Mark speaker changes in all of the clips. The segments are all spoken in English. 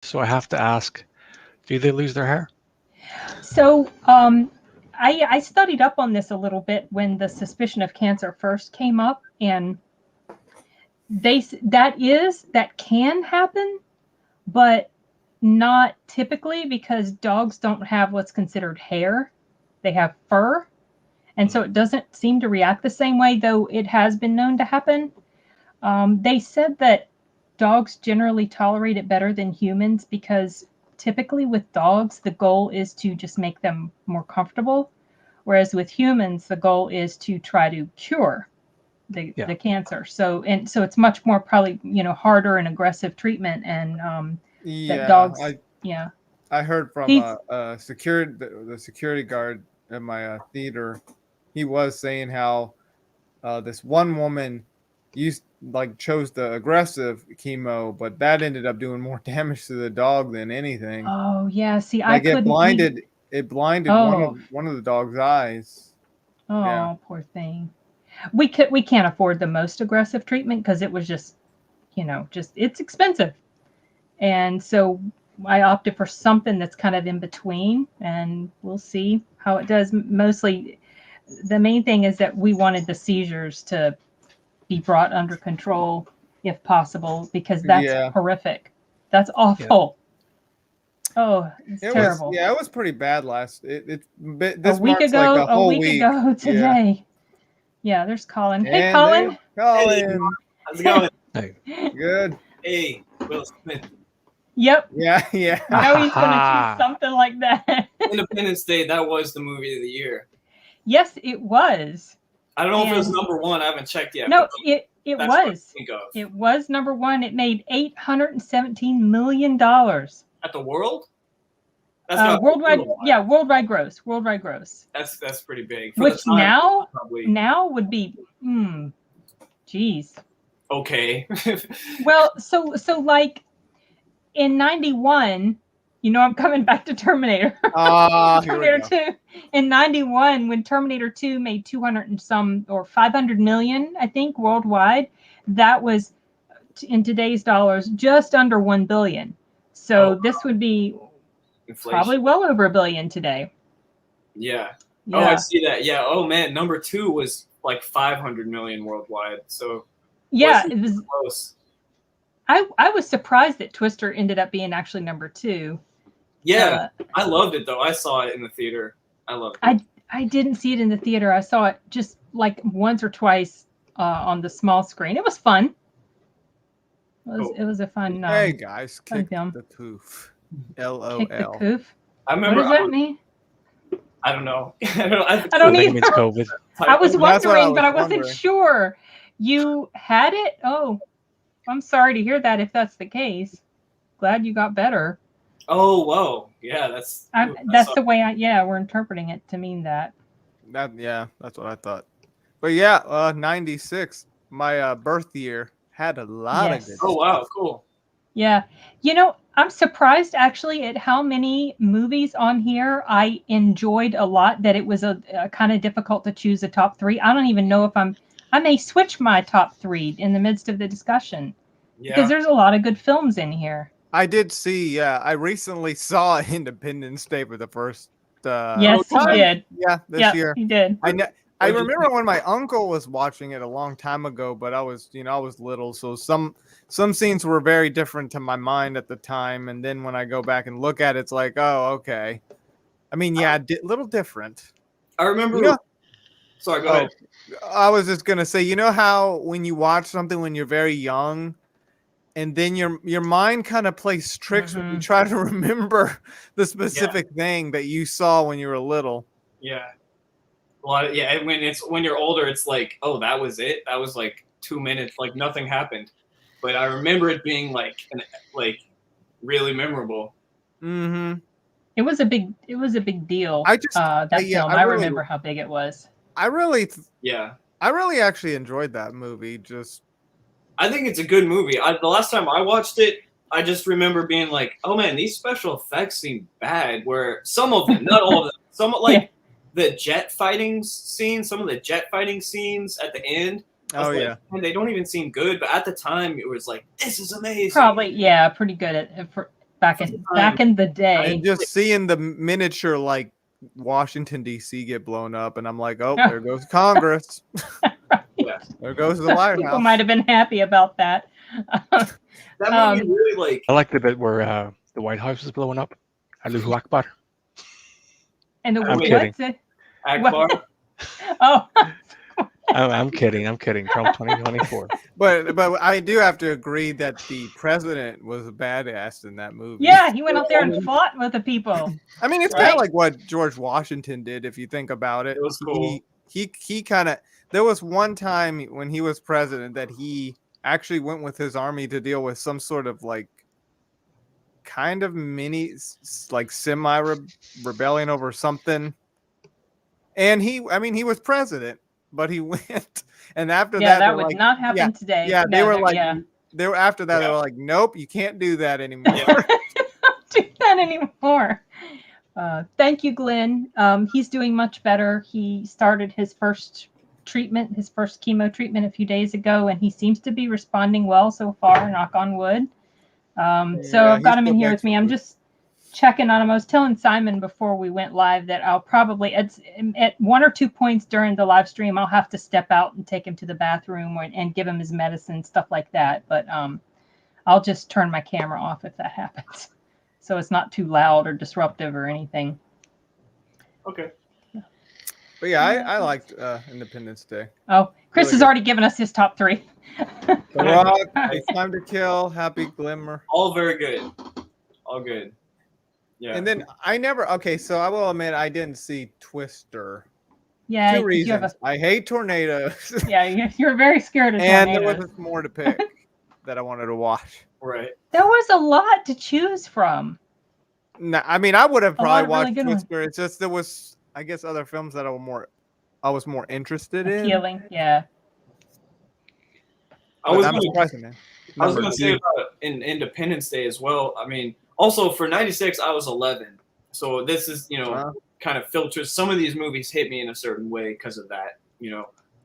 Speaker 1: So I have to ask, do they lose their hair?
Speaker 2: So, I studied up on this a little bit when the suspicion of cancer first came up, and that can happen, but not typically because dogs don't have what's considered hair; they have fur, and so it doesn't seem to react the same way. Though it has been known to happen. They said that dogs generally tolerate it better than humans because typically with dogs, the goal is to just make them more comfortable. Whereas with humans, the goal is to try to cure
Speaker 1: Yeah.
Speaker 2: the cancer. So it's much more probably, harder and aggressive treatment. And that
Speaker 3: Yeah,
Speaker 2: dogs, yeah.
Speaker 3: I heard from
Speaker 2: He's,
Speaker 3: the security guard at my theater. He was saying how this one woman chose the aggressive chemo, but that ended up doing more damage to the dog than anything.
Speaker 2: oh, yeah. See, I
Speaker 3: Like
Speaker 2: couldn't. We,
Speaker 3: it blinded
Speaker 2: oh,
Speaker 3: one of the dog's eyes. Yeah.
Speaker 2: oh, poor thing. We can't afford the most aggressive treatment because it was just, just it's expensive. And so I opted for something that's kind of in between, and we'll see how it does. Mostly, the main thing is that we wanted the seizures to be brought under control if possible, because that's
Speaker 3: Yeah.
Speaker 2: horrific. That's
Speaker 1: Yeah.
Speaker 2: awful. Oh, it's
Speaker 3: It was
Speaker 2: terrible.
Speaker 3: yeah, it was pretty bad last.
Speaker 2: A
Speaker 3: This
Speaker 2: week
Speaker 3: marks like
Speaker 2: ago,
Speaker 3: a
Speaker 2: a
Speaker 3: whole
Speaker 2: week
Speaker 3: week.
Speaker 2: ago
Speaker 3: Yeah.
Speaker 2: today. Yeah, there's Colin. Hey,
Speaker 3: And
Speaker 2: Colin.
Speaker 4: Hey,
Speaker 3: Colin.
Speaker 4: how's it going?
Speaker 1: Hey.
Speaker 3: Good.
Speaker 4: Hey, Will Smith.
Speaker 2: Yep.
Speaker 3: Yeah, yeah.
Speaker 2: I know he's going to choose something like that.
Speaker 4: Independence Day, that was the movie of the year.
Speaker 2: Yes, it was.
Speaker 4: I don't know if it was
Speaker 2: And-
Speaker 4: number one. I haven't checked yet.
Speaker 2: No,
Speaker 4: but
Speaker 2: it
Speaker 4: that's what I
Speaker 2: was.
Speaker 4: think of.
Speaker 2: It was number one. It made $817 million.
Speaker 4: At the world? That's not
Speaker 2: Worldwide, yeah, worldwide gross.
Speaker 4: That's pretty big. For
Speaker 2: Which
Speaker 4: the time,
Speaker 2: now
Speaker 4: probably
Speaker 2: would be, geez.
Speaker 4: okay.
Speaker 2: Well, so like in '91, I'm coming back to Terminator.
Speaker 3: Here we
Speaker 2: Terminator
Speaker 3: go.
Speaker 2: 2 in '91, when Terminator 2 made 200 and some or 500 million, I think, worldwide. That was in today's dollars just under 1 billion. So this would be
Speaker 4: Inflation.
Speaker 2: probably well over $1 billion today.
Speaker 4: Yeah.
Speaker 2: Yeah.
Speaker 4: Oh, I see that. Yeah. Oh man, number two was like 500 million worldwide. So
Speaker 2: Yeah,
Speaker 4: wasn't
Speaker 2: it was.
Speaker 4: close.
Speaker 2: I was surprised that Twister ended up being actually number 2.
Speaker 4: Yeah, I loved it though. I saw it in the theater. I loved it.
Speaker 2: I didn't see it in the theater. I saw it just like once or twice on the small screen. It was fun. It was a fun.
Speaker 3: Hey guys,
Speaker 2: fun
Speaker 3: kick
Speaker 2: film.
Speaker 3: the poof. LOL.
Speaker 2: Kick the coof.
Speaker 4: I
Speaker 2: What
Speaker 4: remember.
Speaker 2: does that mean?
Speaker 4: I don't know. I
Speaker 2: don't
Speaker 1: I think
Speaker 2: either.
Speaker 1: it means COVID.
Speaker 2: I was
Speaker 3: That's what I
Speaker 2: wondering,
Speaker 3: was
Speaker 2: but I wasn't
Speaker 3: wondering.
Speaker 2: sure. You had it? Oh, I'm sorry to hear that if that's the case. Glad you got better.
Speaker 4: Oh, whoa. Yeah, that's
Speaker 2: the way we're interpreting it to mean that.
Speaker 3: That's what I thought. But yeah, 96, my birth year, had a lot
Speaker 2: Yes.
Speaker 3: of good
Speaker 4: Oh,
Speaker 3: stuff.
Speaker 4: wow. Cool.
Speaker 2: Yeah. I'm surprised actually at how many movies on here I enjoyed a lot, that it was a kind of difficult to choose a top 3. I don't even know if I may switch my top 3 in the midst of the discussion.
Speaker 4: Yeah.
Speaker 2: Because there's a lot of good films in here.
Speaker 3: I did see, I recently saw Independence Day for the first
Speaker 2: Yes, he
Speaker 3: time.
Speaker 2: did.
Speaker 3: Yeah, this year.
Speaker 2: He did.
Speaker 3: I remember when my uncle was watching it a long time ago, but I was little, so some scenes were very different to my mind at the time, and then when I go back and look at it, it's like, oh, okay. I mean, little different.
Speaker 4: I remember. Sorry, go ahead.
Speaker 3: I was just gonna say, you know how when you watch something when you're very young, and then your mind kind of plays tricks when you try to remember the specific thing that you saw when you were little.
Speaker 4: Yeah. And when you're older, it's like, oh, that was it. That was like 2 minutes, like nothing happened. But I remember it being like really memorable.
Speaker 3: Mm-hmm.
Speaker 2: It was a big deal.
Speaker 3: I just
Speaker 2: that film. I remember how big it was.
Speaker 3: I really actually enjoyed that movie.
Speaker 4: I think it's a good movie. The last time I watched it, I just remember being like, oh man, these special effects seem bad. Where some of them, not all of them, some like the jet fighting scenes, some of the jet fighting scenes at the end. Man, they don't even seem good. But at the time, it was like, this is amazing.
Speaker 2: Probably, pretty good at back in the day.
Speaker 3: And just seeing the miniature like Washington D.C. get blown up, and I'm like, oh, there goes Congress.
Speaker 4: Yeah.
Speaker 3: There goes the White
Speaker 2: People
Speaker 3: House.
Speaker 2: might have been happy about that.
Speaker 4: That movie really like.
Speaker 1: I like the bit where the White House is blowing up. Allahu Akbar.
Speaker 2: And the
Speaker 1: I'm
Speaker 2: what's
Speaker 1: kidding.
Speaker 2: it?
Speaker 4: Akbar.
Speaker 2: Oh,
Speaker 1: I'm kidding. Trump 2024.
Speaker 3: But I do have to agree that the president was a badass in that movie.
Speaker 2: yeah, he went up there and fought with the people.
Speaker 3: I mean, it's kind
Speaker 2: Right.
Speaker 3: of like what George Washington did, if you think about it.
Speaker 4: It was cool.
Speaker 3: He kind of. There was one time when he was president that he actually went with his army to deal with some sort of like kind of mini like semi rebellion over something. And he was president, but he went. And after
Speaker 2: Yeah,
Speaker 3: that,
Speaker 2: that
Speaker 3: they're
Speaker 2: would
Speaker 3: like,
Speaker 2: not happen today.
Speaker 3: yeah, they
Speaker 2: No,
Speaker 3: were
Speaker 2: no,
Speaker 3: like,
Speaker 2: yeah.
Speaker 3: they were after that. They
Speaker 4: Yeah.
Speaker 3: were like, nope, you can't do that anymore.
Speaker 4: Yeah.
Speaker 2: do that anymore. Thank you, Glenn. He's doing much better. He started his first treatment, his first chemo treatment a few days ago, and he seems to be responding well so far, knock on wood. So
Speaker 3: Yeah,
Speaker 2: I've got
Speaker 3: he's
Speaker 2: him in
Speaker 3: still
Speaker 2: here
Speaker 3: back
Speaker 2: with me.
Speaker 3: to
Speaker 2: I'm
Speaker 3: work.
Speaker 2: just checking on him. I was telling Simon before we went live that I'll probably, at 1 or 2 points during the live stream, I'll have to step out and take him to the bathroom and give him his medicine, stuff like that. But I'll just turn my camera off if that happens. So it's not too loud or disruptive or anything.
Speaker 4: Okay.
Speaker 3: But yeah, I liked Independence Day.
Speaker 2: Oh, Chris
Speaker 3: Really
Speaker 2: has
Speaker 3: good.
Speaker 2: already given us his top 3.
Speaker 3: The Rock, It's Time to Kill, Happy Glimmer.
Speaker 4: All very good. All good. Yeah.
Speaker 3: And then so I will admit I didn't see Twister.
Speaker 2: Yeah,
Speaker 3: 2
Speaker 2: 'cause you have
Speaker 3: reasons. I hate tornadoes.
Speaker 2: yeah, you're very scared of
Speaker 3: And there
Speaker 2: tornadoes.
Speaker 3: was more to pick that I wanted to watch.
Speaker 4: right.
Speaker 2: There was a lot to choose from.
Speaker 3: No, I mean I would have
Speaker 2: A lot
Speaker 3: probably
Speaker 2: of really
Speaker 3: watched
Speaker 2: good ones.
Speaker 3: Twister. It's just there was I guess other films that I was more interested in.
Speaker 2: Appealing, yeah.
Speaker 4: I was
Speaker 3: I'm
Speaker 4: gonna,
Speaker 3: surprised, man.
Speaker 4: I was
Speaker 3: Number
Speaker 4: going to say
Speaker 3: 2.
Speaker 4: about Independence Day as well. I mean, also for 96, I was 11. So this is, kind of filters. Some of these movies hit me in a certain way because of that,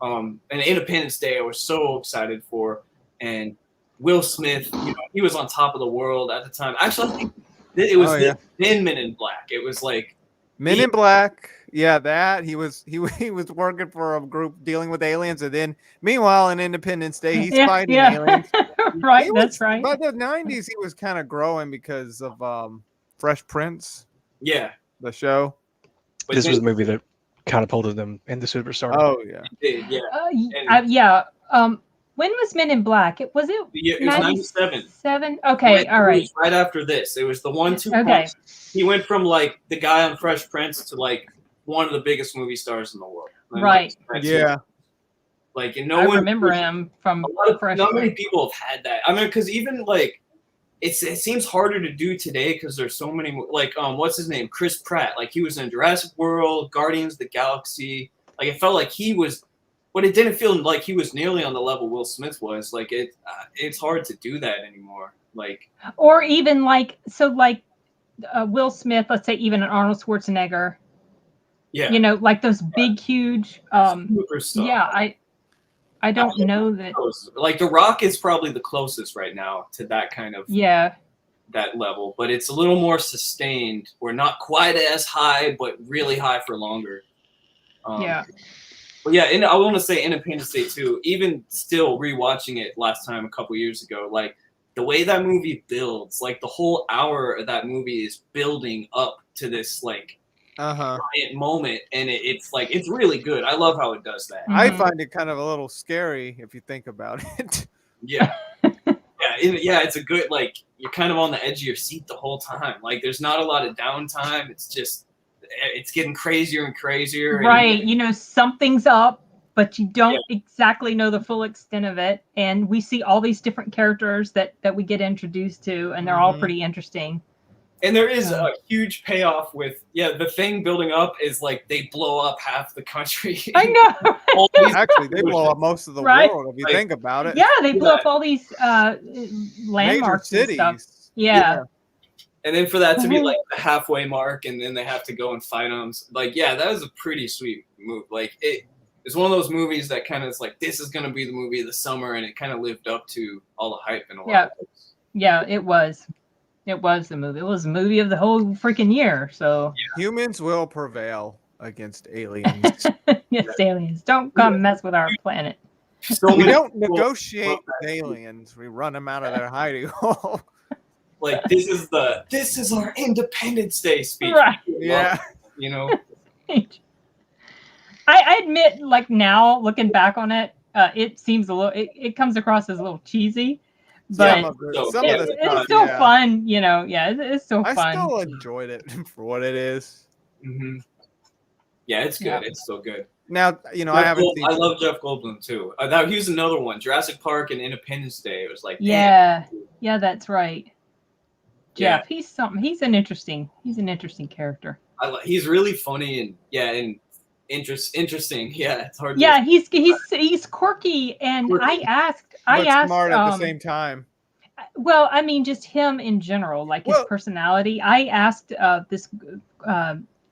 Speaker 4: And Independence Day, I was so excited for. And Will Smith, he was on top of the world at the time. Actually, I think it was then Men in Black. It was like
Speaker 3: Men in Black. Yeah, that he was working for a group dealing with aliens, and then meanwhile in Independence Day he's fighting aliens.
Speaker 2: Right, that's right.
Speaker 3: By the 90s, he was kind of growing because of Fresh Prince,
Speaker 4: yeah.
Speaker 3: the show.
Speaker 4: But
Speaker 1: This
Speaker 4: then-
Speaker 1: was a movie that catapulted them into superstar.
Speaker 3: Oh yeah,
Speaker 4: it did,
Speaker 2: Yeah. When was Men in Black? It was
Speaker 4: 97.
Speaker 2: 97? Okay, all
Speaker 4: It
Speaker 2: right.
Speaker 4: was right after this. It was the 1-2
Speaker 2: Okay.
Speaker 4: punch. He went from like the guy on Fresh Prince to like one of the biggest movie stars in the world. And,
Speaker 2: Right.
Speaker 3: yeah.
Speaker 4: Like, and
Speaker 2: I remember him from Fresh
Speaker 4: not many
Speaker 2: Prince.
Speaker 4: people have had that. I mean, because even like it seems harder to do today because there's so many. Like, what's his name? Chris Pratt. Like he was in Jurassic World, Guardians of the Galaxy. Like it felt like he was, but it didn't feel like he was nearly on the level Will Smith was. Like it's hard to do that anymore. Like,
Speaker 2: Or even like Will Smith, let's say even an Arnold Schwarzenegger.
Speaker 4: yeah,
Speaker 2: Like those big, huge.
Speaker 4: superstar.
Speaker 2: Yeah, I don't know that.
Speaker 4: Like The Rock is probably the closest right now to that kind of
Speaker 2: Yeah,
Speaker 4: that level, but it's a little more sustained. We're not quite as high, but really high for longer.
Speaker 2: yeah.
Speaker 4: But yeah, and I want to say Independence Day too. Even still rewatching it last time a couple years ago, like the way that movie builds, like the whole hour of that movie is building up to this like giant moment, and it's like it's really good. I love how it does that.
Speaker 3: I find it kind of a little scary if you think about it.
Speaker 4: Yeah, it's a good like you're kind of on the edge of your seat the whole time. Like there's not a lot of downtime. It's just it's getting crazier and crazier.
Speaker 2: Right. Something's up, but you don't exactly know the full extent of it. And we see all these different characters that we get introduced to, and they're all pretty interesting.
Speaker 4: And there is a huge payoff with the thing building up is like they blow up half the country.
Speaker 2: I know.
Speaker 3: Actually, they blow up most of the world if you think about it.
Speaker 2: Yeah, they blow up all these landmarks
Speaker 3: major
Speaker 2: and stuff.
Speaker 3: cities.
Speaker 2: Yeah.
Speaker 4: And then for that to be like the halfway mark, and then they have to go and fight them. Like, that was a pretty sweet move. Like, it's one of those movies that kind of is like, this is going to be the movie of the summer, and it kind of lived up to all the hype and a lot of things.
Speaker 2: Yeah, it was. It was the movie. It was the movie of the whole freaking year. So
Speaker 3: Humans will prevail against aliens.
Speaker 2: yes, aliens, don't come mess with our planet.
Speaker 4: So
Speaker 3: We
Speaker 4: many
Speaker 3: don't
Speaker 4: people
Speaker 3: negotiate
Speaker 4: love
Speaker 3: with
Speaker 4: that.
Speaker 3: aliens. We run them out of their hiding hole.
Speaker 4: Like this is our Independence Day speech.
Speaker 2: Right.
Speaker 3: Yeah.
Speaker 4: You know.
Speaker 2: I admit, like now looking back on it, it seems a little. It comes across as a little cheesy, but
Speaker 3: Some of the
Speaker 2: it's
Speaker 3: stuff,
Speaker 2: still
Speaker 3: yeah.
Speaker 2: fun. You know, yeah, it's still
Speaker 3: I
Speaker 2: fun.
Speaker 3: still enjoyed it for what it is.
Speaker 4: Mm-hmm. Yeah, it's good.
Speaker 2: Yeah.
Speaker 4: It's still good.
Speaker 3: Now, I haven't seen.
Speaker 4: I love Jeff Goldblum too. That he was another one. Jurassic Park and Independence Day. It was like,
Speaker 2: Yeah, yeah, that's right.
Speaker 4: Yeah.
Speaker 2: Jeff, he's something. He's an interesting character.
Speaker 4: He's really funny and interesting. Yeah, it's hard.
Speaker 2: Yeah, he's quirky, and
Speaker 4: Quirky.
Speaker 3: But
Speaker 2: I
Speaker 3: smart at the
Speaker 2: asked.
Speaker 3: same time.
Speaker 2: Well, I mean, just him in general, like his
Speaker 3: Well-
Speaker 2: personality. I asked this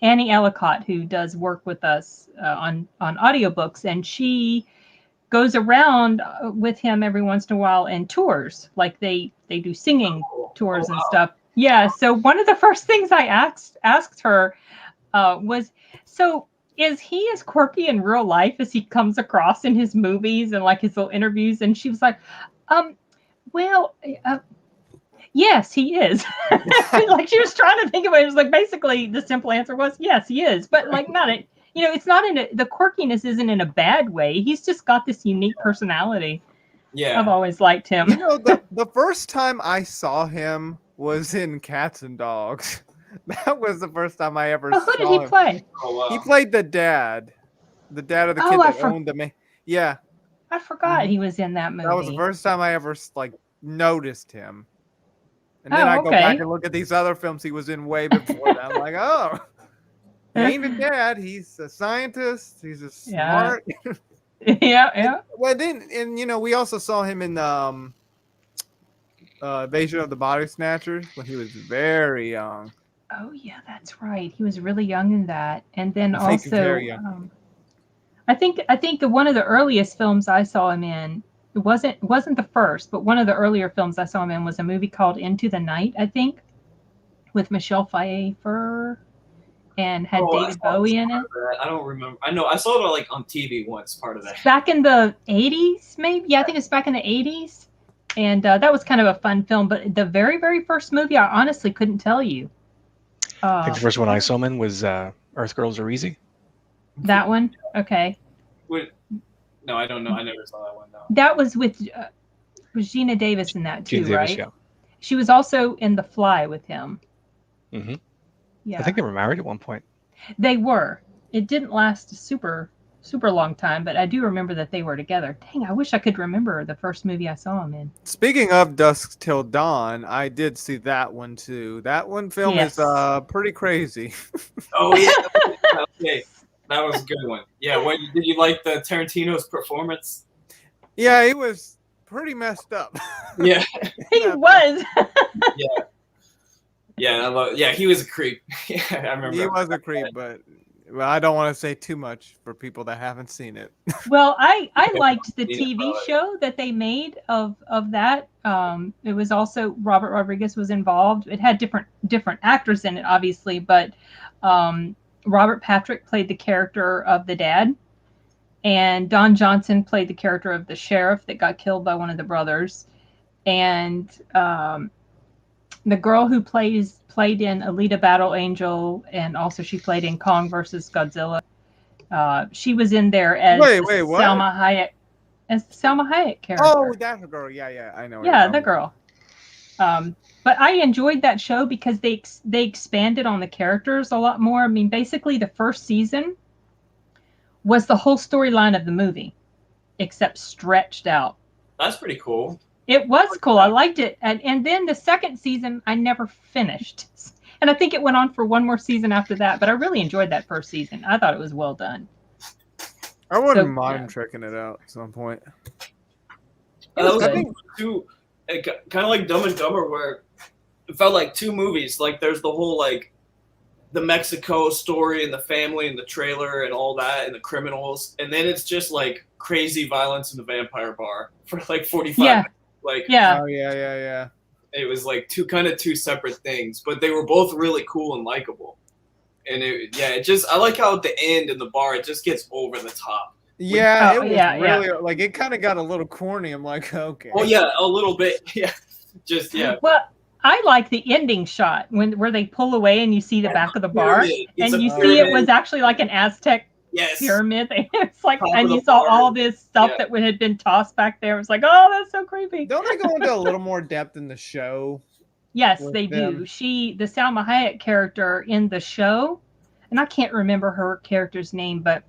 Speaker 2: Annie Ellicott, who does work with us on audiobooks, and she goes around with him every once in a while and tours. Like they do singing tours and stuff. Yeah. So one of the first things I asked her was, so is he as quirky in real life as he comes across in his movies and like his little interviews? And she was like, well, yes, he is. Like she was trying to think of it. It was like basically the simple answer was yes, he is. But like not it. It's not the quirkiness isn't in a bad way. He's just got this unique personality.
Speaker 4: Yeah.
Speaker 2: I've always liked him.
Speaker 3: The first time I saw him was in Cats and Dogs. That was the first time I ever
Speaker 2: Oh,
Speaker 3: saw
Speaker 2: who did he
Speaker 3: him.
Speaker 2: play?
Speaker 4: Oh wow.
Speaker 3: He played the dad of the kid
Speaker 2: Oh, I
Speaker 3: that owned the man. Yeah,
Speaker 2: I forgot he was in that movie.
Speaker 3: that was the first time I ever noticed him. And then
Speaker 2: Oh,
Speaker 3: I go
Speaker 2: okay.
Speaker 3: back and look at these other films he was in way before that. I'm like, oh, he ain't a dad. He's a scientist. He's a smart.
Speaker 2: Yeah.
Speaker 3: Well, then, and we also saw him in Invasion of the Body Snatchers when he was very young.
Speaker 2: Oh yeah, that's right. He was really young in that, and then
Speaker 3: I think
Speaker 2: also,
Speaker 3: very young.
Speaker 2: I think one of the earliest films I saw him in, it wasn't the first, but one of the earlier films I saw him in was a movie called Into the Night, I think, with Michelle Pfeiffer, and had David Bowie in it.
Speaker 4: I don't remember. I know I saw it like on TV once. Part of that.
Speaker 2: Back in the 80s, maybe. Yeah, I think it's back in the 80s, and that was kind of a fun film. But the very, very first movie, I honestly couldn't tell you.
Speaker 1: I think the first one I saw him in was Earth Girls Are Easy.
Speaker 2: That one? Okay.
Speaker 4: No, I don't know. I never saw that one. No.
Speaker 2: That was with Gina Davis in that too,
Speaker 1: Gina
Speaker 2: right?
Speaker 1: Davis, yeah.
Speaker 2: She was also in The Fly with him.
Speaker 1: Mm-hmm.
Speaker 2: Yeah.
Speaker 1: I think they were married at one point.
Speaker 2: They were. It didn't last a super long time, but I do remember that they were together. Dang, I wish I could remember the first movie I saw him in.
Speaker 3: Speaking of Dusk Till Dawn, I did see that one too. That one film
Speaker 2: Yes.
Speaker 3: is pretty crazy.
Speaker 4: Oh yeah. Okay, that was a good one. Yeah. What did you like the Tarantino's performance?
Speaker 3: Yeah, he was pretty messed up.
Speaker 4: Yeah.
Speaker 2: He was.
Speaker 4: Yeah, he was a creep. Yeah, I remember.
Speaker 3: He was a creep, but I don't want to say too much for people that haven't seen it.
Speaker 2: Well, I liked the
Speaker 4: Yeah,
Speaker 2: TV show that they made of that. It was also Robert Rodriguez was involved. It had different actors in it, obviously, but Robert Patrick played the character of the dad, and Don Johnson played the character of the sheriff that got killed by one of the brothers, and the girl who played in Alita Battle Angel, and also she played in Kong versus Godzilla. She was in there as
Speaker 3: Wait, what?
Speaker 2: Salma Hayek, character.
Speaker 3: Oh, that girl. Yeah, I know.
Speaker 2: Yeah, the girl. But I enjoyed that show because they expanded on the characters a lot more. I mean, basically the first season was the whole storyline of the movie, except stretched out.
Speaker 4: That's pretty cool.
Speaker 2: It was cool. I liked it. And then the second season, I never finished. And I think it went on for one more season after that. But I really enjoyed that first season. I thought it was well done.
Speaker 3: I wouldn't
Speaker 2: So,
Speaker 3: mind
Speaker 2: yeah.
Speaker 3: checking it out at some point.
Speaker 4: That was
Speaker 2: good.
Speaker 4: kind of like Dumb and Dumber, where it felt like two movies. Like there's the whole like the Mexico story and the family and the trailer and all that and the criminals, and then it's just like crazy violence in the vampire bar for like 45
Speaker 2: Yeah.
Speaker 4: minutes. Like
Speaker 2: Yeah.
Speaker 3: Oh yeah.
Speaker 4: It was like two separate things, but they were both really cool and likable. And it just I like how at the end in the bar it just gets over the top.
Speaker 3: Yeah, it was
Speaker 2: yeah,
Speaker 3: really like it kind of got a little corny. I'm like, okay.
Speaker 4: Oh yeah, a little bit. Yeah, just yeah.
Speaker 2: Well, I like the ending shot where they pull away and you see the back of the bar,
Speaker 4: Pyramid. It's
Speaker 2: and
Speaker 4: a
Speaker 2: you see
Speaker 4: pyramid.
Speaker 2: it was actually like an Aztec
Speaker 4: Yes.
Speaker 2: pyramid. It's like,
Speaker 4: Top
Speaker 2: and
Speaker 4: of
Speaker 2: you
Speaker 4: the
Speaker 2: saw
Speaker 4: bar.
Speaker 2: all this stuff
Speaker 4: Yeah.
Speaker 2: that had been tossed back there. It was like, oh, that's so creepy.
Speaker 3: Don't they go into a little more depth in the show?
Speaker 2: Yes,
Speaker 3: with
Speaker 2: they
Speaker 3: them?
Speaker 2: do. The Salma Hayek character in the show, and I can't remember her character's name, but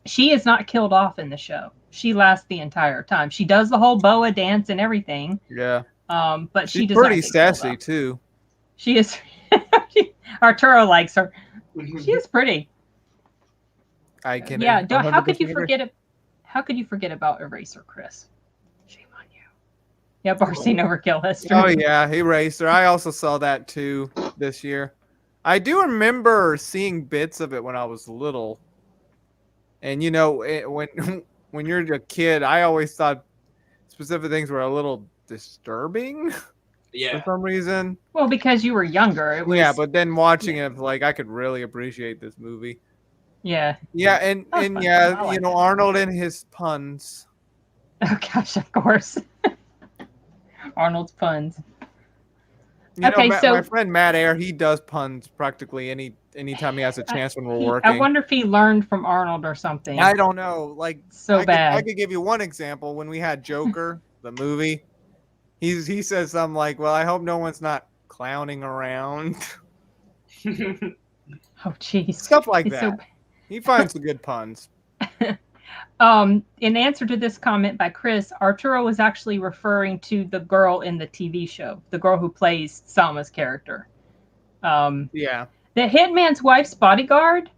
Speaker 2: she is not killed off in the show. She lasts the entire time. She does the whole boa dance and everything.
Speaker 3: Yeah.
Speaker 2: But she
Speaker 3: She's
Speaker 2: does not
Speaker 3: pretty
Speaker 2: get killed
Speaker 3: sassy
Speaker 2: off.
Speaker 3: too.
Speaker 2: She is. Arturo likes her. She is pretty.
Speaker 3: I can.
Speaker 2: Yeah. How could you
Speaker 3: 100% agree.
Speaker 2: forget it? How could you forget about Eraser, Chris? Shame on you. Yeah, Barcine Overkill. That's true.
Speaker 3: Oh yeah, Eraser. I also saw that too this year. I do remember seeing bits of it when I was little, and you know, when you're a kid, I always thought specific things were a little disturbing for
Speaker 4: Yeah.
Speaker 3: some reason.
Speaker 2: Well, because you were younger. It was,
Speaker 3: Yeah, but then watching it, like I could really appreciate this movie.
Speaker 2: yeah.
Speaker 3: Yeah, and
Speaker 2: That's
Speaker 3: and
Speaker 2: fun.
Speaker 3: yeah,
Speaker 2: I like
Speaker 3: you know,
Speaker 2: that.
Speaker 3: Arnold and his puns.
Speaker 2: Oh gosh, of course. Arnold's puns.
Speaker 3: You
Speaker 2: Okay,
Speaker 3: know,
Speaker 2: so-
Speaker 3: my friend Matt Air, he does puns practically anytime he has a chance when we're
Speaker 2: I
Speaker 3: working.
Speaker 2: wonder if he learned from Arnold or something.
Speaker 3: I don't know. Like
Speaker 2: So
Speaker 3: I
Speaker 2: bad.
Speaker 3: could give you one example. When we had Joker, the movie, he says something like, "Well, I hope no one's not clowning around."
Speaker 2: Oh, jeez.
Speaker 3: Stuff like
Speaker 2: It's
Speaker 3: that. He finds some good puns.
Speaker 2: In answer to this comment by Chris, Arturo was actually referring to the girl in the TV show, the girl who plays Salma's character.
Speaker 3: Yeah.
Speaker 2: The Hitman's Wife's Bodyguard.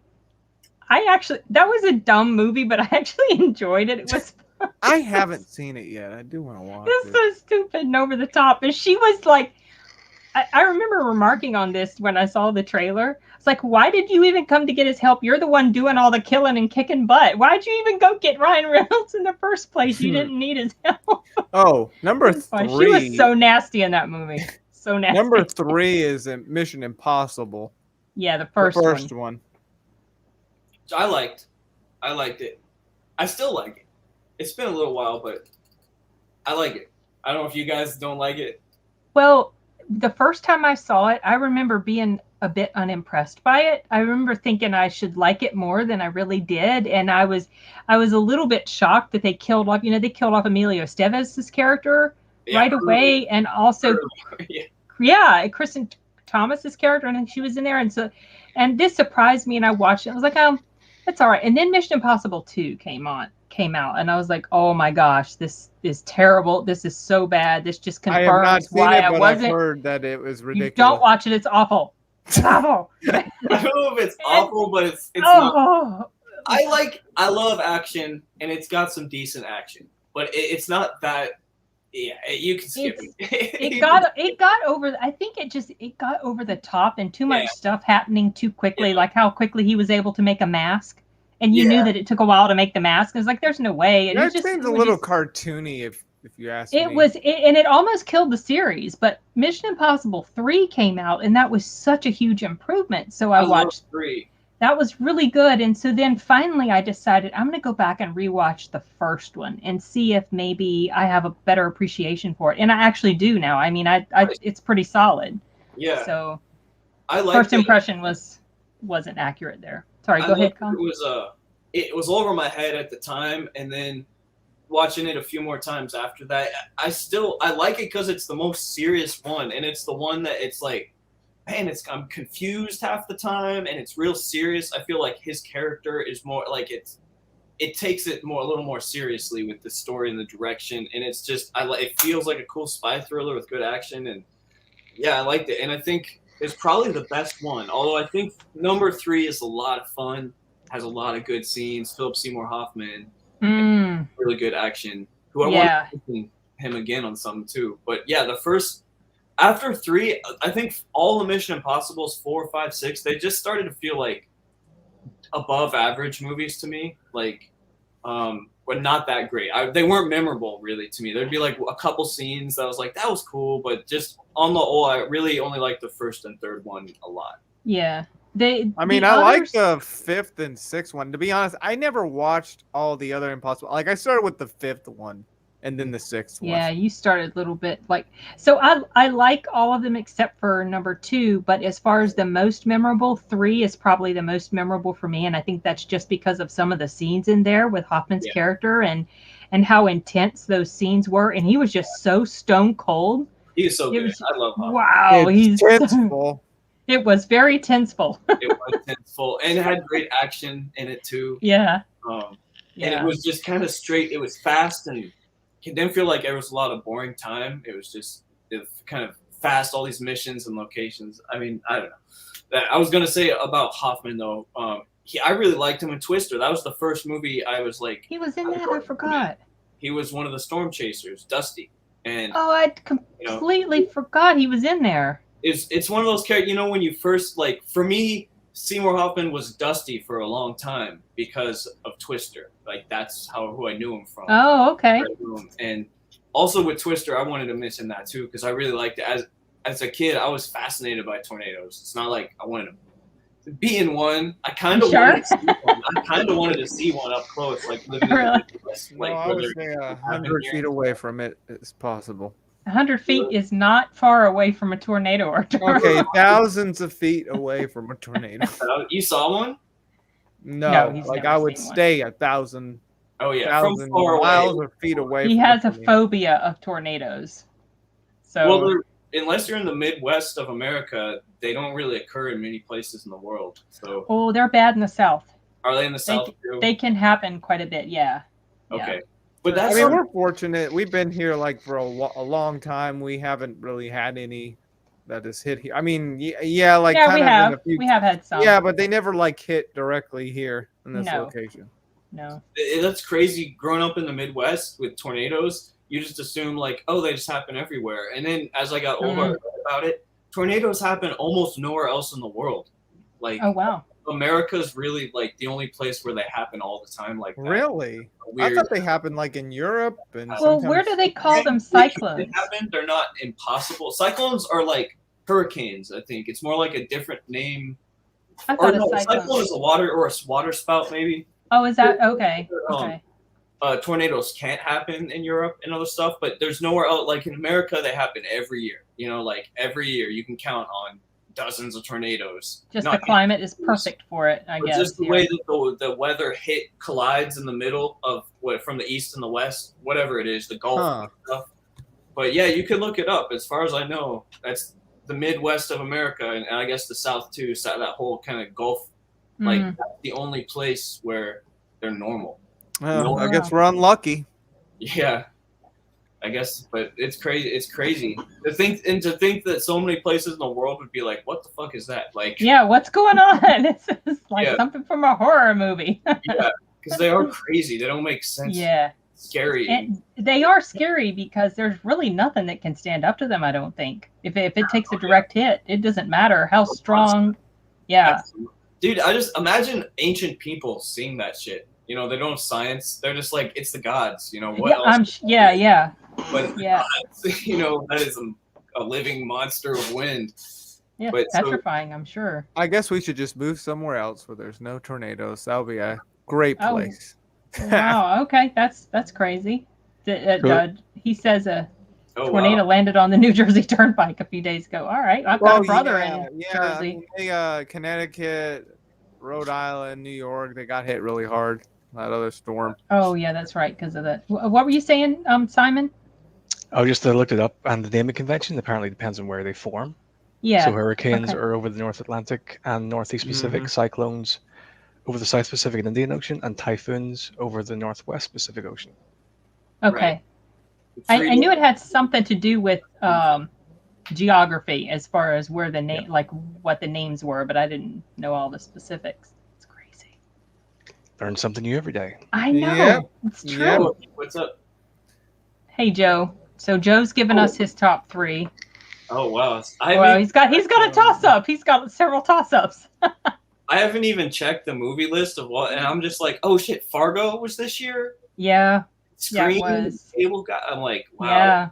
Speaker 2: That was a dumb movie, but I actually enjoyed it. It was
Speaker 3: I haven't seen it yet. I do want to watch
Speaker 2: it's
Speaker 3: it.
Speaker 2: so stupid and over the top. And she was like, I remember remarking on this when I saw the trailer. It's like, why did you even come to get his help? You're the one doing all the killing and kicking butt. Why'd you even go get Ryan Reynolds in the first place? You didn't need his help.
Speaker 3: Oh, number
Speaker 2: It's fine.
Speaker 3: 3.
Speaker 2: She was so nasty in that movie. So nasty.
Speaker 3: Number 3 is Mission Impossible.
Speaker 2: Yeah, the
Speaker 3: The
Speaker 2: first
Speaker 3: first
Speaker 2: one.
Speaker 3: one.
Speaker 4: Which I liked it. I still like it. It's been a little while, but I like it. I don't know if you guys don't like it.
Speaker 2: Well, the first time I saw it, I remember being a bit unimpressed by it. I remember thinking I should like it more than I really did, and I was a little bit shocked that they killed off. They killed off Emilio Estevez's character right away, and also,
Speaker 4: Yeah.
Speaker 2: Kristen Thomas's character. I think she was in there, and this surprised me. And I watched it. I was like, that's all right. And then Mission Impossible 2 came out, and I was like, oh my gosh, this is terrible. This is so bad. This just
Speaker 3: I have not
Speaker 2: confirms
Speaker 3: seen
Speaker 2: why
Speaker 3: it,
Speaker 2: I
Speaker 3: but I've
Speaker 2: wasn't.
Speaker 3: heard that it was
Speaker 2: You
Speaker 3: ridiculous.
Speaker 2: don't watch it. It's awful. It's awful.
Speaker 4: I don't know if it's awful, but it's not.
Speaker 2: Oh,
Speaker 4: I love action, and it's got some decent action, but it's not that. Yeah, you can skip it.
Speaker 2: it got over. I think it got over the top and too much
Speaker 4: Yeah.
Speaker 2: stuff happening too quickly.
Speaker 4: Yeah.
Speaker 2: Like how quickly he was able to make a mask, and you knew that it took a while to make the mask. It's like there's no way. And
Speaker 3: That seems a little cartoony, if you ask me.
Speaker 2: And it almost killed the series. But Mission Impossible 3 came out, and that was such a huge improvement. So I watched.
Speaker 4: love 3.
Speaker 2: That was really good. And so then finally I decided I'm going to go back and rewatch the first one and see if maybe I have a better appreciation for it. And I actually do now. I mean, it's pretty solid.
Speaker 4: Yeah.
Speaker 2: So
Speaker 4: I like
Speaker 2: first impression wasn't accurate there. Sorry, go ahead, Colin.
Speaker 4: It was over my head at the time, and then watching it a few more times after that, I like it because it's the most serious one, and it's the one that it's like, man, I'm confused half the time, and it's real serious. I feel like his character is more like it takes it a little more seriously with the story and the direction, and it's just it feels like a cool spy thriller with good action, and yeah, I liked it, and I think it's probably the best one. Although I think number 3 is a lot of fun, has a lot of good scenes. Philip Seymour Hoffman, really good action. Who I want to see him again on something too. But yeah, the first. After 3, I think all the Mission Impossibles, 4, 5, 6, they just started to feel like above average movies to me. Like, were not that great. They weren't memorable really to me. There'd be like a couple scenes that I was like, that was cool, but just on the whole, I really only liked the first and third one a lot.
Speaker 2: Yeah.
Speaker 3: I mean, I like the fifth and sixth one. To be honest, I never watched all the other Impossible. Like, I started with the fifth one and then the sixth one.
Speaker 2: Yeah, you started a little bit like so. I like all of them except for number 2. But as far as the most memorable, 3 is probably the most memorable for me, and I think that's just because of some of the scenes in there with Hoffman's character and how intense those scenes were, and he was just so stone cold.
Speaker 4: He was so good. I love Hoffman.
Speaker 2: Wow,
Speaker 3: he's tenseful.
Speaker 2: It was very tenseful.
Speaker 4: It was tenseful, and it had great action in it too.
Speaker 2: Yeah.
Speaker 4: And it was just kind of straight. It was fast, and it didn't feel like there was a lot of boring time. It was just kind of fast, all these missions and locations. I mean, I don't know. I was gonna say about Hoffman though. I really liked him in Twister. That was the first movie I was like.
Speaker 2: He was in that. I forgot.
Speaker 4: He was one of the storm chasers, Dusty, and
Speaker 2: I completely forgot he was in there.
Speaker 4: It's one of those characters, you know, when you first, like, for me, Seymour Hoffman was Dusty for a long time because of Twister. Like, that's who I knew him from.
Speaker 2: Oh, okay.
Speaker 4: And also with Twister, I wanted to mention that too because I really liked it. As a kid, I was fascinated by tornadoes. It's not like I wanted to be in one. I kind of wanted to see one. I kind of wanted to see one up close, like living in the Midwest. Like,
Speaker 3: I would say 100 feet away from it is possible.
Speaker 2: 100 feet is not far away from a tornado, Artur.
Speaker 3: Okay, thousands of feet away from a tornado.
Speaker 4: You saw one?
Speaker 3: No, like I would stay 1,000.
Speaker 4: Oh yeah, from
Speaker 3: far miles or feet away.
Speaker 2: He has a phobia of tornadoes. So
Speaker 4: well, unless you're in the Midwest of America, they don't really occur in many places in the world. So
Speaker 2: they're bad in the South.
Speaker 4: Are they in the South too?
Speaker 2: They can happen quite a bit. Yeah.
Speaker 4: Okay.
Speaker 2: Yeah.
Speaker 4: But that's
Speaker 3: we're fortunate. We've been here like for a long time. We haven't really had any that has hit here. I mean, like
Speaker 2: we have. We have had some.
Speaker 3: Yeah, but they never like hit directly here in this location.
Speaker 2: No.
Speaker 4: That's crazy. Growing up in the Midwest with tornadoes, you just assume like, oh, they just happen everywhere. And then as I got older, I read about it, tornadoes happen almost nowhere else in the world. Like,
Speaker 2: oh wow.
Speaker 4: America's really like the only place where they happen all the time. Like that.
Speaker 3: Really? I thought they happened like in Europe and.
Speaker 2: Well, where do they call them cyclones?
Speaker 4: They happen. They're not impossible. Cyclones are like hurricanes. I think it's more like a different name.
Speaker 2: I thought
Speaker 4: a cyclone is a water spout maybe.
Speaker 2: Oh, is that okay? Okay.
Speaker 4: Tornadoes can't happen in Europe and other stuff, but there's nowhere else. Like in America, they happen every year. You know, like every year you can count on dozens of tornadoes.
Speaker 2: Just the climate is perfect for it, I guess.
Speaker 4: Just the way that the weather collides in the middle of from the east and the west, whatever it is, the Gulf and stuff. But yeah, you can look it up. As far as I know, that's the Midwest of America, and I guess the South too. So that whole kind of Gulf, like that's the only place where they're normal.
Speaker 3: Well, I guess we're unlucky.
Speaker 4: Yeah. I guess, but it's crazy. It's crazy to think that so many places in the world would be like, "What the fuck is that?" Like,
Speaker 2: yeah, what's going on? It's like something from a horror movie.
Speaker 4: Yeah, because they are crazy. They don't make sense.
Speaker 2: Yeah,
Speaker 4: scary.
Speaker 2: And they are scary because there's really nothing that can stand up to them. I don't think if it takes a direct hit, it doesn't matter how strong. Yeah,
Speaker 4: dude, I just imagine ancient people seeing that shit. You know, they don't have science. They're just like, it's the gods. You know what else?
Speaker 2: Yeah.
Speaker 4: But you know, that is a living monster of wind.
Speaker 2: Yeah, but petrifying, I'm sure.
Speaker 3: I guess we should just move somewhere else where there's no tornadoes. That'll be a great place.
Speaker 2: Wow. Okay, that's crazy. He says a tornado landed on the New Jersey Turnpike a few days ago. All right, I've got a brother in Jersey.
Speaker 3: Connecticut, Rhode Island, New York, they got hit really hard. That other storm.
Speaker 2: Oh yeah, that's right, because of that. What were you saying, Simon?
Speaker 1: Oh, just looked it up, and the naming convention apparently depends on where they form.
Speaker 2: Yeah.
Speaker 1: So hurricanes are over the North Atlantic and Northeast Pacific, cyclones over the South Pacific and Indian Ocean, and typhoons over the Northwest Pacific Ocean.
Speaker 2: Okay. Right. I knew it had something to do with geography as far as where the name, like what the names were, but I didn't know all the specifics. It's crazy.
Speaker 1: Learn something new every day.
Speaker 2: I know. It's true.
Speaker 4: Yeah. What's up?
Speaker 2: Hey, Joe. So Joe's given us his top 3.
Speaker 4: Oh wow!
Speaker 2: He's got a toss up. He's got several toss ups.
Speaker 4: I haven't even checked the movie list of what, and I'm just like, oh shit, Fargo was this year.
Speaker 2: Yeah,
Speaker 4: Scream,
Speaker 2: was.
Speaker 4: Cable Guy. I'm like, wow,
Speaker 2: Yeah.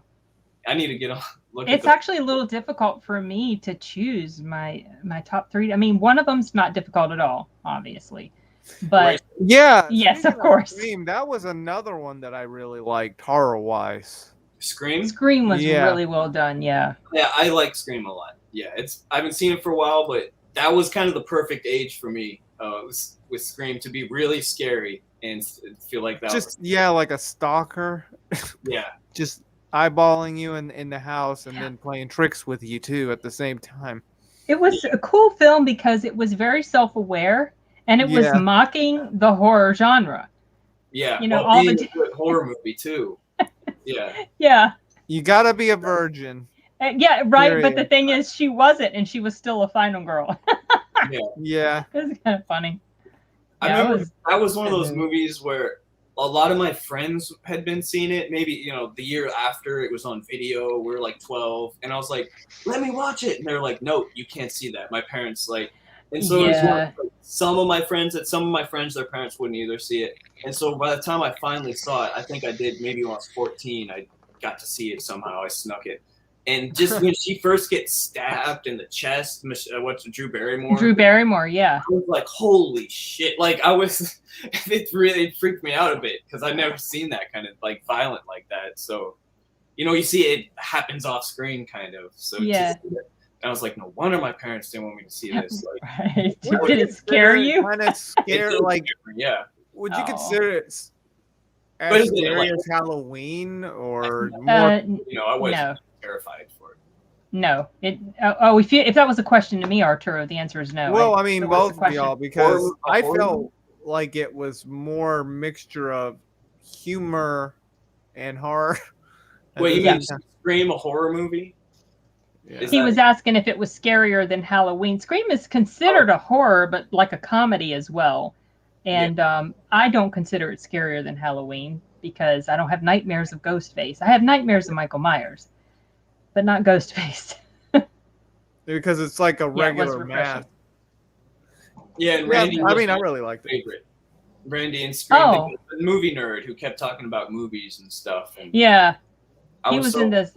Speaker 4: I need to get on.
Speaker 2: It's actually a little difficult for me to choose my top 3. I mean, one of them's not difficult at all, obviously. But
Speaker 3: yeah,
Speaker 2: yes,
Speaker 3: speaking
Speaker 2: of course.
Speaker 3: Scream, that was another one that I really liked horror-wise.
Speaker 4: Scream
Speaker 2: was really well done. Yeah.
Speaker 4: Yeah, I like Scream a lot. Yeah, I haven't seen it for a while, but that was kind of the perfect age for me with Scream to be really scary and feel like that.
Speaker 3: Like a stalker.
Speaker 4: Yeah.
Speaker 3: Just eyeballing you in the house and then playing tricks with you too at the same time.
Speaker 2: It was a cool film because it was very self-aware and it was mocking the horror genre.
Speaker 4: Yeah,
Speaker 2: you know,
Speaker 4: all the good horror movie too. Yeah.
Speaker 2: Yeah.
Speaker 3: You gotta be a virgin.
Speaker 2: Yeah, right.
Speaker 3: Period.
Speaker 2: But the thing is, she wasn't, and she was still a final girl.
Speaker 3: Yeah.
Speaker 2: It was kind of funny.
Speaker 4: I remember that was one of those movies where a lot of my friends had been seeing it. Maybe, the year after it was on video. We were like 12, and I was like, "Let me watch it." And they're like, "No, you can't see that." My parents and so it was like, some of my friends, their parents wouldn't either see it. And so by the time I finally saw it, I think I did maybe when I was 14. I got to see it somehow. I snuck it. And just when she first gets stabbed in the chest, Drew Barrymore?
Speaker 2: Drew Barrymore, yeah.
Speaker 4: I was like, holy shit. It freaked me out a bit because I'd never seen that kind of violent like that. So, you see it happens off screen kind of. So
Speaker 2: yeah.
Speaker 4: And I was like, no wonder my parents didn't want me to see this.
Speaker 2: Right. Did it scare you?
Speaker 3: Kind of scare,
Speaker 4: yeah.
Speaker 3: Would you consider it as scary as Halloween or more?
Speaker 4: I wasn't terrified for it.
Speaker 2: No. If that was a question to me, Arturo, the answer is no.
Speaker 3: Well, I mean, both of y'all, because I felt like it was more mixture of humor and horror.
Speaker 4: Wait, you mean Scream, a horror movie?
Speaker 2: Yeah. He was asking if it was scarier than Halloween. Scream is considered a horror, but like a comedy as well. And I don't consider it scarier than Halloween because I don't have nightmares of Ghostface. I have nightmares of Michael Myers, but not Ghostface.
Speaker 3: Because it's like a regular mask.
Speaker 4: Yeah, and Randy.
Speaker 3: I really liked it.
Speaker 4: Favorite. Randy and Scream, the movie nerd who kept talking about movies and stuff. And
Speaker 2: yeah, he was in this.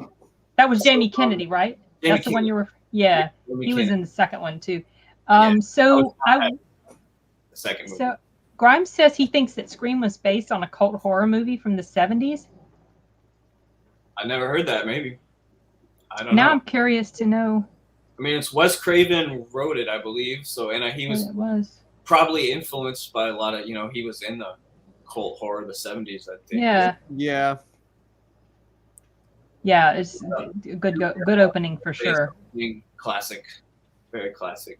Speaker 2: That was Jamie Kennedy, right? That's the one you were. Yeah, he was in the second one too. So the
Speaker 4: second movie.
Speaker 2: So Grimes says he thinks that Scream was based on a cult horror movie from the 70s.
Speaker 4: I never heard that. Maybe. I don't know.
Speaker 2: Now I'm curious to know.
Speaker 4: I mean, it's Wes Craven wrote it, I believe. So, and he was probably influenced by a lot of, he was in the cult horror of the 70s, I think.
Speaker 2: Yeah.
Speaker 3: Yeah.
Speaker 2: Yeah, it's a good opening for sure.
Speaker 4: Classic. Very classic.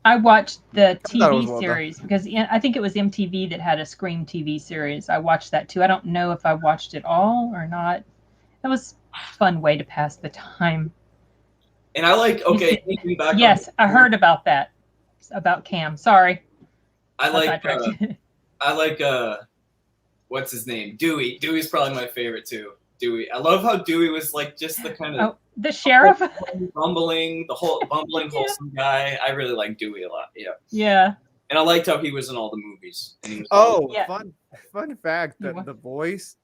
Speaker 2: I watched the TV series because I think it was MTV that had a Scream TV series. I watched that too. I don't know if I watched it all or not. That was a fun way to pass the time.
Speaker 4: And I thinking back.
Speaker 2: Yes, I heard about that. About Cam. Sorry.
Speaker 4: I like what's his name? Dewey. Dewey's probably my favorite too. Dewey. I love how Dewey was just the kind of
Speaker 2: the sheriff,
Speaker 4: bumbling wholesome guy. I really like Dewey a lot. Yeah.
Speaker 2: Yeah.
Speaker 4: And I liked how he was in all the movies.
Speaker 3: Fun fact that the voice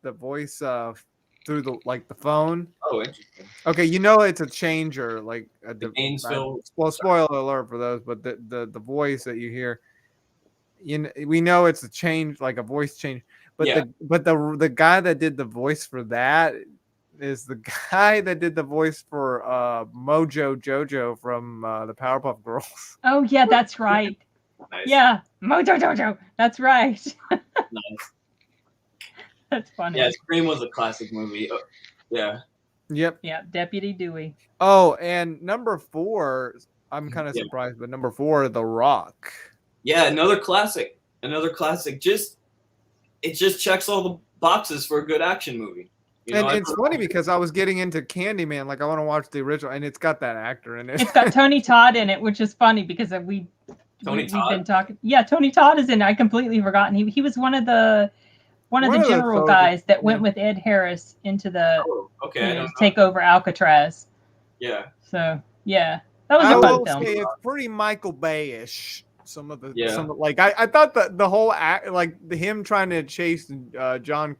Speaker 3: through the phone.
Speaker 4: Oh, interesting.
Speaker 3: Okay, it's a changer, well, spoiler alert for those, but the voice that you hear, we know it's a change, like a voice change. But the guy that did the voice for that is the guy that did the voice for Mojo Jojo from the Powerpuff Girls.
Speaker 2: Oh yeah, that's right.
Speaker 4: Nice.
Speaker 2: Yeah, Mojo Jojo. That's right.
Speaker 4: Nice.
Speaker 2: That's funny.
Speaker 4: Yeah, Scream was a classic movie. Yeah.
Speaker 3: Yep.
Speaker 2: Yeah, Deputy Dewey.
Speaker 3: Oh, and number 4, I'm kind of surprised, but number 4, The Rock.
Speaker 4: Yeah, another classic. It just checks all the boxes for a good action movie.
Speaker 3: And it's funny because I was getting into Candyman, I want to watch the original, and it's got that actor in it.
Speaker 2: It's got Tony Todd in it, which is funny because we've been talking. Yeah, Tony Todd is in it. I completely forgotten. He was one of the general guys that went with Ed Harris into the take over Alcatraz.
Speaker 4: Yeah.
Speaker 2: So yeah, that was a fun film.
Speaker 3: It's pretty Michael Bay-ish. Some of the
Speaker 4: Yeah.
Speaker 3: like I thought that the whole act, like him trying to chase Sean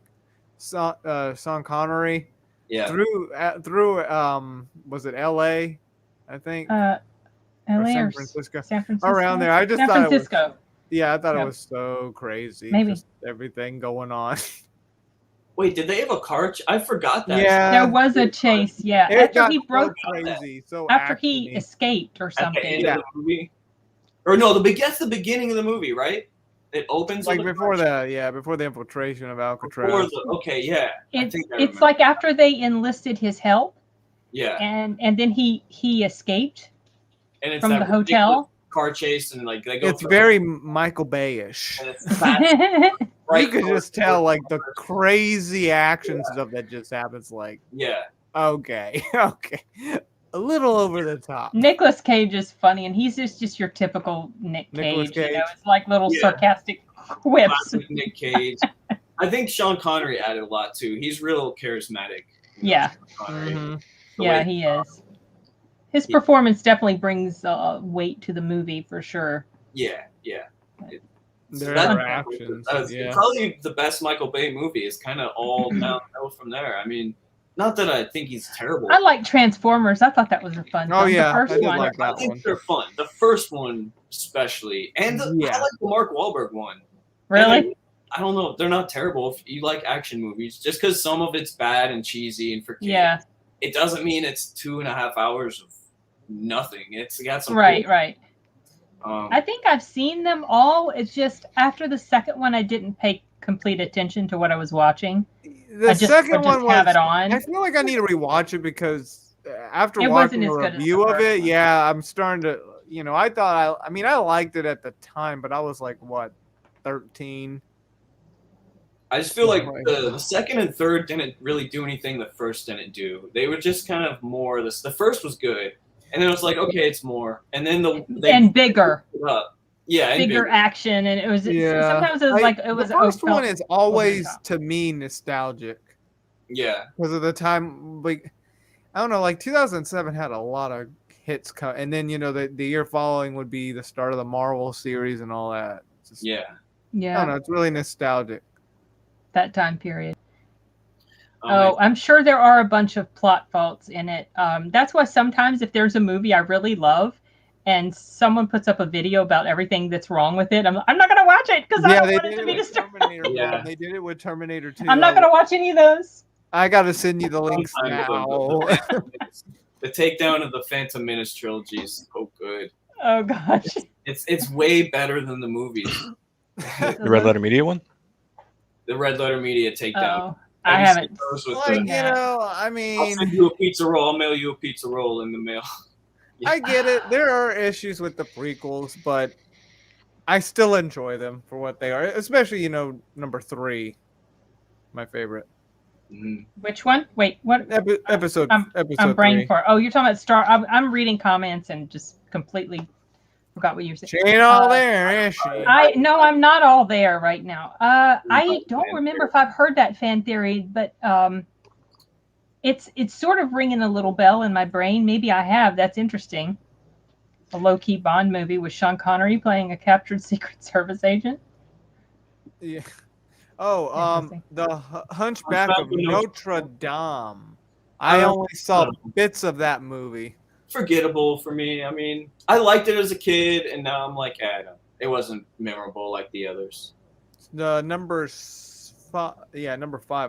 Speaker 3: Connery
Speaker 4: Yeah.
Speaker 3: through was it L.A. I think or
Speaker 2: LA
Speaker 3: San
Speaker 2: or
Speaker 3: Francisco,
Speaker 2: San Francisco?
Speaker 3: around there. I just
Speaker 2: San
Speaker 3: thought it was
Speaker 2: Francisco.
Speaker 3: I thought it
Speaker 2: Yep.
Speaker 3: was so crazy.
Speaker 2: Maybe.
Speaker 3: Just everything going on.
Speaker 4: Wait, did they have a car? I forgot that.
Speaker 3: Yeah.
Speaker 2: There was a chase, yeah.
Speaker 3: It
Speaker 2: After
Speaker 3: got
Speaker 2: he broke,
Speaker 3: so crazy, so
Speaker 2: after he
Speaker 3: actiony.
Speaker 2: escaped or
Speaker 4: At the
Speaker 2: something.
Speaker 4: end
Speaker 3: Yeah.
Speaker 4: of the movie, or no, that's the beginning of the movie, right? It opens
Speaker 3: like
Speaker 4: with a
Speaker 3: before
Speaker 4: car
Speaker 3: before the infiltration of
Speaker 4: before
Speaker 3: Alcatraz.
Speaker 4: okay, yeah. I
Speaker 2: It's
Speaker 4: think I
Speaker 2: it's
Speaker 4: remember.
Speaker 2: like after they enlisted his help,
Speaker 4: Yeah,
Speaker 2: and then he escaped
Speaker 4: and it's
Speaker 2: from
Speaker 4: that
Speaker 2: the
Speaker 4: ridiculous
Speaker 2: hotel.
Speaker 4: car chase, and like they go.
Speaker 3: It's
Speaker 4: through-
Speaker 3: very Michael Bay-ish.
Speaker 4: And it's fast, right
Speaker 3: You could
Speaker 4: towards
Speaker 3: just tell
Speaker 4: the-
Speaker 3: like the crazy action stuff that just happens. Like,
Speaker 4: Yeah,
Speaker 3: okay, okay, a little over the top.
Speaker 2: Nicolas Cage is funny, and he's just your typical
Speaker 3: Nicolas
Speaker 2: Cage. You know,
Speaker 3: Cage.
Speaker 2: it's like little
Speaker 4: Yeah.
Speaker 2: sarcastic quips.
Speaker 4: classic Nick Cage. I think Sean Connery added a lot too. He's real charismatic.
Speaker 2: Yeah.
Speaker 4: Sean Connery.
Speaker 3: Mhm.
Speaker 4: The
Speaker 2: Yeah,
Speaker 4: way-
Speaker 2: he is. His
Speaker 4: Yeah.
Speaker 2: performance definitely brings weight to the movie for sure.
Speaker 4: Yeah.
Speaker 3: Their
Speaker 4: That-
Speaker 3: interactions. Yeah.
Speaker 4: Probably the best Michael Bay movie is kind of all downhill from there. I mean, not that I think he's terrible.
Speaker 2: I like Transformers. I thought that was a fun
Speaker 3: Oh,
Speaker 2: film.
Speaker 3: yeah,
Speaker 2: The first
Speaker 3: I did
Speaker 2: one.
Speaker 3: like that
Speaker 4: I think
Speaker 3: one.
Speaker 4: they're fun. The first one, especially, and I
Speaker 3: Yeah.
Speaker 4: like the Mark Wahlberg one.
Speaker 2: Really?
Speaker 4: I don't know. They're not terrible if you like action movies. Just because some of it's bad and cheesy and for kids,
Speaker 2: Yeah.
Speaker 4: it doesn't mean it's 2.5 hours of nothing. It's got some
Speaker 2: Right,
Speaker 4: cool-
Speaker 2: right. I think I've seen them all. It's just after the second one, I didn't pay complete attention to what I was watching.
Speaker 3: The
Speaker 2: I just
Speaker 3: second
Speaker 2: would just
Speaker 3: one
Speaker 2: have
Speaker 3: was.
Speaker 2: it on.
Speaker 3: I feel like I need to rewatch it because after
Speaker 2: It wasn't
Speaker 3: watching a
Speaker 2: as good as
Speaker 3: review
Speaker 2: the
Speaker 3: of
Speaker 2: first
Speaker 3: it,
Speaker 2: one.
Speaker 3: yeah, I'm starting to. I thought I mean, I liked it at the time, but I was like, what, 13?
Speaker 4: I just feel like
Speaker 3: Right.
Speaker 4: the second and third didn't really do anything the first didn't do. They were just kind of more. The first was good, and then it was like, okay, it's more, and then they
Speaker 2: And bigger.
Speaker 4: put it up. Yeah, and
Speaker 2: Bigger
Speaker 4: bigger.
Speaker 2: action. And it was
Speaker 3: Yeah.
Speaker 2: sometimes it was like it was
Speaker 3: the first
Speaker 2: felt
Speaker 3: one is always
Speaker 2: top.
Speaker 3: to me nostalgic
Speaker 4: Yeah,
Speaker 3: because of the time. Like, I don't know, like 2007 had a lot of hits, and then the year following would be the start of the Marvel series and all that. It's just,
Speaker 4: yeah.
Speaker 3: I
Speaker 2: Yeah,
Speaker 3: don't know. It's really nostalgic.
Speaker 2: that time period.
Speaker 4: Oh,
Speaker 2: I'm sure there are a bunch of plot faults in it. That's why sometimes if there's a movie I really love and someone puts up a video about everything that's wrong with it, I'm not going to watch it because I
Speaker 3: Yeah,
Speaker 2: don't
Speaker 3: they
Speaker 2: want it
Speaker 3: did
Speaker 2: to
Speaker 3: it
Speaker 2: be
Speaker 3: with
Speaker 2: disturbing.
Speaker 3: Terminator.
Speaker 4: Yeah.
Speaker 3: One. They did it with Terminator 2.
Speaker 2: I'm not going to watch any of those.
Speaker 3: I gotta send you the links
Speaker 4: sometimes
Speaker 3: now.
Speaker 4: the takedown of the Phantom Menace trilogy is so good.
Speaker 2: Oh, gosh.
Speaker 4: It's way better than the movies.
Speaker 1: The Red Letter Media one?
Speaker 4: The Red Letter Media takedown.
Speaker 2: Oh, I
Speaker 4: Have you
Speaker 2: haven't.
Speaker 4: seen those with
Speaker 3: Like,
Speaker 4: the-
Speaker 3: you know, I
Speaker 4: I'll
Speaker 3: mean,
Speaker 4: send you a pizza roll. I'll mail you a pizza roll in the mail.
Speaker 3: I get it. There are issues with the prequels, but I still enjoy them for what they are. Especially, number 3, my favorite
Speaker 4: Mhm.
Speaker 2: Which one? Wait, what?
Speaker 3: episode.
Speaker 2: I'm
Speaker 3: episode
Speaker 2: brain
Speaker 3: 3.
Speaker 2: fart. Oh, you're talking about Star. I'm reading comments and just completely forgot what you were saying.
Speaker 3: She ain't all there, is she?
Speaker 2: No, I'm not all there right now. I
Speaker 4: Fan
Speaker 2: don't remember
Speaker 4: theory.
Speaker 2: if I've heard that fan theory, but it's sort of ringing a little bell in my brain. Maybe I have. That's interesting. A low-key Bond movie with Sean Connery playing a captured Secret Service agent.
Speaker 3: Yeah. Oh,
Speaker 2: Interesting.
Speaker 3: the Hunchback of
Speaker 4: Hunchback of
Speaker 3: Notre Dame. I only saw bits of that movie.
Speaker 4: Forgettable for me. I mean, I liked it as a kid, and now I'm like, it wasn't memorable like the others.
Speaker 3: The number 5,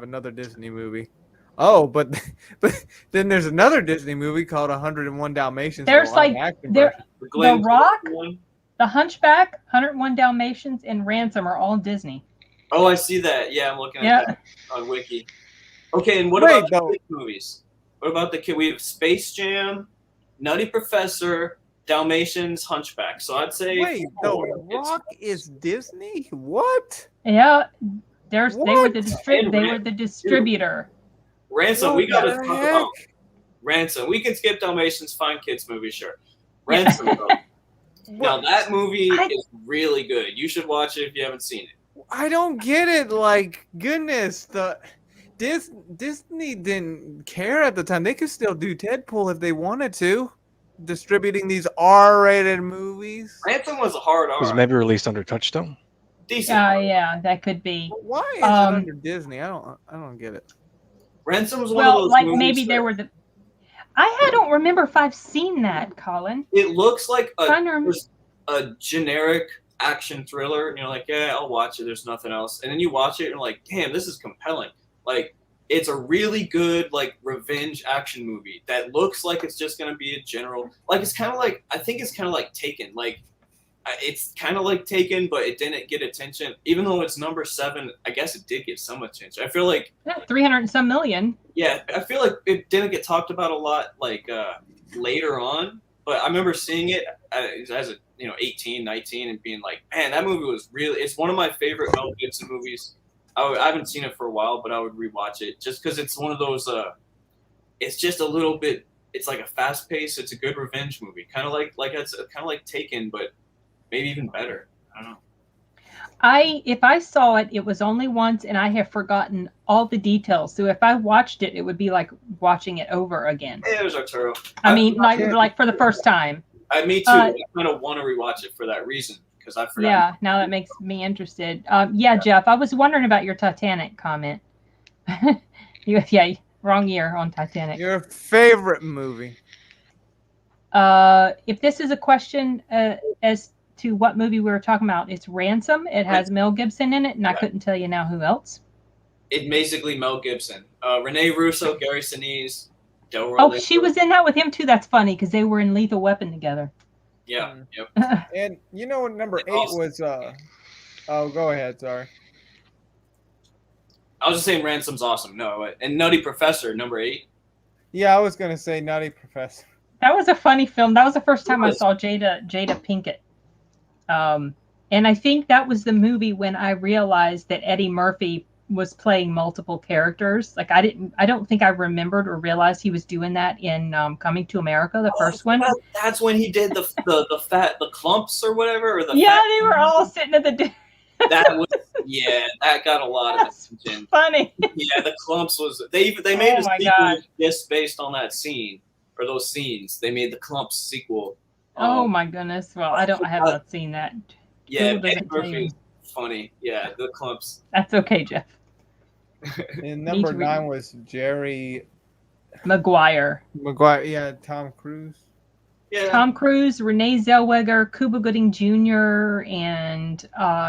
Speaker 3: another Disney movie. Oh, but then there's another Disney movie called 101 Dalmatians.
Speaker 2: There's
Speaker 3: the
Speaker 2: like
Speaker 3: live-action
Speaker 2: there,
Speaker 3: version.
Speaker 4: The Glenn
Speaker 2: Rock?
Speaker 4: Close one.
Speaker 2: The Hunchback, 101 Dalmatians, and Ransom are all Disney.
Speaker 4: Oh, I see that. Yeah, I'm looking
Speaker 2: Yeah.
Speaker 4: at that on Wiki. Okay, and what
Speaker 3: Wait,
Speaker 4: about the kids movies? What about the kid? We have Space Jam, Nutty Professor, Dalmatians, Hunchback. So I'd say
Speaker 3: Wait, The
Speaker 4: 4.
Speaker 3: Rock is Disney? What?
Speaker 2: Yeah, they were the
Speaker 3: What?
Speaker 2: distributor.
Speaker 4: Ransom.
Speaker 3: What
Speaker 4: We gotta
Speaker 3: the
Speaker 4: talk
Speaker 3: heck?
Speaker 4: about Ransom. We can skip Dalmatians, fine kids movie, sure. Ransom. though. Now that movie is really good. You should watch it if you haven't seen it.
Speaker 3: I don't get it. Like, goodness, Disney didn't care at the time. They could still do Deadpool if they wanted to. distributing these R-rated movies?
Speaker 4: Ransom was a hard
Speaker 1: Was
Speaker 4: R.
Speaker 1: maybe released under Touchstone.
Speaker 4: Decent.
Speaker 2: Yeah, that could be.
Speaker 3: Why is it under Disney? I don't get it.
Speaker 4: Ransom was one of
Speaker 2: Well,
Speaker 4: those
Speaker 2: like
Speaker 4: movies
Speaker 2: maybe there
Speaker 4: that-
Speaker 2: were the. I don't remember if I've seen that, Colin.
Speaker 4: It looks like
Speaker 2: Trying to remember.
Speaker 4: a generic action thriller, and you're like, yeah, I'll watch it. There's nothing else. And then you watch it, and you're like, damn, this is compelling. Like, it's a really good like revenge action movie that looks like it's just gonna be a general. Like, it's kind of like I think it's kind of like Taken. Like, it's kind of like Taken, but it didn't get attention. Even though it's number 7, I guess it did get some attention. I feel like
Speaker 2: 300 and some million.
Speaker 4: Yeah, I feel like it didn't get talked about a lot like later on. But I remember seeing it as a 18, 19, and being like, man, that movie was really. It's one of my favorite Mel Gibson movies. I haven't seen it for a while, but I would rewatch it just because it's one of those. It's just a little bit. It's like a fast pace. It's a good revenge movie, kind of like it's kind of like Taken, but maybe even better. I don't know.
Speaker 2: If I saw it, it was only once, and I have forgotten all the details. So if I watched it, it would be like watching it over again.
Speaker 4: Hey, there's Arturo.
Speaker 2: I mean, like for the first time.
Speaker 4: Me too. I kind of want to rewatch it for that reason because I forgot.
Speaker 2: Yeah, now that makes me interested. Yeah, Jeff, I was wondering about your Titanic comment. Wrong year on Titanic.
Speaker 3: Your favorite movie?
Speaker 2: If this is a question as to what movie we were talking about, it's Ransom. It has Mel Gibson in it, and I couldn't tell you now who else.
Speaker 4: It's basically Mel Gibson, Rene Russo, Gary Sinise, Delroy.
Speaker 2: Oh, she was in that with him too. That's funny because they were in Lethal Weapon together.
Speaker 4: Yeah. Yep.
Speaker 3: And you know what number 8 was? Oh, go ahead. Sorry.
Speaker 4: I was just saying Ransom's awesome. No, and Nutty Professor, number 8.
Speaker 3: Yeah, I was gonna say Nutty Professor.
Speaker 2: That was a funny film. That was the first time I saw Jada Pinkett. And I think that was the movie when I realized that Eddie Murphy was playing multiple characters. Like I don't think I remembered or realized he was doing that in Coming to America, the first one.
Speaker 4: That's when he did the clumps or whatever. Or
Speaker 2: they were all sitting at the.
Speaker 4: That got a lot of attention.
Speaker 2: Funny.
Speaker 4: Yeah, the clumps was they made a sequel just based on that scene or those scenes. They made the clumps sequel.
Speaker 2: Oh my goodness! Well, I have not seen that.
Speaker 4: Yeah, Eddie Murphy is funny. Yeah, the clumps.
Speaker 2: That's okay, Jeff.
Speaker 3: And number 9 was Jerry
Speaker 2: Maguire.
Speaker 3: Yeah, Tom Cruise.
Speaker 4: Yeah.
Speaker 2: Tom Cruise, Renee Zellweger, Cuba Gooding Jr., and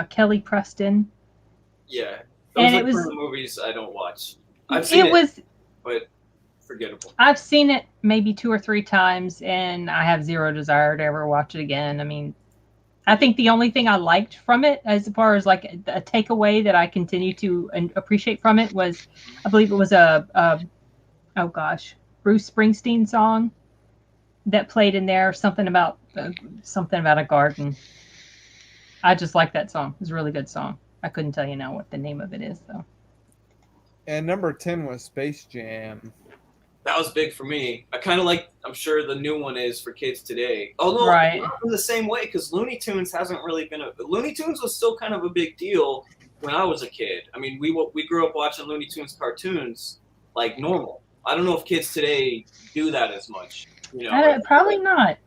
Speaker 2: Kelly Preston.
Speaker 4: Yeah,
Speaker 2: and
Speaker 4: it was the movies I don't watch. I've
Speaker 2: seen it, but
Speaker 4: forgettable.
Speaker 2: I've seen it maybe 2 or 3 times, and I have zero desire to ever watch it again. I mean, I think the only thing I liked from it, as far as like a takeaway that I continue to appreciate from it, was I believe it was a Bruce Springsteen song that played in there, something about a garden. I just like that song. It's a really good song. I couldn't tell you now what the name of it is though.
Speaker 3: And number 10 was Space Jam.
Speaker 4: That was big for me. I kind of like. I'm sure the new one is for kids today. Although not in the same way, because Looney Tunes hasn't really been Looney Tunes was still kind of a big deal when I was a kid. I mean, we grew up watching Looney Tunes cartoons like normal. I don't know if kids today do that as much.
Speaker 2: Probably not.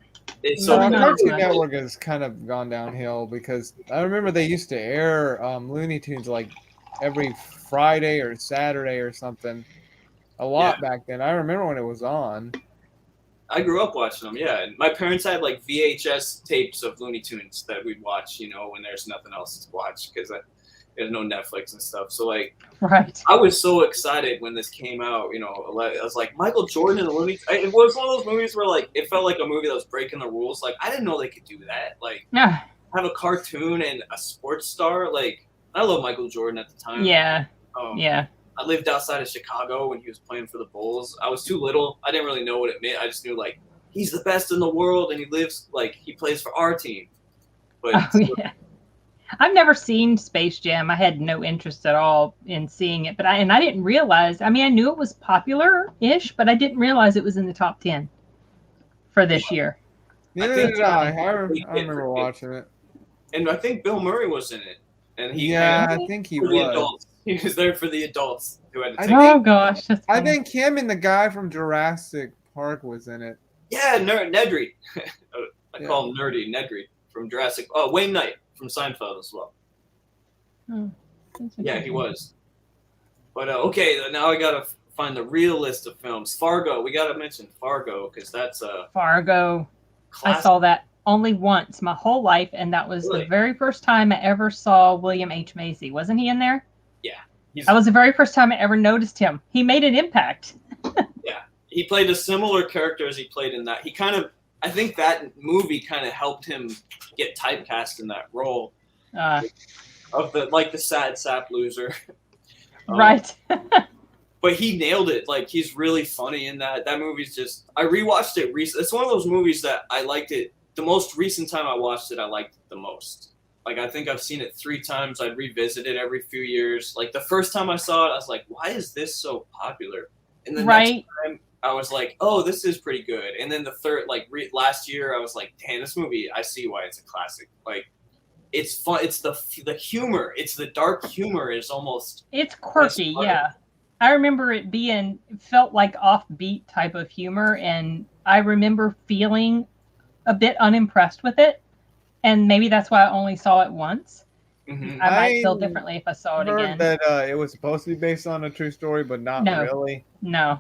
Speaker 3: Cartoon Network has kind of gone downhill because I remember they used to air Looney Tunes like every Friday or Saturday or something. A lot back then. I remember when it was on.
Speaker 4: I grew up watching them, yeah. And my parents had like VHS tapes of Looney Tunes that we'd watch, when there's nothing else to watch because there's no Netflix and stuff. So like, I was so excited when this came out. I was like, Michael Jordan and the Looney. It was one of those movies where like it felt like a movie that was breaking the rules. Like I didn't know they could do that. Like have a cartoon and a sports star. Like I love Michael Jordan at the time.
Speaker 2: Yeah. I
Speaker 4: lived outside of Chicago when he was playing for the Bulls. I was too little. I didn't really know what it meant. I just knew like he's the best in the world and he plays for our team. But
Speaker 2: I've never seen Space Jam. I had no interest at all in seeing it, but I didn't realize. I mean, I knew it was popular-ish, but I didn't realize it was in the top 10 for this year.
Speaker 3: Neither did I. I remember watching it.
Speaker 4: And I think Bill Murray was in it. And
Speaker 3: I think he was.
Speaker 4: Adults. He was there for the adults who had to take
Speaker 2: Oh gosh, that's funny.
Speaker 3: I think him and the guy from Jurassic Park was in it.
Speaker 4: Yeah, Nedry. I
Speaker 3: Yeah.
Speaker 4: call him Nerdy Nedry from Jurassic. Oh, Wayne Knight from Seinfeld as well.
Speaker 2: Oh,
Speaker 4: Yeah, he was. But okay, now I gotta find the real list of films. Fargo. We gotta mention Fargo because that's a
Speaker 2: Fargo.
Speaker 4: classic.
Speaker 2: I saw that only once my whole life, and that was
Speaker 4: Really?
Speaker 2: the very first time I ever saw William H. Macy. Wasn't he in there?
Speaker 4: Yeah,
Speaker 2: That was the very first time I ever noticed him. He made an impact.
Speaker 4: yeah. He played a similar character as he played in that. He kind of, I think that movie kind of helped him get typecast in that role of the sad sap loser.
Speaker 2: Right.
Speaker 4: But he nailed it. Like, he's really funny in that. That movie's just, I rewatched it recently. It's one of those movies that I liked it. The most recent time I watched it, I liked it the most. Like, I think I've seen it 3 times. I'd revisit it every few years. Like, the first time I saw it, I was like, why is this so popular? And the next time, I was like, oh, this is pretty good. And then the third, like, last year, I was like, damn, this movie, I see why it's a classic. Like, it's fun. It's the humor. It's the dark humor is almost.
Speaker 2: It's quirky, yeah. I remember it felt like offbeat type of humor, and I remember feeling a bit unimpressed with it, and maybe that's why I only saw it once.
Speaker 4: Mm-hmm.
Speaker 2: I might feel differently if I saw it again.
Speaker 3: That it was supposed to be based on a true story, but not really.
Speaker 2: No,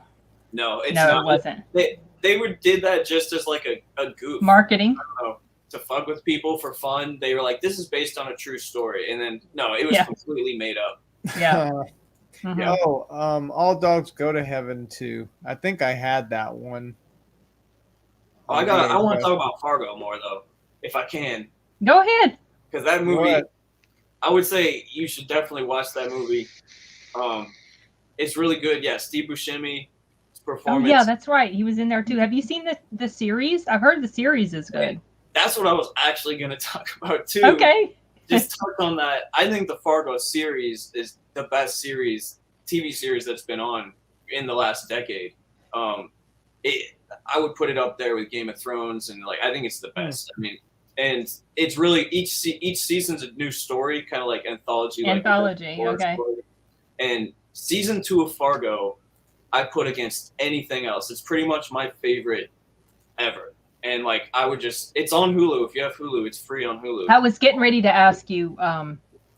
Speaker 4: it's
Speaker 2: no,
Speaker 4: not.
Speaker 2: It wasn't.
Speaker 4: They did that just as like a goof.
Speaker 2: Marketing.
Speaker 4: I don't know, to fuck with people for fun. They were like, this is based on a true story, and then no, it was completely made up.
Speaker 2: Yeah.
Speaker 3: Mm-hmm. Oh, All Dogs Go to Heaven too. I think I had that one.
Speaker 4: Oh, I want to talk about Fargo more though, if I can.
Speaker 2: Go ahead.
Speaker 4: Because that movie, I would say you should definitely watch that movie. It's really good. Yeah, Steve Buscemi, his performance.
Speaker 2: Oh yeah, that's right. He was in there too. Have you seen the series? I've heard the series is good.
Speaker 4: That's what I was actually going to talk about too.
Speaker 2: Okay.
Speaker 4: Just touch on that. I think the Fargo series is the best TV series that's been on in the last decade. I would put it up there with Game of Thrones, and like I think it's the best. I mean, and it's really each season's a new story, kind of like anthology.
Speaker 2: Anthology,
Speaker 4: like
Speaker 2: okay.
Speaker 4: Story. And season 2 of Fargo, I put against anything else. It's pretty much my favorite ever. And like I would it's on Hulu. If you have Hulu, it's free on Hulu.
Speaker 2: I was getting ready to ask you,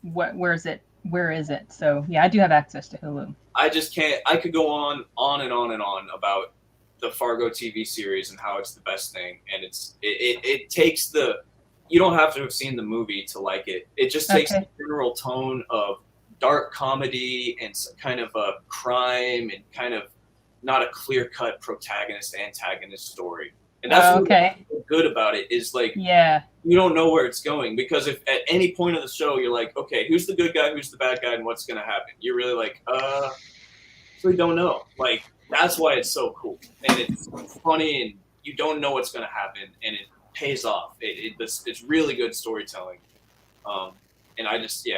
Speaker 2: where is it? Where is it? So yeah, I do have access to Hulu.
Speaker 4: I just can't. I could go on and on and on about the Fargo TV series and how it's the best thing. And it takes you don't have to have seen the movie to like it. It just takes the general tone of dark comedy and some kind of a crime and kind of not a clear-cut protagonist-antagonist story. And that's what's good about it is like you don't know where it's going, because if at any point of the show you're like, okay, who's the good guy, who's the bad guy, and what's going to happen? You're really like, we don't know. Like, that's why it's so cool. And it's funny, and you don't know what's going to happen, and it pays off. It's really good storytelling. And I just,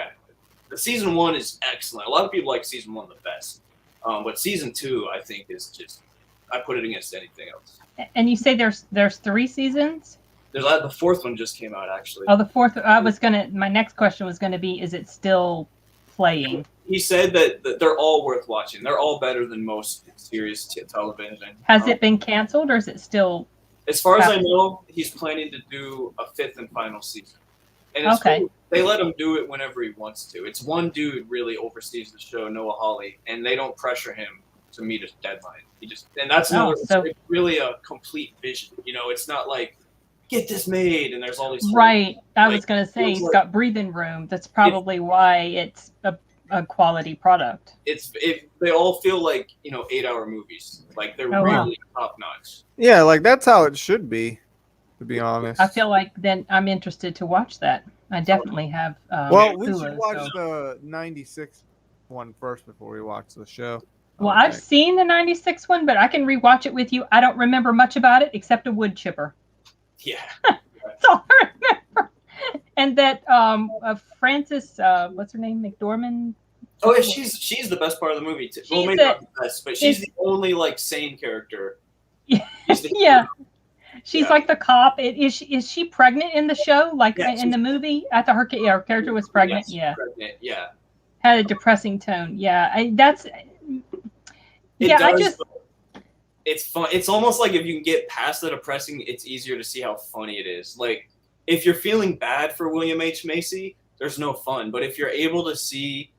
Speaker 4: the season 1 is excellent. A lot of people like season 1 the best. But season 2, I think, is just, I put it against anything else.
Speaker 2: And you say there's 3 seasons?
Speaker 4: The 4th one just came out, actually.
Speaker 2: Oh, the 4th. My next question was gonna be, is it still playing?
Speaker 4: He said that they're all worth watching. They're all better than most series television.
Speaker 2: Has it been canceled, or is it still?
Speaker 4: As far as I know, he's planning to do a 5th and final season. And it's cool. They let him do it whenever he wants to. It's one dude really oversees the show, Noah Hawley, and they don't pressure him to meet a deadline. And that's it's really a complete vision. You know, it's not like, get this made and there's all these
Speaker 2: I was gonna say he's got breathing room. That's probably why it's a quality product.
Speaker 4: They all feel like 8-hour movies. Like they're really top notch.
Speaker 3: Yeah, like that's how it should be, to be honest.
Speaker 2: I feel like then I'm interested to watch that. I definitely have.
Speaker 3: We should watch the '96 one first before we watch the show.
Speaker 2: Well, I've seen the '96 one, but I can rewatch it with you. I don't remember much about it except a wood chipper.
Speaker 4: Yeah.
Speaker 2: That's all I remember. And that Frances, what's her name, McDormand?
Speaker 4: Oh, yeah, she's the best part of the movie too. Well, maybe not the best, but she's the only like sane character.
Speaker 2: Yeah. She's like the cop. Is she pregnant in the show? Like in the movie? I thought her character was pregnant.
Speaker 4: Yes, pregnant. Yeah.
Speaker 2: Had a depressing tone. Yeah.
Speaker 4: it's fun. It's almost like if you can get past the depressing, it's easier to see how funny it is. Like if you're feeling bad for William H. Macy, there's no fun. But if you're able to see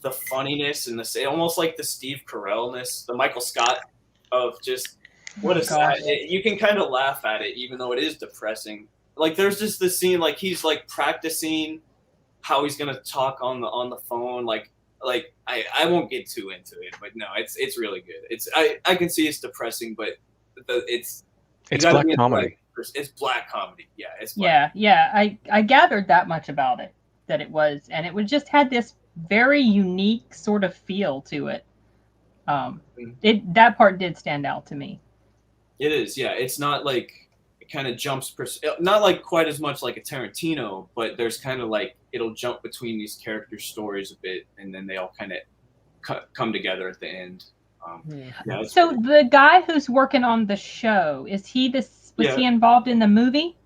Speaker 4: the funniness and almost like the Steve Carellness, the Michael Scott of just what is that? You can kind of laugh at it, even though it is depressing. Like there's just this scene, like he's like practicing how he's gonna talk on the phone. Like I won't get too into it, but no, it's really good. I can see it's depressing, but it's
Speaker 1: black comedy.
Speaker 4: It's black comedy. Yeah, it's black.
Speaker 2: Yeah. I gathered that much about it, that it was, and it just had this very unique sort of feel to it. That part did stand out to me.
Speaker 4: It is, yeah. It's not like it kind of jumps, not like quite as much like a Tarantino, but there's kind of like it'll jump between these character stories a bit, and then they all kind of come together at the end. Yeah,
Speaker 2: so the guy who's working on the show, was he involved in the movie,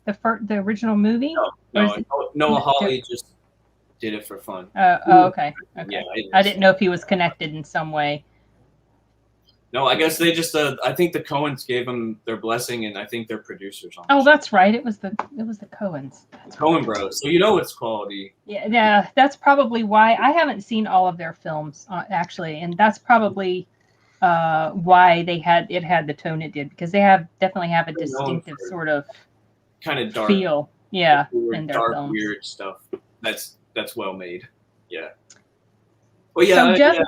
Speaker 2: the original movie?
Speaker 4: No, Noah Hawley just did it for fun.
Speaker 2: Okay.
Speaker 4: Yeah,
Speaker 2: I didn't know if he was connected in some way.
Speaker 4: No, I guess they just. I think the Coens gave them their blessing, and I think they're producers on.
Speaker 2: Oh, that's right. It was the Coens.
Speaker 4: Coen Bros. So you know it's quality.
Speaker 2: Yeah. That's probably why I haven't seen all of their films actually, and that's probably why it had the tone it did, because they definitely have a distinctive sort of
Speaker 4: kind of dark
Speaker 2: feel. Yeah, in their
Speaker 4: dark,
Speaker 2: films.
Speaker 4: weird stuff. That's well made. Yeah. Well, yeah. So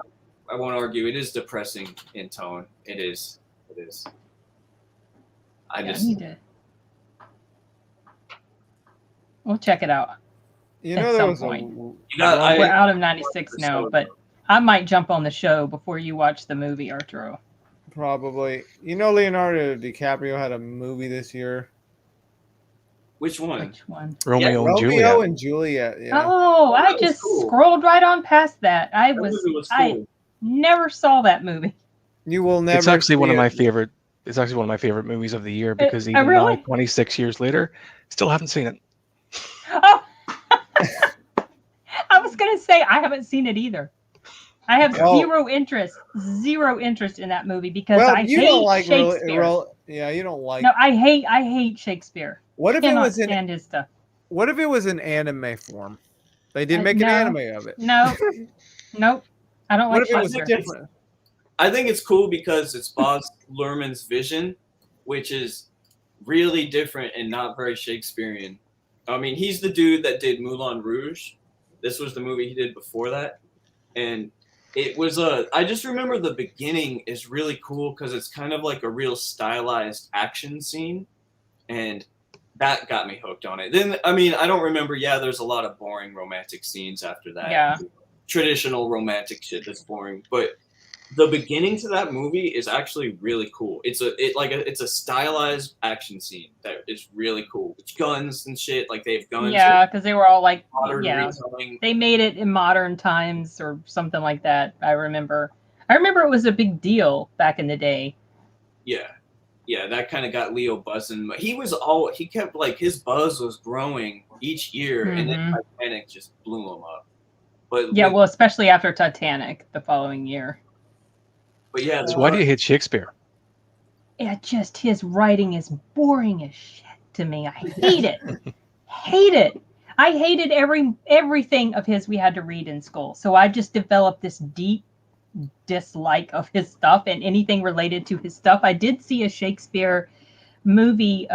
Speaker 4: I won't argue. It is depressing in tone. It is.
Speaker 2: We'll check it out.
Speaker 3: At some point.
Speaker 2: We're out of 96 now, but I might jump on the show before you watch the movie, Arturo.
Speaker 3: Probably. Leonardo DiCaprio had a movie this year.
Speaker 4: Which one?
Speaker 1: Romeo and Juliet.
Speaker 3: Romeo and Juliet. Yeah.
Speaker 2: Oh, I just scrolled right on past that. I never saw that movie.
Speaker 3: You will never.
Speaker 1: It's actually one of my favorite. It's actually one of my favorite movies of the year, because even now, 26 years later, still haven't seen it.
Speaker 2: Oh, I was gonna say I haven't seen it either. I have zero interest in that movie because I hate Shakespeare.
Speaker 3: You don't like.
Speaker 2: No, I hate Shakespeare.
Speaker 3: What if it was
Speaker 2: in his stuff?
Speaker 3: What if it was in anime form? They did make an anime of it.
Speaker 2: No, nope. I don't like Shakespeare.
Speaker 4: I think it's cool because it's Baz Luhrmann's vision, which is really different and not very Shakespearean. I mean, he's the dude that did Moulin Rouge. This was the movie he did before that. And it was I just remember the beginning is really cool because it's kind of like a real stylized action scene. And that got me hooked on it. Then, I mean, I don't remember. Yeah, there's a lot of boring romantic scenes after that.
Speaker 2: Yeah.
Speaker 4: Traditional romantic shit that's boring. But the beginning to that movie is actually really cool. It's a stylized action scene that is really cool. It's guns and shit. Like they have guns.
Speaker 2: Yeah, because they were all like,
Speaker 4: retelling.
Speaker 2: They made it in modern times or something like that. I remember it was a big deal back in the day.
Speaker 4: Yeah, that kind of got Leo buzzing. He kept like his buzz was growing each year, and then Titanic just blew him up. But
Speaker 2: yeah, well, especially after Titanic the following year.
Speaker 4: But yeah,
Speaker 1: so why do you hate Shakespeare?
Speaker 2: Yeah, just his writing is boring as shit to me. I hate it. Hate it. I hated everything of his we had to read in school. So I just developed this deep dislike of his stuff and anything related to his stuff. I did see a Shakespeare movie.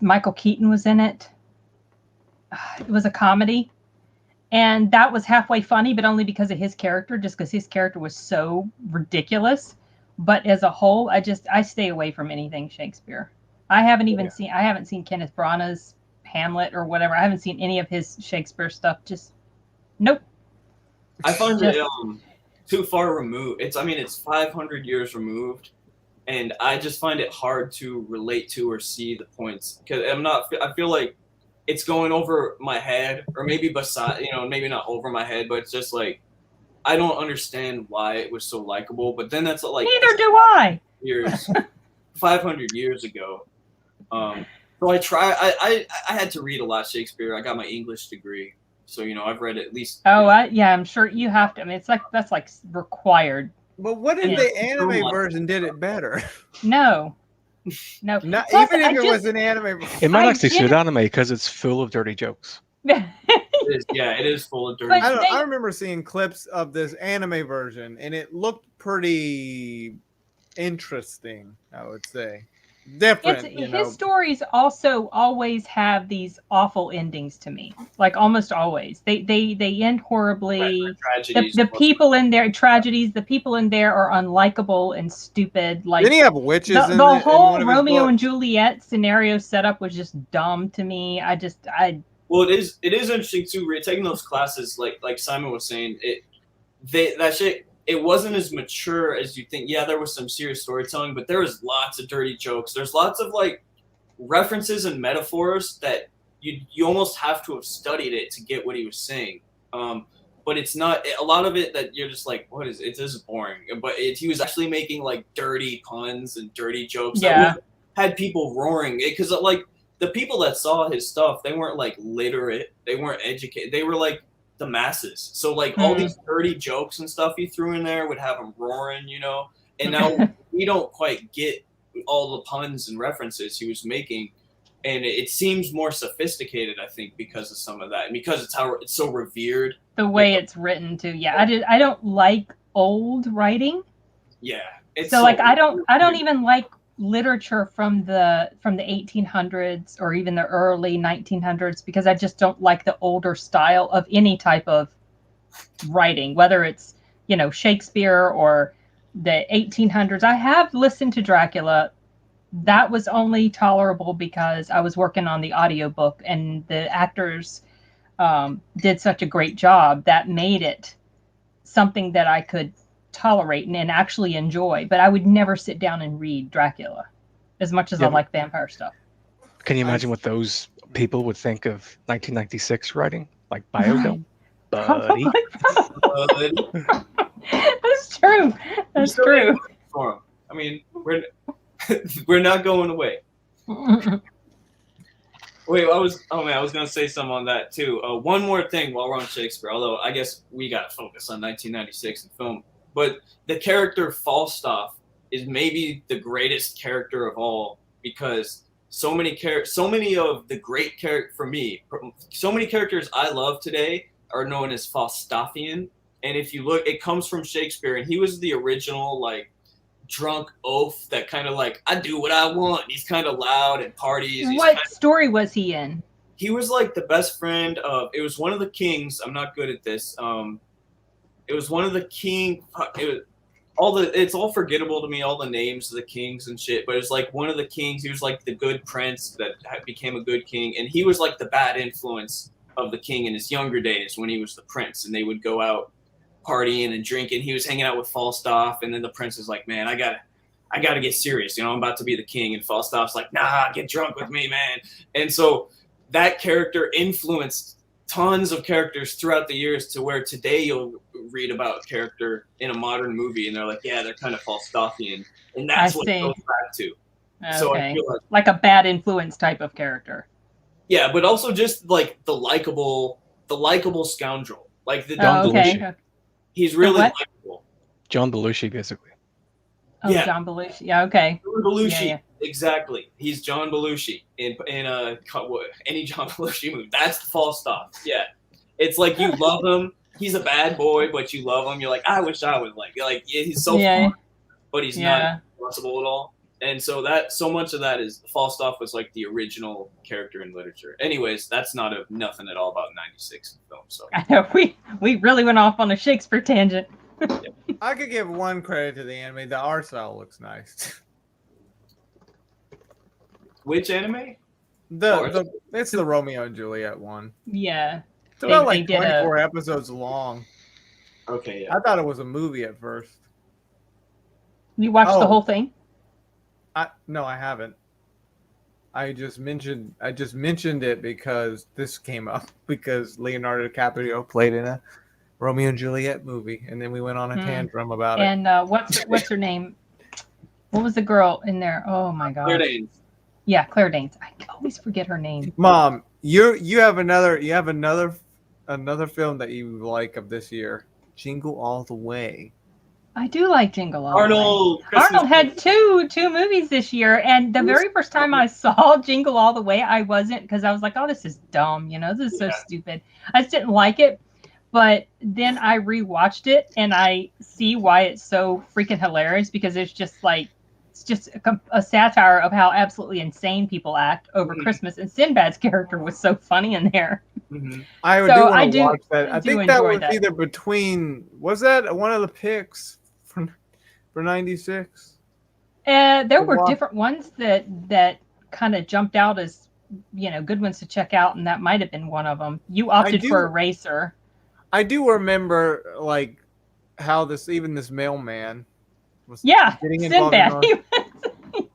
Speaker 2: Michael Keaton was in it. It was a comedy. And that was halfway funny, but only because of his character, just because his character was so ridiculous. But as a whole, I stay away from anything Shakespeare. I haven't seen Kenneth Branagh's Hamlet or whatever. I haven't seen any of his Shakespeare stuff. Just nope.
Speaker 4: I find it too far removed. It's 500 years removed, and I just find it hard to relate to or see the points because I feel like it's going over my head, or maybe maybe not over my head, but it's just like I don't understand why it was so likable. But then that's like
Speaker 2: neither do I.
Speaker 4: 500 years ago. So I had to read a lot of Shakespeare. I got my English degree. So, I've read at least.
Speaker 2: I'm sure you have to. I mean, that's like required
Speaker 3: But what if
Speaker 2: Yeah.
Speaker 3: the anime version did it better?
Speaker 2: No.
Speaker 3: Not,
Speaker 2: Plus,
Speaker 3: even if
Speaker 2: I
Speaker 3: it
Speaker 2: just-
Speaker 3: was an anime.
Speaker 1: It might
Speaker 2: I
Speaker 1: actually suit
Speaker 2: didn't-
Speaker 1: anime because it's full of dirty jokes.
Speaker 4: It is full of dirty.
Speaker 2: But
Speaker 3: I remember seeing clips of this anime version, and it looked pretty interesting. I would say different.
Speaker 2: His stories also always have these awful endings to me. Like almost always, they end horribly.
Speaker 4: tragedies.
Speaker 2: The people in there, tragedies. The people in there are unlikable and stupid. Like
Speaker 3: Didn't he have witches in
Speaker 2: the
Speaker 3: it, in
Speaker 2: whole
Speaker 3: one of his
Speaker 2: Romeo
Speaker 3: books?
Speaker 2: and Juliet scenario setup was just dumb to me.
Speaker 4: Well, it is interesting too. We're taking those classes, like Simon was saying, that shit. It wasn't as mature as you think. Yeah, there was some serious storytelling, but there was lots of dirty jokes. There's lots of like references and metaphors that you almost have to have studied it to get what he was saying. But it's not a lot of it that you're just like, what is it? This is boring. But he was actually making like dirty puns and dirty jokes that had people roaring. Because like the people that saw his stuff, they weren't like literate, they weren't educated, they were like the masses. So like all these dirty jokes and stuff he threw in there would have them roaring, And now we don't quite get all the puns and references he was making, and it seems more sophisticated, I think, because of some of that, and because it's so revered.
Speaker 2: The way it's written too. Yeah, I don't like old writing.
Speaker 4: Yeah,
Speaker 2: so like I don't even like literature from the 1800s or even the early 1900s because I just don't like the older style of any type of writing, whether it's Shakespeare or the 1800s. I have listened to Dracula. That was only tolerable because I was working on the audiobook and the actors did such a great job that made it something that I could tolerate and actually enjoy, but I would never sit down and read Dracula as much as I like vampire stuff.
Speaker 1: Can you imagine what those people would think of 1996 writing? Like Biodome? Buddy.
Speaker 2: That's true. That's true.
Speaker 4: For him. I mean, we're not going away. Wait, I was gonna say something on that too. One more thing while we're on Shakespeare, although I guess we gotta focus on 1996 in film. But the character Falstaff is maybe the greatest character of all because so many of the great character for me, so many characters I love today are known as Falstaffian. And if you look, it comes from Shakespeare, and he was the original like drunk oaf that kind of like I do what I want. He's kind of loud and parties.
Speaker 2: What story was he in?
Speaker 4: He was like the best friend of. It was one of the kings. I'm not good at this. It was one of the king. It's all forgettable to me. All the names of the kings and shit. But it was like one of the kings. He was like the good prince that became a good king, and he was like the bad influence of the king in his younger days when he was the prince, and they would go out partying and drinking. He was hanging out with Falstaff, and then the prince is like, man, I gotta get serious. I'm about to be the king. And Falstaff's like, nah, get drunk with me, man. And so that character influenced tons of characters throughout the years to where today you'll read about a character in a modern movie and they're like, yeah, they're kind of Falstaffian. And that's what it goes back to.
Speaker 2: Okay.
Speaker 4: So I feel
Speaker 2: like a bad influence type of character.
Speaker 4: Yeah, but also just like the likable scoundrel. Like the
Speaker 1: John Belushi.
Speaker 4: He's really likable.
Speaker 1: John Belushi, basically.
Speaker 2: Oh, yeah. John Belushi. Yeah, okay.
Speaker 4: John Belushi,
Speaker 2: yeah.
Speaker 4: Exactly. He's John Belushi in any John Belushi movie. That's the Falstaff. Yeah, it's like you love him. He's a bad boy, but you love him. You're like, I wish I was like yeah, he's so fun, but he's not possible at all. And so much of that is Falstaff was like the original character in literature. Anyways, that's nothing at all about 96 film. So
Speaker 2: I know we really went off on a Shakespeare tangent.
Speaker 3: I could give one credit to the anime. The art style looks nice.
Speaker 4: Which anime?
Speaker 3: It's the Romeo and Juliet one.
Speaker 2: Yeah.
Speaker 3: It's about like 24 episodes long.
Speaker 4: Okay, yeah.
Speaker 3: I thought it was a movie at first.
Speaker 2: You watched the whole thing?
Speaker 3: No, I haven't. I just mentioned it because this came up because Leonardo DiCaprio played in a Romeo and Juliet movie, and then we went on a tantrum about it.
Speaker 2: And what's her name? What was the girl in there? Oh my god.
Speaker 4: Claire Danes.
Speaker 2: Yeah, Claire Danes. I always forget her name.
Speaker 3: Mom, you have another film that you like of this year. Jingle All the Way.
Speaker 2: I do like Jingle All the Way.
Speaker 4: Arnold. Christmas
Speaker 2: Arnold had two movies this year, and the very first time I saw Jingle All the Way, I wasn't, because I was like, "Oh, this is dumb. This is so stupid." I just didn't like it. But then I rewatched it, and I see why it's so freaking hilarious, because it's just a satire of how absolutely insane people act over Christmas. And Sinbad's character was so funny in there.
Speaker 3: I do want to watch that. I think that was either between. Was that one of the picks for '96?
Speaker 2: There were different ones that kind of jumped out as good ones to check out, and that might have been one of them. You opted for Eraser.
Speaker 3: I do remember like how this mailman was getting involved.
Speaker 2: Sinbad.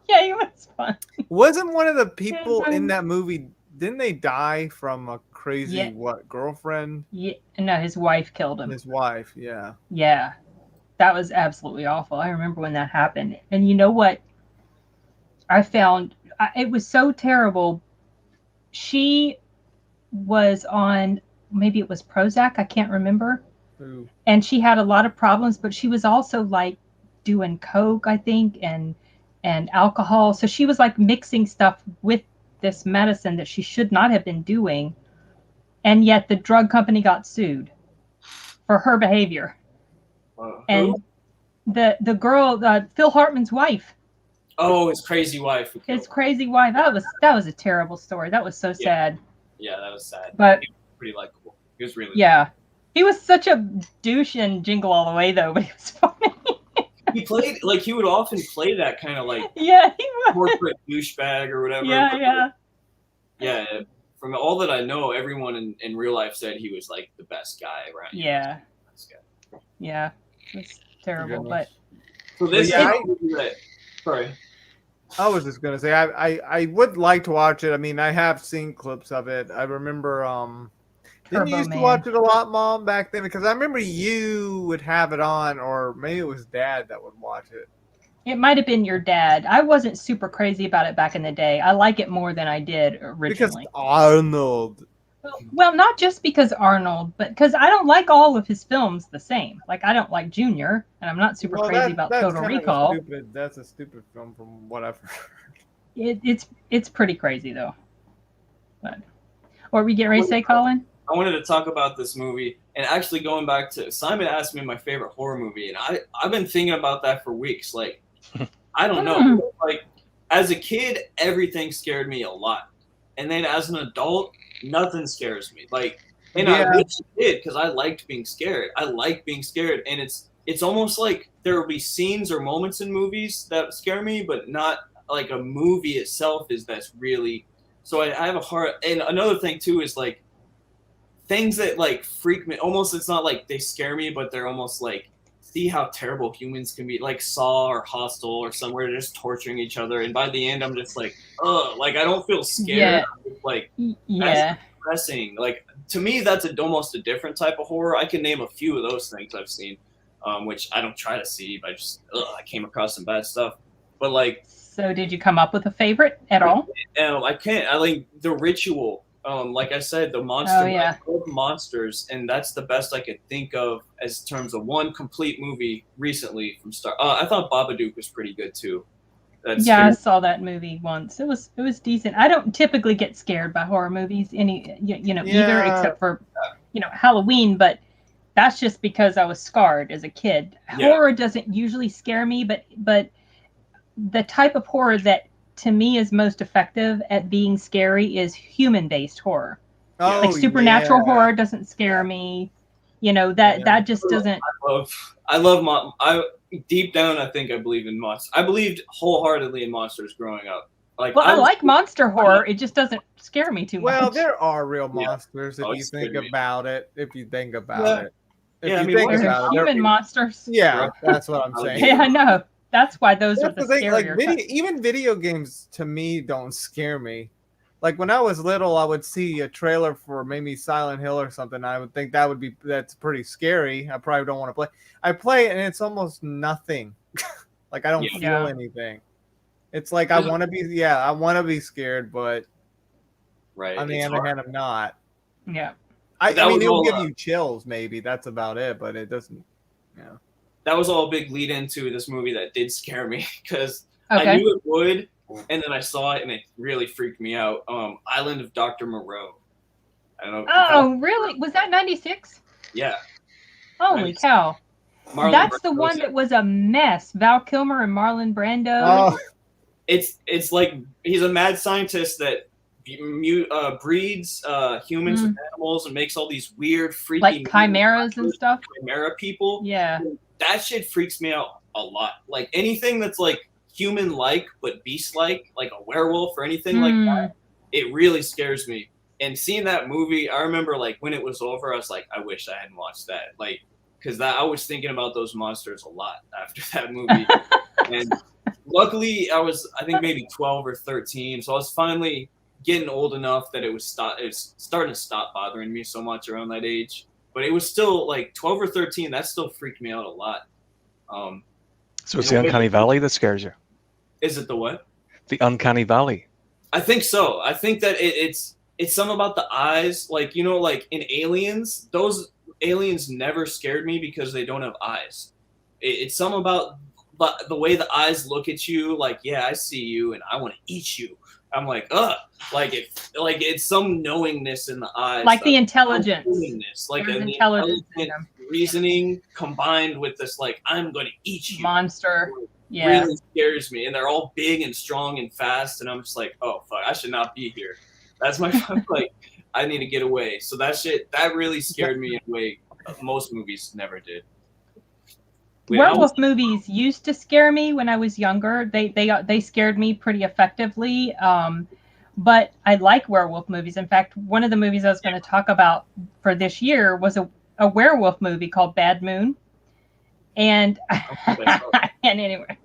Speaker 2: He was fun.
Speaker 3: Wasn't one of the people in that movie? Didn't they die from a crazy girlfriend?
Speaker 2: Yeah, no, his wife killed him.
Speaker 3: His wife, yeah.
Speaker 2: Yeah, that was absolutely awful. I remember when that happened. And you know what? I found it was so terrible. She was on, maybe it was Prozac, I can't remember.
Speaker 3: Ooh.
Speaker 2: And she had a lot of problems, but she was also like doing coke, I think, and alcohol. So she was like mixing stuff with this medicine that she should not have been doing, and yet the drug company got sued for her behavior. And the girl, Phil Hartman's wife.
Speaker 4: Oh, his crazy wife.
Speaker 2: His crazy wife. That was a terrible story. That was so sad.
Speaker 4: Yeah, that was sad.
Speaker 2: But
Speaker 4: he was pretty likable. He was really.
Speaker 2: Yeah, he was such a douche in Jingle All the Way, though. But he was funny.
Speaker 4: He played he would often play that kind of like
Speaker 2: he was
Speaker 4: corporate douchebag or whatever. Yeah. From all that I know, everyone in real life said he was like the best guy around.
Speaker 2: Yeah. Yeah. It's terrible, but.
Speaker 4: So this. Sorry.
Speaker 3: I was just gonna say I would like to watch it. I mean, I have seen clips of it. I remember didn't you used to watch it a lot, Mom, back then? Because I remember you would have it on, or maybe it was Dad that would watch it.
Speaker 2: It might have been your dad. I wasn't super crazy about it back in the day. I like it more than I did originally.
Speaker 3: Because Arnold.
Speaker 2: Well, not just because Arnold, but because I don't like all of his films the same. Like, I don't like Junior, and I'm not super crazy about Total Recall.
Speaker 3: That's a stupid film from what I've heard.
Speaker 2: It's pretty crazy, though. But what were we getting ready to say, Colin?
Speaker 4: I wanted to talk about this movie, and actually going back to Simon asked me my favorite horror movie, and I've been thinking about that for weeks. Like, I don't know. Like, as a kid, everything scared me a lot, and then as an adult, nothing scares me. Like, and I wish it did, because I liked being scared. I like being scared, and it's almost like there will be scenes or moments in movies that scare me, but not like a movie itself that's really. So I have a hard. And another thing too is like. Things that like freak me, almost it's not like they scare me, but they're almost like see how terrible humans can be, like Saw or Hostel or somewhere they're just torturing each other, and by the end I'm just like, ugh, like I don't feel scared. Like that's depressing. Like to me that's almost a different type of horror. I can name a few of those things I've seen, which I don't try to see, but I came across some bad stuff. But like,
Speaker 2: so did you come up with a favorite at all?
Speaker 4: I can't. I like The Ritual. Like I said, the monster. I love monsters, and that's the best I could think of as terms of one complete movie recently from Star. I thought Babadook was pretty good too.
Speaker 2: I saw that movie once. It was decent. I don't typically get scared by horror movies, either, except for Halloween. But that's just because I was scarred as a kid. Yeah. Horror doesn't usually scare me, but the type of horror that to me is most effective at being scary is human-based horror. Like supernatural horror doesn't scare me. That just doesn't.
Speaker 4: I deep down I think I believe in monsters. I believed wholeheartedly in monsters growing up. Like,
Speaker 2: I like monster horror. It just doesn't scare me too much.
Speaker 3: Well, there are real monsters if you think about it. If you think about it.
Speaker 2: Human monsters.
Speaker 3: Yeah, that's what I'm saying.
Speaker 2: Yeah, I know. That's why those are the scarier.
Speaker 3: Like even video games to me don't scare me. Like when I was little, I would see a trailer for maybe Silent Hill or something. I would think that's pretty scary. I probably don't want to play. I play it and it's almost nothing. Like I don't feel anything. It's like I want to be scared, but on the other hand, I'm not.
Speaker 2: Yeah.
Speaker 3: I mean, it'll give you chills. Maybe that's about it, but it doesn't.
Speaker 4: that was all a big lead into this movie that did scare me because I
Speaker 2: Okay.
Speaker 4: knew it would, and then I saw it and it really freaked me out. Island of Dr. Moreau. I don't know.
Speaker 2: Oh, really? Was that 96?
Speaker 4: Yeah.
Speaker 2: Holy
Speaker 4: 96.
Speaker 2: cow.
Speaker 4: Marlon
Speaker 2: That's the
Speaker 4: Brando's
Speaker 2: one
Speaker 4: in
Speaker 2: that
Speaker 4: it.
Speaker 2: was a mess. Val Kilmer and Marlon Brando.
Speaker 3: Oh,
Speaker 4: It's like he's a mad scientist that breeds humans with animals and makes all these weird, freaky,
Speaker 2: like chimeras and stuff.
Speaker 4: chimera people.
Speaker 2: Yeah.
Speaker 4: That shit freaks me out a lot. Like anything that's like human-like but beast-like, like a werewolf or anything like that, it really scares me. And seeing that movie, I remember like when it was over, I was like, I wish I hadn't watched that. Like, because I was thinking about those monsters a lot after that movie. And luckily, I think maybe 12 or 13, so I was finally getting old enough that it was starting to stop bothering me so much around that age. But it was still like 12 or 13. That still freaked me out a lot.
Speaker 1: So it's the uncanny valley that scares you.
Speaker 4: Is it the what?
Speaker 1: The uncanny valley.
Speaker 4: I think so. I think that it's something about the eyes. Like, you know, like in Aliens, those aliens never scared me because they don't have eyes. It's something about the way the eyes look at you. Like, yeah, I see you and I want to eat you. I'm like, ugh. Like it's some knowingness in the eyes.
Speaker 2: Like the intelligence.
Speaker 4: Like
Speaker 2: There's
Speaker 4: an
Speaker 2: intelligence in them.
Speaker 4: reasoning combined with this, like, I'm going to eat you.
Speaker 2: Monster. Yeah.
Speaker 4: Really scares me. And they're all big and strong and fast. And I'm just like, oh, fuck, I should not be here. That's my, like, I need to get away. So that really scared me in a way most movies never did.
Speaker 2: Werewolf movies used to scare me when I was younger. They scared me pretty effectively. But I like werewolf movies. In fact, one of the movies I was going to talk about for this year was a werewolf movie called Bad Moon. And and anyway,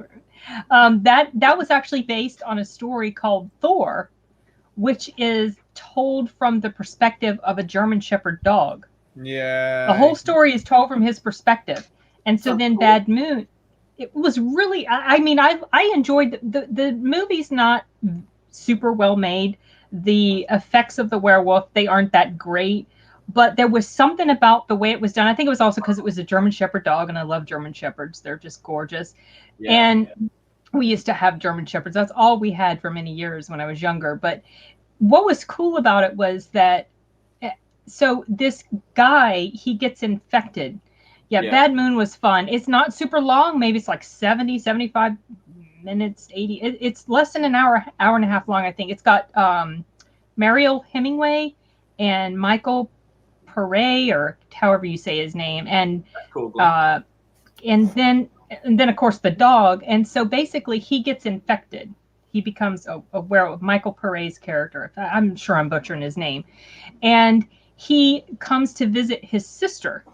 Speaker 2: that was actually based on a story called Thor, which is told from the perspective of a German Shepherd dog.
Speaker 3: Yeah.
Speaker 2: The whole story is told from his perspective. And so then Bad Moon, it was really, I mean, I enjoyed the movie's not super well made. The effects of the werewolf, they aren't that great. But there was something about the way it was done. I think it was also because it was a German Shepherd dog, and I love German Shepherds. They're just gorgeous. Yeah, and we used to have German Shepherds. That's all we had for many years when I was younger. But what was cool about it was that, so this guy, he gets infected. Yeah, Bad Moon was fun. It's not super long. Maybe it's like 70, 75 minutes, 80. It's less than an hour and a half long, I think. It's got Mariel Hemingway and Michael Pare, or however you say his name, and then of course the dog. And so basically he gets infected. He becomes a werewolf. Michael Pare's character. I'm sure I'm butchering his name, and he comes to visit his sister.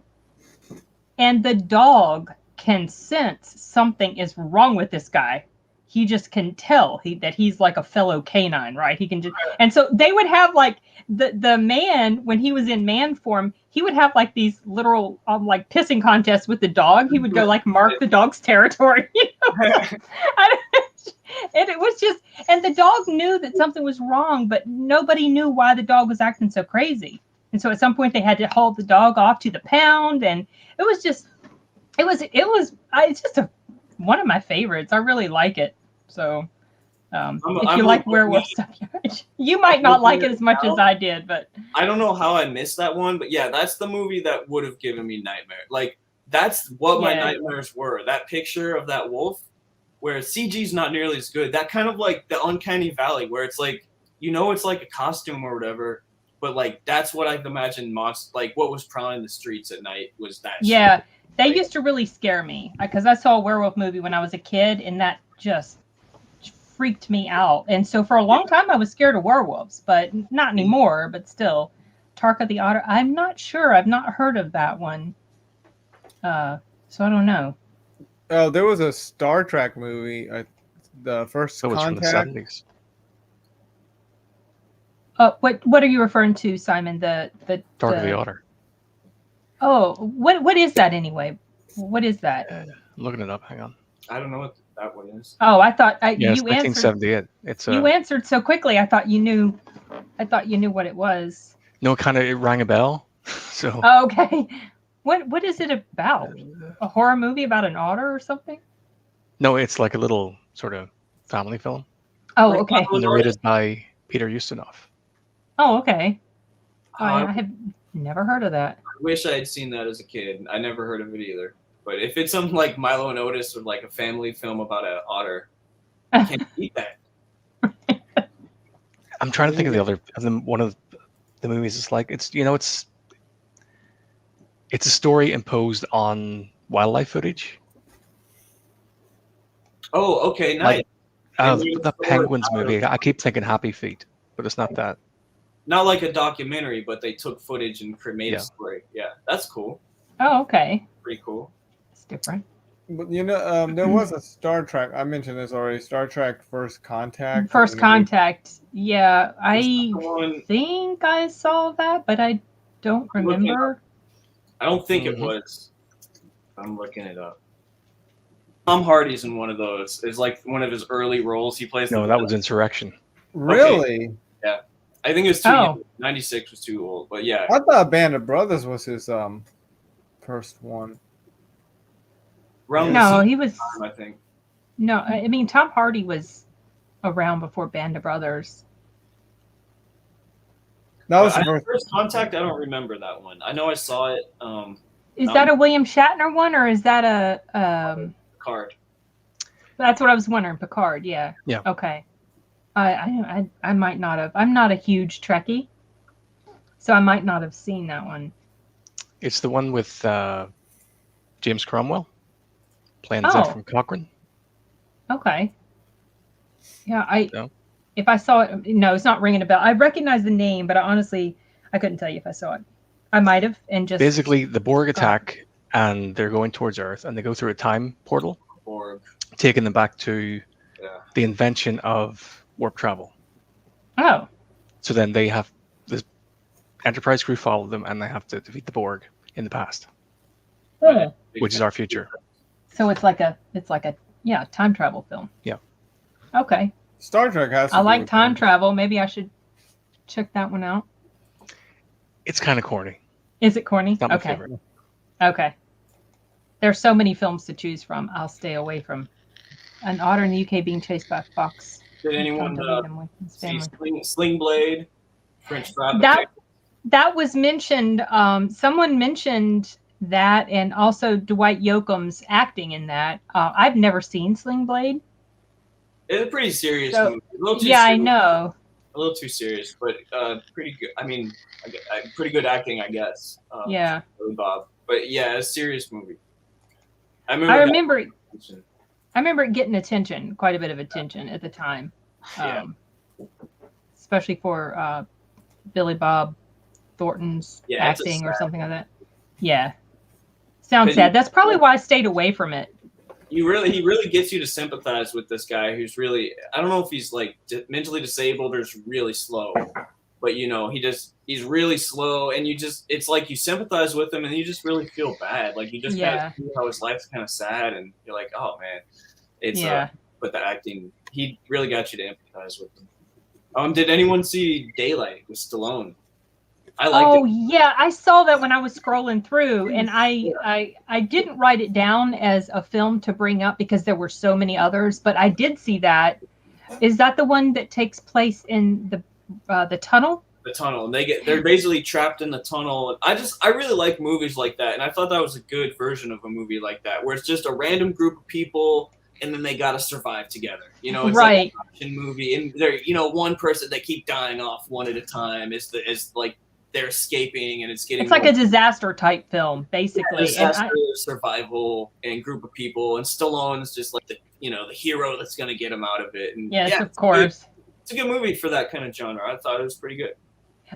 Speaker 2: And the dog can sense something is wrong with this guy. He just can tell that he's like a fellow canine, right? He can just, and so they would have like the man, when he was in man form, he would have like these literal like pissing contests with the dog. He would go like mark the dog's territory, you know? And it was just, and the dog knew that something was wrong, but nobody knew why the dog was acting so crazy. And so at some point they had to haul the dog off to the pound, and it was just, it's just one of my favorites. I really like it. So if you like werewolf stuff, you might not like it as much as I did, but
Speaker 4: I don't know how I missed that one. But yeah, that's the movie that would have given me nightmare. Like, that's what my nightmares were. That picture of that wolf, where CG's not nearly as good. That kind of like the uncanny valley, where it's like, you know, it's like a costume or whatever. But like, that's what I've imagined like what was prowling the streets at night was that.
Speaker 2: Yeah, shit. They used to really scare me because I saw a werewolf movie when I was a kid, and that just freaked me out. And so for a long time I was scared of werewolves, but not anymore. But still, Tarka the Otter, I'm not sure. I've not heard of that one. So I don't know.
Speaker 3: Oh, there was a Star Trek movie, the first Contact.
Speaker 1: From the 70s.
Speaker 2: What are you referring to, Simon? The
Speaker 1: Tarka the Otter.
Speaker 2: Oh, what is that anyway? What is that?
Speaker 1: I'm looking it up. Hang on.
Speaker 4: I don't know what that one is.
Speaker 2: Oh, I thought
Speaker 1: yeah,
Speaker 2: you
Speaker 1: it's 1978.
Speaker 2: You answered so quickly. I thought you knew. I thought you knew what it was.
Speaker 1: No, it rang a bell. So.
Speaker 2: Oh, okay. What is it about? A horror movie about an otter or something?
Speaker 1: No, it's like a little sort of family film
Speaker 2: Oh, okay.
Speaker 1: narrated by Peter Ustinov.
Speaker 2: Oh, okay. Oh,
Speaker 4: I
Speaker 2: I have never heard of that.
Speaker 4: wish I had seen that as a kid. I never heard of it either. But if it's something like Milo and Otis or like a family film about an otter, I can't eat that.
Speaker 1: I'm trying to think of the other of them. One of the movies is like it's a story imposed on wildlife footage.
Speaker 4: Oh, okay, nice.
Speaker 1: Like the Penguins movie. I keep thinking Happy Feet, but it's not that.
Speaker 4: Not like a documentary, but they took footage and made
Speaker 1: Yeah.
Speaker 4: a story. Yeah, that's cool.
Speaker 2: Oh, okay.
Speaker 4: Pretty cool.
Speaker 2: It's different.
Speaker 3: But there was a Star Trek. I mentioned this already. Star Trek: First Contact.
Speaker 2: First Contact. Yeah, I
Speaker 4: the one-
Speaker 2: think I saw that, but I don't
Speaker 4: I'm looking it
Speaker 2: remember.
Speaker 4: I don't think it was. I'm looking it up. Tom Hardy's in one of those. It's like one of his early roles. He plays.
Speaker 1: No, that was Insurrection.
Speaker 3: Really?
Speaker 4: I think it was too.
Speaker 2: Oh.
Speaker 4: young. 96 was too old, but yeah.
Speaker 3: I thought Band of Brothers was his first one.
Speaker 4: Around the
Speaker 2: No,
Speaker 4: same
Speaker 2: he was.
Speaker 4: time, I think.
Speaker 2: No, I mean Tom Hardy was around before Band of Brothers.
Speaker 3: That was the first.
Speaker 4: First Contact. I don't remember that one. I know I saw it.
Speaker 2: Is that a William Shatner one, or is that a
Speaker 4: Card.
Speaker 2: That's what I was wondering. Picard, yeah.
Speaker 1: Yeah.
Speaker 2: Okay. I might not have. I'm not a huge Trekkie, so I might not have seen that one.
Speaker 1: It's the one with James Cromwell playing
Speaker 2: Oh.
Speaker 1: Zed from Cochrane.
Speaker 2: Okay. Yeah,
Speaker 1: No?
Speaker 2: if I saw it, no, it's not ringing a bell. I recognize the name, but I couldn't tell you if I saw it. I might have, and just
Speaker 1: Basically, the Borg attack, and they're going towards Earth, and they go through a time portal,
Speaker 4: Or
Speaker 1: taking them back to
Speaker 4: yeah.
Speaker 1: the invention of warp travel.
Speaker 2: Oh,
Speaker 1: So then they have this Enterprise crew follow them, and they have to defeat the Borg in the past,
Speaker 2: oh.
Speaker 1: which is our future.
Speaker 2: So it's like a time travel film.
Speaker 1: Yeah.
Speaker 2: Okay.
Speaker 3: Star Trek has.
Speaker 2: I like time travel. Maybe I should check that one out.
Speaker 1: It's kind of corny.
Speaker 2: Is it corny?
Speaker 1: It's not my
Speaker 2: Okay.
Speaker 1: favorite.
Speaker 2: Okay. There's so many films to choose from. I'll stay away from an otter in the UK being chased by a fox.
Speaker 4: Did anyone
Speaker 2: Don't delete him with his
Speaker 4: see
Speaker 2: family.
Speaker 4: Sling Blade? French Trap.
Speaker 2: That was mentioned. Someone mentioned that, and also Dwight Yoakam's acting in that. I've never seen Sling Blade.
Speaker 4: It's a pretty serious
Speaker 2: So,
Speaker 4: movie. A little too
Speaker 2: Yeah, I
Speaker 4: serious.
Speaker 2: know.
Speaker 4: A little too serious, but pretty good. I mean, pretty good acting, I guess.
Speaker 2: Yeah.
Speaker 4: Billy Bob. But yeah, a serious movie. I
Speaker 2: I
Speaker 4: remember.
Speaker 2: remember it getting attention, quite a bit of attention at the time.
Speaker 4: Yeah.
Speaker 2: Especially for Billy Bob Thornton's
Speaker 4: Yeah, it's a
Speaker 2: acting or
Speaker 4: sad-
Speaker 2: something like that. Yeah. Sounds
Speaker 4: But-
Speaker 2: sad. That's probably why I stayed away from it.
Speaker 4: He really gets you to sympathize with this guy who's really, I don't know if he's like mentally disabled or is really slow, but he's really slow, and it's like you sympathize with him and you just really feel bad. Like you just kind
Speaker 2: Yeah.
Speaker 4: of feel how his life's kind of sad, and you're like, oh man, it's
Speaker 2: Yeah.
Speaker 4: but the acting, he really got you to empathize with him. Did anyone see Daylight with Stallone? I liked
Speaker 2: Oh
Speaker 4: it.
Speaker 2: yeah, I saw that when I was scrolling through, and I didn't write it down as a film to bring up because there were so many others, but I did see that. Is that the one that takes place in the tunnel?
Speaker 4: The tunnel, and they're basically trapped in the tunnel. I really like movies like that, and I thought that was a good version of a movie like that, where it's just a random group of people and then they gotta survive together. It's
Speaker 2: Right.
Speaker 4: like an action movie, and they're one person they keep dying off one at a time. Is like they're escaping, and it's getting
Speaker 2: It's like a disaster type film, basically.
Speaker 4: disaster, survival, and group of people, and Stallone's just like the hero that's gonna get him out of it. And
Speaker 2: Yes,
Speaker 4: yeah,
Speaker 2: of course.
Speaker 4: it's a good movie for that kind of genre. I thought it was pretty good.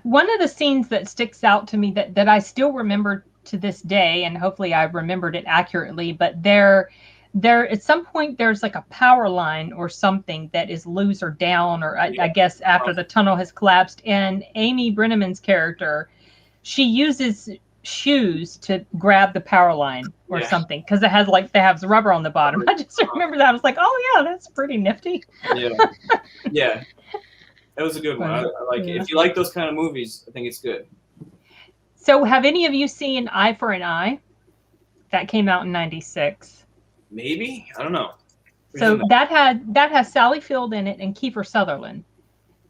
Speaker 2: One of the scenes that sticks out to me that I still remember to this day, and hopefully I remembered it accurately, but there at some point there's like a power line or something that is loose or down, or I guess after the tunnel has collapsed, and Amy Brenneman's character, she uses shoes to grab the power line or something, because they have rubber on the bottom. I just remember that. I was like, oh yeah, that's pretty nifty.
Speaker 4: Yeah. That was a good one. I like it. If you like those kind of movies, I think it's good.
Speaker 2: So have any of you seen Eye for an Eye? That came out in '96.
Speaker 4: Maybe, I don't know.
Speaker 2: So that has Sally Field in it and Kiefer Sutherland,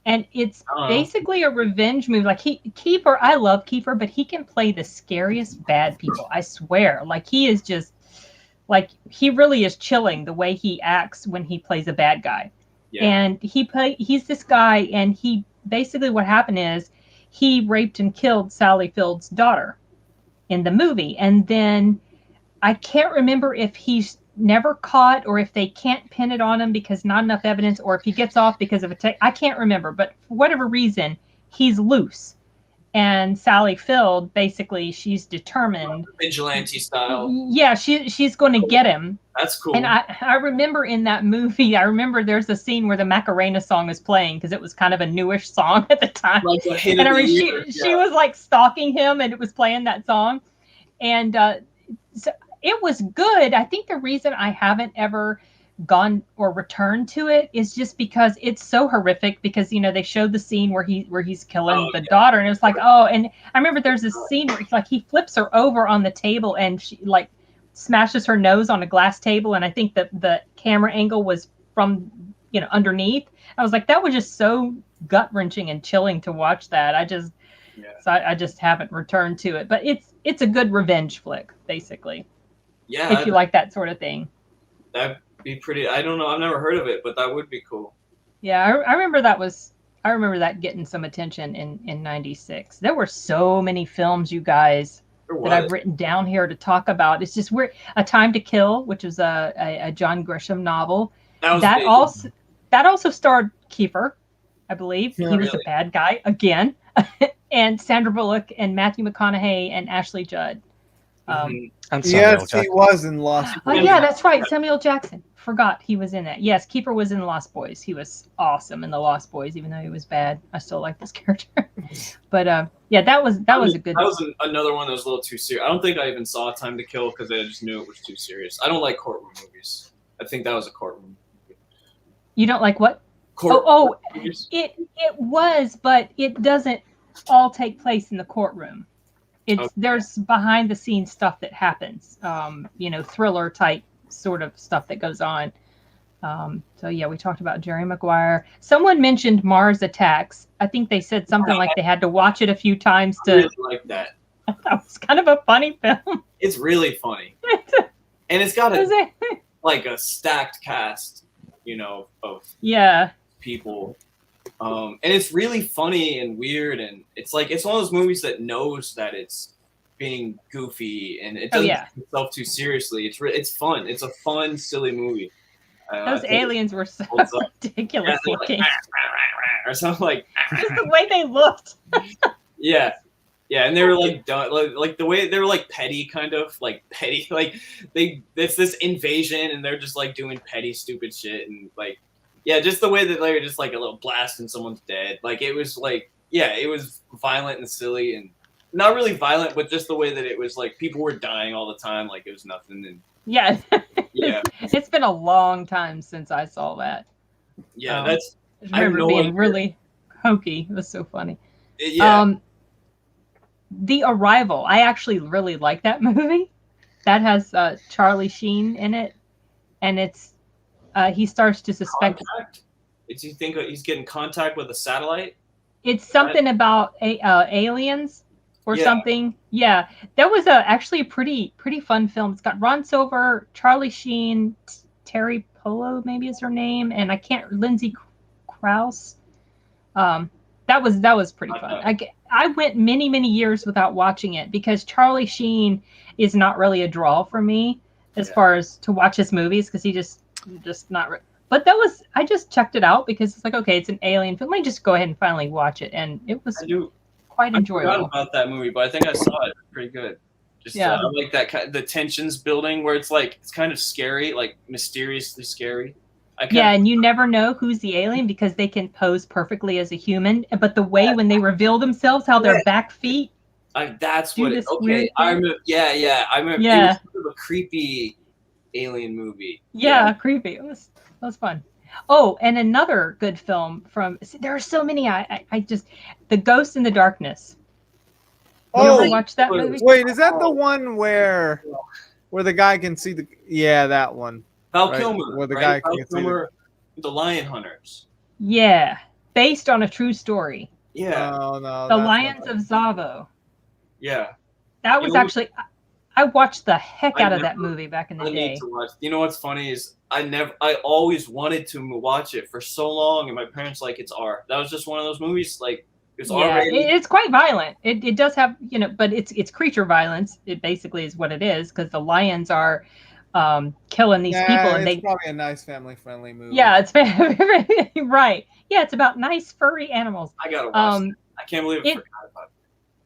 Speaker 2: and it's basically a revenge movie. Like Kiefer, I love Kiefer, but he can play the scariest bad people. I swear, like he is just like he really is chilling the way he acts when he plays a bad guy. Yeah. And he's this guy, and he basically what happened is he raped and killed Sally Field's daughter in the movie, and then I can't remember if he's never caught or if they can't pin it on him because not enough evidence, or if he gets off because of I can't remember, but for whatever reason he's loose, and Sally Field basically she's determined
Speaker 4: vigilante style.
Speaker 2: Yeah, she's going to get him.
Speaker 4: That's cool.
Speaker 2: And I remember in that movie, I remember there's a scene where the Macarena song is playing because it was kind of a newish song at the time.
Speaker 4: Like a hit
Speaker 2: and
Speaker 4: of
Speaker 2: I mean,
Speaker 4: the year.
Speaker 2: she was like stalking him, and it was playing that song, and so it was good. I think the reason I haven't ever gone or returned to it is just because it's so horrific, because you know they showed the scene where he's killing the daughter, and it's like, oh, and I remember there's this scene where he flips her over on the table, and she like smashes her nose on a glass table, and I think that the camera angle was from underneath. I was like, that was just so gut-wrenching and chilling to watch that. So I just haven't returned to it, but it's a good revenge flick, basically.
Speaker 4: Yeah,
Speaker 2: if you like that sort of thing.
Speaker 4: That'd be pretty. I don't know. I've never heard of it, but that would be cool.
Speaker 2: Yeah, I remember that getting some attention in '96. There were so many films, you guys, that I've written down here to talk about. It's just A Time to Kill, which is a John Grisham novel. That also starred Kiefer, I believe. He was the bad guy again, and Sandra Bullock and Matthew McConaughey and Ashley Judd.
Speaker 1: And yes,
Speaker 3: he was in Lost Boys.
Speaker 2: Oh yeah, that's right. Samuel Jackson. Forgot he was in that. Yes, Kiefer was in Lost Boys. He was awesome in the Lost Boys, even though he was bad. I still like this character. But yeah, that was a good.
Speaker 4: That was another one that was a little too serious. I don't think I even saw Time to Kill because I just knew it was too serious. I don't like courtroom movies. I think that was a courtroom movie.
Speaker 2: You don't like what?
Speaker 4: Courtroom
Speaker 2: movies? It was, but it doesn't all take place in the courtroom. There's behind the scenes stuff that happens, thriller type sort of stuff that goes on. So yeah, we talked about Jerry Maguire. Someone mentioned Mars Attacks. I think they said something like they had to watch it a few times to.
Speaker 4: I really like that.
Speaker 2: That was kind of a funny film.
Speaker 4: It's really funny, and it's got a stacked cast, of people. And it's really funny and weird, and it's one of those movies that knows that it's being goofy and it doesn't take itself too seriously. It's fun. It's a fun, silly movie.
Speaker 2: Those aliens were so ridiculous looking,
Speaker 4: or something like
Speaker 2: just the way they looked.
Speaker 4: Yeah, and they were like the way they were like petty, kind of like petty, like it's this invasion and they're just like doing petty, stupid shit, and like. Yeah, just the way that they were just like a little blast and someone's dead. Like it was like, it was violent and silly, and not really violent, but just the way that it was like people were dying all the time, like it was nothing. And
Speaker 2: yeah, it's been a long time since I saw that.
Speaker 4: Yeah,
Speaker 2: I remember being really hokey. It was so funny.
Speaker 4: Yeah.
Speaker 2: The Arrival. I actually really like that movie. That has Charlie Sheen in it, and it's. He starts to suspect.
Speaker 4: Does he think he's getting contact with a satellite?
Speaker 2: It's something about aliens or something. Yeah, that was actually a pretty fun film. It's got Ron Silver, Charlie Sheen, Terry Polo, maybe is her name, and Lindsay Krause. That was pretty fun. I went many years without watching it because Charlie Sheen is not really a draw for me as far as to watch his movies, because he just not but that was I just checked it out because it's like, okay, it's an alien film, let me just go ahead and finally watch it, and it was quite enjoyable.
Speaker 4: I forgot about that movie, but I think I saw it. Pretty good. I like that the tensions building where it's like it's kind of scary, like mysteriously scary.
Speaker 2: And you never know who's the alien because they can pose perfectly as a human, but the way when they reveal themselves, how their back feet
Speaker 4: that's what it okay I remember. I remember it was sort of a creepy alien movie.
Speaker 2: Creepy. It was fun. Oh, and another good film there are so many. I just The Ghost in the Darkness. You ever
Speaker 3: Oh,
Speaker 2: watch that movie?
Speaker 3: wait, is that the one where the guy can see the? Yeah, that one.
Speaker 4: Val
Speaker 3: Right,
Speaker 4: Kilmer,
Speaker 3: where the
Speaker 4: right?
Speaker 3: guy
Speaker 4: Val
Speaker 3: can see
Speaker 4: Kilmer, the Lion Hunters.
Speaker 2: Yeah, based on a true story.
Speaker 4: Yeah,
Speaker 3: Oh no,
Speaker 2: The
Speaker 3: that's
Speaker 2: Lions
Speaker 3: not
Speaker 2: of Zavo.
Speaker 4: yeah.
Speaker 2: That
Speaker 4: You
Speaker 2: was
Speaker 4: know-
Speaker 2: actually, I watched the heck
Speaker 4: I
Speaker 2: out of that
Speaker 4: never-
Speaker 2: movie back in the
Speaker 4: I
Speaker 2: day.
Speaker 4: need to watch. You know what's funny is I always wanted to watch it for so long, and my parents like it's R. That was just one of those movies like it's
Speaker 2: Yeah,
Speaker 4: R-rated.
Speaker 2: it's quite violent. It does have, but it's creature violence. It basically is what it is, because the lions are killing these people, and
Speaker 3: it's probably a nice family-friendly movie.
Speaker 2: yeah, it's right. Yeah, it's about nice furry animals.
Speaker 4: I gotta watch that. I can't believe I forgot about it.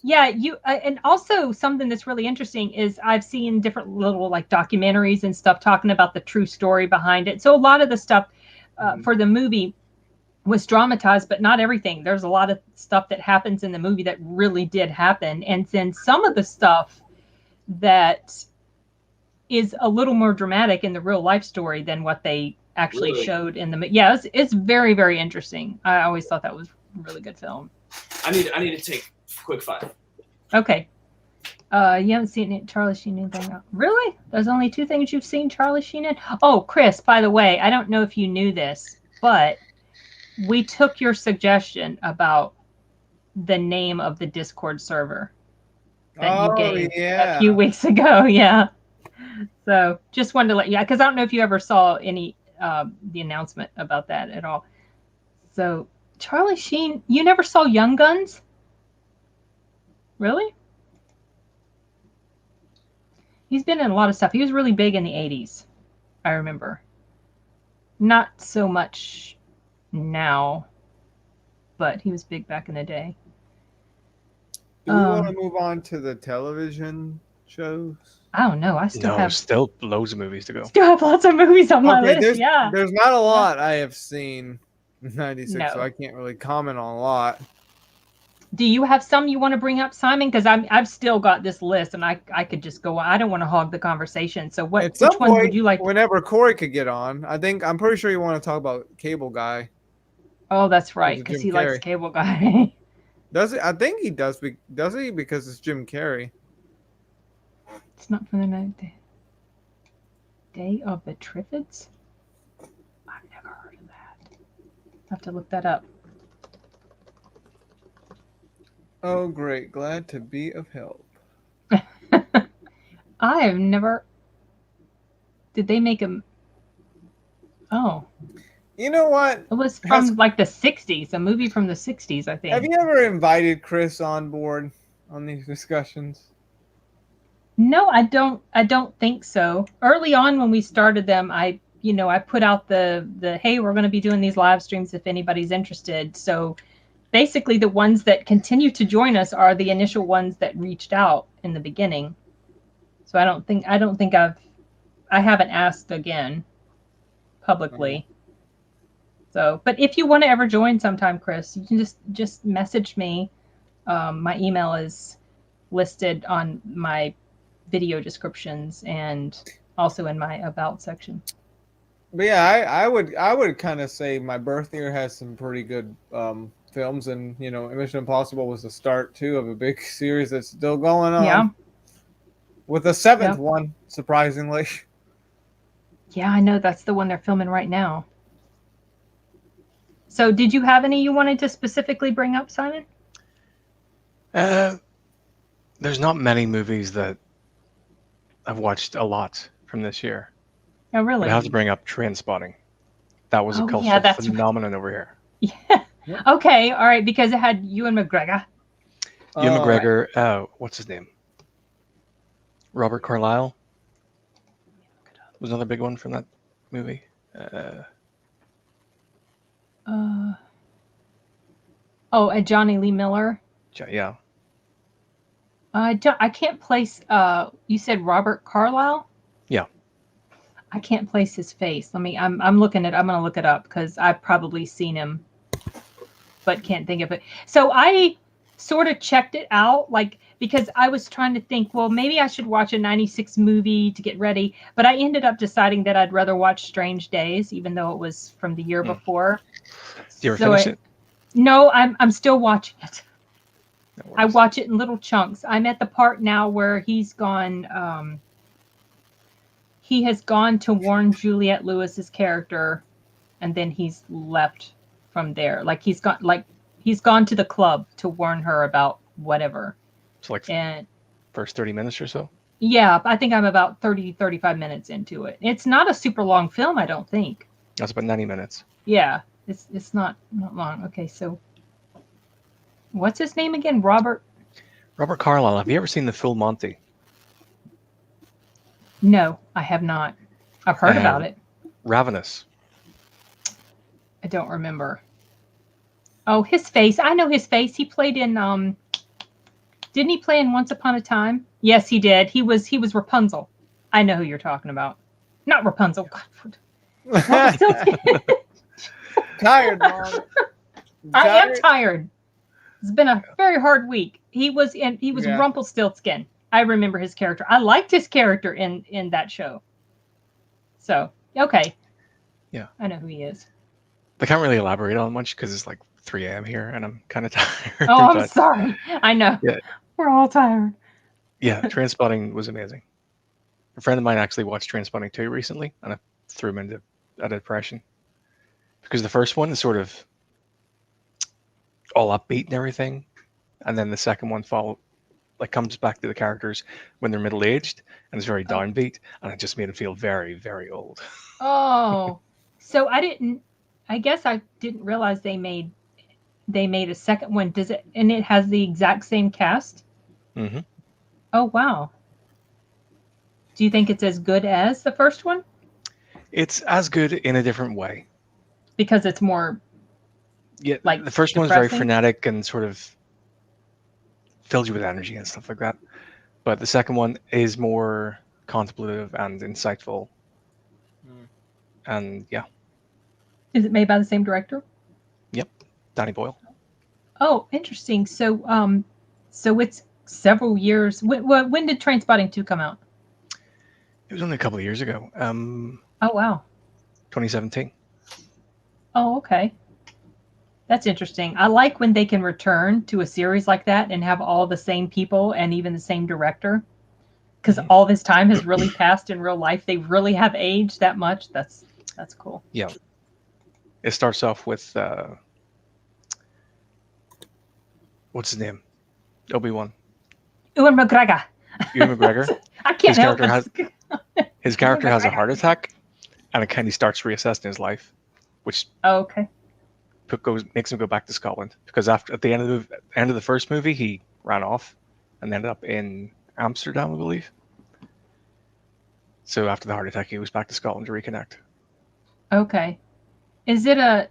Speaker 2: Yeah, and also something that's really interesting is I've seen different little like documentaries and stuff talking about the true story behind it. So a lot of the stuff for the movie was dramatized, but not everything. There's a lot of stuff that happens in the movie that really did happen, and then some of the stuff that is a little more dramatic in the real life story than what they actually showed in the. Yeah, it's very, very interesting. I always thought that was a really good film.
Speaker 4: I need to take quick 5.
Speaker 2: Okay. You haven't seen it, Charlie Sheen anything? Really? There's only 2 things you've seen Charlie Sheen in? Oh, Chris, by the way, I don't know if you knew this, but we took your suggestion about the name of the Discord server that you gave a few weeks ago. Yeah. So just wanted to let you, because I don't know if you ever saw any the announcement about that at all. So Charlie Sheen, you never saw Young Guns? Really? He's been in a lot of stuff. He was really big in the 80s, I remember. Not so much now, but he was big back in the day.
Speaker 3: Do we want to move on to the television shows?
Speaker 2: I don't know. I still have
Speaker 1: still loads of movies to go.
Speaker 2: Still have lots of movies on my list. Yeah.
Speaker 3: There's not a lot I have seen in 96, so I can't really comment on a lot.
Speaker 2: Do you have some you want to bring up, Simon? Because I've still got this list, and I could just go on. I don't want to hog the conversation. So which one would you like?
Speaker 3: Whenever Corey could get on, I'm pretty sure you want to talk about Cable Guy.
Speaker 2: Oh, that's right, because he likes Cable Guy.
Speaker 3: Does it? I think he does. Does he? Because it's Jim Carrey.
Speaker 2: It's not from the night. Day of the Triffids? I've never heard of that. I have to look that up.
Speaker 3: Oh, great. Glad to be of help.
Speaker 2: I have never... Did they make a... Oh.
Speaker 3: You know what?
Speaker 2: It was from like the 60s, a movie from the 60s, I think.
Speaker 3: Have you ever invited Chris on board on these discussions?
Speaker 2: No, I don't think so. Early on when we started them, I put out the hey, we're going to be doing these live streams if anybody's interested. So basically the ones that continue to join us are the initial ones that reached out in the beginning. So I don't think I haven't asked again publicly. So, but if you want to ever join sometime, Chris, you can just message me. My email is listed on my video descriptions and also in my about section.
Speaker 3: But yeah, I would kind of say my birth year has some pretty good films, and Mission Impossible was the start too of a big series that's still going on.
Speaker 2: Yeah.
Speaker 3: With a 7th one, surprisingly.
Speaker 2: Yeah, I know that's the one they're filming right now. So, did you have any you wanted to specifically bring up, Simon?
Speaker 1: There's not many movies that I've watched a lot from this year.
Speaker 2: Oh, really?
Speaker 1: But I have to bring up Trainspotting. That was a cultural phenomenon over here.
Speaker 2: Yeah. Okay. All right. Because it had Ewan McGregor.
Speaker 1: Ewan McGregor. What's his name? Robert Carlyle was another big one from that movie.
Speaker 2: And Johnny Lee Miller.
Speaker 1: Yeah.
Speaker 2: I can't place. You said Robert Carlyle.
Speaker 1: Yeah.
Speaker 2: I can't place his face. I'm gonna look it up because I've probably seen him, but can't think of it. So I sort of checked it out, because I was trying to think, well, maybe I should watch a 96 movie to get ready, but I ended up deciding that I'd rather watch Strange Days, even though it was from the year before.
Speaker 1: Did you ever finish it?
Speaker 2: No, I'm still watching it.
Speaker 1: No
Speaker 2: I
Speaker 1: worries.
Speaker 2: watch it in little chunks. I'm at the part now where he's gone. He has gone to warn Juliette Lewis's character, and then he's left from there. Like he's gone to the club to warn her about whatever.
Speaker 1: So like
Speaker 2: And
Speaker 1: first 30 minutes or so.
Speaker 2: yeah, I think I'm about 30, 35 minutes into it. It's not a super long film, I don't think.
Speaker 1: That's about 90 minutes.
Speaker 2: Yeah, it's not long. Okay, so what's his name again? Robert?
Speaker 1: Robert Carlyle. Have you ever seen The Full Monty?
Speaker 2: No, I have not. I've heard about it.
Speaker 1: Ravenous.
Speaker 2: I don't remember. Oh, his face. I know his face. He played in didn't he play in Once Upon a Time? Yes, he did. He was Rapunzel. I know who you're talking about. Not Rapunzel. God.
Speaker 3: Tired, Mom.
Speaker 2: I am tired. It's been a very hard week. He was
Speaker 3: Yeah.
Speaker 2: Rumpelstiltskin. I remember his character. I liked his character in that show. So, okay.
Speaker 1: Yeah.
Speaker 2: I know who he is.
Speaker 1: I can't really elaborate on much because it's like 3 a.m. here and I'm kind of tired.
Speaker 2: Oh, I'm
Speaker 1: but
Speaker 2: sorry. I know.
Speaker 1: Yeah.
Speaker 2: We're all tired.
Speaker 1: yeah, Trainspotting was amazing. A friend of mine actually watched Trainspotting 2 recently, and I threw him into a depression because the first one is sort of all upbeat and everything, and then the second one comes back to the characters when they're middle aged and it's very downbeat, and it just made him feel very, very old.
Speaker 2: Oh, so I guess I didn't realize they made a second one. Does it, and it has the exact same cast?
Speaker 1: Mm-hmm.
Speaker 2: Oh, wow. Do you think it's as good as the first one?
Speaker 1: It's as good in a different way.
Speaker 2: Because it's more,
Speaker 1: Yeah,
Speaker 2: like,
Speaker 1: the first one was very
Speaker 2: depressing?
Speaker 1: frenetic and sort of filled you with energy and stuff like that. But the second one is more contemplative and insightful.
Speaker 3: Mm.
Speaker 1: And yeah,
Speaker 2: is it made by the same director?
Speaker 1: Danny Boyle.
Speaker 2: Oh, interesting. So, so it's several years. When did Trainspotting 2 come out?
Speaker 1: It was only a couple of years ago.
Speaker 2: Oh, wow.
Speaker 1: 2017.
Speaker 2: Oh, okay. That's interesting. I like when they can return to a series like that and have all the same people and even the same director. Because all this time has really passed in real life. They really have aged that much. That's cool.
Speaker 1: Yeah. It starts off with what's his name? Obi-Wan.
Speaker 2: Ewan McGregor.
Speaker 1: Ewan McGregor.
Speaker 2: I can't help
Speaker 1: His character has a heart attack, and it kind of starts reassessing his life, which
Speaker 2: Okay.
Speaker 1: makes him go back to Scotland because at the end of the first movie he ran off and ended up in Amsterdam, I believe. So after the heart attack, he was back to Scotland to reconnect.
Speaker 2: Okay. Is it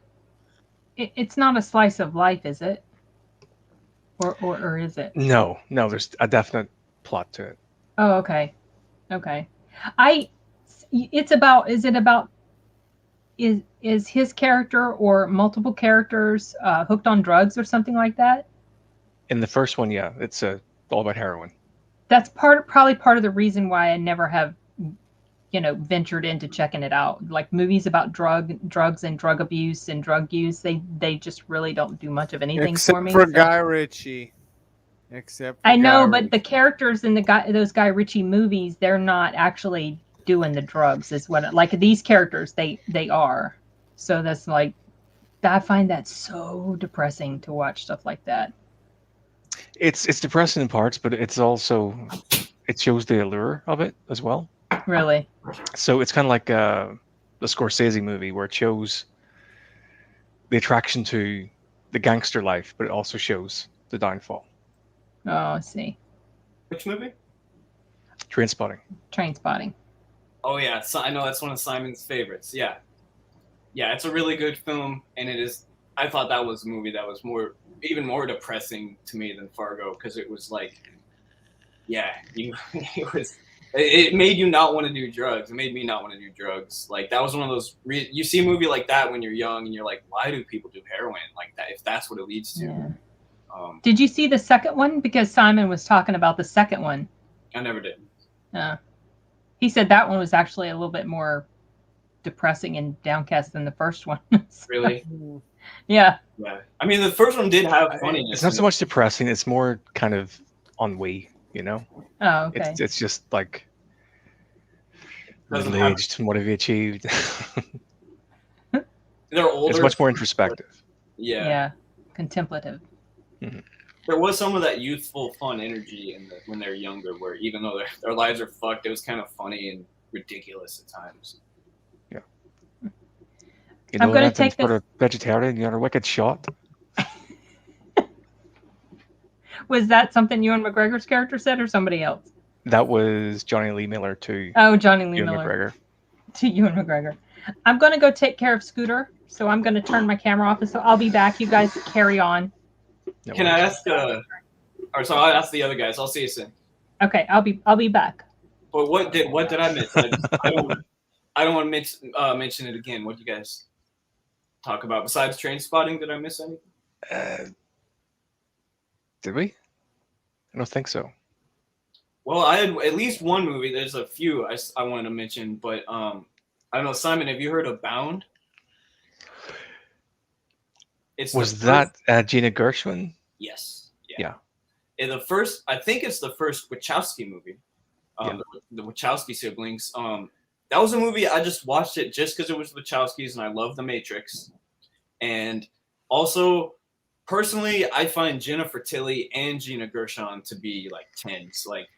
Speaker 2: it's not a slice of life, is it? Or is it?
Speaker 1: No, there's a definite plot to it.
Speaker 2: Oh, okay. Okay. Is his character or multiple characters hooked on drugs or something like that?
Speaker 1: In the first one, yeah, it's all about heroin.
Speaker 2: That's probably part of the reason why I never have, ventured into checking it out. Like movies about drugs and drug abuse and drug use, they just really don't do much of anything for me.
Speaker 3: For Guy Ritchie. Except for
Speaker 2: I know,
Speaker 3: Guy
Speaker 2: but
Speaker 3: Ritchie.
Speaker 2: the characters in those Guy Ritchie movies, they're not actually doing the drugs. Is what like these characters they are. So that's like, I find that so depressing to watch stuff like that.
Speaker 1: It's depressing in parts, but it shows the allure of it as well.
Speaker 2: Really.
Speaker 1: So it's kind of like the Scorsese movie where it shows the attraction to the gangster life, but it also shows the downfall.
Speaker 2: Oh, I see.
Speaker 4: Which movie?
Speaker 1: Trainspotting.
Speaker 2: Trainspotting.
Speaker 4: Oh yeah, so I know that's one of Simon's favorites. Yeah, it's a really good film, and it is. I thought that was a movie that was even more depressing to me than Fargo because it was like, it made you not want to do drugs. It made me not want to do drugs. Like that was one of those. You see a movie like that when you're young, and you're like, why do people do heroin like that? If that's what it leads to.
Speaker 2: Yeah. Did you see the second one? Because Simon was talking about the second one.
Speaker 4: I never did.
Speaker 2: He said that one was actually a little bit more depressing and downcast than the first one.
Speaker 4: Really?
Speaker 2: Yeah.
Speaker 4: Yeah. I mean, the first one did have funniness.
Speaker 1: It's not so much depressing. It's more kind of ennui, you know.
Speaker 2: Oh, okay.
Speaker 1: It's just like
Speaker 4: Doesn't
Speaker 1: middle
Speaker 4: have-
Speaker 1: aged. What have you achieved?
Speaker 4: They're older.
Speaker 1: It's much more introspective.
Speaker 4: Yeah.
Speaker 2: Yeah. Contemplative.
Speaker 4: There was some of that youthful, fun energy when they're younger, where even though their lives are fucked, it was kind of funny and ridiculous at times.
Speaker 1: You
Speaker 2: I'm
Speaker 1: know,
Speaker 2: gonna
Speaker 1: Anthony's
Speaker 2: take this-
Speaker 1: sort of vegetarian. You're a wicked shot.
Speaker 2: Was that something Ewan McGregor's character said or somebody else?
Speaker 1: That was Johnny Lee Miller to
Speaker 2: Oh, Johnny Lee
Speaker 1: Ewan
Speaker 2: Miller
Speaker 1: McGregor.
Speaker 2: to Ewan McGregor. I'm going to go take care of Scooter, so I'm going to turn my camera off, and so I'll be back. You guys carry on.
Speaker 1: No
Speaker 4: Can I
Speaker 1: worries.
Speaker 4: ask? Or so I'll ask the other guys. I'll see you soon.
Speaker 2: Okay, I'll be back.
Speaker 4: But what did I miss? I don't want to mention it again. What do you guys talk about besides Train Spotting? Did I miss anything?
Speaker 1: Did we? I don't think so.
Speaker 4: Well, I had at least one movie. There's a few I wanted to mention, but I don't know. Simon, have you heard of Bound?
Speaker 1: Was that Gina Gershwin?
Speaker 4: Yes.
Speaker 1: Yeah.
Speaker 4: And I think it's the first Wachowski movie. The Wachowski siblings. That was a movie I just watched it just because it was the Wachowskis and I love The Matrix. And also, personally, I find Jennifer Tilly and Gina Gershon to be like 10s. Like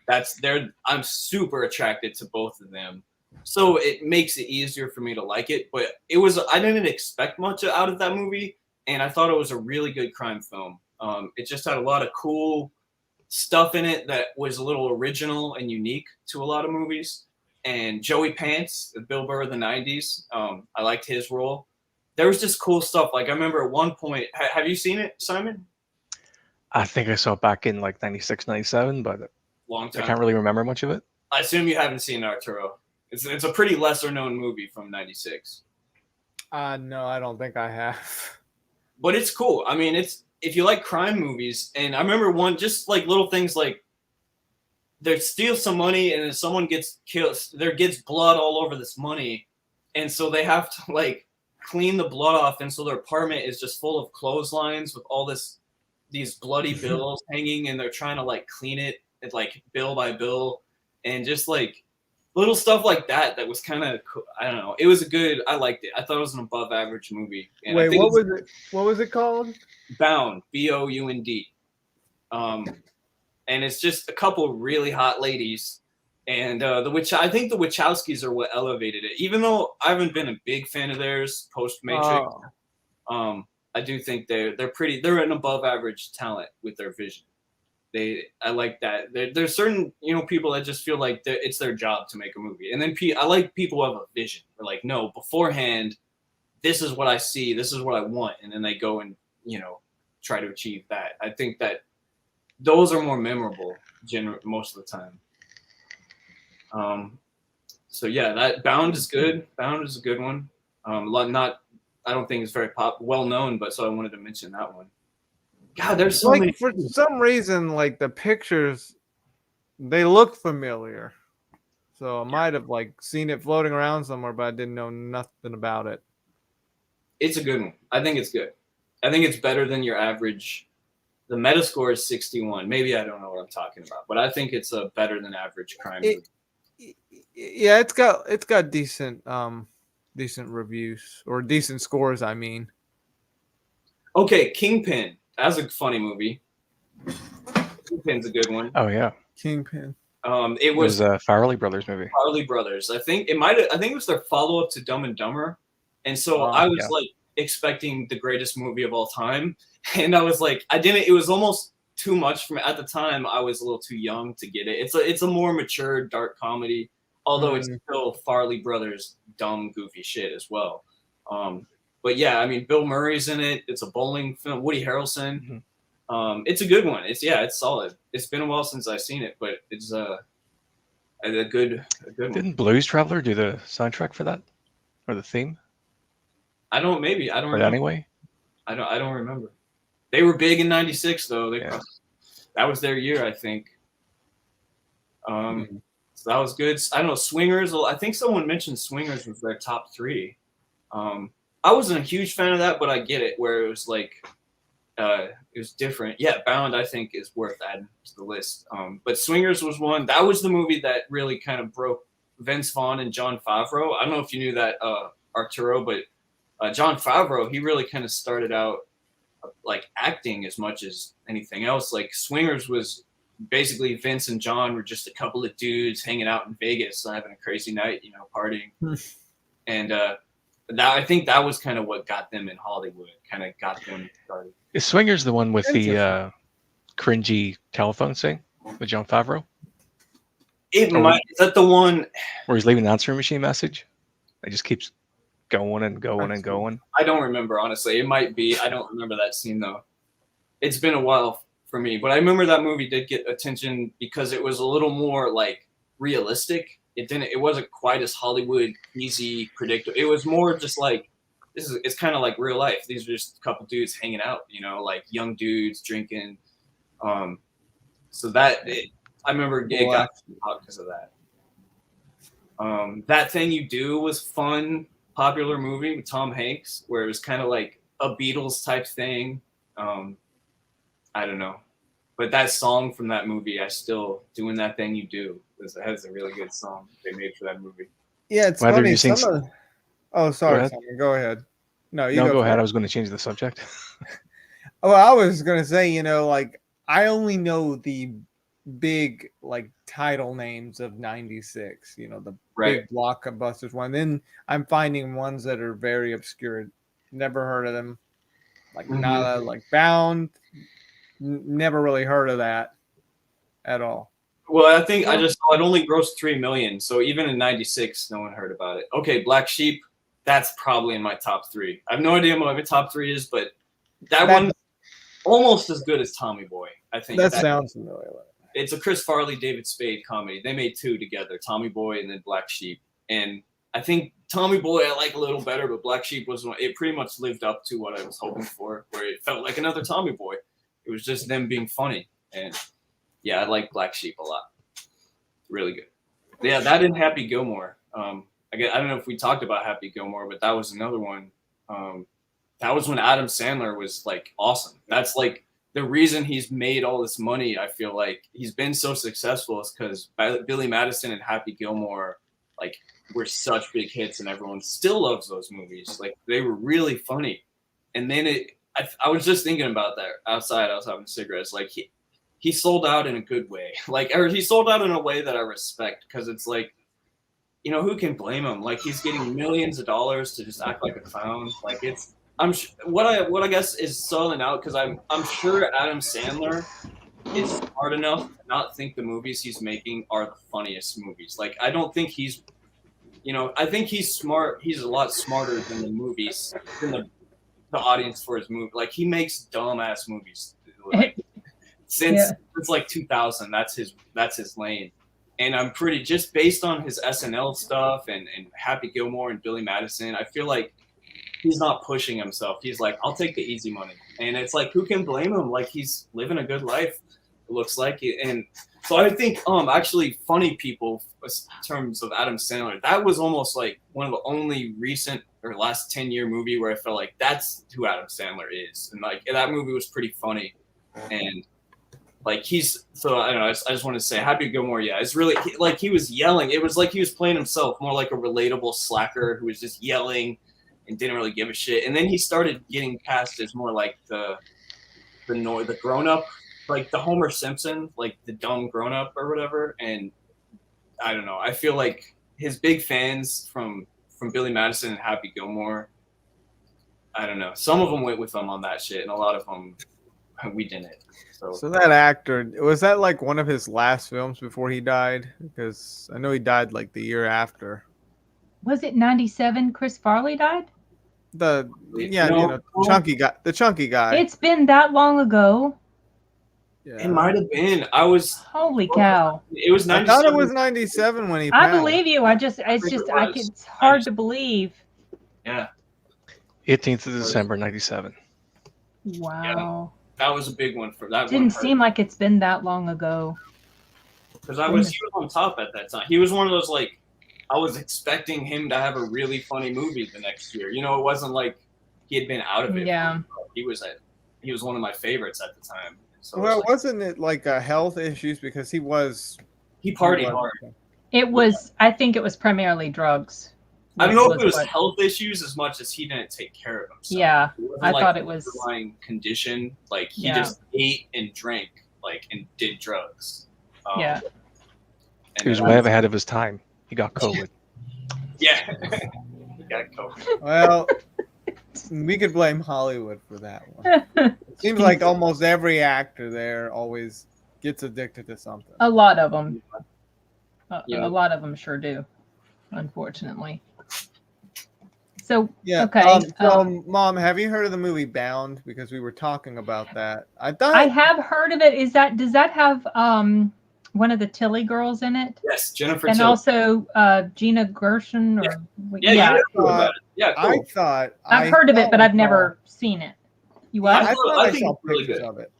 Speaker 4: I'm super attracted to both of them. So it makes it easier for me to like it. But I didn't expect much out of that movie. And I thought it was a really good crime film. It just had a lot of cool stuff in it that was a little original and unique to a lot of movies. And Joey Pants, Bill Burr of the 90s, I liked his role. There was just cool stuff. Like I remember at one point, have you seen it, Simon?
Speaker 1: I think I saw it back in like 96, 97, but
Speaker 4: Long time.
Speaker 1: I can't really remember much of it.
Speaker 4: I assume you haven't seen Arturo. It's a pretty lesser known movie from 96.
Speaker 3: No, I don't think I have.
Speaker 4: But it's cool. I mean, if you like crime movies, and I remember one, just like little things like they steal some money and then someone gets killed, there gets blood all over this money. And so they have to like clean the blood off. And so their apartment is just full of clotheslines with all these bloody bills hanging, and they're trying to like clean it like bill by bill, and just like little stuff like that was kind of cool. I don't know. It was I liked it. I thought it was an above average movie. And
Speaker 3: Wait, what was it? What was it called?
Speaker 4: Bound, Bound. And it's just a couple really hot ladies. And I think the Wachowskis are what elevated it. Even though I haven't been a big fan of theirs post Matrix, I do think they're an above average talent with their vision. I like that. There's certain people that just feel like it's their job to make a movie, and then I like people who have a vision. They're like, no, beforehand, this is what I see, this is what I want, and then they go and try to achieve that. I think that those are more memorable most of the time. So yeah, that Bound is good. Bound is a good one. I don't think it's very well known, but so I wanted to mention that one. God, there's so many.
Speaker 3: For some reason, like the pictures, they look familiar. So I might have like seen it floating around somewhere, but I didn't know nothing about it.
Speaker 4: It's a good one. I think it's good. I think it's better than your average. The Metascore is 61. Maybe I don't know what I'm talking about, but I think it's a better than average crime movie.
Speaker 3: Yeah, it's got decent reviews or decent scores. I mean,
Speaker 4: okay, Kingpin. That's a funny movie. Kingpin's a good one.
Speaker 1: Oh yeah,
Speaker 3: Kingpin.
Speaker 4: It was
Speaker 1: a Farrelly Brothers movie.
Speaker 4: Farrelly Brothers. I think it was their follow up to Dumb and Dumber, and so I was like expecting the greatest movie of all time, and I was like, it was almost too much for me at the time. I was a little too young to get it. It's a more mature dark comedy, although it's still Farrelly Brothers dumb goofy shit as well. But yeah, I mean, Bill Murray's in it. It's a bowling film. Woody Harrelson. Mm-hmm. It's a good one. It's solid. It's been a while since I've seen it, but it's a good one.
Speaker 1: Didn't Blues Traveler do the soundtrack for that, or the theme?
Speaker 4: I don't remember.
Speaker 1: Anyway,
Speaker 4: I don't remember. They were big in '96 though. That was their year, I think. So that was good. I don't know, Swingers. I think someone mentioned Swingers was their top 3. I wasn't a huge fan of that, but I get it. Where it was like, it was different. Yeah, Bound I think is worth adding to the list. But Swingers was one. That was the movie that really kind of broke Vince Vaughn and Jon Favreau. I don't know if you knew that, Arturo, but Jon Favreau, he really kind of started out like acting as much as anything else. Like Swingers was basically Vince and John were just a couple of dudes hanging out in Vegas, having a crazy night, you know, partying. And I think that was kind of what got them in Hollywood, kind of got them started.
Speaker 1: Is Swingers the one with the cringy telephone thing with Jon Favreau?
Speaker 4: Is that the one
Speaker 1: where he's leaving an answering machine message? It just keeps going and going and going.
Speaker 4: I don't remember, honestly. It might be. I don't remember that scene though. It's been a while for me, but I remember that movie did get attention because it was a little more like realistic. It wasn't quite as Hollywood easy, predictable. It was more just like it's kind of like real life. These are just a couple dudes hanging out, you know, like young dudes drinking. So I remember it got hot because of that. That Thing You Do was fun, popular movie with Tom Hanks, where it was kind of like a Beatles type thing. I don't know, but that song from that movie, Doing That Thing You Do, has a really good song they made for that movie.
Speaker 3: Yeah, it's funny. Oh, sorry, Simon, go ahead. No,
Speaker 1: go ahead. I was going to change the subject.
Speaker 3: Well, I was going to say, you know, like I only know the big like title names of '96. You know, the big blockbusters one. Then I'm finding ones that are very obscure. Never heard of them. Like Nada, like Bound. Never really heard of that at all.
Speaker 4: Well, I think I just saw it only grossed $3 million. So even in '96, no one heard about it. Okay, Black Sheep. That's probably in my top 3. I have no idea what my top 3 is, but that one's almost as good as Tommy Boy. I think
Speaker 3: that sounds familiar.
Speaker 4: It's a Chris Farley, David Spade comedy. They made 2 together, Tommy Boy and then Black Sheep. And I think Tommy Boy I like a little better, but Black Sheep was one. It pretty much lived up to what I was hoping for, where it felt like another Tommy Boy. It was just them being funny. And yeah, I like Black Sheep a lot. Really good. Yeah, that and Happy Gilmore. I don't know if we talked about Happy Gilmore, but that was another one. That was when Adam Sandler was like awesome. That's like the reason he's made all this money. I feel like he's been so successful is because Billy Madison and Happy Gilmore like were such big hits, and everyone still loves those movies. Like they were really funny. And then I was just thinking about that outside. I was having cigarettes. Like he sold out in a good way. Or he sold out in a way that I respect, because it's like, you know, who can blame him? Like he's getting millions of dollars to just act like a clown. Like what I guess is selling out, because I'm sure Adam Sandler is smart enough to not think the movies he's making are the funniest movies. Like I don't think he's, you know, I think he's smart. He's a lot smarter than the movies, than the audience for his movie. Like he makes dumbass movies. Like, since like 2000, that's his lane. And I'm pretty, just based on his SNL stuff and Happy Gilmore and Billy Madison, I feel like he's not pushing himself. He's like, I'll take the easy money. And it's like, who can blame him? Like he's living a good life, it looks like. And so I think actually Funny People, in terms of Adam Sandler, that was almost like one of the only recent or last 10-year movie where I felt like that's who Adam Sandler is. And like that movie was pretty funny. And like so I don't know, I just want to say Happy Gilmore, yeah, it's really like he was yelling. It was like he was playing himself, more like a relatable slacker who was just yelling and didn't really give a shit. And then he started getting cast as more like the grown up, like the Homer Simpson, like the dumb grown up or whatever. And I don't know, I feel like his big fans from Billy Madison and Happy Gilmore, I don't know, some of them went with him on that shit, and a lot of them we didn't. So
Speaker 3: that actor, was that like one of his last films before he died? Because I know he died like the year after.
Speaker 2: Was it 97 Chris Farley died?
Speaker 3: Chunky guy.
Speaker 2: It's been that long ago.
Speaker 3: Yeah.
Speaker 4: It might have been.
Speaker 2: Holy cow.
Speaker 4: It was 97.
Speaker 3: I thought it was 97 when he passed.
Speaker 2: I believe you. It's hard to believe.
Speaker 4: Yeah.
Speaker 1: 18th of December, 97.
Speaker 2: Wow.
Speaker 4: Yeah. That was a big one for that.
Speaker 2: Didn't seem like it's been that long ago.
Speaker 4: because he was on top at that time. He was one of those like I was expecting him to have a really funny movie the next year. You know, it wasn't like he had been out of it.
Speaker 2: Yeah.
Speaker 4: He was one of my favorites at the time. So
Speaker 3: well, wasn't it like health issues because he
Speaker 4: partied hard.
Speaker 2: It was. I think it was primarily drugs.
Speaker 4: I don't know if it was health issues as much as he didn't take care of himself.
Speaker 2: Yeah, I thought it was
Speaker 4: underlying condition. Like he just ate and drank, like and did drugs.
Speaker 2: Yeah,
Speaker 1: he was way ahead of his time. He got COVID.
Speaker 4: Yeah, he got COVID.
Speaker 3: Well, we could blame Hollywood for that one. It seems like almost every actor there always gets addicted to something.
Speaker 2: A lot of them. A lot of them sure do, unfortunately. So
Speaker 3: yeah.
Speaker 2: Okay.
Speaker 3: Mom, have you heard of the movie Bound? Because we were talking about that. I
Speaker 2: have heard of it. Does that have one of the Tilly girls in it?
Speaker 4: Yes, Jennifer.
Speaker 2: And
Speaker 4: Tilly.
Speaker 2: Also Gina Gershon.
Speaker 4: Yeah. Cool.
Speaker 3: I thought
Speaker 2: I've heard of it, but I've never seen it. You what?
Speaker 3: I
Speaker 4: think
Speaker 3: saw
Speaker 4: it's really
Speaker 3: pictures
Speaker 4: good.
Speaker 3: of it.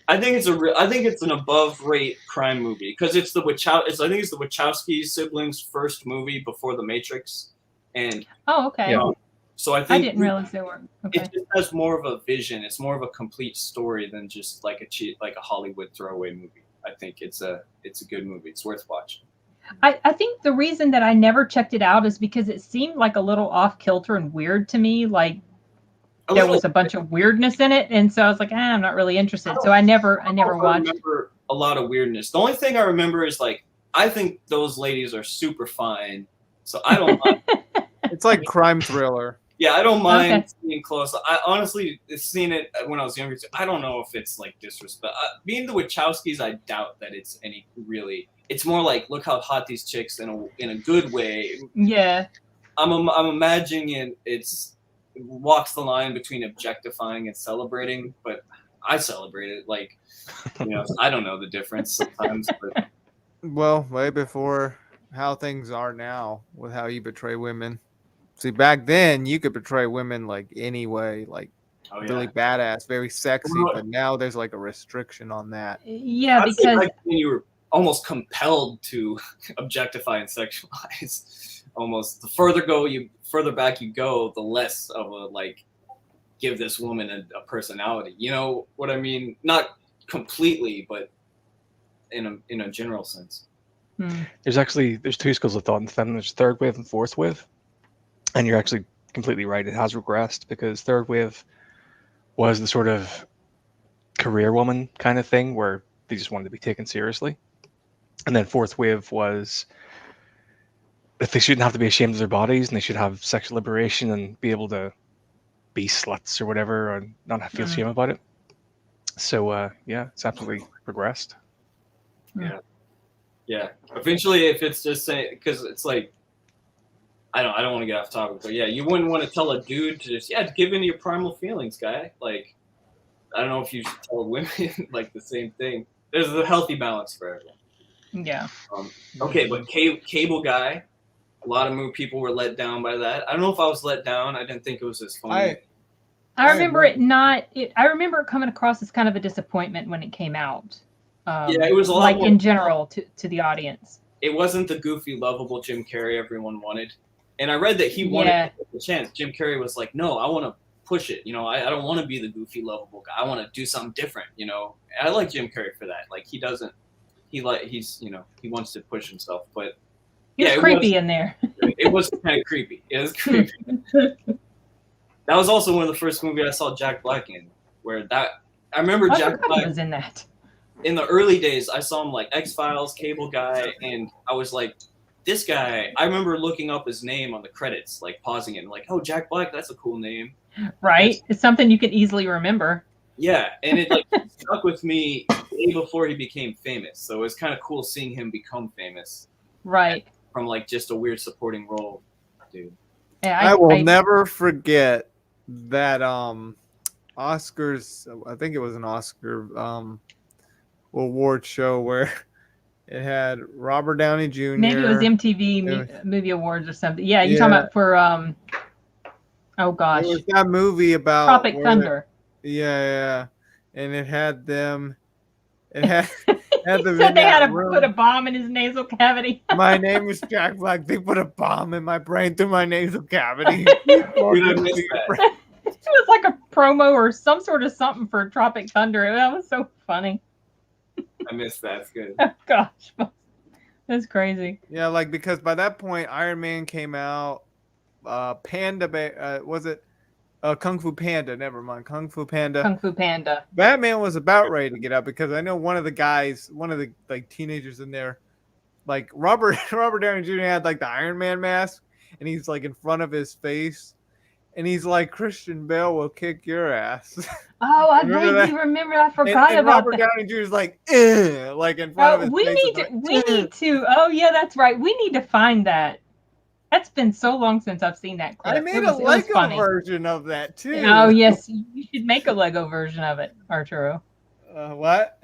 Speaker 4: I think it's an above rate crime movie because it's I think it's the Wachowski siblings' first movie before The Matrix, and
Speaker 2: okay.
Speaker 4: So I think
Speaker 2: I didn't realize they were. Okay.
Speaker 4: It just has more of a vision. It's more of a complete story than just like a Hollywood throwaway movie. I think it's a good movie. It's worth watching.
Speaker 2: I think the reason that I never checked it out is because it seemed like a little off kilter and weird to me. Like there was a bunch of weirdness in it, and so I was like, I'm not really interested. So I never watched.
Speaker 4: I remember a lot of weirdness. The only thing I remember is like I think those ladies are super fine, so I don't mind.
Speaker 3: It's like crime thriller.
Speaker 4: Yeah, I don't mind being close. I honestly seen it when I was younger. Too. I don't know if it's like disrespect. Being the Wachowskis, I doubt that it's any really. It's more like look how hot these chicks in a good way.
Speaker 2: Yeah,
Speaker 4: I'm imagining it's walks the line between objectifying and celebrating, but I celebrate it. Like, I don't know the difference sometimes. But
Speaker 3: well, way before how things are now with how you betray women. See, back then you could betray women like anyway, like really badass, very sexy. But now there's like a restriction on that.
Speaker 2: Yeah, because
Speaker 4: like you were almost compelled to objectify and sexualize. Almost the further back you go, the less of a like give this woman a personality. You know what I mean? Not completely, but in a general sense.
Speaker 1: There's two schools of thought in film. There's third wave and fourth wave. And you're actually completely right. It has regressed because third wave was the sort of career woman kind of thing where they just wanted to be taken seriously. And then fourth wave was that they shouldn't have to be ashamed of their bodies and they should have sexual liberation and be able to be sluts or whatever and not feel shame about it. So, it's absolutely regressed.
Speaker 4: Yeah. Eventually, if it's just saying, because it's like, I don't want to get off topic, but you wouldn't want to tell a dude to just give in to your primal feelings, guy. Like, I don't know if you should tell women like the same thing. There's a healthy balance for everyone.
Speaker 2: Yeah.
Speaker 4: Okay, but Cable Guy, a lot of people were let down by that. I don't know if I was let down. I didn't think it was as funny.
Speaker 2: I remember I remember it coming across as kind of a disappointment when it came out.
Speaker 4: It was a lot
Speaker 2: like
Speaker 4: more,
Speaker 2: in general to the audience.
Speaker 4: It wasn't the goofy, lovable Jim Carrey everyone wanted. And I read that he wanted a chance. Jim Carrey was like, no, I want to push it. I don't want to be the goofy, lovable guy. I want to do something different. I like Jim Carrey for that. Like he wants to push himself, but
Speaker 2: He's creepy in there.
Speaker 4: It was kind of creepy. It was creepy. That was also one of the first movies I saw Jack Black in, I remember Jack Black
Speaker 2: was in that.
Speaker 4: In the early days, I saw him like X-Files, Cable Guy, and I was like, this guy, I remember looking up his name on the credits, like pausing it and like, oh, Jack Black, that's a cool name.
Speaker 2: Right? It's something you can easily remember.
Speaker 4: Yeah, and it like stuck with me way before he became famous. So it was kind of cool seeing him become famous.
Speaker 2: Right.
Speaker 4: From like just a weird supporting role, dude.
Speaker 3: Yeah, I will never forget that Oscars, I think it was an Oscar award show where it had Robert Downey Jr.
Speaker 2: Maybe it was MTV Movie Awards or something. Yeah, you're talking about for oh gosh.
Speaker 3: It was that movie about
Speaker 2: Tropic Thunder.
Speaker 3: And it had them. It Had them
Speaker 2: said
Speaker 3: in
Speaker 2: they had
Speaker 3: that
Speaker 2: to
Speaker 3: room.
Speaker 2: put a bomb in his nasal cavity.
Speaker 3: My name is Jack Black. They put a bomb in my brain through my nasal cavity.
Speaker 4: Dude, I missed that.
Speaker 2: It was like a promo or some sort of something for Tropic Thunder. That was so funny.
Speaker 4: I missed that. It's good.
Speaker 2: Oh gosh, that's crazy.
Speaker 3: Yeah, like because by that point Iron Man came out. Was it Kung Fu Panda? Never mind, Kung Fu Panda.
Speaker 2: Kung Fu Panda.
Speaker 3: Batman was about ready to get out because I know one of the guys, one of the like teenagers in there, like Robert Downey Jr. had like the Iron Man mask, and he's like in front of his face, and he's like, Christian Bale will kick your ass.
Speaker 2: Oh, I
Speaker 3: Remember
Speaker 2: vaguely remember. I forgot
Speaker 3: and
Speaker 2: about
Speaker 3: Robert
Speaker 2: that.
Speaker 3: Downey Jr. is like in front of his
Speaker 2: We
Speaker 3: face.
Speaker 2: need
Speaker 3: It's
Speaker 2: to.
Speaker 3: like,
Speaker 2: We need to. Oh yeah, that's right. We need to find that. That's been so long since I've seen that clip.
Speaker 3: I made
Speaker 2: It was
Speaker 3: a Lego
Speaker 2: funny.
Speaker 3: version of that too.
Speaker 2: Oh yes, you should make a Lego version of it, Arturo.
Speaker 3: What?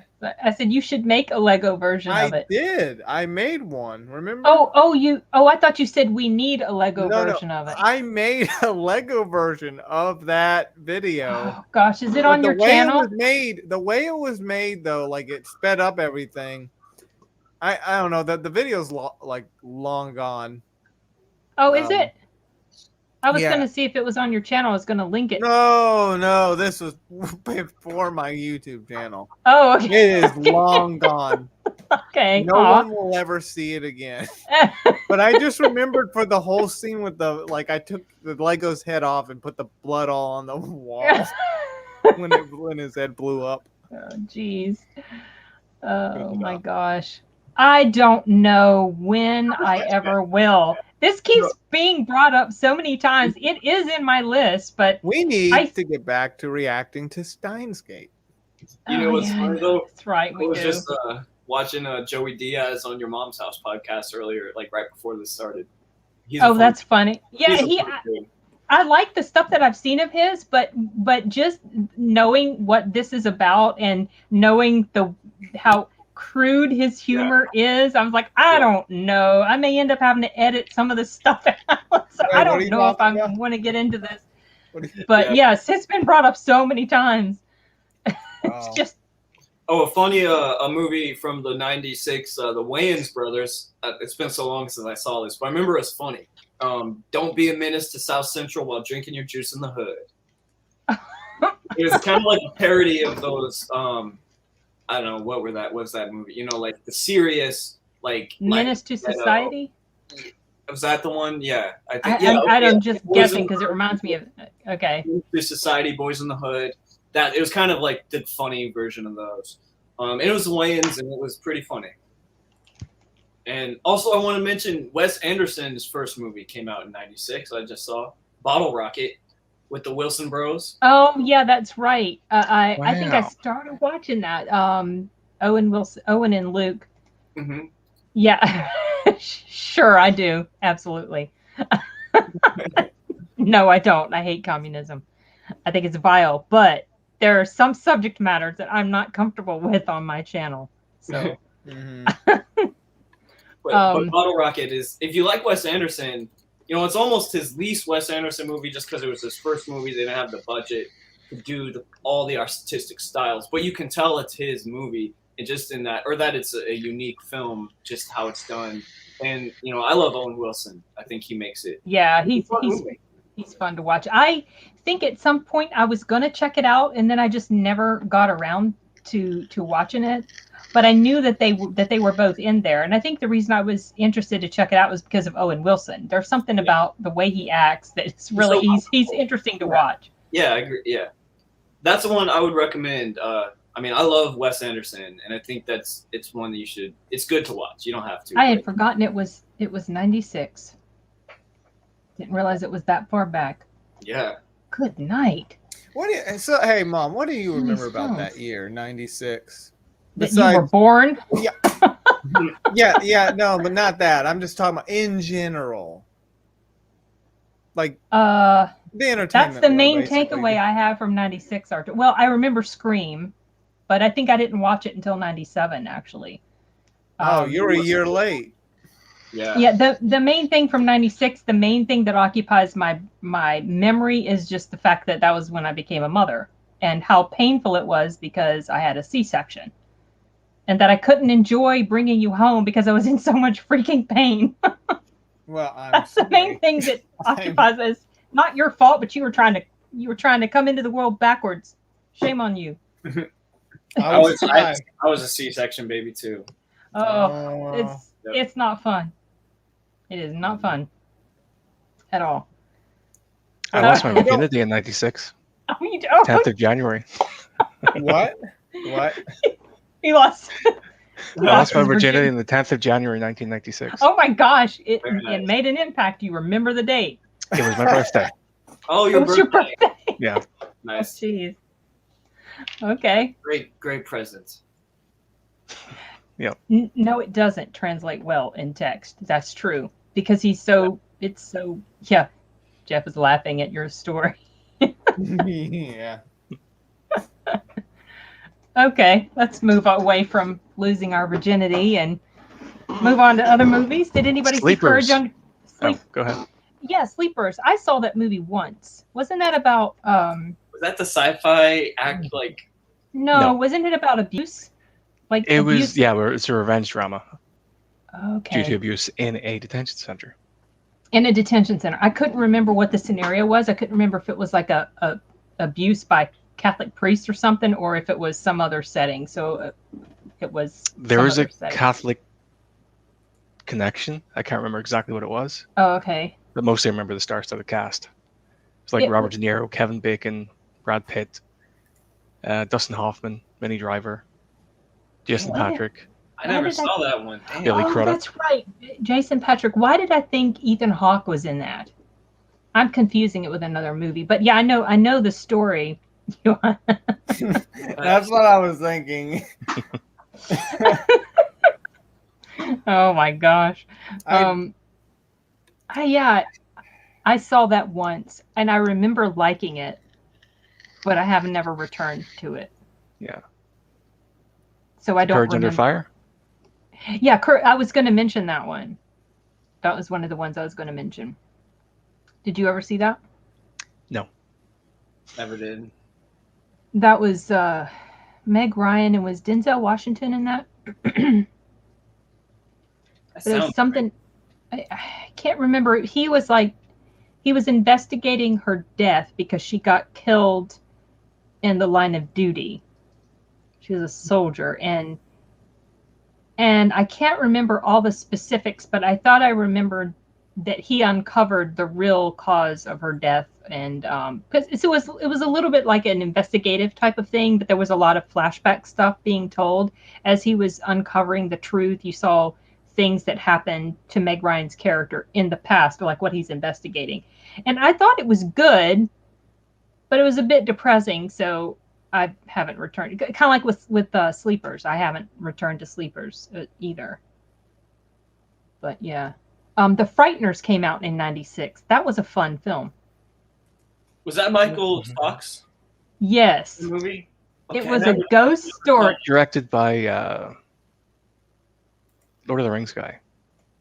Speaker 2: I said you should make a Lego version of
Speaker 3: I
Speaker 2: it.
Speaker 3: did. I made one. Remember?
Speaker 2: I thought you said we need a Lego version of it.
Speaker 3: I made a Lego version of that video.
Speaker 2: Oh gosh, is it
Speaker 3: But
Speaker 2: on your channel?
Speaker 3: The way it was made, though, like it sped up everything. I don't know. The video's long gone.
Speaker 2: Oh, is it? I was
Speaker 3: yeah.
Speaker 2: going to see if it was on your channel. I was going to link it.
Speaker 3: No, this was before my YouTube channel.
Speaker 2: Oh, okay.
Speaker 3: It is long gone.
Speaker 2: Okay.
Speaker 3: No one will ever see it again. But I just remembered for the whole scene with I took the Lego's head off and put the blood all on the wall when his head blew up.
Speaker 2: Oh, jeez. Oh, my gosh. I don't know when I ever will. This keeps being brought up so many times. It is in my list, but
Speaker 3: we need to get back to reacting to Steins Gate.
Speaker 4: You know what's funny though?
Speaker 2: That's right.
Speaker 4: I was just watching Joey Diaz on Your Mom's House podcast earlier, like right before this started.
Speaker 2: That's funny. Yeah, I like the stuff that I've seen of his, but just knowing what this is about and knowing how crude his humor is, I was like, I don't know. I may end up having to edit some of this stuff out. So I don't know if I want to get into this. But yes, it's been brought up so many times. It's just.
Speaker 4: Oh, a funny a movie from the '96, the Wayans brothers. It's been so long since I saw this, but I remember it's funny. Don't be a menace to South Central while drinking your juice in the hood. It was kind of like a parody of those. I don't know what's that movie? You know, like the serious
Speaker 2: Menace to Society.
Speaker 4: Was that the one? Yeah, I think.
Speaker 2: I'm just guessing because it reminds me of. Okay.
Speaker 4: To Society, Boys in the Hood. That it was kind of like the funny version of those. It was Wayans, and it was pretty funny. And also, I want to mention Wes Anderson's first movie came out in '96. I just saw Bottle Rocket with the Wilson Bros.
Speaker 2: Oh yeah, that's right. I think I started watching that. Owen and Luke.
Speaker 4: Mm-hmm.
Speaker 2: Yeah, sure, I do. Absolutely. No, I don't. I hate communism. I think it's vile, but there are some subject matters that I'm not comfortable with on my channel. So.
Speaker 4: But Bottle Rocket is, if you like Wes Anderson, you know, it's almost his least Wes Anderson movie just because it was his first movie. They didn't have the budget to do all the artistic styles, but you can tell it's his movie, and just in that, or that it's a unique film, just how it's done. And, you know, I love Owen Wilson. I think he makes it.
Speaker 2: Yeah, he's fun to watch. I think at some point I was going to check it out, and then I just never got around to watching it. But I knew that they were both in there, and I think the reason I was interested to check it out was because of Owen Wilson. There's something about the way he acts that's really he's interesting to watch.
Speaker 4: Yeah, I agree. Yeah, that's the one I would recommend. I mean, I love Wes Anderson, and I think it's one that you should. It's good to watch. You don't have to.
Speaker 2: I had forgotten it was '96. Didn't realize it was that far back.
Speaker 4: Yeah.
Speaker 2: Good night.
Speaker 3: Hey, Mom, what do you remember about that year, '96?
Speaker 2: That you were born?
Speaker 3: Yeah, no, but not that. I'm just talking about in general. Like the entertainment.
Speaker 2: That's the main takeaway I have from '96. Well, I remember Scream, but I think I didn't watch it until '97 actually.
Speaker 3: Oh, you're a year late.
Speaker 2: Yeah. The main thing from '96, the main thing that occupies my memory is just the fact that was when I became a mother and how painful it was because I had a C-section. and that I couldn't enjoy bringing you home because I was in so much freaking pain.
Speaker 3: Well, I'm
Speaker 2: That's the main
Speaker 3: sorry.
Speaker 2: thing that occupies us. Not your fault, but you were trying to come into the world backwards. Shame on you.
Speaker 3: I was trying.
Speaker 4: I was a C-section baby too.
Speaker 2: Oh, it's not fun. It is not fun at all.
Speaker 1: I lost my virginity in '96.
Speaker 2: Oh, you don't.
Speaker 1: 10th of January.
Speaker 3: What? What?
Speaker 2: He lost.
Speaker 1: I lost my virginity on the 10th of January 1996.
Speaker 2: Oh my gosh! It
Speaker 4: Very nice.
Speaker 2: made an impact. You remember the date?
Speaker 1: It was my birthday.
Speaker 4: Oh,
Speaker 2: It was your birthday.
Speaker 1: Yeah.
Speaker 4: Nice.
Speaker 2: Jeez. Okay.
Speaker 4: Great presents.
Speaker 2: No, it doesn't translate well in text. That's true because he's so. It's so. Yeah. Jeff is laughing at your story.
Speaker 3: Yeah.
Speaker 2: Okay, let's move away from losing our virginity and move on to other movies. Did anybody see Courage on Sleep?
Speaker 1: Oh, go ahead.
Speaker 2: Yeah, Sleepers. I saw that movie once. Wasn't that about
Speaker 4: Was that the sci-fi act like?
Speaker 2: No, wasn't it about abuse? Like
Speaker 1: It
Speaker 2: abuse?
Speaker 1: was, yeah, it's a revenge drama
Speaker 2: Okay.
Speaker 1: due to abuse in a detention center.
Speaker 2: In a detention center. I couldn't remember what the scenario was. I couldn't remember if it was like a abuse by Catholic priest or something, or if it was some other setting. So it was.
Speaker 1: There was a
Speaker 2: setting.
Speaker 1: Catholic connection. I can't remember exactly what it was,
Speaker 2: Oh, okay.
Speaker 1: but mostly I remember the star-studded cast. It's like Robert De Niro, Kevin Bacon, Brad Pitt, Dustin Hoffman, Minnie Driver, Jason Patrick.
Speaker 4: I never saw that one. Damn.
Speaker 1: Billy
Speaker 2: Oh,
Speaker 1: Crudup.
Speaker 2: that's right. Jason Patrick. Why did I think Ethan Hawke was in that? I'm confusing it with another movie. But yeah, I know the story.
Speaker 3: That's what I was thinking.
Speaker 2: Oh my gosh. I saw that once and I remember liking it, but I have never returned to it.
Speaker 1: Yeah.
Speaker 2: So I don't
Speaker 1: Courage
Speaker 2: remember.
Speaker 1: Under Fire?
Speaker 2: Yeah, I was going to mention that one. That was one of the ones I was going to mention. Did you ever see that?
Speaker 1: No.
Speaker 4: Never did.
Speaker 2: That was Meg Ryan, and was Denzel Washington in that? But it was something I can't remember. He was investigating her death because she got killed in the line of duty. She was a soldier, and I can't remember all the specifics, but I thought I remembered that he uncovered the real cause of her death, and because it was a little bit like an investigative type of thing, but there was a lot of flashback stuff being told as he was uncovering the truth. You saw things that happened to Meg Ryan's character in the past, like what he's investigating, and I thought it was good, but it was a bit depressing, so I haven't returned. Kind of like with Sleepers, I haven't returned to Sleepers either. But yeah. The Frighteners came out in '96. That was a fun film.
Speaker 4: Was that Michael Fox?
Speaker 2: Yes.
Speaker 4: The movie?
Speaker 2: It was a ghost story.
Speaker 1: Directed by Lord of the Rings guy.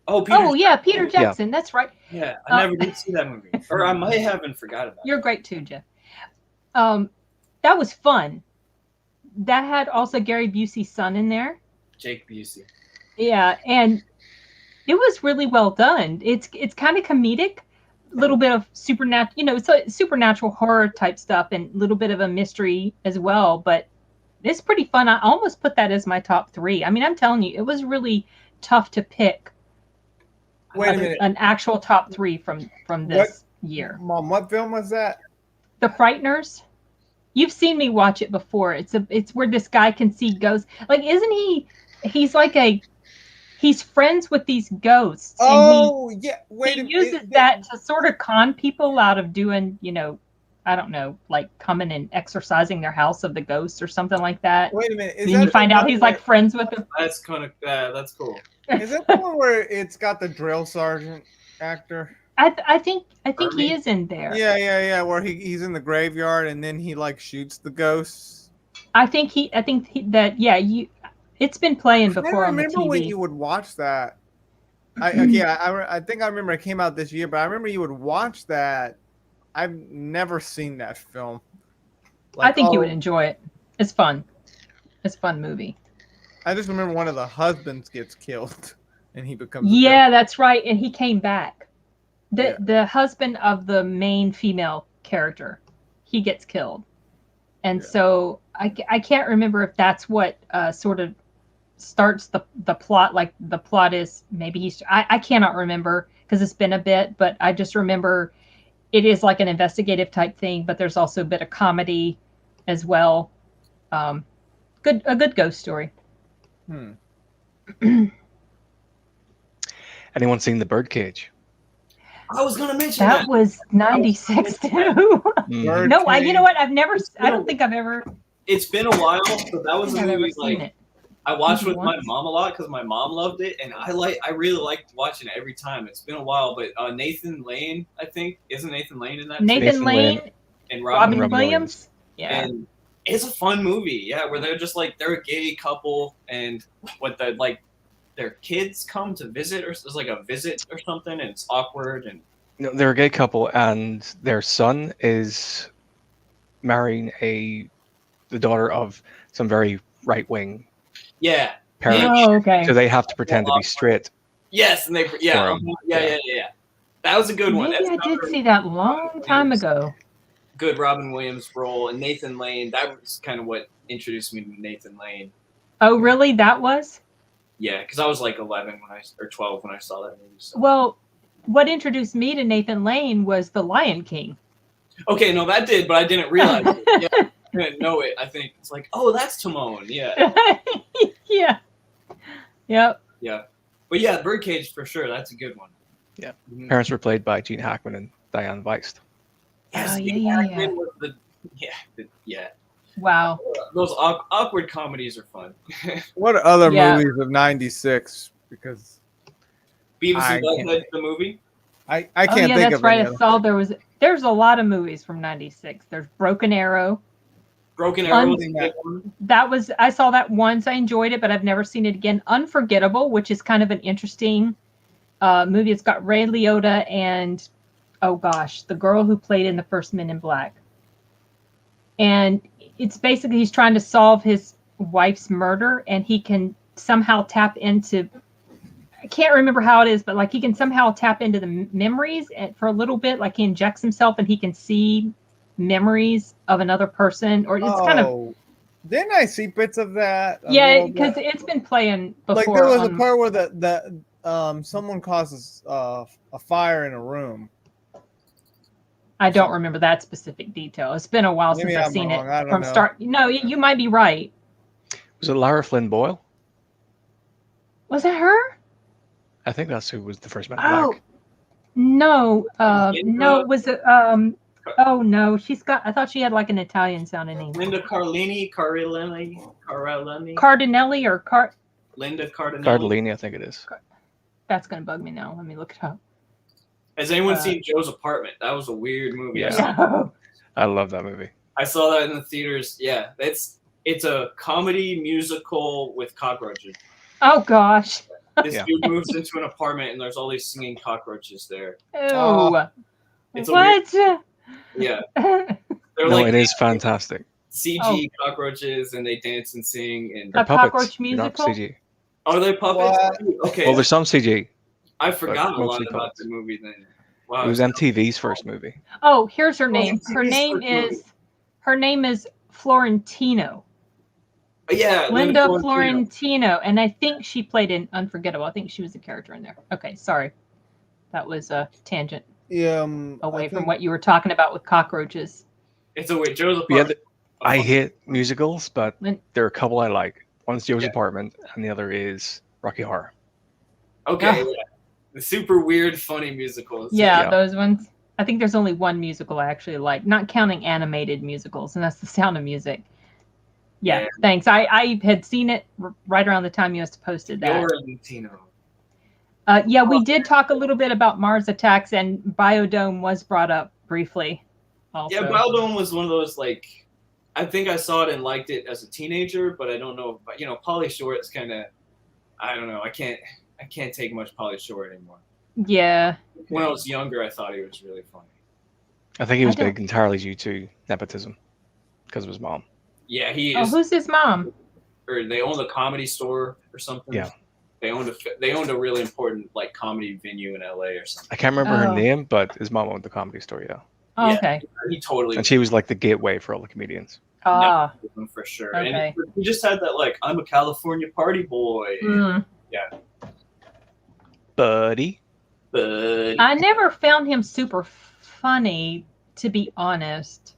Speaker 4: Oh,
Speaker 2: Peter Jackson. That's right.
Speaker 4: Yeah, I never did see that movie. Or I might have and forgot about it.
Speaker 2: You're great too, Jeff. That was fun. That had also Gary Busey's son in there.
Speaker 4: Jake Busey.
Speaker 2: Yeah, and it was really well done. It's kind of comedic, a little bbit of supernatural, it's a supernatural horror type stuff, and a little bit of a mystery as well. But it's pretty fun. I almost put that as my top 3. I mean, I'm telling you, it was really tough to pick.
Speaker 3: Wait a minute.
Speaker 2: An actual top 3 from this year.
Speaker 3: Mom, what film was that?
Speaker 2: The Frighteners. You've seen me watch it before. It's where this guy can see ghosts. Like, isn't he? He's friends with these ghosts.
Speaker 3: Oh,
Speaker 2: and
Speaker 3: yeah. Wait a minute.
Speaker 2: He uses that to sort of con people out of doing, I don't know, like coming and exorcising their house of the ghosts or something like that.
Speaker 3: Wait a minute.
Speaker 2: And you find out he's like friends with them.
Speaker 4: That's kind of that's cool.
Speaker 3: Is that the one where it's got the drill sergeant actor?
Speaker 2: I think he is in there.
Speaker 3: Yeah. Where he's in the graveyard and then he like shoots the ghosts. It's been playing before on the TV. I remember when you would watch that. I think I remember it came out this year, but I remember you would watch that. I've never seen that film.
Speaker 2: I think you would enjoy it. It's fun. It's a fun movie.
Speaker 3: I just remember one of the husbands gets killed, and he becomes.
Speaker 2: Yeah, that's right. And he came back.
Speaker 3: Yeah.
Speaker 2: The husband of the main female character, he gets killed. And
Speaker 3: Yeah.
Speaker 2: so I can't remember if that's what sort of starts the plot. Like the plot is maybe I cannot remember because it's been a bit, but I just remember it is like an investigative type thing, but there's also a bit of comedy as well. A good ghost story.
Speaker 1: Anyone seen The Birdcage?
Speaker 4: I was gonna mention
Speaker 2: That
Speaker 4: that.
Speaker 2: was 96 too.
Speaker 1: Mhm.
Speaker 2: No, you know
Speaker 3: Birdcage.
Speaker 2: what? I don't think I've ever
Speaker 4: It's been a while, but that was a
Speaker 2: I've ever
Speaker 4: movie
Speaker 2: seen
Speaker 4: like
Speaker 2: it.
Speaker 4: I watched with my
Speaker 2: Once.
Speaker 4: mom a lot because my mom loved it, and I really liked watching it every time. It's been a while, but Nathan Lane, I think, isn't Nathan Lane in that? too?
Speaker 2: Nathan
Speaker 1: Nathan
Speaker 2: Lane,
Speaker 1: Lane.
Speaker 4: And
Speaker 2: Robin
Speaker 1: Robin
Speaker 2: Williams. Yeah.
Speaker 4: And it's a fun movie, yeah, where they're just like they're a gay couple, and their kids come to visit, or there's like a visit or something, and it's awkward, and
Speaker 1: No, they're a gay couple, and their son is marrying the daughter of some very right-wing
Speaker 4: yeah,
Speaker 1: parent.
Speaker 2: Oh, okay.
Speaker 1: So they have to pretend to be straight.
Speaker 4: yes, and they
Speaker 1: For
Speaker 4: yeah,
Speaker 1: him.
Speaker 4: yeah. That was a good one.
Speaker 2: Maybe
Speaker 4: That's
Speaker 2: I did
Speaker 4: another
Speaker 2: see that long time ago.
Speaker 4: good Robin Williams role, and Nathan Lane. That was kind of what introduced me to Nathan Lane.
Speaker 2: Oh, really? That was?
Speaker 4: Yeah, because I was like 11 or 12 when I saw that movie. So.
Speaker 2: Well, what introduced me to Nathan Lane was The Lion King.
Speaker 4: Okay, no, that did, but I didn't realize it. Yeah, I didn't know it. I think it's like, oh, that's Timon. Yeah,
Speaker 2: Yeah. Yep.
Speaker 4: yeah. But yeah, Birdcage for sure. That's a good one.
Speaker 1: Yeah.
Speaker 4: Mhm.
Speaker 1: Parents were played by Gene Hackman and Diane Weist.
Speaker 4: Yes,
Speaker 2: Oh,
Speaker 4: Gene
Speaker 2: yeah.
Speaker 4: Hackman was yeah.
Speaker 2: Wow.
Speaker 4: Those awkward comedies are fun.
Speaker 3: What other
Speaker 2: Yeah.
Speaker 3: movies of '96? Because
Speaker 4: Beavis
Speaker 3: I
Speaker 4: and
Speaker 3: can't
Speaker 4: Butthead, the movie.
Speaker 3: I
Speaker 2: Oh,
Speaker 3: can't
Speaker 2: yeah,
Speaker 3: think
Speaker 2: that's
Speaker 3: of
Speaker 2: right.
Speaker 3: any
Speaker 2: I
Speaker 3: of them.
Speaker 2: saw there's a lot of movies from 96. There's Broken Arrow.
Speaker 4: Broken Arrow was a
Speaker 3: Un-
Speaker 4: good one.
Speaker 2: I saw that once. I enjoyed it, but I've never seen it again. Unforgettable, which is kind of an interesting movie. It's got Ray Liotta and, oh gosh, the girl who played in the first Men in Black. And it's basically he's trying to solve his wife's murder, and he can somehow tap into, I can't remember how it is, but like he can somehow tap into the memories for a little bit. Like he injects himself and he can see memories of another person, or it's kind of,
Speaker 3: Didn't I see bits of that? a
Speaker 2: yeah,
Speaker 3: little
Speaker 2: because
Speaker 3: bit?
Speaker 2: it's been playing before.
Speaker 3: Like there was a
Speaker 2: on-
Speaker 3: part where someone causes a fire in a room.
Speaker 2: I don't remember that specific detail. It's been a while
Speaker 3: Maybe
Speaker 2: since I've
Speaker 3: I'm
Speaker 2: seen
Speaker 3: wrong. I
Speaker 2: it
Speaker 3: don't
Speaker 2: from
Speaker 3: know.
Speaker 2: start. No, you might be right.
Speaker 1: Was it Lara Flynn Boyle?
Speaker 2: Was it her?
Speaker 1: I think that's who was the first Man in
Speaker 2: Oh,
Speaker 1: Black.
Speaker 2: no,
Speaker 4: Linda-
Speaker 2: no. Was it? Oh no, I thought she had like an Italian sounding name.
Speaker 4: Linda Cardellini.
Speaker 2: Cardinelli or
Speaker 4: Linda Cardellini.
Speaker 1: Cardellini, I think it is.
Speaker 2: That's gonna bug me now. Let me look it up.
Speaker 4: Has anyone seen Joe's Apartment? That was a weird movie.
Speaker 1: Yeah.
Speaker 2: No.
Speaker 1: I love that movie.
Speaker 4: I saw that in the theaters. Yeah, it's a comedy musical with cockroaches.
Speaker 2: Oh gosh.
Speaker 4: This
Speaker 1: Yeah.
Speaker 4: dude moves into an apartment and there's all these singing cockroaches there.
Speaker 2: Ew.
Speaker 4: It's a
Speaker 2: What?
Speaker 4: Yeah,
Speaker 2: A
Speaker 4: they're
Speaker 1: No,
Speaker 4: like
Speaker 1: it is fantastic.
Speaker 4: CG cockroaches and they dance and sing and
Speaker 1: They're puppets.
Speaker 2: cockroach
Speaker 1: They're not
Speaker 2: musical?
Speaker 1: CG.
Speaker 4: are they puppets?
Speaker 3: What?
Speaker 4: Okay,
Speaker 1: Well, there's some CG.
Speaker 4: I forgot a lot
Speaker 1: mostly
Speaker 4: about
Speaker 1: puppets.
Speaker 4: the movie then. Wow,
Speaker 1: It was MTV's first movie.
Speaker 2: Oh, here's her name.
Speaker 4: it's
Speaker 2: Her
Speaker 4: his
Speaker 2: name
Speaker 4: first
Speaker 2: is Florentino.
Speaker 4: yeah,
Speaker 2: Linda Florentino, and I think she played in Unforgettable. I think she was a character in there. Okay, sorry, that was a tangent
Speaker 3: Yeah,
Speaker 2: away from what you were talking about with cockroaches.
Speaker 4: It's a wait, Joe's
Speaker 1: Yeah,
Speaker 4: Apartment.
Speaker 1: I hate musicals, but
Speaker 2: Lin-
Speaker 1: there are a couple I like. One's Joe's
Speaker 4: Yeah.
Speaker 1: Apartment, and the other is Rocky Horror.
Speaker 4: Okay,
Speaker 2: Oh.
Speaker 4: yeah. The super weird, funny musicals.
Speaker 2: Yeah,
Speaker 1: Yeah.
Speaker 2: those ones. I think there's only one musical I actually like, not counting animated musicals, and that's The Sound of Music. Yeah,
Speaker 4: Yeah.
Speaker 2: thanks. I had seen it right around the time you just posted that.
Speaker 4: You're Latino.
Speaker 2: Yeah, we did talk a little bit about Mars Attacks, and Biodome was brought up briefly. Also.
Speaker 4: Yeah, Baldwin was one of those like. I think I saw it and liked it as a teenager, but I don't know. But Pauly Shore's kind of. I don't know. I can't take much Pauly Shore anymore.
Speaker 2: Yeah.
Speaker 4: When I was younger, I thought he was really funny.
Speaker 1: I think he was
Speaker 2: I don't-
Speaker 1: big entirely due to nepotism because of his mom.
Speaker 4: Yeah, he
Speaker 2: Oh,
Speaker 4: is.
Speaker 2: who's his mom?
Speaker 4: or they owned a comedy store or something.
Speaker 1: Yeah.
Speaker 4: They owned a really important like comedy venue in LA or something.
Speaker 1: I can't remember her
Speaker 2: Oh.
Speaker 1: name, but his mom owned the comedy store. Yeah,
Speaker 2: Oh,
Speaker 4: Yeah.
Speaker 2: okay.
Speaker 4: He totally
Speaker 1: and she was like the gateway for all the comedians.
Speaker 2: Ah,
Speaker 4: for sure.
Speaker 2: Okay.
Speaker 4: And he just had that like I'm a California party boy.
Speaker 2: mm.
Speaker 1: Buddy.
Speaker 4: But
Speaker 2: I never found him super funny, to be honest.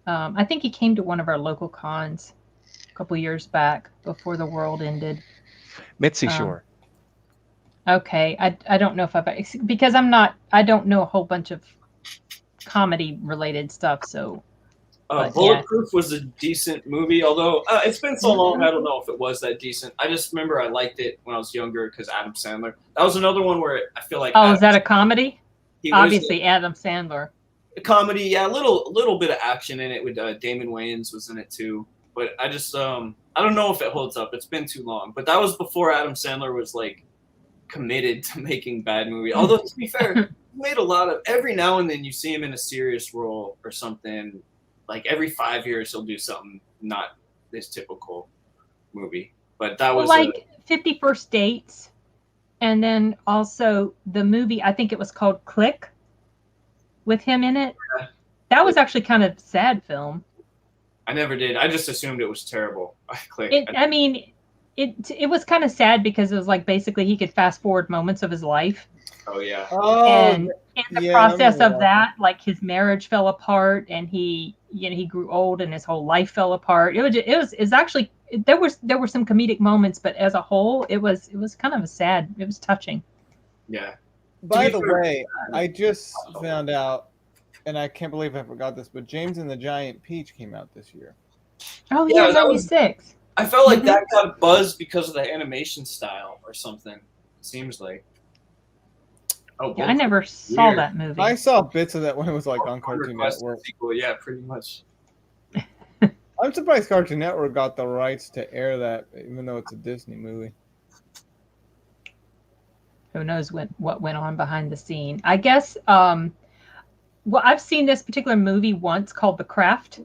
Speaker 2: I think he came to one of our local cons a couple years back before the world ended.
Speaker 1: Mitzi
Speaker 2: Um,
Speaker 1: Shore.
Speaker 2: Okay, I don't know if because I don't know a whole bunch of comedy related stuff, so but,
Speaker 4: Bulletproof was a decent movie, although it's been so long, I don't know if it was that decent. I just remember I liked it when I was younger because Adam Sandler. That was another one where I feel like.
Speaker 2: Oh, is that a comedy?
Speaker 4: He was
Speaker 2: Obviously, Adam Sandler.
Speaker 4: a comedy, yeah, a little bit of action in it with Damon Wayans was in it too. But I just I don't know if it holds up. It's been too long. But that was before Adam Sandler was like committed to making bad movies. Although to be fair, he made a lot of. Every now and then you see him in a serious role or something. Like every 5 years he'll do something not this typical movie. But that was
Speaker 2: like 50 First Dates, and then also the movie, I think it was called Click, with him in it.
Speaker 4: Yeah.
Speaker 2: That was actually kind of sad film.
Speaker 4: I never did. I just assumed it was terrible. I clicked.
Speaker 2: I mean, it was kind of sad because it was like basically he could fast forward moments of his life.
Speaker 4: Oh yeah.
Speaker 3: Oh,
Speaker 2: And in the
Speaker 3: yeah, I
Speaker 2: process
Speaker 3: remember
Speaker 2: of that, like his marriage fell apart, and he grew old, and his whole life fell apart. It's actually there were some comedic moments, but as a whole, it was kind of it was touching.
Speaker 4: Yeah.
Speaker 3: By
Speaker 4: To
Speaker 3: the
Speaker 4: be fair-
Speaker 3: way, I just found out, and I can't believe I forgot this, but James and the Giant Peach came out this year.
Speaker 2: Oh
Speaker 4: Yeah,
Speaker 2: yeah,
Speaker 4: that was-
Speaker 2: 96.
Speaker 4: I felt like
Speaker 2: Mhm.
Speaker 4: that got buzzed because of the animation style or something. It seems like. Oh,
Speaker 2: Yeah, I never saw
Speaker 4: Weird.
Speaker 2: that movie.
Speaker 3: I saw bits of that when it was like on Cartoon
Speaker 4: Request
Speaker 3: Network.
Speaker 4: sequel, yeah, pretty much.
Speaker 3: I'm surprised Cartoon Network got the rights to air that, even though it's a Disney movie.
Speaker 2: Who knows what went on behind the scene? I guess. Well, I've seen this particular movie once called The Craft.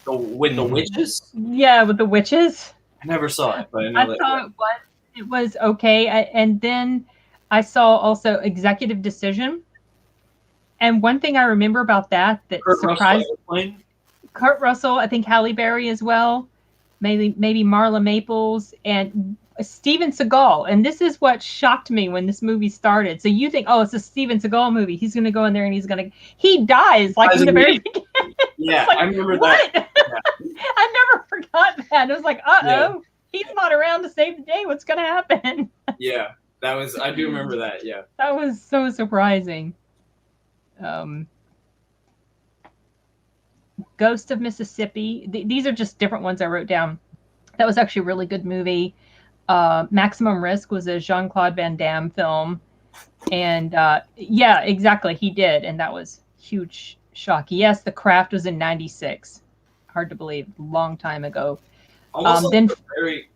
Speaker 4: With the witches?
Speaker 2: Yeah, with the witches.
Speaker 4: I never saw it, but I know
Speaker 2: I
Speaker 4: that.
Speaker 2: saw it once. It was okay, and then I saw also Executive Decision. And one thing I remember about that
Speaker 4: Kurt
Speaker 2: surprised
Speaker 4: Russell,
Speaker 2: Kurt Russell, I think Halle Berry as well, maybe Marla Maples and Steven Seagal. And this is what shocked me when this movie started. So you think, oh, it's a Steven Seagal movie. He's going to go in there and he dies like in the very beginning.
Speaker 4: Yeah,
Speaker 2: Like,
Speaker 4: I remember
Speaker 2: what?
Speaker 4: that.
Speaker 2: I never forgot that. It was like, uh-oh, he's not around to save the day. What's going to happen?
Speaker 4: Yeah, that was. I do remember that. Yeah.
Speaker 2: That was so surprising. Ghost of Mississippi. These are just different ones I wrote down. That was actually a really good movie. Maximum Risk was a Jean-Claude Van Damme film. And yeah, exactly. He did. And that was huge shock. Yes, The Craft was in 96. Hard to believe. Long time ago.
Speaker 4: Almost
Speaker 2: then
Speaker 4: like Barry.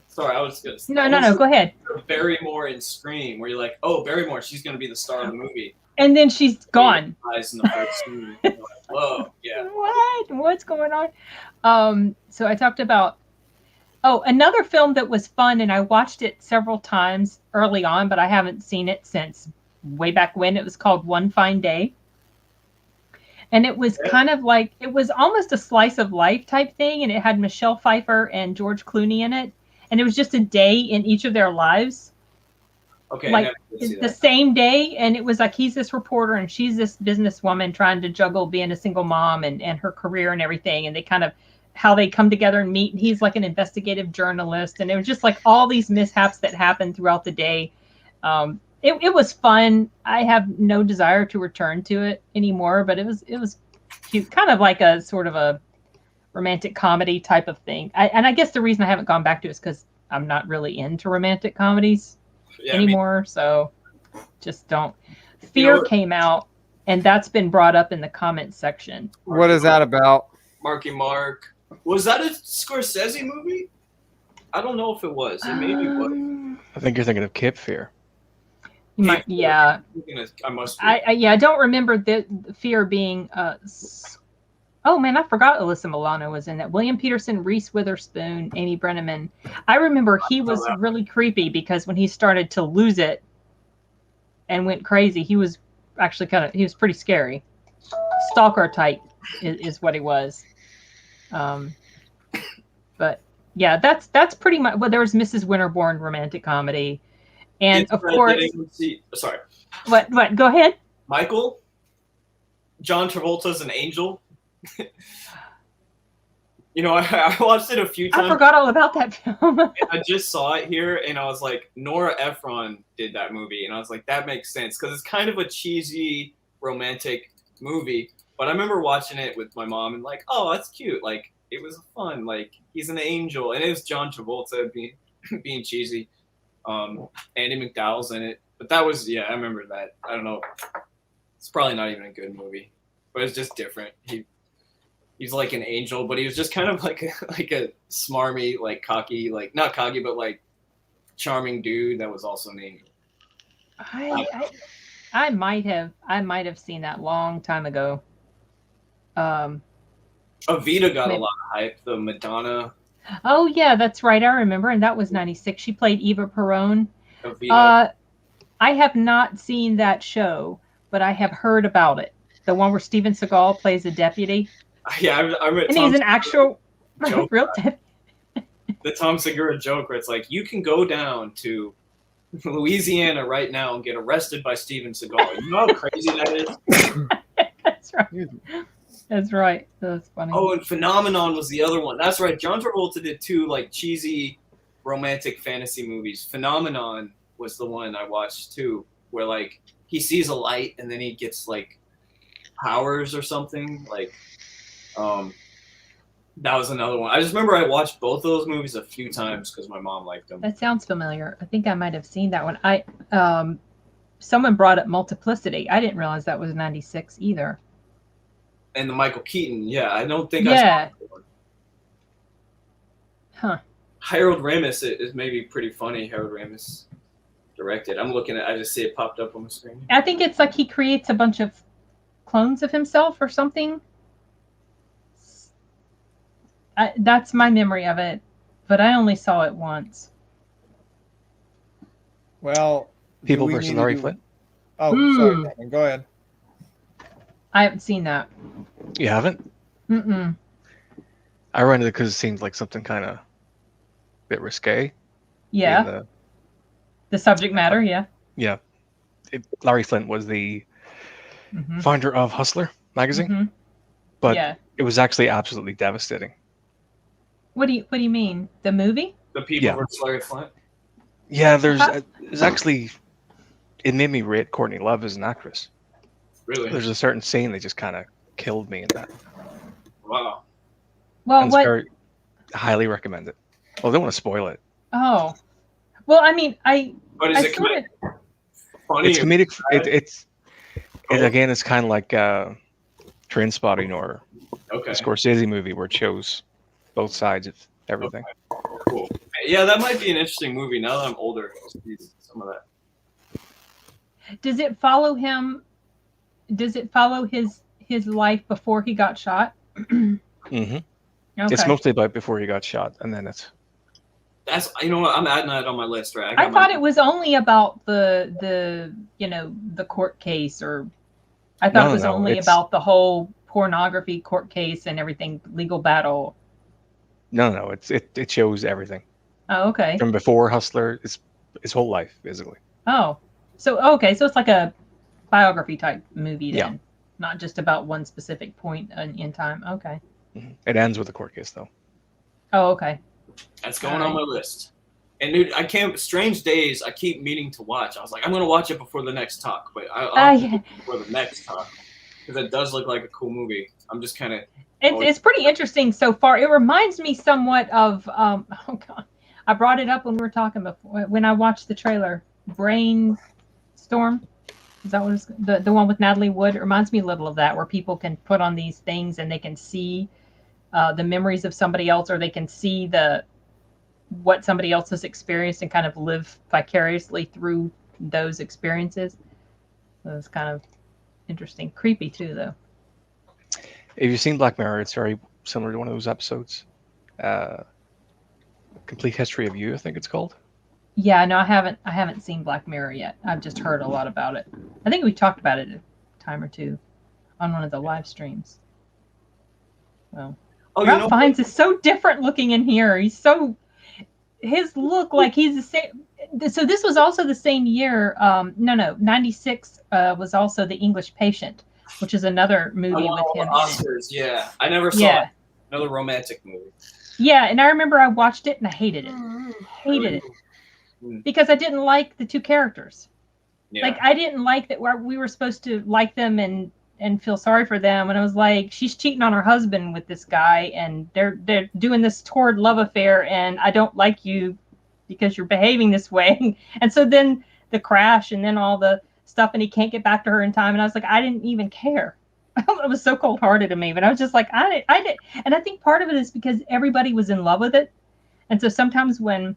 Speaker 4: Sorry, I was gonna. Say,
Speaker 2: no. Go ahead.
Speaker 4: Barrymore in Scream, where you're like, oh, Barrymore, she's gonna be the star of the movie.
Speaker 2: And then she's gone.
Speaker 4: Dies in the first scene. You're like, whoa, yeah.
Speaker 2: What's going on? So I talked about another film that was fun, and I watched it several times early on, but I haven't seen it since way back when. It was called One Fine Day, and it was kind of like, it was almost a slice of life type thing, and it had Michelle Pfeiffer and George Clooney in it, and it was just a day in each of their lives.
Speaker 4: Okay,
Speaker 2: Like
Speaker 4: I didn't see
Speaker 2: the
Speaker 4: that.
Speaker 2: same day, and it was like he's this reporter and she's this businesswoman trying to juggle being a single mom and her career and everything, and they kind of how they come together and meet, and he's like an investigative journalist, and it was just like all these mishaps that happened throughout the day. It was fun. I have no desire to return to it anymore, but it was cute, kind of like a sort of a romantic comedy type of thing. And I guess the reason I haven't gone back to it is because I'm not really into romantic comedies anymore, so just don't. Fear came out, and that's been brought up in the comments section.
Speaker 3: What is that about?
Speaker 4: Marky Mark. Was that a Scorsese movie? I don't know if it was. It maybe was.
Speaker 1: I think you're thinking of Cape Fear.
Speaker 2: You might, yeah.
Speaker 4: I must be.
Speaker 2: I don't remember the Fear being Oh man, I forgot Alyssa Milano was in that. William Peterson, Reese Witherspoon, Amy Brenneman. I remember he was really creepy because when he started to lose it and went crazy, he was actually he was pretty scary. Stalker type is what he was. But yeah, that's pretty much. Well, there was Mrs. Winterbourne romantic comedy, and of course.
Speaker 4: Sorry.
Speaker 2: What? Go ahead.
Speaker 4: Michael. John Travolta's an angel. You know, I watched it a few times.
Speaker 2: I forgot all about that film.
Speaker 4: I just saw it here, and I was like, Nora Ephron did that movie, and I was like, that makes sense because it's kind of a cheesy romantic movie. But I remember watching it with my mom and like, oh, that's cute. Like, it was fun. Like, he's an angel, and it was John Travolta being cheesy. Andy McDowell's in it, but that was I remember that. I don't know. It's probably not even a good movie, but it's just different. He's like an angel, but he was just kind of like a smarmy, like cocky, like not cocky, but like charming dude that was also an angel.
Speaker 2: I might have seen that long time ago.
Speaker 4: Evita got a lot of hype. The Madonna.
Speaker 2: Oh yeah, that's right. I remember, and that was '96. She played Eva Perón.
Speaker 4: Evita.
Speaker 2: I have not seen that show, but I have heard about it. The one where Steven Seagal plays a deputy.
Speaker 4: Yeah, I read.
Speaker 2: And he's an actual real deputy.
Speaker 4: The Tom Segura joke where it's like, you can go down to Louisiana right now and get arrested by Steven Seagal. You know how crazy that is?
Speaker 2: That's right. That's right. That's funny.
Speaker 4: Oh, and Phenomenon was the other one. That's right. John Travolta did 2 like cheesy romantic fantasy movies. Phenomenon was the one I watched too, where like he sees a light and then he gets like powers or something. Like, that was another one. I just remember I watched both of those movies a few times because my mom liked them.
Speaker 2: That sounds familiar. I think I might have seen that one. Someone brought up Multiplicity. I didn't realize that was '96 either.
Speaker 4: And the Michael Keaton, I don't think
Speaker 2: I saw that
Speaker 4: one.
Speaker 2: Huh.
Speaker 4: Harold Ramis is maybe pretty funny. Harold Ramis directed. I just see it popped up on the screen.
Speaker 2: I think it's like he creates a bunch of clones of himself or something. That's my memory of it, but I only saw it once.
Speaker 3: Well,
Speaker 1: People versus Larry Flint.
Speaker 3: Oh, sorry, Kevin, go ahead.
Speaker 2: I haven't seen that.
Speaker 1: You haven't?
Speaker 2: Mm-mm.
Speaker 1: I rented it because it seemed like something kind of a bit risque.
Speaker 2: Yeah. The subject matter, yeah.
Speaker 1: Yeah. Larry Flint was the founder of Hustler magazine, but it was actually absolutely devastating.
Speaker 2: What do you mean? The movie?
Speaker 4: The People versus Larry Flint?
Speaker 1: Yeah, there's actually, it made me rate Courtney Love as an actress.
Speaker 4: Really?
Speaker 1: There's a certain scene that just kind of killed me in that.
Speaker 4: Wow.
Speaker 2: Well,
Speaker 1: very highly recommend it. Well, I don't want to spoil it.
Speaker 2: Oh. Well, I mean,
Speaker 4: But is it funny?
Speaker 1: It's comedic. Again, it's kind of like Trainspotting or a Scorsese movie where it shows both sides of everything.
Speaker 4: Okay. Cool. Yeah, that might be an interesting movie now that I'm older. Some of that.
Speaker 2: Does it follow him? Does it follow his life before he got shot?
Speaker 1: Okay. It's mostly about before he got shot, and then it's.
Speaker 4: That's what I'm adding that on my list, right?
Speaker 2: I thought it was only about the court case, or I thought it was only about the whole pornography court case and everything, legal battle.
Speaker 1: No, it shows everything.
Speaker 2: Oh, okay.
Speaker 1: From before Hustler, it's his whole life, basically.
Speaker 2: Oh, so it's like a biography type movie then, not just about one specific point in time. Okay.
Speaker 1: It ends with a court case, though.
Speaker 2: Oh, okay.
Speaker 4: That's going on my list. And dude, Strange Days, I keep meaning to watch. I was like, I'm going to watch it before the next talk, but I'll before the next talk because it does look like a cool movie. I'm just kind of.
Speaker 2: It's pretty interesting so far. It reminds me somewhat of oh god, I brought it up when we were talking before when I watched the trailer. Brainstorm, is that what it's the one with Natalie Wood? It reminds me a little of that, where people can put on these things and they can see the memories of somebody else, or they can see what somebody else has experienced and kind of live vicariously through those experiences. So it's kind of interesting, creepy too, though.
Speaker 1: If you've seen Black Mirror, it's very similar to one of those episodes. Complete History of You, I think it's called.
Speaker 2: Yeah, no, I haven't seen Black Mirror yet. I've just heard a lot about it. I think we talked about it a time or two on one of the live streams. Well,
Speaker 4: Oh,
Speaker 2: Ralph Fiennes is so different looking in here. His look like he's the same. So this was also the same year. 96 was also The English Patient, which is another movie with him.
Speaker 4: Oscars, yeah. I never saw it. Another romantic movie.
Speaker 2: Yeah, and I remember I watched it and I hated it. Because I didn't like the two characters. Yeah. Like, I didn't like that we were supposed to like them and feel sorry for them. And I was like, she's cheating on her husband with this guy, and they're doing this torrid love affair, and I don't like you because you're behaving this way. And so then the crash, and then all the stuff, and he can't get back to her in time. And I was like, I didn't even care. It was so cold-hearted of me. But I was just like, I did. And I think part of it is because everybody was in love with it. And so sometimes when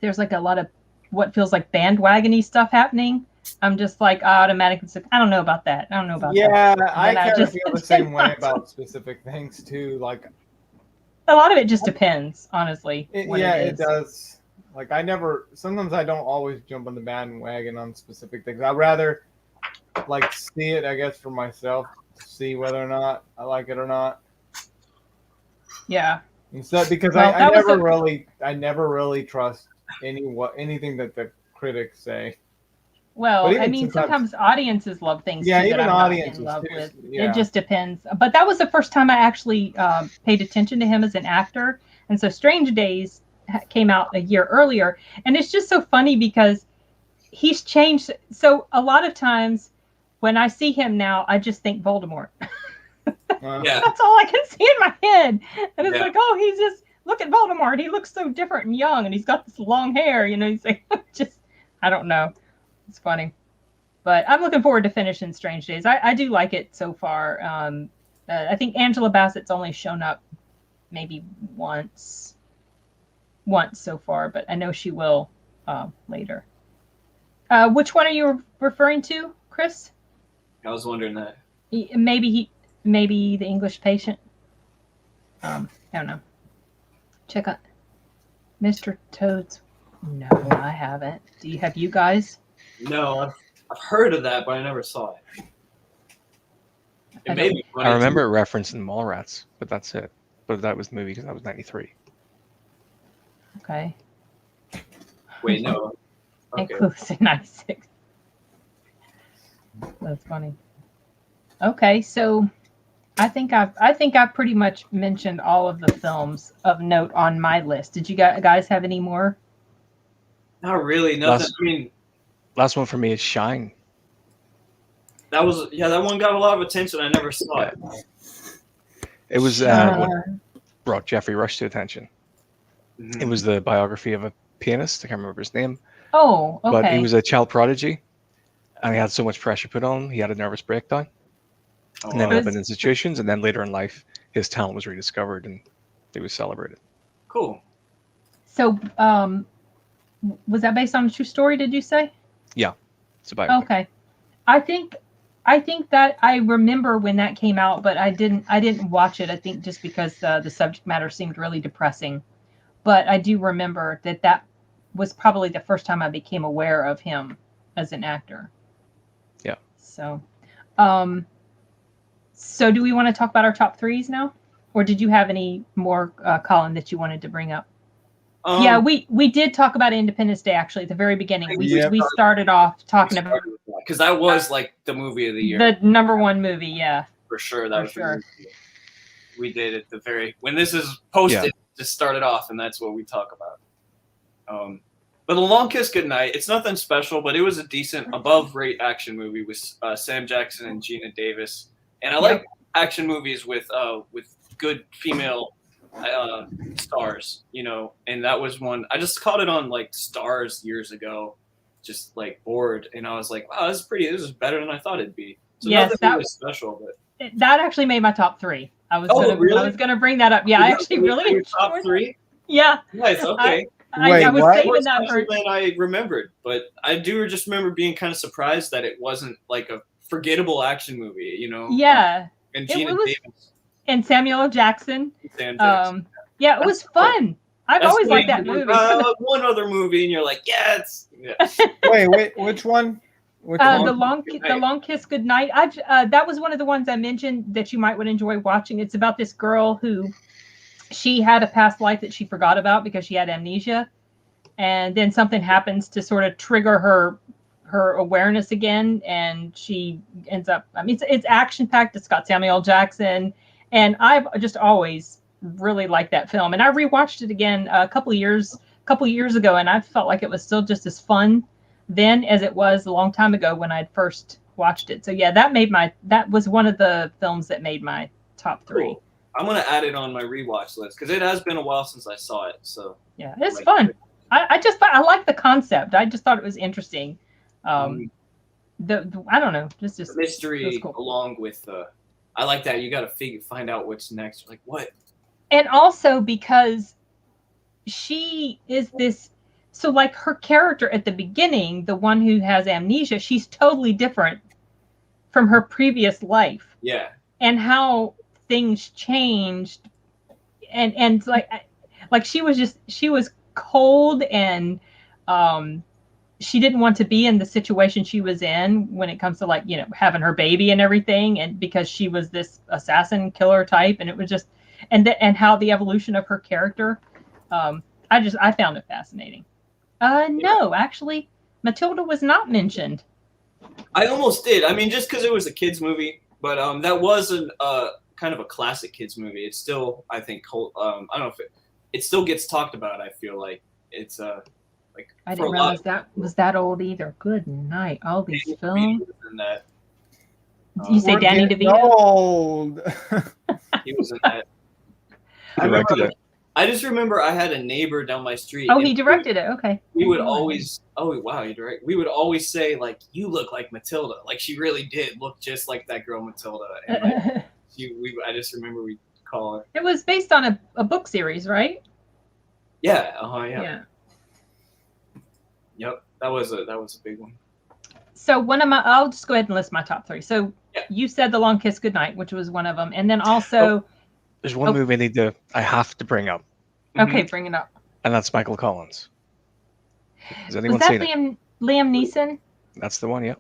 Speaker 2: there's like a lot of what feels like bandwagon-y stuff happening, I'm just like automatically, I don't know about that. I don't know about that.
Speaker 3: Yeah, I kind of feel the same way about specific things too. Like,
Speaker 2: a lot of it just depends, honestly.
Speaker 3: It does. Like, sometimes I don't always jump on the bandwagon on specific things. I'd rather like see it, I guess, for myself to see whether or not I like it or not.
Speaker 2: Yeah.
Speaker 3: Instead, because I never really trust anything that the critics say.
Speaker 2: Well, I mean, sometimes audiences love things too,
Speaker 3: even
Speaker 2: that I'm
Speaker 3: audiences
Speaker 2: not in love with.
Speaker 3: Yeah.
Speaker 2: It just depends. But that was the first time I actually paid attention to him as an actor. And so Strange Days came out a year earlier. And it's just so funny because he's changed. So a lot of times when I see him now, I just think Voldemort.
Speaker 4: Yeah.
Speaker 2: That's all I can see in my head. And it's like, oh, he's just, look at Voldemort. He looks so different and young, and he's got this long hair. You know, he's like, just, I don't know. It's funny. But I'm looking forward to finishing Strange Days. I do like it so far. I think Angela Bassett's only shown up maybe once so far, but I know she will later. Which one are you referring to, Chris?
Speaker 4: I was wondering that.
Speaker 2: Maybe The English Patient. I don't know. Check out Mr. Toad's. No, I haven't. Have you guys?
Speaker 4: No, I've heard of that, but I never saw it.
Speaker 1: I remember it referenced in Mallrats, but that's it. But that was the movie because that was 93.
Speaker 2: Okay.
Speaker 4: Wait, no.
Speaker 2: Okay. Includes in 96. That's funny. Okay, so I think I've pretty much mentioned all of the films of note on my list. Did you guys have any more?
Speaker 4: Not really. Nothing.
Speaker 1: Last one for me is Shine.
Speaker 4: That one got a lot of attention. I never saw it.
Speaker 1: It was what brought Jeffrey Rush to attention. Mm-hmm. It was the biography of a pianist. I can't remember his name.
Speaker 2: Oh, okay.
Speaker 1: But he was a child prodigy, and he had so much pressure put on him, he had a nervous breakdown. And then ended up in institutions, and then later in life, his talent was rediscovered, and he was celebrated.
Speaker 4: Cool.
Speaker 2: So, was that based on a true story, did you say?
Speaker 1: Yeah, it's a biography.
Speaker 2: Okay. I think that I remember when that came out, but I didn't watch it. I think just because the subject matter seemed really depressing. But I do remember that was probably the first time I became aware of him as an actor.
Speaker 1: Yeah.
Speaker 2: So, so do we want to talk about our top threes now? Or did you have any more, Colin, that you wanted to bring up? Yeah, we did talk about Independence Day, actually, at the very beginning. We started off talking about...
Speaker 4: Because that was, like, the movie of the year.
Speaker 2: The number one movie, yeah.
Speaker 4: For sure. That was sure. We did it the very... When this is posted, just started off, and that's what we talk about. But The Long Kiss Goodnight, it's nothing special, but it was a decent, above-rate action movie with Sam Jackson and Gina Davis. And I like action movies with good female stars, you know, and that was one. I just caught it on like Stars years ago, just like bored, and I was like, wow, this is better than I thought it'd be. So
Speaker 2: yes, that
Speaker 4: was special, but
Speaker 2: that actually made my top three. I was gonna bring that up. Yeah, I actually really enjoyed
Speaker 4: top three.
Speaker 2: Yeah,
Speaker 4: nice. Okay.
Speaker 2: I was saving that for
Speaker 4: than I remembered, but I do just remember being kind of surprised that it wasn't like a forgettable action movie, you know.
Speaker 2: Yeah.
Speaker 4: And Gina Davis.
Speaker 2: and Samuel L. Jackson.
Speaker 4: Sam Jackson.
Speaker 2: Yeah, it was fun. I've
Speaker 4: That's
Speaker 2: always
Speaker 4: when
Speaker 2: liked that
Speaker 4: you're
Speaker 2: movie.
Speaker 4: like, one other movie, and you're like, yeah.
Speaker 3: Wait, which one? Which one?
Speaker 2: The long kiss goodnight. That was one of the ones I mentioned that you might would enjoy watching. It's about this girl who she had a past life that she forgot about because she had amnesia, and then something happens to sort of trigger her awareness again, and she ends up. I mean, it's action packed. It's got Samuel L. Jackson, and I've just always really liked that film. And I rewatched it again a couple years ago, and I felt like it was still just as fun then as it was a long time ago when I'd first watched it. So yeah, that was one of the films that made my top 3.
Speaker 4: Cool. I'm gonna add it on my rewatch list because it has been a while since I saw it. So
Speaker 2: yeah, it's fun. I like the concept. I just thought it was interesting. I don't know, just
Speaker 4: the mystery
Speaker 2: cool.
Speaker 4: along with I like that you got to find out what's next. Like what?
Speaker 2: And also because she is this. So like her character at the beginning, the one who has amnesia, she's totally different from her previous life.
Speaker 4: Yeah.
Speaker 2: And how things changed. And like she was cold, and she didn't want to be in the situation she was in when it comes to like, having her baby and everything. And because she was this assassin killer type, and it was just, and how the evolution of her character, I found it fascinating. No, actually, Matilda was not mentioned.
Speaker 4: I almost did. I mean, just because it was a kids movie, but that was kind of a classic kids movie. It's still, I think, I don't know if it still gets talked about. I feel like it's like
Speaker 2: I didn't realize that was that old either. Good night, all these films. You say Danny DeVito?
Speaker 3: Old.
Speaker 4: He was in that. I just remember I had a neighbor down my street.
Speaker 2: Oh, he directed it. Okay.
Speaker 4: We would always, we would always say like, "You look like Matilda." Like she really did look just like that girl Matilda. And like, I just remember we'd call her.
Speaker 2: It was based on a book series, right?
Speaker 4: Yeah.
Speaker 2: Yeah.
Speaker 4: Yep. That was a big one.
Speaker 2: So I'll just go ahead and list my top 3. So you said The Long Kiss Goodnight, which was one of them, and then also
Speaker 1: there's one movie I have to bring up.
Speaker 2: Okay, bring it up.
Speaker 1: And that's Michael Collins. Has anyone seen it?
Speaker 2: Liam Neeson?
Speaker 1: That's the one, yeah.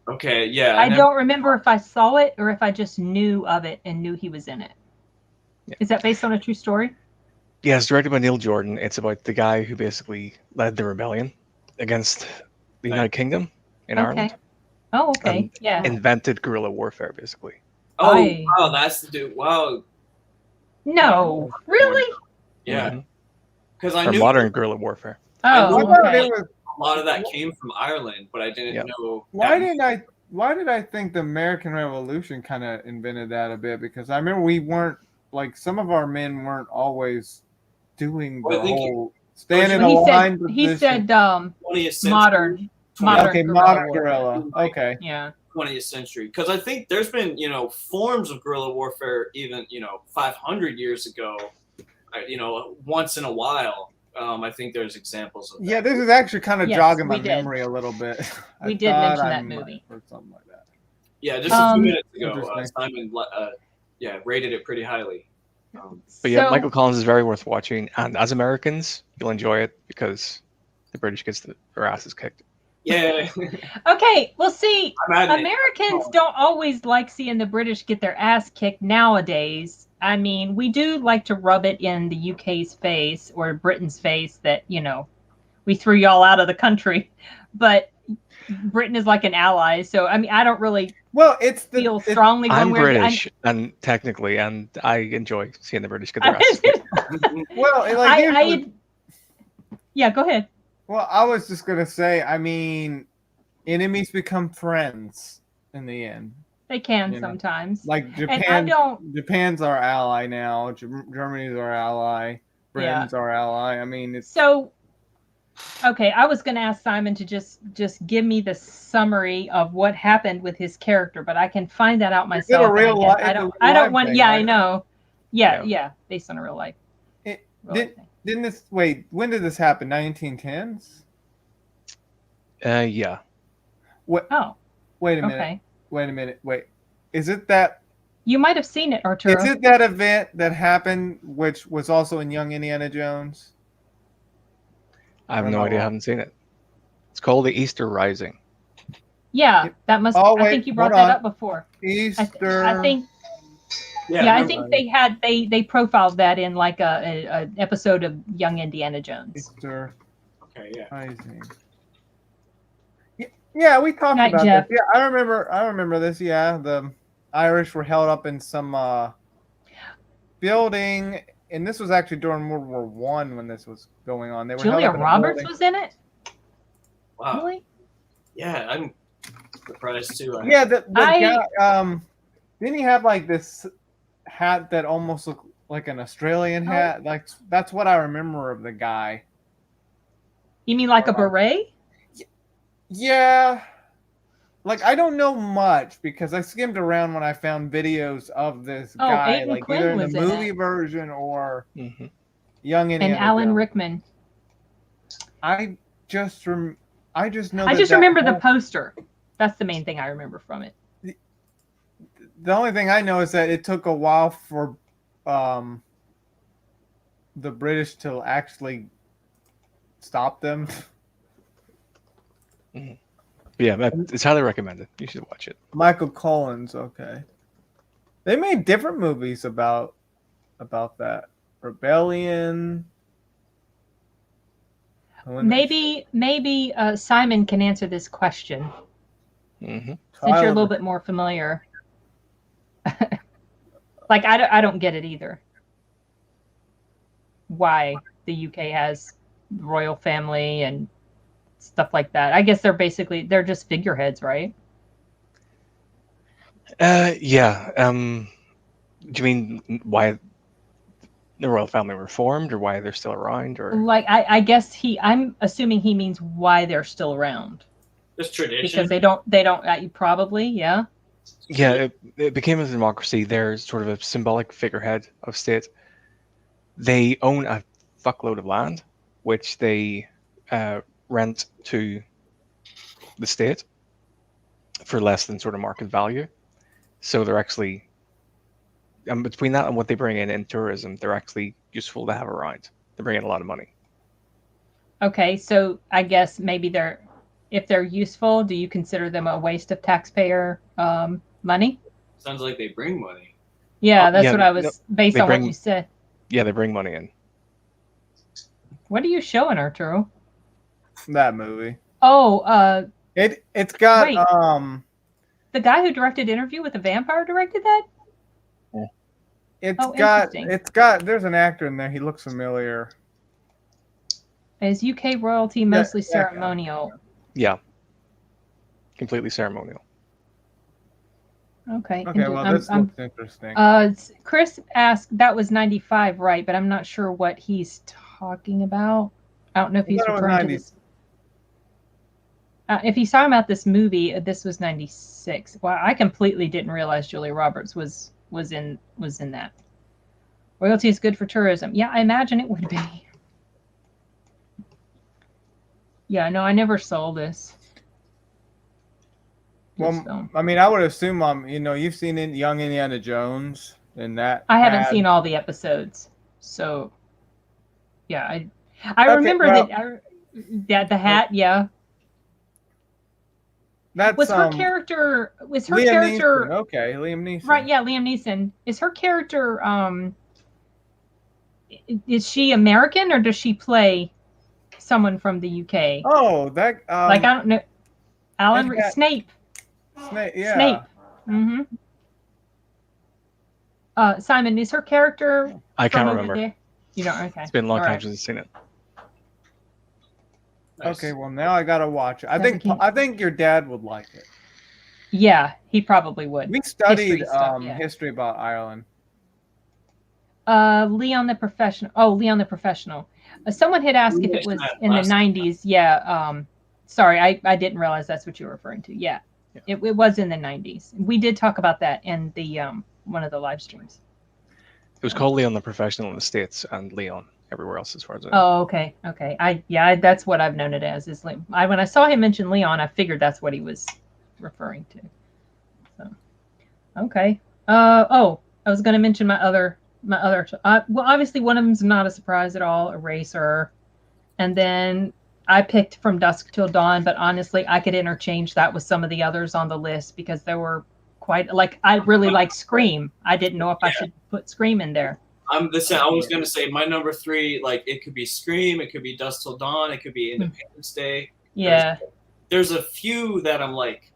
Speaker 4: Okay, yeah.
Speaker 2: I don't remember if I saw it or if I just knew of it and knew he was in it. Yeah. Is that based on a true story?
Speaker 1: Yeah, it's directed by Neil Jordan. It's about the guy who basically led the rebellion against the United Kingdom in Ireland.
Speaker 2: Oh, okay. Yeah.
Speaker 1: Invented guerrilla warfare, basically.
Speaker 4: Oh, wow, that's the dude. Wow.
Speaker 2: No, really?
Speaker 4: Yeah. Because I
Speaker 1: knew
Speaker 4: modern
Speaker 1: guerrilla warfare.
Speaker 2: Oh, okay.
Speaker 4: A lot of that came from Ireland, but I didn't know.
Speaker 3: Why did I think the American Revolution kind of invented that a bit? Because I remember we weren't like some of our men weren't always doing the whole standing in a line.
Speaker 2: He said
Speaker 4: 20th century.
Speaker 2: Modern
Speaker 3: guerrilla. Okay.
Speaker 2: Yeah.
Speaker 4: 20th century, because I think there's been forms of guerrilla warfare even 500 years ago, once in a while. I think there's examples of that.
Speaker 3: Yeah, this is actually kind of jogging my memory a little bit.
Speaker 2: We did mention that movie
Speaker 3: or something like that.
Speaker 4: Yeah, just a few minutes ago, Simon rated it pretty highly.
Speaker 1: But yeah, Michael Collins is very worth watching, and as Americans, you'll enjoy it because the British gets their asses kicked.
Speaker 4: Yeah.
Speaker 2: Okay, well, see, Americans don't always like seeing the British get their ass kicked nowadays. I mean, we do like to rub it in the UK's face or Britain's face that, we threw y'all out of the country. But Britain is like an ally. So, I mean, I don't really feel strongly one way.
Speaker 1: I'm British, and technically, and I enjoy seeing the British get their ass kicked.
Speaker 3: Well,
Speaker 2: yeah, go ahead.
Speaker 3: Well, I was just going to say, I mean, enemies become friends in the end.
Speaker 2: They can sometimes.
Speaker 3: Like Japan, Japan's our ally now. Germany's our ally. Britain's our ally. I mean, it's...
Speaker 2: So, okay, I was going to ask Simon to just give me the summary of what happened with his character, but I can find that out myself.
Speaker 3: It's a real life.
Speaker 2: I don't want. Yeah, right? I know. Yeah, based on a real life.
Speaker 3: Didn't this when did this happen? 1910s?
Speaker 1: Yeah.
Speaker 3: What?
Speaker 2: Oh.
Speaker 3: Wait a minute.
Speaker 2: Okay.
Speaker 3: Wait a minute. Wait. Is it that
Speaker 2: You might have seen it, Arturo.
Speaker 3: Is it that event that happened, which was also in Young Indiana Jones?
Speaker 1: I have
Speaker 3: Or
Speaker 1: no
Speaker 3: am I
Speaker 1: idea. I
Speaker 3: wrong?
Speaker 1: haven't seen it. It's called the Easter Rising.
Speaker 2: Yeah, that must.
Speaker 3: Oh,
Speaker 2: I
Speaker 3: wait,
Speaker 2: think you brought
Speaker 3: hold
Speaker 2: that
Speaker 3: on.
Speaker 2: up before.
Speaker 3: Easter.
Speaker 2: I think.
Speaker 4: Yeah,
Speaker 2: Yeah, I
Speaker 4: remember
Speaker 2: think
Speaker 4: that.
Speaker 2: they profiled that in like a episode of Young Indiana Jones.
Speaker 3: Easter
Speaker 4: Okay, yeah.
Speaker 3: Rising. Yeah, we talked
Speaker 2: Night,
Speaker 3: about
Speaker 2: Jeff.
Speaker 3: this. Yeah, I remember this. Yeah, the Irish were held up in some building, and this was actually during World War One when this was going on. They were held
Speaker 2: Julia
Speaker 3: up in a
Speaker 2: Roberts
Speaker 3: building.
Speaker 2: was in it.
Speaker 4: Wow.
Speaker 2: Really?
Speaker 4: Yeah, I'm surprised too.
Speaker 3: Yeah, the
Speaker 2: I-
Speaker 3: guy. Didn't he have like this hat that almost looked like an Australian hat? Like that's what I remember of the guy.
Speaker 2: You mean like a beret?
Speaker 3: Yeah. Like I don't know much because I skimmed around when I found videos of this
Speaker 2: Oh,
Speaker 3: guy,
Speaker 2: Aidan
Speaker 3: like
Speaker 2: Quinn
Speaker 3: either in the
Speaker 2: was in
Speaker 3: movie
Speaker 2: it.
Speaker 3: version or
Speaker 1: Mm-hmm.
Speaker 3: Young
Speaker 2: And
Speaker 3: Indiana
Speaker 2: Alan
Speaker 3: Jones.
Speaker 2: Rickman.
Speaker 3: I just know.
Speaker 2: I
Speaker 3: that
Speaker 2: just
Speaker 3: that
Speaker 2: remember the
Speaker 3: whole-
Speaker 2: poster. That's the main thing I remember from it.
Speaker 3: The only thing I know is that it took a while for the British to actually stop them.
Speaker 1: Yeah, it's highly recommended. You should watch it.
Speaker 3: Michael Collins, okay. They made different movies about that rebellion.
Speaker 2: Maybe Simon can answer this question
Speaker 1: Mm-hmm.
Speaker 2: since you're a little bit more familiar. Like I don't get it either. Why the UK has the royal family and stuff like that. I guess they're just figureheads, right?
Speaker 1: Yeah. Do you mean why the royal family were formed, or why they're still around, or
Speaker 2: Like I guess I'm assuming he means why they're still around.
Speaker 4: This tradition.
Speaker 2: Because they don't probably, yeah.
Speaker 1: yeah, it became a democracy. They're sort of a symbolic figurehead of state. They own a fuckload of land, which they rent to the state for less than sort of market value. So they're actually, between that and what they bring in tourism, they're actually useful to have around. They bring in a lot of money.
Speaker 2: Okay, so I guess maybe if they're useful, do you consider them a waste of taxpayer money?
Speaker 4: Sounds like they bring money.
Speaker 2: Yeah,
Speaker 1: Oh,
Speaker 2: that's
Speaker 1: yeah,
Speaker 2: what I was based
Speaker 1: they
Speaker 2: on
Speaker 1: bring-
Speaker 2: what you said.
Speaker 1: Yeah, they bring money in.
Speaker 2: What are you showing, Arturo?
Speaker 3: that movie.
Speaker 2: Oh,
Speaker 3: It's got
Speaker 2: Wait. The guy who directed Interview with the Vampire directed that?
Speaker 3: it's
Speaker 2: Oh,
Speaker 3: got
Speaker 2: interesting.
Speaker 3: there's an actor in there. He looks familiar.
Speaker 2: Is UK royalty mostly
Speaker 3: yeah.
Speaker 2: ceremonial?
Speaker 1: Yeah. Completely ceremonial.
Speaker 2: Okay.
Speaker 3: Okay, well this looks interesting.
Speaker 2: Chris asked, that was 95, right? But I'm not sure what he's talking about. I don't know if
Speaker 3: I
Speaker 2: he's
Speaker 3: thought it was
Speaker 2: referring to
Speaker 3: 90.
Speaker 2: this. If he's talking about this movie, this was 96. Well, I completely didn't realize Julia Roberts was in that. Royalty is good for tourism. Yeah, I imagine it would be. Yeah, no, I never saw this.
Speaker 3: Well,
Speaker 2: film.
Speaker 3: I mean, I would assume you've seen Young Indiana Jones and that.
Speaker 2: I haven't seen all the episodes, so yeah, I remember that the hat. Yeah,
Speaker 3: That's
Speaker 2: was her character? Was her
Speaker 3: Liam
Speaker 2: character
Speaker 3: Neeson. Okay, Liam Neeson.
Speaker 2: right? Yeah, Liam Neeson. Is her character? Is she American or does she play someone from the UK?
Speaker 3: Oh, that
Speaker 2: Like I don't know. Alan
Speaker 3: that-
Speaker 2: Snape.
Speaker 3: Snape. Yeah.
Speaker 2: Snape. Mm-hmm. Simon, is her character?
Speaker 1: I can't
Speaker 2: from over
Speaker 1: remember.
Speaker 2: there? You don't. Okay.
Speaker 1: It's been a long
Speaker 2: All
Speaker 1: time
Speaker 2: right.
Speaker 1: since I've seen it.
Speaker 4: Nice.
Speaker 3: Okay, well now I gotta watch it.
Speaker 2: Sounds like
Speaker 3: I think your dad would like it.
Speaker 2: Yeah, he probably would.
Speaker 3: We studied
Speaker 2: History stuff, yeah.
Speaker 3: history about Ireland.
Speaker 2: Leon the Professional. Oh, Leon the Professional. Someone had asked if it was in the 90s. Yeah. Sorry, I didn't realize that's what you were referring to. Yeah. It was in the 90s. We did talk about that in the one of the live streams.
Speaker 1: It was called Leon the Professional in the States and Leon everywhere else, as far as I know.
Speaker 2: Oh, okay. Okay. That's what I've known it as. Is when I saw him mention Leon, I figured that's what he was referring to. So, okay. Oh, I was going to mention my other. Well, obviously one of them's not a surprise at all. Eraser, and then I picked From Dusk Till Dawn. But honestly, I could interchange that with some of the others on the list because there were quite like I really like Scream. I didn't know if I should put Scream in there.
Speaker 4: I'm the same. I was gonna say my number 3. Like it could be Scream, it could be Dusk Till Dawn, it could be Independence Day.
Speaker 2: Yeah.
Speaker 4: There's a few that I'm like,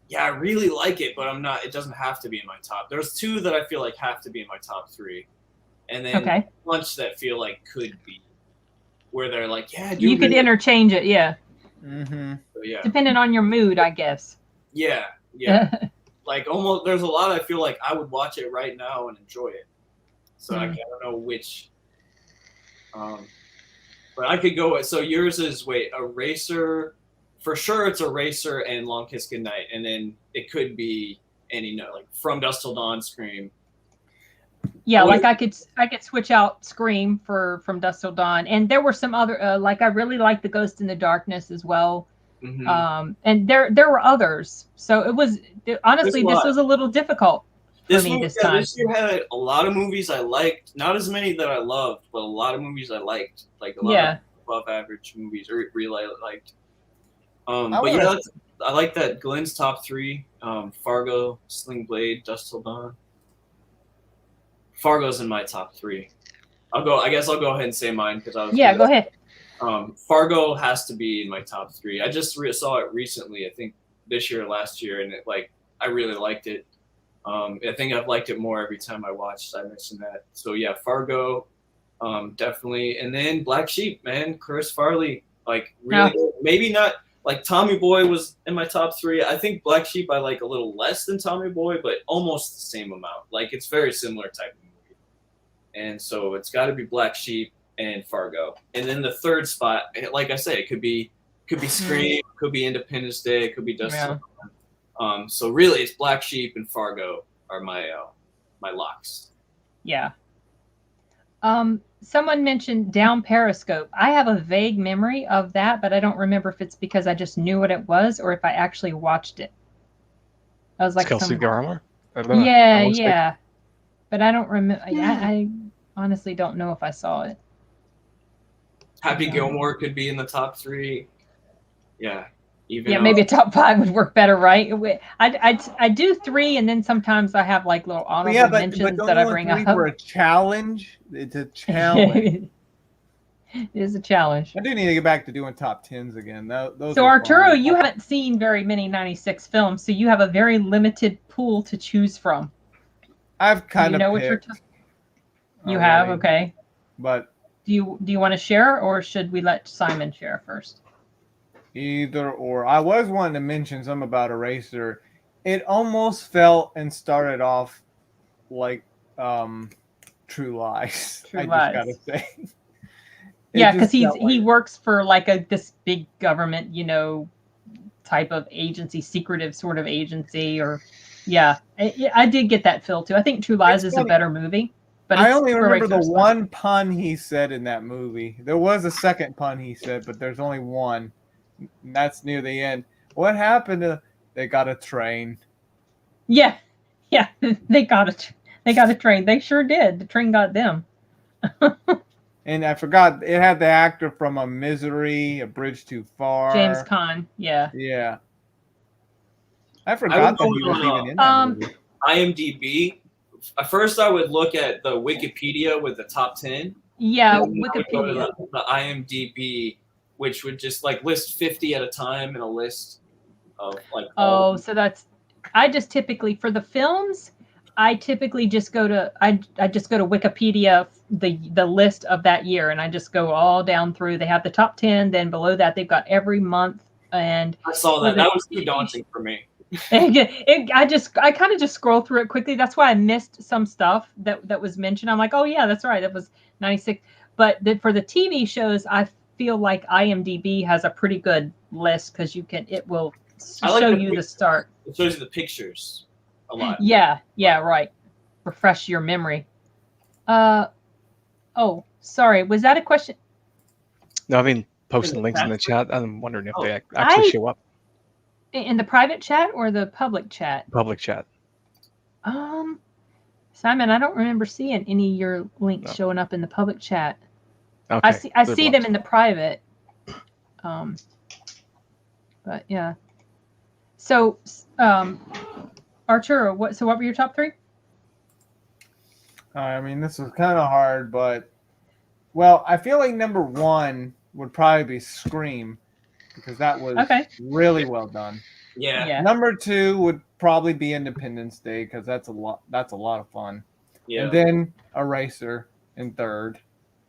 Speaker 4: yeah, I really like it, but I'm not. It doesn't have to be in my top. There's 2 that I feel like have to be in my top 3, and then a bunch that feel like could be, where they're like, yeah,
Speaker 2: you could interchange it, yeah.
Speaker 3: Mm-hmm.
Speaker 4: So, yeah.
Speaker 2: Depending on your mood, I guess.
Speaker 4: Yeah. Like almost, there's a lot I feel like I would watch it right now and enjoy it. So I don't know which. But I could go with, so yours is, Eraser. For sure it's Eraser and Long Kiss Goodnight, and then it could be any like From Dusk Till Dawn, Scream.
Speaker 2: Yeah, like I could switch out Scream for From Dusk Till Dawn, and there were some other like I really liked The Ghost in the Darkness as well.
Speaker 4: Mm-hmm.
Speaker 2: And there were others, so it was honestly this was a little difficult for me this time.
Speaker 4: This year had a lot of movies I liked, not as many that I loved, but a lot of movies I liked, like a lot of above average movies or really liked. But yeah, I like that Glenn's top 3: Fargo, Sling Blade, Dusk Till Dawn. Fargo's in my top 3. I guess I'll go ahead and say mine because I was.
Speaker 2: Yeah, go ahead.
Speaker 4: Fargo has to be in my top 3. I just saw it recently, I think this year or last year, and I really liked it. I think I've liked it more every time I watched. I mentioned that. So yeah, Fargo, definitely, and then Black Sheep, man, Chris Farley, like really, maybe not like Tommy Boy was in my top 3. I think Black Sheep I like a little less than Tommy Boy, but almost the same amount. Like it's very similar type of movie, and so it's got to be Black Sheep and Fargo. And then the third spot, like I said, it could be Scream, could be Independence Day, it could be Dusk Till Dawn. So really, it's Black Sheep and Fargo are my locks.
Speaker 2: Yeah. Someone mentioned Down Periscope. I have a vague memory of that, but I don't remember if it's because I just knew what it was or if I actually watched it. I was like,
Speaker 1: Kelsey Grammer?
Speaker 2: Yeah. But I don't remember. I honestly don't know if I saw it.
Speaker 4: Happy Gilmore could be in the top 3. Yeah.
Speaker 2: Maybe a top 5 would work better, right? I do 3, and then sometimes I have like little honorable mentions that I bring up.
Speaker 3: For a challenge, it's a challenge.
Speaker 2: It is a challenge.
Speaker 3: I do need to get back to doing top 10s again.
Speaker 2: So Arturo, you haven't seen very many 96 films, so you have a very limited pool to choose from.
Speaker 3: I've kind of
Speaker 2: what you're You have, okay.
Speaker 3: But
Speaker 2: do you want to share, or should we let Simon share first?
Speaker 3: Either or. I was wanting to mention something about Eraser. It almost felt and started off like True Lies.
Speaker 2: True
Speaker 3: I
Speaker 2: Lies.
Speaker 3: just gotta say.
Speaker 2: Yeah, because he works for like this big government, type of agency, secretive sort of agency, or I did get that feel too. I think True Lies is a better movie. But
Speaker 3: I only remember the one pun he said in that movie. There was a second pun he said, but there's only one. And that's near the end. What happened? They got a train.
Speaker 2: Yeah, they got a train. They sure did. The train got them.
Speaker 3: And I forgot it had the actor from A Misery, A Bridge Too Far.
Speaker 2: James Caan. Yeah.
Speaker 3: Yeah. I forgot that he was even in that movie.
Speaker 4: IMDb. At first, I would look at the Wikipedia with the top 10.
Speaker 2: Yeah,
Speaker 4: Wikipedia. The IMDb, which would just like list 50 at a time in a list of like.
Speaker 2: So that's. I just typically for the films, I typically just go to I just go to Wikipedia, the list of that year, and I just go all down through. They have the top 10. Then below that, they've got every month. And
Speaker 4: I saw that. That was too daunting for me.
Speaker 2: I kind of just scroll through it quickly. That's why I missed some stuff that was mentioned. I'm like, oh yeah, that's right. It was 96. But for the TV shows, I feel like IMDb has a pretty good list because it will show you the start.
Speaker 4: It shows you the pictures a lot.
Speaker 2: Yeah, right. Refresh your memory. Oh, sorry. Was that a question?
Speaker 1: No, I mean posting links in the chat. I'm wondering if they actually show up.
Speaker 2: In the private chat or the public chat?
Speaker 1: Public chat.
Speaker 2: Simon, I don't remember seeing any of your links
Speaker 1: No.
Speaker 2: showing up in the public chat.
Speaker 1: Okay.
Speaker 2: I
Speaker 1: they're
Speaker 2: see them
Speaker 1: blocked.
Speaker 2: in the private. But yeah. So, Arturo, what were your top 3?
Speaker 3: I mean, this was kind of hard, but well, I feel like number 1 would probably be Scream because that was
Speaker 2: Okay.
Speaker 3: really well done.
Speaker 4: Yeah.
Speaker 3: Number 2 would probably be Independence Day because that's a lot of fun.
Speaker 4: Yeah.
Speaker 3: And then Eraser in third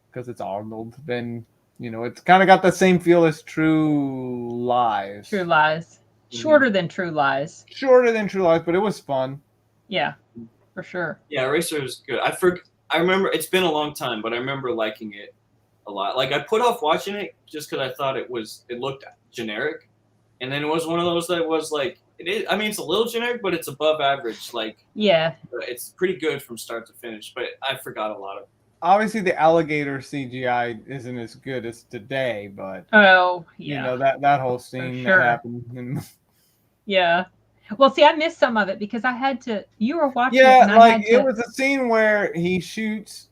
Speaker 3: because it's Arnold. Then it's kind of got the same feel as True Lies.
Speaker 2: True Lies. Shorter than True Lies.
Speaker 3: Shorter than True Lies, but it was fun.
Speaker 2: Yeah, for sure.
Speaker 4: Yeah, Eraser is good. I remember it's been a long time, but I remember liking it a lot. Like I put off watching it just because I thought it looked generic, and then it was one of those that was like it is. I mean, it's a little generic, but it's above average. Like
Speaker 2: Yeah,
Speaker 4: it's pretty good from start to finish. But I forgot a lot of.
Speaker 3: Obviously, the alligator CGI isn't as good as today, but
Speaker 2: oh yeah,
Speaker 3: that whole scene
Speaker 2: sure.
Speaker 3: that happened.
Speaker 2: Yeah. Well, see, I missed some of it because I had to. You were watching.
Speaker 3: Yeah,
Speaker 2: it and
Speaker 3: like
Speaker 2: I had
Speaker 3: it was a scene where he shoots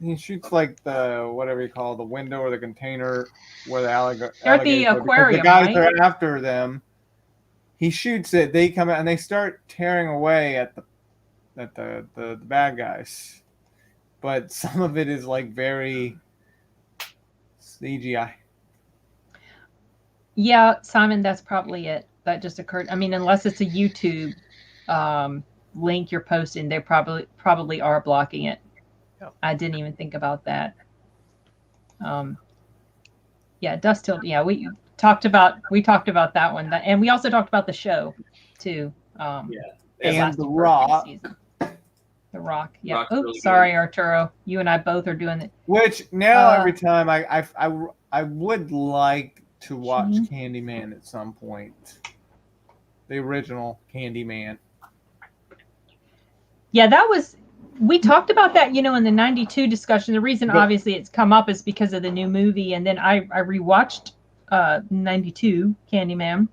Speaker 3: like the whatever you call the window or the container where the alligator.
Speaker 2: They're at the aquarium,
Speaker 3: the guys
Speaker 2: right?
Speaker 3: are after them. He shoots it. They come out and they start tearing away at the bad guys. But some of it is like very CGI.
Speaker 2: Yeah, Simon, that's probably it. That just occurred. I mean, unless it's a YouTube link you're posting, they probably are blocking it.
Speaker 1: Yep.
Speaker 2: I didn't even think about that. Yeah, Dust Till. Yeah, we talked about that one, and we also talked about the show too.
Speaker 3: And
Speaker 2: last
Speaker 3: The
Speaker 2: birthday
Speaker 3: Rock.
Speaker 2: season. The Rock. Yeah.
Speaker 4: Rock's
Speaker 2: Oops,
Speaker 4: really
Speaker 2: sorry, Arturo. You and I both are doing it.
Speaker 3: Which now every time I would like to watch Candyman at some point. The original Candyman.
Speaker 2: Yeah, we talked about that, in the 92 discussion. The reason obviously it's come up is because of the new movie. And then I rewatched 92 Candyman.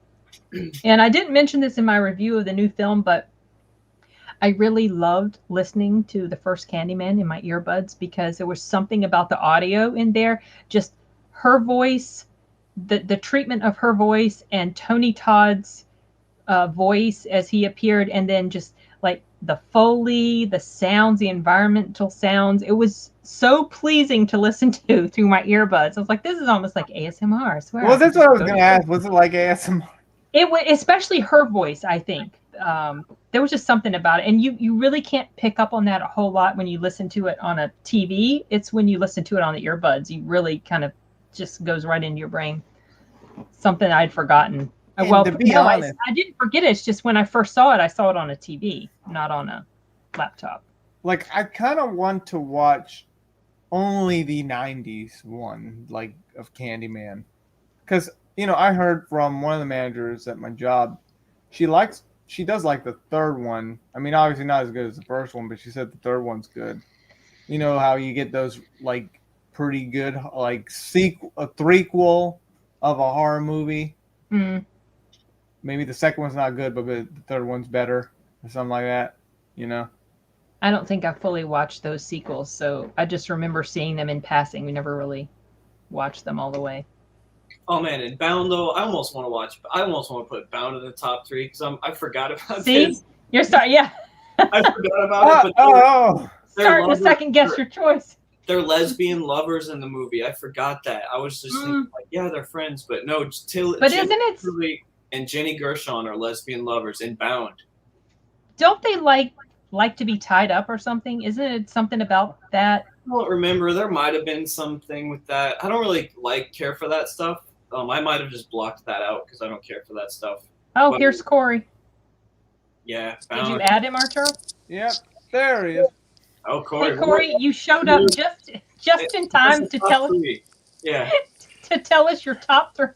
Speaker 2: And I didn't mention this in my review of the new film, but I really loved listening to the first Candyman in my earbuds because there was something about the audio in there, just her voice, the treatment of her voice and Tony Todd's voice as he appeared, and then just like the Foley, the sounds, the environmental sounds. It was so pleasing to listen to through my earbuds. I was like, this is almost like ASMR, I swear.
Speaker 3: Well, that's what I was going to ask. Was it like ASMR?
Speaker 2: It was, especially her voice, I think. There was just something about it. And you really can't pick up on that a whole lot when you listen to it on a TV. It's when you listen to it on the earbuds. You really kind of just goes right into your brain. Something I'd forgotten.
Speaker 3: And to be honest,
Speaker 2: I didn't forget it. It's just when I first saw it, I saw it on a TV, not on a laptop.
Speaker 3: Like, I kind of want to watch only the 90s one, like, of Candyman. Because, I heard from one of the managers at my job, she does like the third one. I mean, obviously not as good as the first one, but she said the third one's good. You know how you get those, like, pretty good, like, a threequel of a horror movie?
Speaker 2: Mm.
Speaker 3: Maybe the second one's not good, but the third one's better or something like that,
Speaker 2: I don't think I fully watched those sequels, so I just remember seeing them in passing. We never really watched them all the way.
Speaker 4: Oh man, and Bound though, I almost want to put Bound in the top 3 because I forgot about this.
Speaker 2: You're sorry, yeah.
Speaker 4: I forgot about it, but
Speaker 2: starting to second guess your choice.
Speaker 4: They're lesbian lovers in the movie. I forgot that. I was just thinking, like, yeah, they're friends, but no.
Speaker 2: But isn't it?
Speaker 4: And Jenny Gershon are lesbian lovers in Bound.
Speaker 2: Don't they like to be tied up or something? Isn't it something about that?
Speaker 4: I don't remember. There might have been something with that. I don't really care for that stuff. I might have just blocked that out because I don't care for that stuff.
Speaker 2: Oh, but here's Corey.
Speaker 4: Yeah.
Speaker 2: Did you add him, Arturo?
Speaker 3: Yep, there he is.
Speaker 4: Oh, Corey.
Speaker 2: Hey, Corey, you showed up just in time to tell us.
Speaker 4: Yeah.
Speaker 2: To tell us your top 3.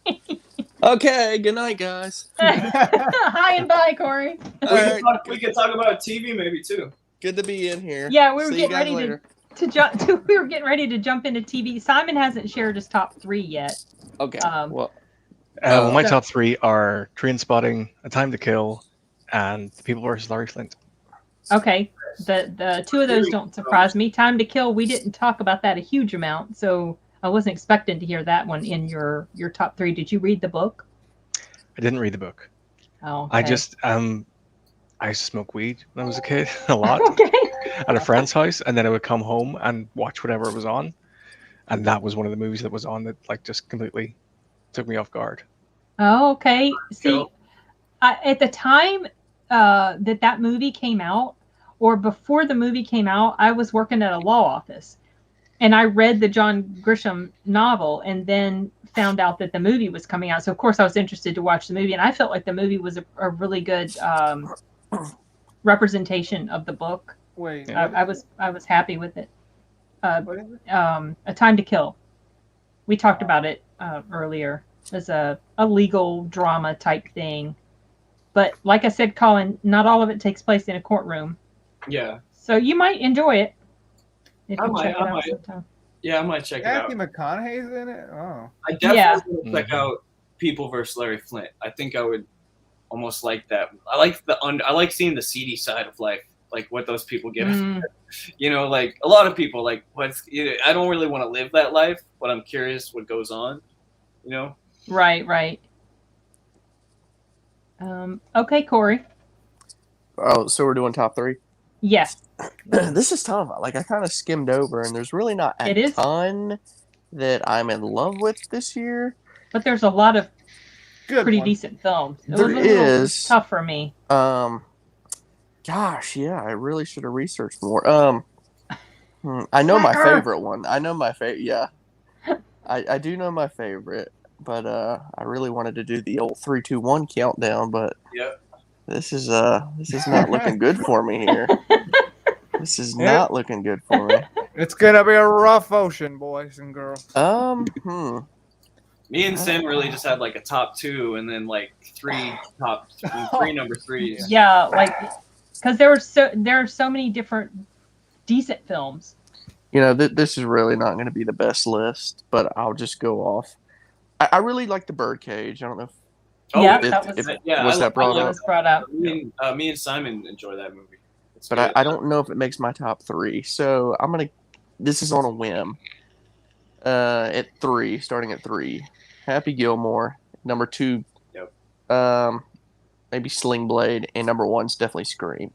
Speaker 5: Okay, good night, guys.
Speaker 2: Hi and bye, Corey.
Speaker 4: We could talk about TV maybe too.
Speaker 5: Good to be in here.
Speaker 2: Yeah, we were
Speaker 5: See
Speaker 2: getting ready to jump. We were getting ready to jump into TV. Simon hasn't shared his top 3 yet.
Speaker 5: Okay.
Speaker 1: My top 3 are Trainspotting, A Time to Kill, and The People vs. Larry Flint.
Speaker 2: Okay. The two of those don't surprise me. Time to Kill, we didn't talk about that a huge amount, so I wasn't expecting to hear that one in your top 3. Did you read the book?
Speaker 1: I didn't read the book.
Speaker 2: Oh, okay.
Speaker 1: I just I used to smoke weed when I was a kid a lot
Speaker 2: Okay.
Speaker 1: at a friend's house, and then I would come home and watch whatever was on, and that was one of the movies that was on that like just completely took me off guard.
Speaker 2: Oh, okay. See,
Speaker 4: Cool.
Speaker 2: at the time that movie came out, or before the movie came out, I was working at a law office, and I read the John Grisham novel, and then found out that the movie was coming out. So of course I was interested to watch the movie, and I felt like the movie was a really good representation of the book.
Speaker 3: Wait,
Speaker 2: I was happy with it.
Speaker 3: what is it?
Speaker 2: A Time to Kill. We talked about it earlier as a legal drama type thing. But like I said, Colin, not all of it takes place in a courtroom.
Speaker 4: Yeah.
Speaker 2: So you might enjoy it. If
Speaker 4: I
Speaker 2: you
Speaker 4: might,
Speaker 2: check it
Speaker 4: I
Speaker 2: out
Speaker 4: might.
Speaker 2: sometime.
Speaker 4: Yeah, I might check it out.
Speaker 3: Matthew McConaughey's in it. Oh,
Speaker 4: I definitely
Speaker 2: Yeah.
Speaker 4: want to check out People vs. Larry Flint. I think I would almost like that. I like seeing the seedy side of life, like what those people get. You know, like a lot of people, like I don't really want to live that life, but I'm curious what goes on. You know.
Speaker 2: Right. Okay, Corey.
Speaker 5: Oh, so we're doing top 3?
Speaker 2: Yes.
Speaker 5: This is tough. Like, I kind of skimmed over, and there's really not
Speaker 2: It
Speaker 5: a
Speaker 2: is.
Speaker 5: ton that I'm in love with this year.
Speaker 2: But there's a lot of
Speaker 3: good
Speaker 2: pretty
Speaker 3: one.
Speaker 2: decent films. It
Speaker 5: There
Speaker 2: was a little
Speaker 5: is.
Speaker 2: tough for me.
Speaker 5: Gosh, yeah, I really should have researched more. I know my
Speaker 2: Slacker.
Speaker 5: favorite one. I know my favorite. Yeah, I do know my favorite, but I really wanted to do the old 3, 2, 1 countdown, but
Speaker 4: Yep.
Speaker 5: this is not looking good for me here. This is
Speaker 3: Yep.
Speaker 5: not looking good for me.
Speaker 3: It's gonna be a rough ocean, boys and girls.
Speaker 4: Me and Sim really just had like a top 2, and then like 3 number 3s.
Speaker 2: Yeah, like because there are so many different decent films.
Speaker 5: You know, this is really not going to be the best list, but I'll just go off. I really like The Birdcage. I don't know if
Speaker 2: Yeah,
Speaker 5: if-
Speaker 2: that was-
Speaker 5: if-
Speaker 4: Yeah,
Speaker 5: was that brought
Speaker 2: That
Speaker 5: up?
Speaker 2: was brought up.
Speaker 4: Me and Simon enjoy that movie. It's
Speaker 5: But
Speaker 4: good.
Speaker 5: I don't know if it makes my top 3. So I'm gonna. This is on a whim. At 3, starting at 3, Happy Gilmore. Number 2, maybe Sling Blade, and number 1's definitely Scream.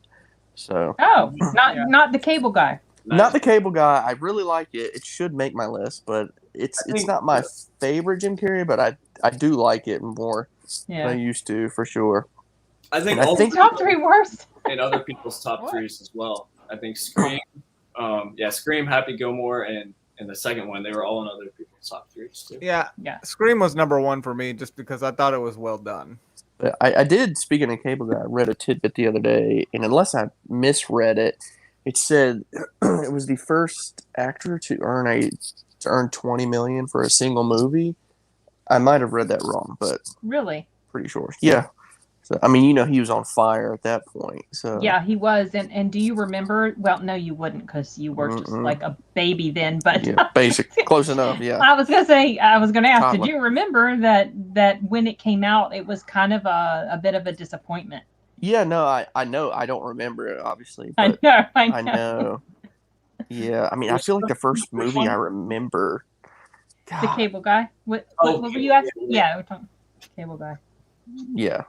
Speaker 5: So
Speaker 2: Oh,
Speaker 3: Yeah.
Speaker 2: not the Cable Guy.
Speaker 4: Nice.
Speaker 5: not the Cable Guy. I really like it. It should make my list, but it's
Speaker 4: I think-
Speaker 5: not my favorite Jim Carrey. But I do like it more than I
Speaker 2: Yeah.
Speaker 5: used to, for sure.
Speaker 4: I think
Speaker 5: I
Speaker 4: all
Speaker 5: think-
Speaker 2: Top 3 worst.
Speaker 4: and other people's top
Speaker 3: What?
Speaker 4: 3s as well. I think Scream, Scream, Happy Gilmore, and the second one, they were all in other people's top 3s too.
Speaker 3: Yeah,
Speaker 2: Yeah.
Speaker 3: Scream was number 1 for me just because I thought it was well done.
Speaker 5: But I did, speaking of Cable Guy, I read a tidbit the other day, and unless I misread it, it said it was the first actor to earn 20 million for a single movie. I might have read that wrong, but
Speaker 2: Really?
Speaker 5: pretty sure. Yeah. So I mean, he was on fire at that point. So
Speaker 2: Yeah, he was. And do you remember? Well, no, you wouldn't because you were just
Speaker 5: Mm-mm.
Speaker 2: like a baby then. But
Speaker 5: yeah, basic, close enough. Yeah.
Speaker 2: I was gonna ask,
Speaker 5: Toddler.
Speaker 2: did you remember that when it came out, it was kind of a bit of a disappointment?
Speaker 5: Yeah. No, I know. I don't remember it, obviously,
Speaker 2: I
Speaker 5: but
Speaker 2: know.
Speaker 5: I know. Yeah. I mean, I feel like the first movie I remember.
Speaker 2: The
Speaker 5: God,
Speaker 2: Cable Guy. What were you asking? Yeah, we're talking Cable Guy.
Speaker 5: yeah.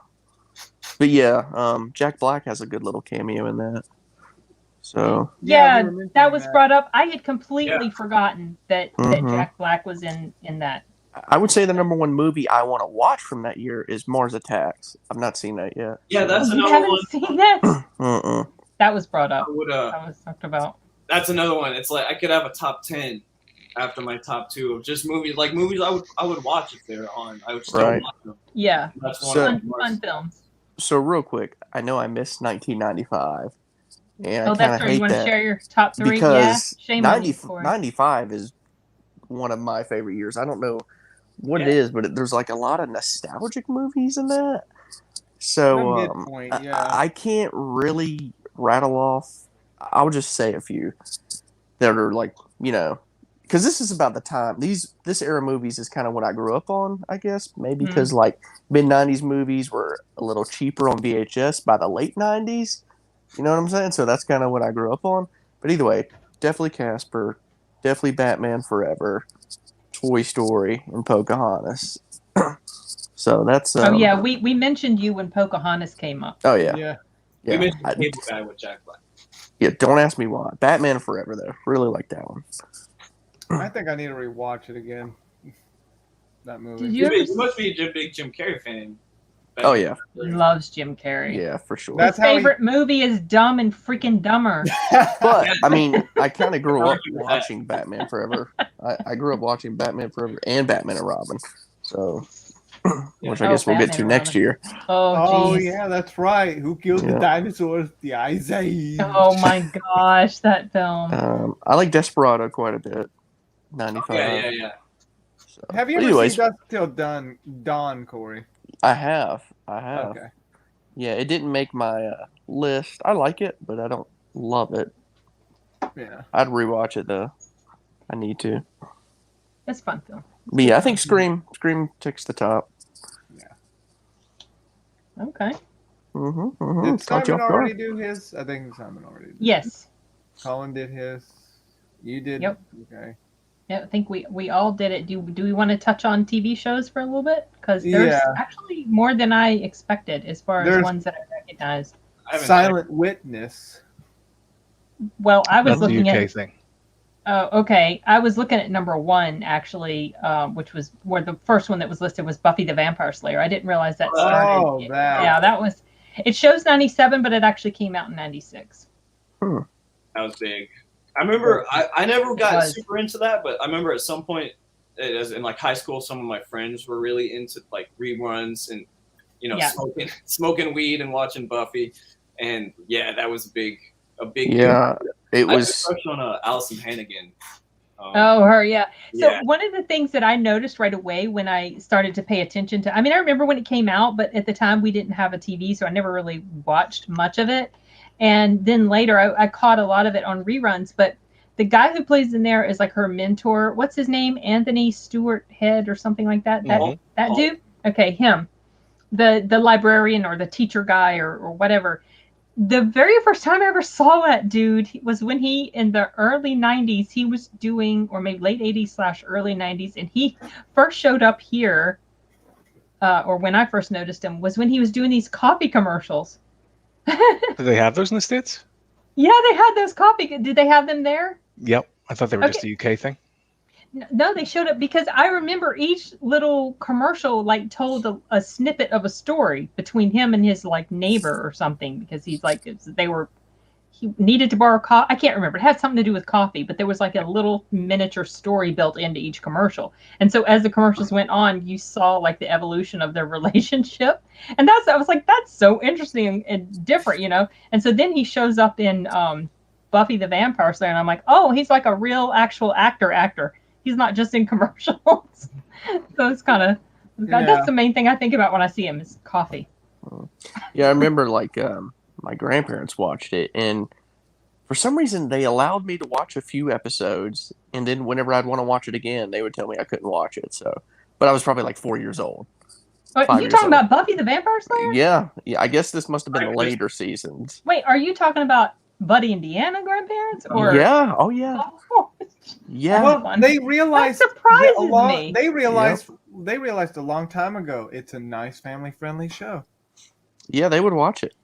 Speaker 5: But yeah, Jack Black has a good little cameo in that. So
Speaker 2: Yeah,
Speaker 3: we were mentioning
Speaker 2: that was
Speaker 3: that.
Speaker 2: brought up. I had completely forgotten that
Speaker 5: Mhm.
Speaker 2: Jack Black was in that.
Speaker 5: I would say the number 1 movie I want to watch from that year is Mars Attacks. I've not seen that yet.
Speaker 4: Yeah, that's
Speaker 2: You
Speaker 4: another
Speaker 2: haven't
Speaker 4: one.
Speaker 2: seen that?
Speaker 5: Mm-mm.
Speaker 2: That was brought up.
Speaker 4: I would,
Speaker 2: That was talked about.
Speaker 4: that's another one. It's like I could have a top 10 after my top 2 of just movies I would watch if they were on. I would still
Speaker 5: Right.
Speaker 4: watch them.
Speaker 2: Yeah,
Speaker 4: That's one
Speaker 5: So-
Speaker 4: of
Speaker 2: fun films.
Speaker 5: So real quick, I know I missed 1995, and
Speaker 2: Oh,
Speaker 5: I kind
Speaker 2: that's
Speaker 5: of
Speaker 2: right. You
Speaker 5: hate
Speaker 2: want to
Speaker 5: that
Speaker 2: share your top 3?
Speaker 5: because
Speaker 2: Yeah, shame on you for it.
Speaker 5: 95 is one of my favorite years. I don't know what it
Speaker 4: Yeah.
Speaker 5: is, but there's like a lot of nostalgic movies in that. So
Speaker 3: The midpoint, yeah.
Speaker 5: I can't really rattle off. I'll just say a few that are like, because this is about the time this era movies is kind of what I grew up on, I guess, maybe
Speaker 2: Mhm.
Speaker 5: because like mid 90s movies were a little cheaper on VHS by the late 90s, You know what I'm saying? So that's kind of what I grew up on. But either way, definitely Casper, definitely Batman Forever, Toy Story, and Pocahontas. So that's
Speaker 2: Oh yeah, we mentioned you when Pocahontas came up.
Speaker 5: oh yeah,
Speaker 3: Yeah.
Speaker 4: We
Speaker 5: yeah.
Speaker 4: mentioned the cable guy with Jack Black.
Speaker 5: Yeah, don't ask me why. Batman Forever though, really like that one.
Speaker 3: I think I need to rewatch it again. That movie.
Speaker 2: Did you ever
Speaker 4: You must be a big Jim Carrey fan.
Speaker 5: Oh yeah,
Speaker 2: loves Jim Carrey?
Speaker 5: yeah, for sure.
Speaker 3: That's
Speaker 2: His favorite movie is Dumb and Freaking Dumber.
Speaker 5: But I mean, I kind of grew up
Speaker 4: Argue with that.
Speaker 5: watching Batman Forever. I grew up watching Batman Forever and Batman and Robin. So, which I
Speaker 2: Oh,
Speaker 5: guess we'll get
Speaker 2: Batman
Speaker 5: to
Speaker 2: and
Speaker 5: next
Speaker 2: Robin.
Speaker 5: year.
Speaker 3: Oh
Speaker 2: geez.
Speaker 3: yeah, that's right. Who killed
Speaker 5: Yeah.
Speaker 3: the dinosaurs? The Ice Age.
Speaker 2: Oh my gosh, that film.
Speaker 5: I like Desperado quite a bit. 95.
Speaker 4: Yeah.
Speaker 5: So,
Speaker 3: Have you
Speaker 5: but
Speaker 3: ever
Speaker 5: anyways,
Speaker 3: seen Dusk Till Dawn, Corey?
Speaker 5: I have.
Speaker 3: Okay.
Speaker 5: Yeah, it didn't make my list. I like it, but I don't love it.
Speaker 3: Yeah.
Speaker 5: I'd rewatch it though. I need to.
Speaker 2: It's a fun film.
Speaker 5: But yeah, I think Scream takes the top.
Speaker 2: Okay.
Speaker 3: Did Simon already do his? I think Simon already did.
Speaker 2: Yes.
Speaker 3: Colin did his. You did.
Speaker 2: Yep.
Speaker 3: Okay.
Speaker 2: Yeah, I think we all did it. Do we want to touch on TV shows for a little bit? Because there's actually more than I expected as far as ones that I recognized.
Speaker 3: Silent Witness.
Speaker 2: Well, I was
Speaker 1: That's the
Speaker 2: looking
Speaker 1: UK
Speaker 2: at.
Speaker 1: thing.
Speaker 2: Oh, okay. I was looking at number one actually, which was where the first one that was listed was Buffy the Vampire Slayer. I didn't realize that started.
Speaker 3: Oh, that.
Speaker 2: Yeah, that was. It shows 97, but it actually came out in 96.
Speaker 4: That was big. I remember I never got super into that, but I remember at some point, as in like high school, some of my friends were really into like reruns and smoking weed and watching Buffy, and yeah, that was a big.
Speaker 5: Yeah, it was.
Speaker 4: I touched on Allison Hannigan.
Speaker 2: Her, yeah. So
Speaker 4: yeah.
Speaker 2: one of the things that I noticed right away when I started to pay attention to, I mean, I remember when it came out, but at the time we didn't have a TV, so I never really watched much of it. And then later I caught a lot of it on reruns, but the guy who plays in there is like her mentor. What's his name? Anthony Stewart Head or something like that. That dude? Okay, him. The librarian or the teacher guy or whatever. The very first time I ever saw that dude was when he, in the early 90s, he was doing, or maybe late 80s / early 90s, and he first showed up here, or when I first noticed him, was when he was doing these coffee commercials.
Speaker 1: Do they have those in the States?
Speaker 2: Yeah, they had those coffee. Did they have them there?
Speaker 1: Yep. I thought they were just a UK thing.
Speaker 2: No, they showed up because I remember each little commercial like told a snippet of a story between him and his like neighbor or something, because he's like he needed to borrow coffee. I can't remember. It had something to do with coffee, but there was like a little miniature story built into each commercial. And so as the commercials went on, you saw like the evolution of their relationship. And I was like, that's so interesting and different, you know? And so then he shows up in Buffy the Vampire Slayer, and I'm like, oh, he's like a real actual actor. He's not just in commercials. So it's kind of, that's the main thing I think about when I see him is coffee.
Speaker 5: Yeah, I remember like my grandparents watched it, and for some reason they allowed me to watch a few episodes, and then whenever I'd want to watch it again, they would tell me I couldn't watch it. So, but I was probably like 4 years old.
Speaker 2: Are you talking about Buffy the Vampire Slayer?
Speaker 5: Yeah. I guess this must have been the later seasons.
Speaker 2: Wait, are you talking about Buddy and Deanna grandparents? Or
Speaker 5: yeah. Oh yeah. Yeah.
Speaker 3: Well, they realized
Speaker 2: that surprises me.
Speaker 3: They realized a long time ago it's a nice family-friendly show.
Speaker 5: Yeah, they would watch it.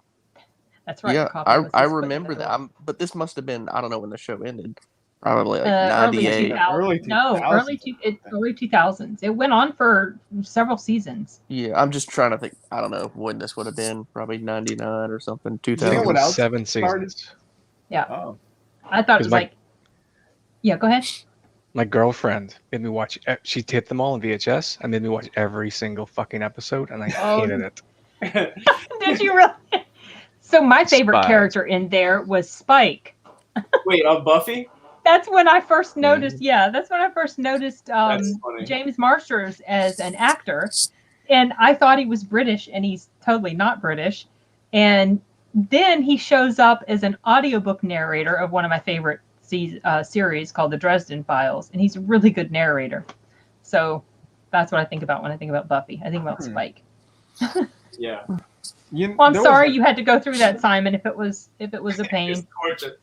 Speaker 2: That's right.
Speaker 5: Yeah, I remember that. But this must have been, I don't know when the show ended. Probably like 98.
Speaker 2: Early 2000s. It went on for several seasons.
Speaker 5: Yeah, I'm just trying to think. I don't know when this would have been. Probably 99 or something. 2000.
Speaker 3: You know what else
Speaker 1: 7 seasons.
Speaker 2: Yeah.
Speaker 3: Oh.
Speaker 2: I thought it was yeah, go ahead.
Speaker 1: My girlfriend made me watch. She taped them all on VHS and made me watch every single fucking episode, and I hated it.
Speaker 2: Did you really? So my favorite
Speaker 1: Spike.
Speaker 2: character in there was Spike.
Speaker 4: Wait, on Buffy?
Speaker 2: That's when I first noticed. Yeah, that's when I first noticed
Speaker 4: funny.
Speaker 2: James Marsters as an actor, and I thought he was British, and he's totally not British. And then he shows up as an audiobook narrator of one of my favorite series called The Dresden Files, and he's a really good narrator. So that's what I think about when I think about Buffy. I think about Spike.
Speaker 4: Yeah.
Speaker 2: Well, I'm
Speaker 3: there was
Speaker 2: sorry
Speaker 3: a-
Speaker 2: you had to go through that, Simon. If it was a
Speaker 4: It's
Speaker 2: pain.
Speaker 4: torture.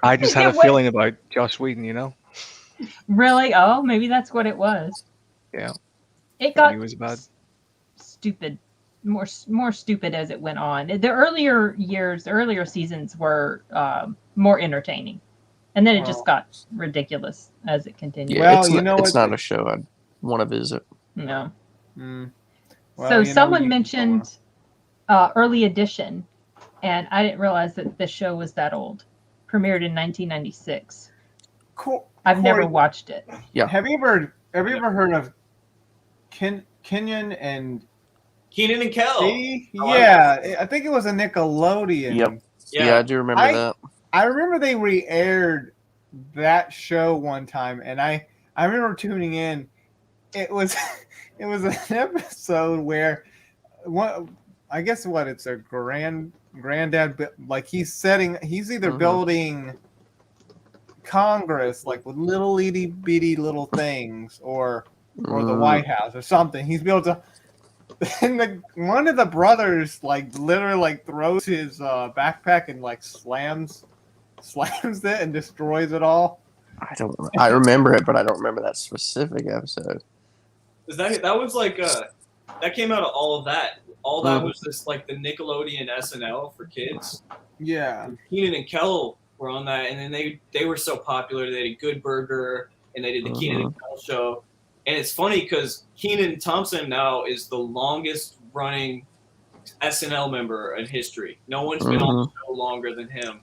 Speaker 1: I just had
Speaker 2: Yeah,
Speaker 1: a
Speaker 2: what-
Speaker 1: feeling about Joss Whedon, you know?
Speaker 2: Really? Oh, maybe that's what it was.
Speaker 1: Yeah.
Speaker 2: It
Speaker 1: Thought
Speaker 2: got
Speaker 1: he was bad.
Speaker 2: stupid, more stupid as it went on. The earlier seasons were more entertaining, and then it just got ridiculous as it continued.
Speaker 5: Yeah,
Speaker 3: Well,
Speaker 5: it's
Speaker 3: you
Speaker 5: not,
Speaker 3: know
Speaker 5: it's
Speaker 3: what?
Speaker 5: not a show I'd want to visit.
Speaker 2: No.
Speaker 3: Mm.
Speaker 2: So
Speaker 3: Well, you know,
Speaker 2: someone
Speaker 3: you-
Speaker 2: mentioned Early Edition, and I didn't realize that the show was that old. Premiered in 1996. I've never
Speaker 3: Corey,
Speaker 2: watched it.
Speaker 5: Yeah.
Speaker 3: Have you ever heard of Kenyon and
Speaker 4: Keenan and Kel.
Speaker 3: See?
Speaker 4: Oh, I
Speaker 3: Yeah, I think it was a Nickelodeon.
Speaker 5: Yep. Yeah,
Speaker 4: Yeah.
Speaker 5: I do remember that.
Speaker 3: I remember they re-aired that show one time, and I remember tuning in. It was it was an episode where I guess it's a granddad, like he's either
Speaker 5: Mhm.
Speaker 3: building Congress like with little itty bitty little things or the
Speaker 5: Mm.
Speaker 3: White House or something. He's built a and one of the brothers like literally like throws his backpack and like slams it and destroys it all.
Speaker 5: I remember it, but I don't remember that specific episode.
Speaker 4: That was like that came out of all of that. All that
Speaker 5: Mhm.
Speaker 4: was just like the Nickelodeon SNL for kids.
Speaker 3: Yeah.
Speaker 4: Keenan and Kel were on that, and then they were so popular. They did Good Burger, and they did the Keenan and Kel show. And it's funny because Kenan Thompson now is the longest running SNL member in history. No one's been on the show longer than him.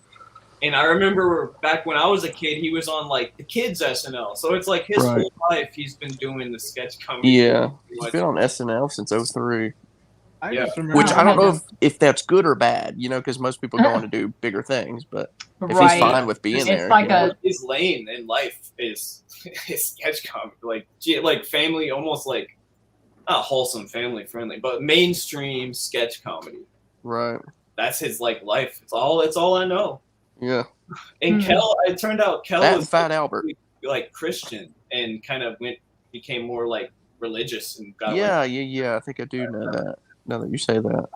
Speaker 4: And I remember back when I was a kid, he was on like the kids SNL. So it's like his
Speaker 1: Right.
Speaker 4: whole life he's been doing the sketch comedy.
Speaker 5: Yeah,
Speaker 4: pretty
Speaker 5: he's
Speaker 4: much.
Speaker 5: been on SNL since 03.
Speaker 3: I
Speaker 4: Yeah.
Speaker 3: just remember
Speaker 5: Which
Speaker 2: Oh,
Speaker 5: I don't
Speaker 2: I
Speaker 5: know
Speaker 2: know.
Speaker 5: if that's good or bad, because most people go on to do bigger things. But if
Speaker 2: Right.
Speaker 5: he's fine with being
Speaker 2: It's
Speaker 5: there,
Speaker 2: like
Speaker 4: His lane in life is his sketch comedy, like family, almost like not wholesome, family friendly, but mainstream sketch comedy.
Speaker 5: right?
Speaker 4: That's his like life. It's all I know.
Speaker 5: Yeah,
Speaker 4: And
Speaker 2: Mhm.
Speaker 4: Kel, it turned out Kel
Speaker 5: that
Speaker 4: was
Speaker 5: and Fat Albert.
Speaker 4: like Christian and kind of became more like religious and got
Speaker 5: Yeah. I think I do know that. Now that you say that,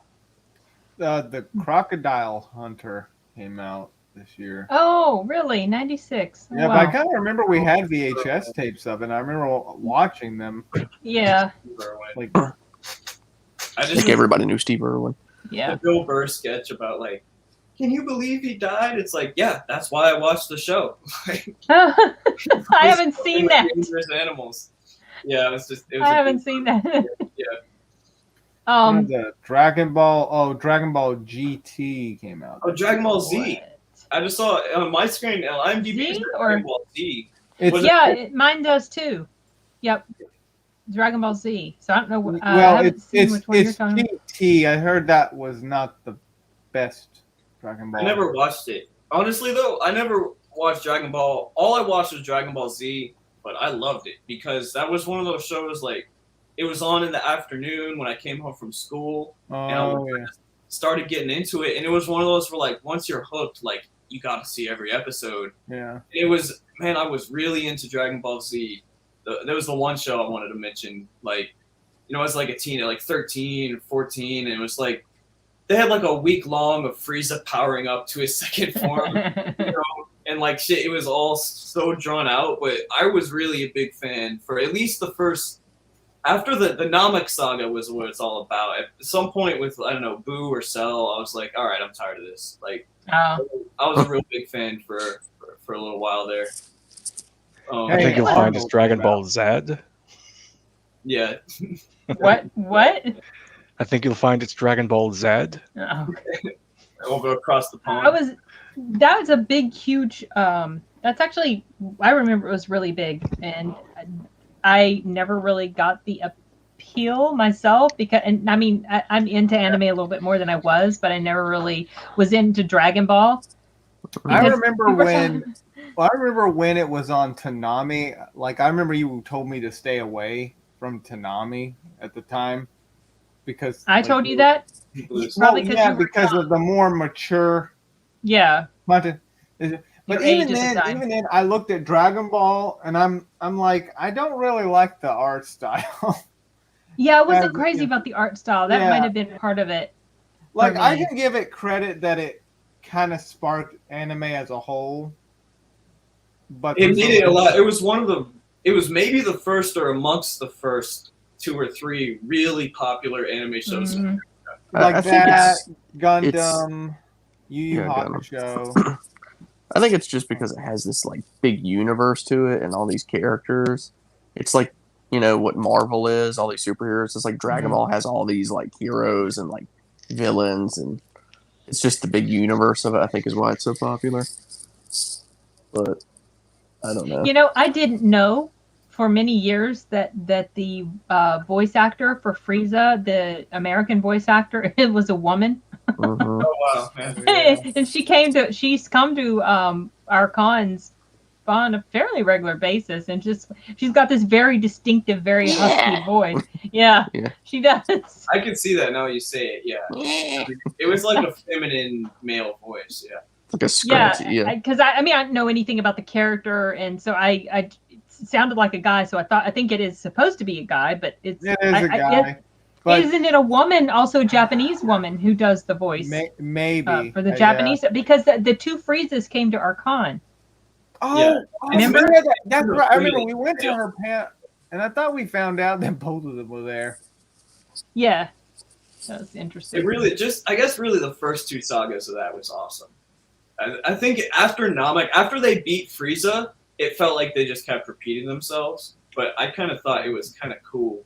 Speaker 3: the Crocodile Hunter came out this year.
Speaker 2: Oh, really? 96. Oh,
Speaker 3: Yeah, but I
Speaker 2: wow.
Speaker 3: kind of remember we had VHS tapes of it. And I remember watching them.
Speaker 2: Yeah.
Speaker 3: Like,
Speaker 4: I
Speaker 5: I
Speaker 4: just
Speaker 5: think everybody knew Steve Irwin.
Speaker 2: Yeah.
Speaker 4: the Bill Burr sketch about like, can you believe he died? It's like, yeah, that's why I watched the show.
Speaker 2: I haven't seen
Speaker 4: Like
Speaker 2: that.
Speaker 4: dangerous animals. Yeah, it was
Speaker 2: I haven't seen that.
Speaker 4: Yeah.
Speaker 3: the Dragon Ball GT came out.
Speaker 4: Oh, Dragon Ball Z.
Speaker 2: What?
Speaker 4: I just saw it on my screen. IMDb
Speaker 2: Z
Speaker 4: Dragon
Speaker 2: or-
Speaker 4: Ball Z.
Speaker 3: It's,
Speaker 4: Was it-
Speaker 2: Yeah, mine does too. Yep. Dragon Ball Z. So I don't know. I
Speaker 3: well,
Speaker 2: haven't seen which one you're
Speaker 3: it's
Speaker 2: talking about.
Speaker 3: GT. I heard that was not the best Dragon Ball.
Speaker 4: I never watched it. Honestly, though, I never watched Dragon Ball. All I watched was Dragon Ball Z, but I loved it because that was one of those shows like it was on in the afternoon when I came home from school.
Speaker 3: Oh yeah.
Speaker 4: Started getting into it, and it was one of those where like once you're hooked, like you got to see every episode.
Speaker 3: Yeah.
Speaker 4: It was, man, I was really into Dragon Ball Z. There was the one show I wanted to mention, like, I was like a teen, like 13 or 14, and it was like they had like a week long of Frieza powering up to his second form, and like shit, it was all so drawn out. But I was really a big fan for at least the first. After the Namek saga was what it's all about. At some point with, I don't know, Boo or Cell, I was like, all right, I'm tired of this. Like,
Speaker 2: Oh.
Speaker 4: I was a real big fan for a little while there.
Speaker 1: I think
Speaker 3: Hey,
Speaker 1: you'll
Speaker 3: I
Speaker 1: find
Speaker 3: know
Speaker 1: it's Dragon
Speaker 3: about-
Speaker 1: Ball Z.
Speaker 4: Yeah.
Speaker 2: What?
Speaker 1: I think you'll find it's Dragon Ball Z.
Speaker 2: Oh.
Speaker 4: We'll go across the pond.
Speaker 2: That was a big, huge. That's actually, I remember it was really big, and I never really got the appeal myself because, and I mean, I'm into anime a little bit more than I was, but I never really was into Dragon Ball.
Speaker 3: I
Speaker 2: Because
Speaker 3: remember
Speaker 2: people were
Speaker 3: when. Well, I remember when it was on Toonami. Like, I remember you told me to stay away from Toonami at the time because
Speaker 2: I told you that.
Speaker 3: Well,
Speaker 2: Probably 'cause
Speaker 3: yeah,
Speaker 2: you were
Speaker 3: because
Speaker 2: young.
Speaker 3: of the more mature
Speaker 2: Yeah.
Speaker 3: content.
Speaker 2: Your
Speaker 3: But
Speaker 2: age
Speaker 3: even
Speaker 2: at the time.
Speaker 3: even then, I looked at Dragon Ball and I'm like, I don't really like the art style.
Speaker 2: Yeah, I wasn't
Speaker 3: As-
Speaker 2: crazy about the art style. That
Speaker 3: Yeah.
Speaker 2: might have been part of it.
Speaker 3: Like,
Speaker 2: For
Speaker 3: I
Speaker 2: me.
Speaker 3: can give it credit that it kind of sparked anime as a whole. But
Speaker 4: It made it a lot. It was one of the. It was maybe the first or amongst the first 2 or 3 really popular anime shows.
Speaker 2: Mhm.
Speaker 3: like
Speaker 5: I think
Speaker 3: that,
Speaker 5: it's
Speaker 3: Gundam, Yu Yu
Speaker 5: Yeah, Gundam.
Speaker 3: Hakusho.
Speaker 5: I think it's just because it has this like big universe to it and all these characters. It's like, you know, what Marvel is, all these superheroes. It's like Dragon
Speaker 2: Mhm.
Speaker 5: Ball has all these like heroes and like villains, and it's just the big universe of it, I think, is why it's so popular. But I don't know.
Speaker 2: You know, I didn't know for many years that the voice actor for Frieza, the American voice actor, it was a woman.
Speaker 5: Mhm.
Speaker 4: Oh wow, man.
Speaker 3: Yeah.
Speaker 2: And she's come to our cons on a fairly regular basis, and she's got this very distinctive, very husky voice. Yeah,
Speaker 5: Yeah.
Speaker 2: she does.
Speaker 4: I can see that now you say it. Yeah, it was like a feminine male voice. Yeah.
Speaker 5: Like a scratchy, yeah.
Speaker 2: Because I mean, I don't know anything about the character, and so it sounded like a guy. So I think it is supposed to be a guy, but it's
Speaker 3: It is a guy. But
Speaker 2: isn't it a woman, also a Japanese woman, who does the voice
Speaker 3: maybe
Speaker 2: for the
Speaker 3: yeah.
Speaker 2: Japanese? Because the 2 Friezas came to our con.
Speaker 3: Oh,
Speaker 4: Yeah.
Speaker 2: Remember?
Speaker 3: yeah, that's
Speaker 4: Remember
Speaker 3: right. I remember
Speaker 4: Frieza.
Speaker 3: we went to her pant, and I thought we found out that both of them were there.
Speaker 2: Yeah, that was interesting.
Speaker 4: It really I guess really the first 2 sagas of that was awesome. I think after Namek, after they beat Frieza, it felt like they just kept repeating themselves. But I kind of thought it was kind of cool.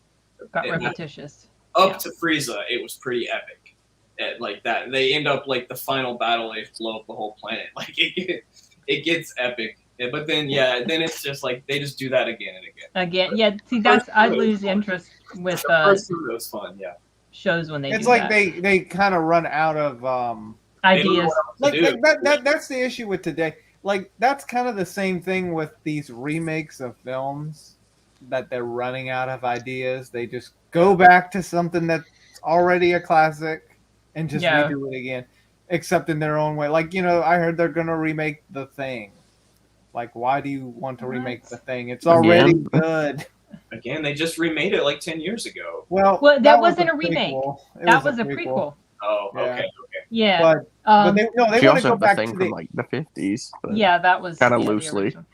Speaker 2: Got
Speaker 4: And
Speaker 2: repetitious.
Speaker 4: Up to Frieza, it was pretty epic. And like that, they end up like the final battle, they blow up the whole planet. Like it gets epic. Yeah, but then then it's just like they just do that again and again.
Speaker 2: Again, yeah. See, I lose interest with
Speaker 4: The first one was fun, yeah.
Speaker 2: shows when they
Speaker 3: It's
Speaker 2: do
Speaker 3: like
Speaker 2: that.
Speaker 3: they kind of run out of
Speaker 2: Ideas.
Speaker 3: like that's the issue with today. Like that's kind of the same thing with these remakes of films, that they're running out of ideas. They just go back to something that's already a classic and just
Speaker 2: Yeah.
Speaker 3: redo it again, except in their own way. Like, you know, I heard they're gonna remake The Thing. Like, why do you want to remake The Thing? It's already
Speaker 5: Again?
Speaker 3: good.
Speaker 4: Again, they just remade it like 10 years ago.
Speaker 3: Well,
Speaker 2: that
Speaker 3: was
Speaker 2: wasn't a remake.
Speaker 3: prequel. It
Speaker 2: That was a prequel.
Speaker 4: Oh,
Speaker 3: Yeah.
Speaker 4: okay.
Speaker 2: Yeah.
Speaker 3: But they
Speaker 5: She
Speaker 3: want to
Speaker 5: also
Speaker 3: go
Speaker 5: had the
Speaker 3: back
Speaker 5: thing
Speaker 3: to
Speaker 5: from
Speaker 3: the
Speaker 5: like the 50s. But
Speaker 2: Yeah, that was
Speaker 5: Kinda
Speaker 2: the
Speaker 5: loosely.
Speaker 2: original.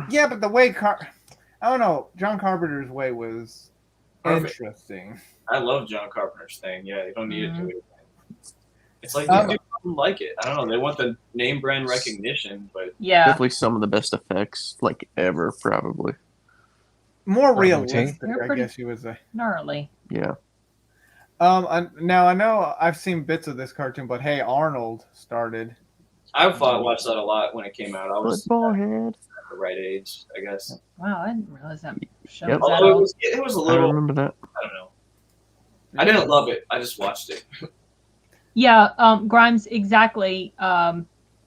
Speaker 3: yeah, but the way I don't know, John Carpenter's way was
Speaker 4: Perfect.
Speaker 3: interesting.
Speaker 4: I love John Carpenter's thing. Yeah, you don't need
Speaker 2: Mhm.
Speaker 4: to do it. It's like
Speaker 3: Um,
Speaker 4: they do like it. I don't know. They want the name brand recognition, but
Speaker 2: Yeah.
Speaker 5: definitely some of the best effects like ever, probably.
Speaker 3: More
Speaker 1: Probably.
Speaker 3: realistic,
Speaker 2: They're
Speaker 3: I
Speaker 2: pretty-
Speaker 3: guess you would say.
Speaker 2: Gnarly.
Speaker 5: Yeah.
Speaker 3: Now I know I've seen bits of this cartoon, but hey, Arnold started.
Speaker 4: I watched that a lot when it came out. I was
Speaker 5: Football head.
Speaker 4: at the right age, I guess.
Speaker 2: Wow, I didn't realize that show
Speaker 5: Yep.
Speaker 2: was that
Speaker 4: Although
Speaker 2: old.
Speaker 4: it was a
Speaker 5: I
Speaker 4: little,
Speaker 5: remember that.
Speaker 4: I don't know. I didn't love it. I just watched it.
Speaker 2: Yeah, Grimes, exactly.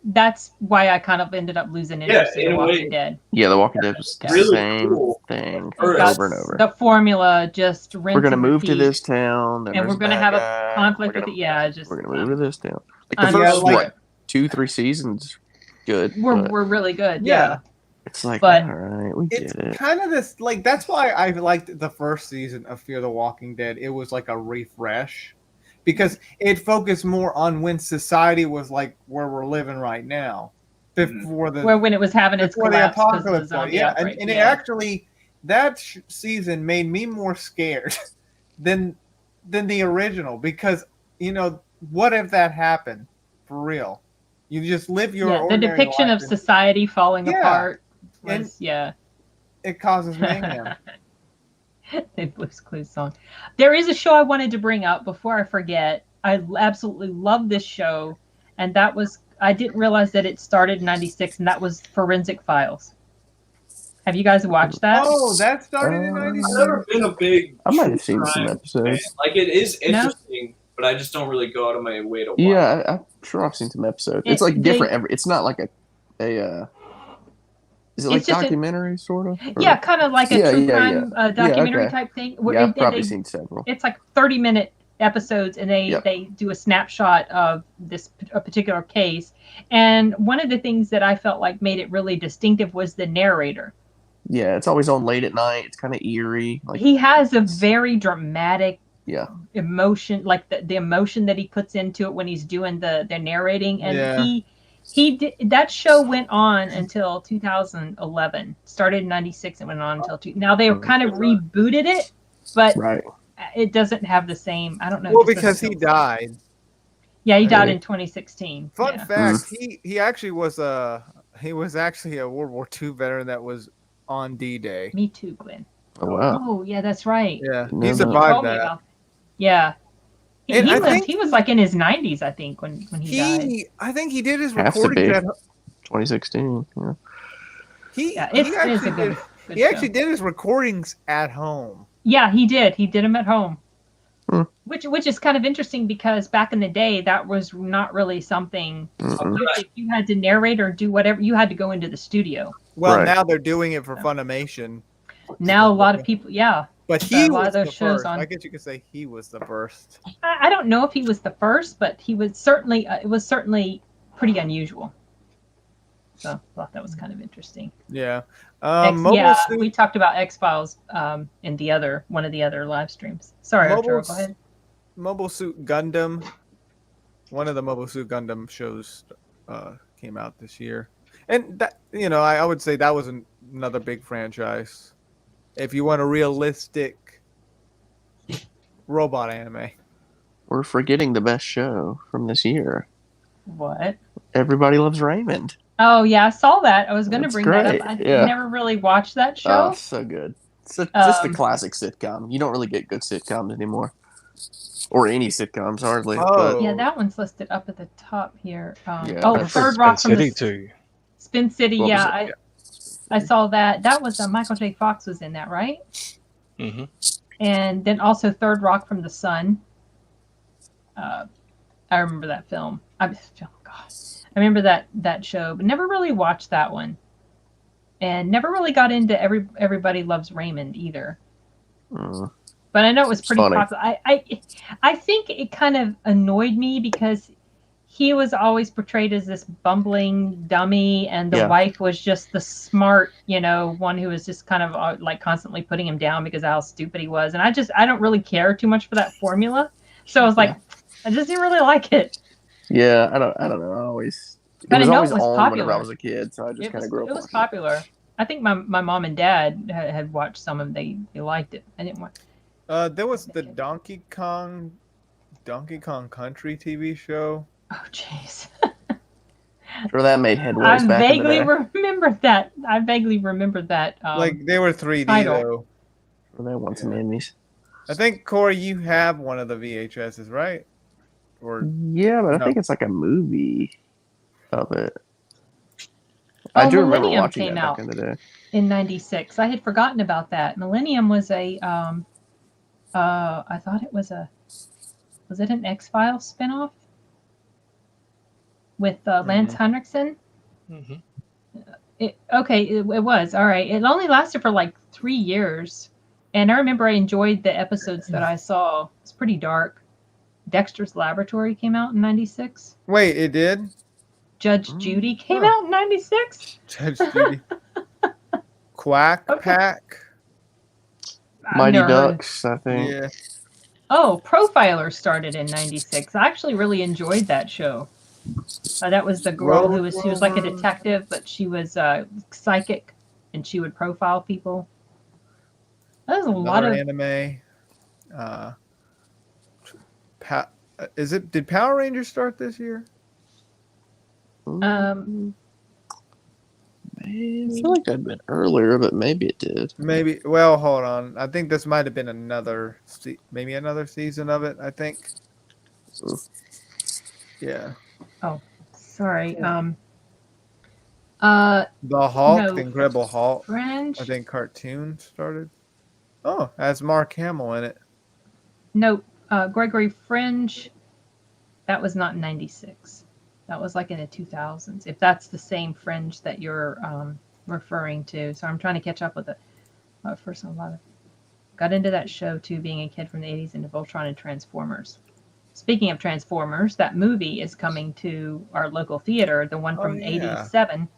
Speaker 2: That's why I kind of ended up losing interest in
Speaker 4: in
Speaker 2: The
Speaker 4: a way.
Speaker 2: Walking Dead.
Speaker 5: Yeah, The Walking Dead was the
Speaker 4: Really
Speaker 5: same
Speaker 4: cool.
Speaker 5: thing
Speaker 4: First.
Speaker 5: over and over.
Speaker 2: The formula just rinse
Speaker 5: We're gonna
Speaker 2: and
Speaker 5: move to
Speaker 2: repeat.
Speaker 5: this town, then
Speaker 2: and
Speaker 5: there's
Speaker 2: we're gonna
Speaker 5: bad
Speaker 2: have a
Speaker 5: guy,
Speaker 2: conflict
Speaker 5: we're
Speaker 2: with
Speaker 5: gonna-
Speaker 2: it. Yeah, just
Speaker 5: We're gonna move to this town. Like the
Speaker 2: I'm
Speaker 5: first
Speaker 3: Yeah, like-
Speaker 5: what 2-3 seasons, good. but
Speaker 2: we're really good.
Speaker 3: Yeah.
Speaker 2: Yeah.
Speaker 5: it's like
Speaker 2: but-
Speaker 5: all right, we
Speaker 3: It's
Speaker 5: get it.
Speaker 3: kind of this like that's why I liked the first season of Fear the Walking Dead. It was like a refresh because it focused more on when society was like where we're living right now before the
Speaker 2: When it was having its
Speaker 3: before the
Speaker 2: collapse because of the
Speaker 3: apocalypse.
Speaker 2: zombie
Speaker 3: Yeah,
Speaker 2: outbreak.
Speaker 3: and it actually that season made me more scared than the original because you know what if that happened for real? You just live your
Speaker 2: the
Speaker 3: ordinary
Speaker 2: depiction
Speaker 3: life
Speaker 2: of
Speaker 3: and
Speaker 2: society falling
Speaker 3: Yeah.
Speaker 2: apart
Speaker 3: And-
Speaker 2: was
Speaker 3: it causes mayhem.
Speaker 2: The Blue's Clues song. There is a show I wanted to bring up before I forget. I absolutely love this show, and that was I didn't realize that it started in '96, and that was Forensic Files. Have you guys watched that?
Speaker 3: Oh, that started in
Speaker 4: I've
Speaker 3: '96.
Speaker 4: never been a big.
Speaker 5: I might have seen
Speaker 4: true
Speaker 5: some
Speaker 4: crime
Speaker 5: episodes.
Speaker 4: fan. Like it is
Speaker 2: No?
Speaker 4: interesting, but I just don't really go out of my way to watch.
Speaker 5: Yeah, I'm sure I've seen some episodes. It's like
Speaker 2: They-
Speaker 5: different. It's not like a is it like
Speaker 2: It's just a-
Speaker 5: documentary sort of? Or-
Speaker 2: Yeah, kind of like a
Speaker 5: Yeah,
Speaker 2: true
Speaker 5: yeah,
Speaker 2: crime documentary
Speaker 5: okay.
Speaker 2: type thing.
Speaker 5: Yeah, I've
Speaker 2: and
Speaker 5: probably
Speaker 2: they-
Speaker 5: seen several.
Speaker 2: It's like 30-minute episodes, and
Speaker 5: Yep.
Speaker 2: they do a snapshot of a particular case. And one of the things that I felt like made it really distinctive was the narrator.
Speaker 5: Yeah, it's always on late at night. It's kind of eerie. Like,
Speaker 2: He has a very dramatic
Speaker 5: yeah,
Speaker 2: emotion, like the emotion that he puts into it when he's doing the narrating, and
Speaker 3: Yeah.
Speaker 2: he did, that show went on until 2011. Started in 96 and went on until now they kind of rebooted it, but
Speaker 5: right.
Speaker 2: it doesn't have the same. I don't know. it
Speaker 3: Well,
Speaker 2: just
Speaker 3: because
Speaker 2: doesn't
Speaker 3: he
Speaker 2: feel-
Speaker 3: died.
Speaker 2: Yeah, he died
Speaker 5: Really?
Speaker 2: in 2016.
Speaker 3: Fun
Speaker 2: Yeah.
Speaker 3: fact: he actually was actually a World War II veteran that was on D-Day.
Speaker 2: Me too, Glenn.
Speaker 5: Oh wow.
Speaker 2: Oh yeah, that's right.
Speaker 3: Yeah,
Speaker 5: No,
Speaker 3: he
Speaker 5: no.
Speaker 2: You
Speaker 3: survived
Speaker 2: told me
Speaker 3: that.
Speaker 2: about. Yeah. He
Speaker 3: And I
Speaker 2: lived.
Speaker 3: think
Speaker 2: He was like in his 90s, I think, when he died.
Speaker 3: I think he did his
Speaker 5: Has to
Speaker 3: recordings
Speaker 5: be.
Speaker 3: at
Speaker 5: 2016. Yeah.
Speaker 2: Yeah,
Speaker 3: he
Speaker 2: it's a
Speaker 3: actually
Speaker 2: good.
Speaker 3: did
Speaker 2: good
Speaker 3: he
Speaker 2: show.
Speaker 3: actually did his recordings at home.
Speaker 2: Yeah, he did. He did them at home.
Speaker 5: Hmm.
Speaker 2: Which is kind of interesting because back in the day that was not really something.
Speaker 5: Mm-mm.
Speaker 2: If you had to narrate or do whatever, you had to go into the studio.
Speaker 3: Well,
Speaker 5: Right.
Speaker 3: now they're doing it for Funimation.
Speaker 2: Now a lot of people, yeah.
Speaker 3: But
Speaker 2: a
Speaker 3: he
Speaker 2: lot
Speaker 3: was
Speaker 2: of those
Speaker 3: the
Speaker 2: shows
Speaker 3: first.
Speaker 2: on-
Speaker 3: I guess you could say he was the first.
Speaker 2: I don't know if he was the first, but he was certainly. It was certainly pretty unusual. So I thought that was kind of interesting.
Speaker 3: Yeah.
Speaker 2: Yeah, we talked about X-Files in one of the other live streams. Sorry, Arturo, go ahead.
Speaker 3: Mobile Suit Gundam. One of the Mobile Suit Gundam shows came out this year, and that I would say that was another big franchise. If you want a realistic robot anime,
Speaker 5: We're forgetting the best show from this year.
Speaker 2: What?
Speaker 5: Everybody Loves Raymond.
Speaker 2: Oh yeah, I saw that. I was going to
Speaker 5: That's
Speaker 2: bring that
Speaker 5: great,
Speaker 2: up. I
Speaker 5: yeah.
Speaker 2: never really watched that
Speaker 5: Oh,
Speaker 2: show.
Speaker 5: so good. Just a
Speaker 2: Um,
Speaker 5: classic sitcom. You don't really get good sitcoms anymore, or any sitcoms hardly.
Speaker 3: Oh.
Speaker 2: Yeah, that one's listed up at the top here.
Speaker 5: Yeah,
Speaker 2: Oh,
Speaker 5: that's
Speaker 2: Third
Speaker 1: Spin
Speaker 2: Rock from
Speaker 1: City
Speaker 2: the
Speaker 1: too.
Speaker 2: Spin City.
Speaker 5: What was
Speaker 2: Yeah,
Speaker 5: it?
Speaker 2: I saw that. That was Michael J. Fox was in that, right?
Speaker 1: Mm-hmm.
Speaker 2: And then also Third Rock from the Sun. I remember that film. I remember that show, but never really watched that one, and never really got into Everybody Loves Raymond either.
Speaker 5: Mm.
Speaker 2: But I know it was pretty
Speaker 5: Funny.
Speaker 2: popular. I think it kind of annoyed me because he was always portrayed as this bumbling dummy, and the
Speaker 5: Yeah.
Speaker 2: wife was just the smart, one who was just kind of like constantly putting him down because of how stupid he was. And I don't really care too much for that formula. So I was like, I just didn't really like it.
Speaker 5: Yeah, I don't know. I always.
Speaker 2: But I know it
Speaker 5: always
Speaker 2: was
Speaker 5: on
Speaker 2: popular.
Speaker 5: whenever I was a kid, so I just kind of grew up.
Speaker 2: It was
Speaker 5: watching
Speaker 2: popular. I think my mom and dad had watched some of them. They liked it. I didn't watch.
Speaker 3: There was the Donkey Kong Country TV show.
Speaker 2: Oh, jeez.
Speaker 5: Sure, that made
Speaker 2: I
Speaker 5: headways back in the
Speaker 2: vaguely
Speaker 5: day.
Speaker 2: remembered that.
Speaker 3: Like they were 3D
Speaker 2: title.
Speaker 3: though.
Speaker 5: Sure, they want some enemies.
Speaker 3: I think Corey, you have one of the VHSs, right? Or
Speaker 5: Yeah, but I
Speaker 3: No.
Speaker 5: think it's like a movie of it. I do remember
Speaker 2: Millennium
Speaker 5: watching
Speaker 2: came
Speaker 5: that
Speaker 2: out
Speaker 5: back in the day.
Speaker 2: in '96. I had forgotten about that. Millennium was a. I thought it was a. Was it an X-Files spinoff? With Lance Henriksen.
Speaker 1: Mm-hmm.
Speaker 2: It was all right. It only lasted for like 3 years, and I remember I enjoyed the episodes that I saw. It's pretty dark. Dexter's Laboratory came out in '96.
Speaker 3: wait, it did?
Speaker 2: Judge Judy came
Speaker 3: Huh.
Speaker 2: out in '96.
Speaker 3: Judge Judy. Quack
Speaker 2: Okay.
Speaker 3: Pack.
Speaker 5: Mighty
Speaker 2: I've never heard of-
Speaker 5: Ducks, I think.
Speaker 3: Yeah.
Speaker 2: Oh, Profiler started in '96. I actually really enjoyed that show. That was the girl who was like a detective, but she was psychic, and she would profile people. That was a lot
Speaker 3: Another
Speaker 2: of
Speaker 3: anime. Did Power Rangers start this year?
Speaker 2: um.
Speaker 5: I feel like that'd been earlier, but maybe it did.
Speaker 3: Maybe. Well, hold on. I think this might have been another season of it. I think. Yeah.
Speaker 2: Sorry.
Speaker 3: The Hulk,
Speaker 2: No.
Speaker 3: the Incredible Hulk.
Speaker 2: Fringe.
Speaker 3: I think cartoon started. Oh, has Mark Hamill in it.
Speaker 2: No, Gregory Fringe. That was not in '96. That was like in the 2000s. If that's the same Fringe that you're referring to, so I'm trying to catch up with it. First, got into that show too, being a kid from the '80s, into Voltron and Transformers. Speaking of Transformers, that movie is coming to our local theater, the one from
Speaker 3: yeah.
Speaker 2: '87.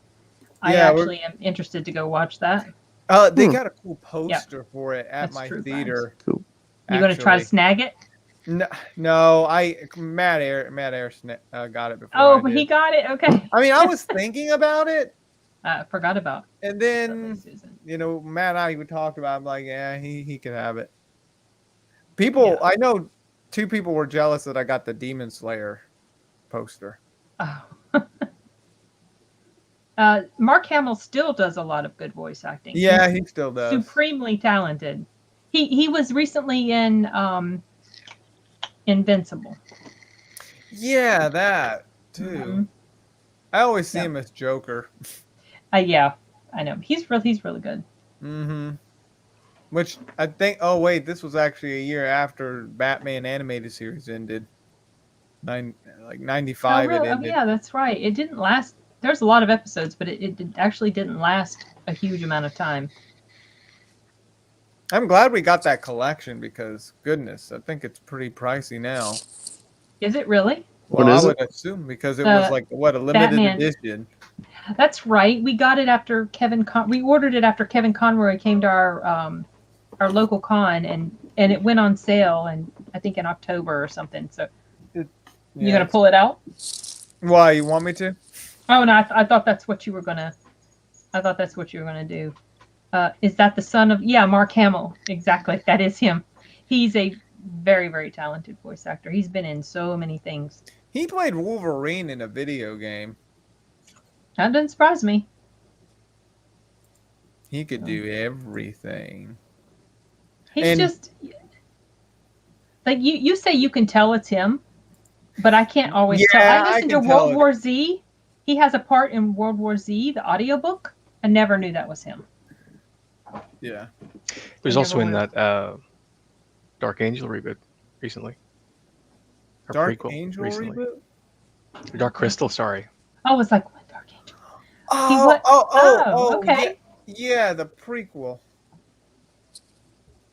Speaker 2: I
Speaker 3: Yeah,
Speaker 2: actually am interested to go watch that.
Speaker 3: They got a cool poster for it at
Speaker 2: That's
Speaker 3: my
Speaker 2: true,
Speaker 3: theater.
Speaker 5: Cool.
Speaker 2: You going to try to
Speaker 3: actually.
Speaker 2: snag it?
Speaker 3: No, Matt Air got it before
Speaker 2: Oh,
Speaker 3: I did.
Speaker 2: he got it. Okay.
Speaker 3: I mean, I was thinking about it,
Speaker 2: Forgot about.
Speaker 3: and
Speaker 2: Lovely
Speaker 3: then
Speaker 2: Susan.
Speaker 3: Matt and I would talk about it. I'm like, yeah, he could have it. People, I know 2 people were jealous that I got the Demon Slayer poster.
Speaker 2: Oh. Mark Hamill still does a lot of good voice acting.
Speaker 3: Yeah,
Speaker 2: He's
Speaker 3: he still does.
Speaker 2: supremely talented. He was recently in Invincible.
Speaker 3: Yeah, that too.
Speaker 2: Mhm.
Speaker 3: I always see him as Joker.
Speaker 2: Yeah, I know. He's really good.
Speaker 3: Mm-hmm. Which I think. Oh wait, this was actually a year after Batman animated series ended. 95.
Speaker 2: Oh, really?
Speaker 3: It
Speaker 2: Oh,
Speaker 3: ended.
Speaker 2: yeah, that's right. It didn't last. There's a lot of episodes, but it actually didn't last a huge amount of time.
Speaker 3: I'm glad we got that collection because goodness, I think it's pretty pricey now.
Speaker 2: Is it really?
Speaker 3: Well,
Speaker 5: What is
Speaker 3: I would
Speaker 5: it?
Speaker 3: assume because it was like a limited
Speaker 2: Batman.
Speaker 3: edition.
Speaker 2: That's right. We got it after we ordered it after Kevin Conroy came to our local con, and it went on sale, and I think in October or something. So you gonna pull it out?
Speaker 3: Why, you want me to?
Speaker 2: Oh no, I thought that's what you were gonna. I thought that's what you were gonna do. Is that the son of Mark Hamill? Exactly, that is him. He's a very, very talented voice actor. He's been in so many things.
Speaker 3: He played Wolverine in a video game.
Speaker 2: That doesn't surprise me.
Speaker 3: He could do everything.
Speaker 2: He's just like you say you can tell it's him, but I can't always tell. I listened to World War Z. He has a part in World War Z, the audiobook. I never knew that was him.
Speaker 3: Yeah.
Speaker 1: There's also in that Dark Angel reboot recently. Or
Speaker 3: Dark
Speaker 1: prequel
Speaker 3: Angel
Speaker 1: recently.
Speaker 3: reboot?
Speaker 1: Dark Crystal, sorry.
Speaker 2: I was like, what Dark Angel? Okay.
Speaker 3: Yeah, the prequel.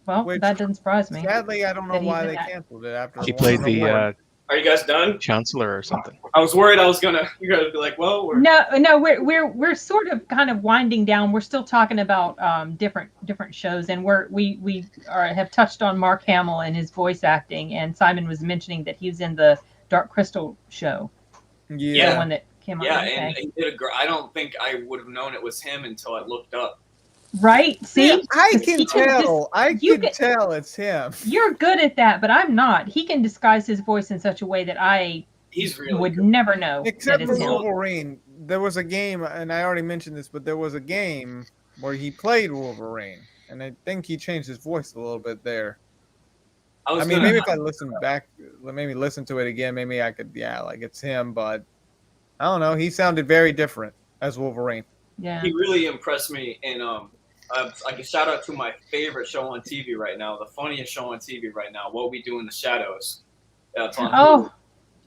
Speaker 2: Well, that doesn't surprise me.
Speaker 3: Sadly, I don't know why they canceled it after.
Speaker 1: He played the
Speaker 4: Are you guys done?
Speaker 1: Chancellor or something.
Speaker 4: I was worried you guys would be like, well,
Speaker 2: No, we're sort of kind of winding down. We're still talking about different shows, and we have touched on Mark Hamill and his voice acting, and Simon was mentioning that he was in the Dark Crystal show.
Speaker 3: Yeah,
Speaker 2: the one that came out.
Speaker 4: Yeah, and he did I don't think I would have known it was him until I looked up.
Speaker 2: Right? See,
Speaker 3: yeah, I can tell. I can tell it's him.
Speaker 2: You're good at that, but I'm not. He can disguise his voice in such a way that
Speaker 4: He's really
Speaker 2: would
Speaker 4: good.
Speaker 2: never know.
Speaker 3: Except for Wolverine, there was a game, and I already mentioned this, but there was a game where he played Wolverine, and I think he changed his voice a little bit there. I mean, maybe if I listen back, maybe listen to it again, maybe I could, like it's him, but I don't know. He sounded very different as Wolverine.
Speaker 2: Yeah,
Speaker 4: he really impressed me, and I can shout out to my favorite show on TV right now, the funniest show on TV right now, What We Do in the Shadows. It's on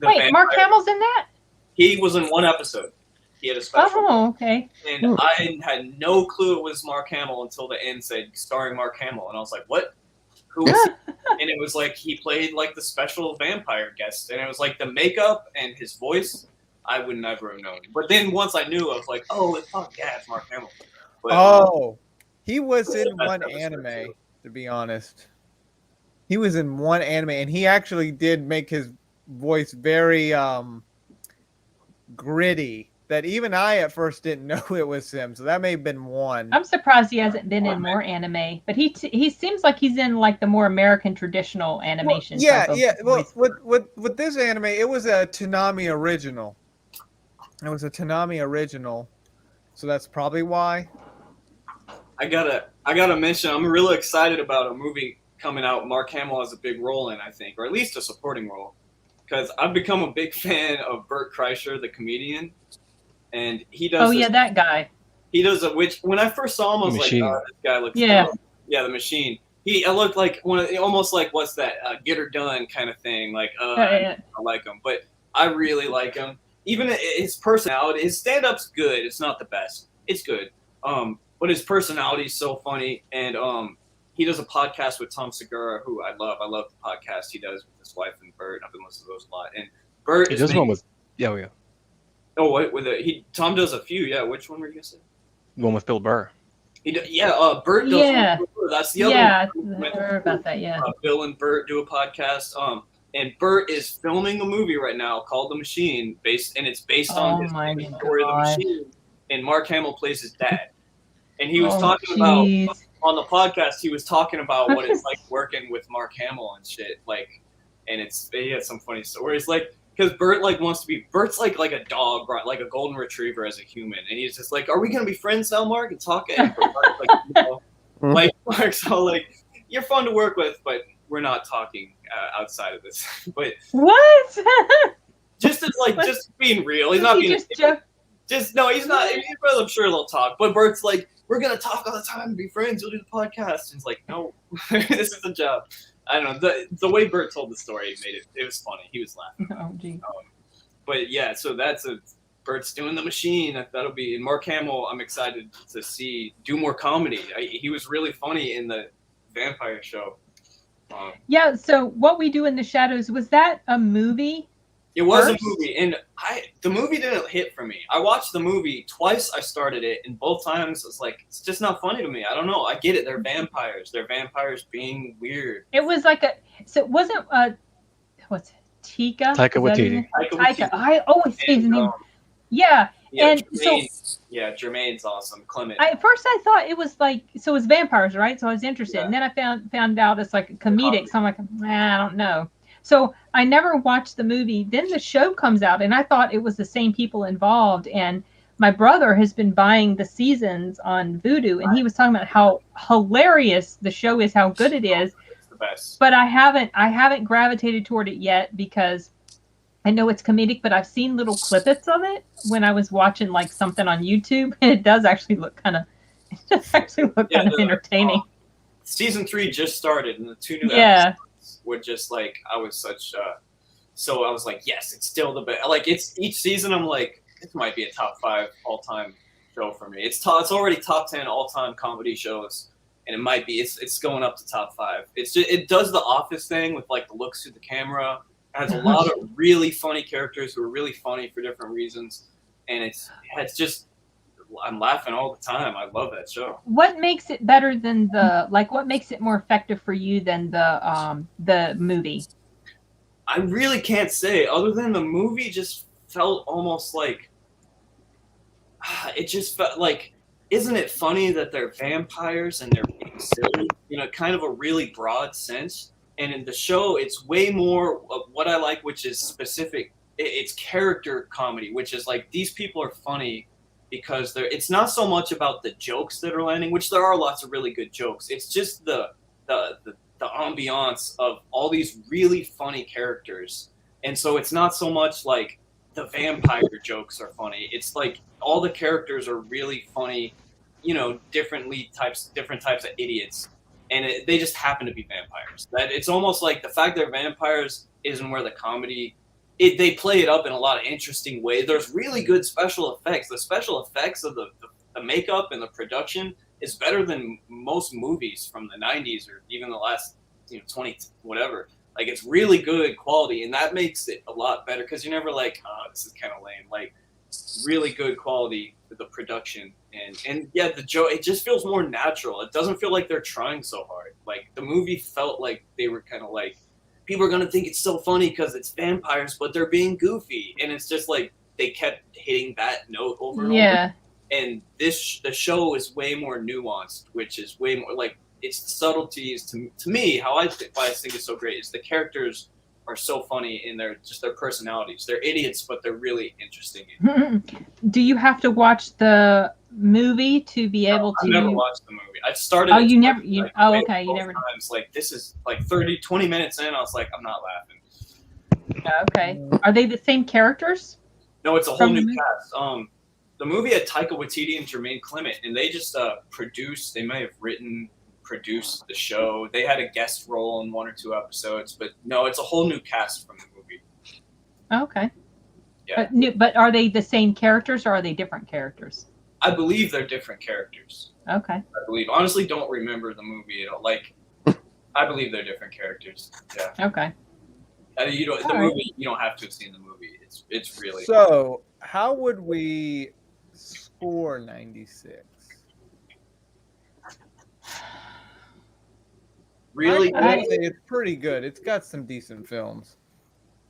Speaker 2: wait, Mark Hamill's in that?
Speaker 4: He was in one episode. He had a special.
Speaker 2: Oh, okay.
Speaker 4: And I had no clue it was Mark Hamill until the end said starring Mark Hamill, and I was like, what? Who is he? And it was like he played like the special vampire guest, and it was like the makeup and his voice. I would never have known. But then once I knew, I was like, oh, it's Mark Hamill. But,
Speaker 3: he was in one anime, to be honest. He was in one anime, and he actually did make his voice very gritty. That even I at first didn't know it was him. So that may have been one.
Speaker 2: I'm surprised he hasn't been in more anime, but he seems like he's in like the more American traditional animation.
Speaker 3: Well, with this anime, it was a Toonami original. It was a Toonami original, so that's probably why.
Speaker 4: I gotta mention, I'm really excited about a movie coming out. Mark Hamill has a big role in, I think, or at least a supporting role, because I've become a big fan of Bert Kreischer, the comedian, and he does.
Speaker 2: Oh yeah, that guy.
Speaker 4: He does when I first saw him, I was like, oh, this guy looks. The Machine. I looked like almost like what's that? Get Her Done kind of thing. Like, I like him, but I really like him. Even his personality, his stand-up's good. It's not the best. It's good. But his personality is so funny, and he does a podcast with Tom Segura, who I love. I love the podcast he does with his wife and Bert. I've been listening to those a lot. And Bert
Speaker 1: does one with
Speaker 4: Oh, wait, Tom does a few. Yeah, which one were you gonna say?
Speaker 1: The one with Bill Burr.
Speaker 4: Bert does.
Speaker 2: Yeah.
Speaker 4: That's the other
Speaker 2: Yeah,
Speaker 4: one.
Speaker 2: I heard about that. Yeah.
Speaker 4: Bill and Bert do a podcast. And Bert is filming a movie right now called The Machine, it's based on
Speaker 2: Oh
Speaker 4: his
Speaker 2: my
Speaker 4: story, The
Speaker 2: god.
Speaker 4: Machine. And Mark Hamill plays his dad. And he was
Speaker 2: Oh
Speaker 4: talking about
Speaker 2: jeez.
Speaker 4: on the podcast. He was talking about what it's like working with Mark Hamill and shit. Like, and he had some funny stories. Like, because Bert wants to be. Bert's like a dog, right? Like a golden retriever as a human, and he's just like, "Are we gonna be friends now, Mark?" And talk. And Mark's like, no. Like Mark's all like, "You're fun to work with, but we're not talking outside of this." But
Speaker 2: What?
Speaker 4: just as just being real. He's not being. No, he's not. I'm sure they'll talk. But Bert's like, "We're gonna talk all the time and be friends. You'll do the podcast." And he's like, "No, this is a job." I don't know. The way Bert told the story made it was funny. He was laughing.
Speaker 2: Oh gee.
Speaker 4: But yeah, so Bert's doing The Machine. That'll be, and Mark Hamill, I'm excited to see do more comedy. He was really funny in the vampire show.
Speaker 2: Yeah, so What We Do in the Shadows, was that a movie?
Speaker 4: It was
Speaker 2: first?
Speaker 4: a movie, and the movie didn't hit for me. I watched the movie twice. I started it, and both times it's like it's just not funny to me. I don't know. I get it. They're vampires. They're vampires being weird.
Speaker 2: It was like so it wasn't what's it? Taika
Speaker 1: Waititi.
Speaker 2: Taika. I always say his name. Yeah. And
Speaker 4: Jermaine's awesome. Clement.
Speaker 2: At first I thought it was like, so it was vampires, right? So I was interested. And then I found out it's like a comedic. So I'm like, I don't know. So I never watched the movie. Then the show comes out and I thought it was the same people involved. And my brother has been buying the seasons on Vudu, and he was talking about how hilarious the show is, how good it is.
Speaker 4: It's the best.
Speaker 2: But I haven't gravitated toward it yet because I know it's comedic, but I've seen little clippets of it when I was watching like something on YouTube, and it does actually look kind of entertaining.
Speaker 4: Season 3 just started, and the 2 new episodes were just like, I was like, yes, it's still the best. Like, it's each season, I'm like, this might be a top 5 all-time show for me. It's already top 10 all-time comedy shows, and it might be. It's going up to top 5. It does the Office thing with like the looks through the camera. It has a lot of really funny characters who are really funny for different reasons, and it's just, I'm laughing all the time. I love that show.
Speaker 2: What makes it better than what makes it more effective for you than the movie?
Speaker 4: I really can't say, other than the movie just felt almost like, it just felt like, isn't it funny that they're vampires and they're being silly? You know, kind of a really broad sense. And in the show, it's way more of what I like, which is specific. It's character comedy, which is like, these people are funny because it's not so much about the jokes that are landing, which there are lots of really good jokes. It's just the ambiance of all these really funny characters. And so it's not so much like the vampire jokes are funny. It's like all the characters are really funny, you know, different types of idiots. And they just happen to be vampires. That it's almost like the fact they're vampires isn't where the comedy. They play it up in a lot of interesting ways. There's really good special effects. The special effects of the makeup and the production is better than most movies from the 90s or even the last 20 whatever. Like, it's really good quality, and that makes it a lot better because you're never like, oh, this is kind of lame. Like, really good quality for the production. And yeah, the joke, it just feels more natural. It doesn't feel like they're trying so hard. Like, the movie felt like they were kind of like, people are going to think it's so funny because it's vampires, but they're being goofy. And it's just like, they kept hitting that note over and over. And the show is way more nuanced, which is way more like, it's the subtleties to me. Why I think it's so great is the characters are so funny in their personalities. They're idiots, but they're really interesting.
Speaker 2: Do you have to watch the movie to be able to?
Speaker 4: I never watched the movie. I started.
Speaker 2: Oh, you never.
Speaker 4: Okay.
Speaker 2: You never.
Speaker 4: Times. Like, this is like 20 minutes in. I was like, I'm not laughing.
Speaker 2: Okay. Are they the same characters?
Speaker 4: No, it's a whole new cast. The movie had Taika Waititi and Jermaine Clement, and they just produced. They may have produced the show. They had a guest role in 1 or 2 episodes, but no, it's a whole new cast from the movie.
Speaker 2: Okay.
Speaker 4: Yeah.
Speaker 2: But are they the same characters or are they different characters?
Speaker 4: I believe they're different characters.
Speaker 2: Okay.
Speaker 4: I believe. Honestly, don't remember the movie at all. Like, I believe they're different characters. Yeah.
Speaker 2: Okay.
Speaker 4: Movie, you don't have to have seen the movie. It's really.
Speaker 3: So, how would we score 96?
Speaker 4: Really
Speaker 3: I'd
Speaker 4: good.
Speaker 3: say it's pretty good. It's got some decent films.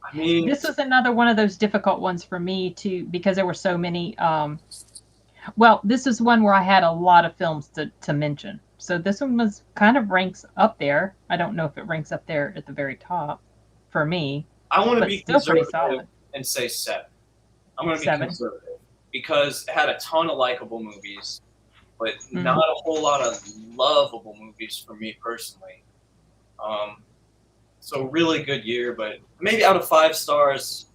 Speaker 4: I mean,
Speaker 2: This was another one of those difficult ones for me to because there were so many. Well, this is one where I had a lot of films to mention. So this one was kind of ranks up there. I don't know if it ranks up there at the very top for me,
Speaker 4: I want to
Speaker 2: but
Speaker 4: be
Speaker 2: still pretty
Speaker 4: conservative
Speaker 2: solid.
Speaker 4: and say 7. I'm going to be
Speaker 2: 7.
Speaker 4: conservative because it had a ton of likable movies, but
Speaker 2: Mhm.
Speaker 4: not a whole lot of lovable movies for me personally. So really good year, but maybe out of 5 stars,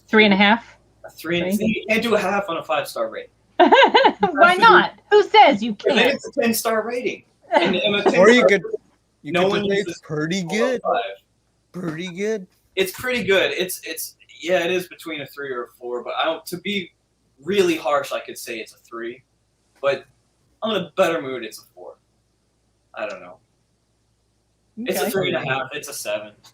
Speaker 2: 3.5.
Speaker 4: a 3.
Speaker 2: Right.
Speaker 4: You can't do a half on a 5-star rating.
Speaker 2: Why not? Who says you
Speaker 4: And then
Speaker 2: can't?
Speaker 4: it's a 10-star rating. And a 10
Speaker 3: Or you
Speaker 4: star
Speaker 3: could
Speaker 4: rating,
Speaker 3: you
Speaker 4: no
Speaker 3: could
Speaker 4: one
Speaker 3: just say
Speaker 4: uses
Speaker 3: it's pretty
Speaker 4: 4
Speaker 3: good.
Speaker 4: or 5.
Speaker 3: Pretty good.
Speaker 4: It's pretty good. It's yeah, it is between a 3 or a 4, but I don't. To be really harsh, I could say it's a 3, but I'm in a better mood. It's a 4. I don't know. It's a
Speaker 2: Okay.
Speaker 4: 3.5. It's a 7. That's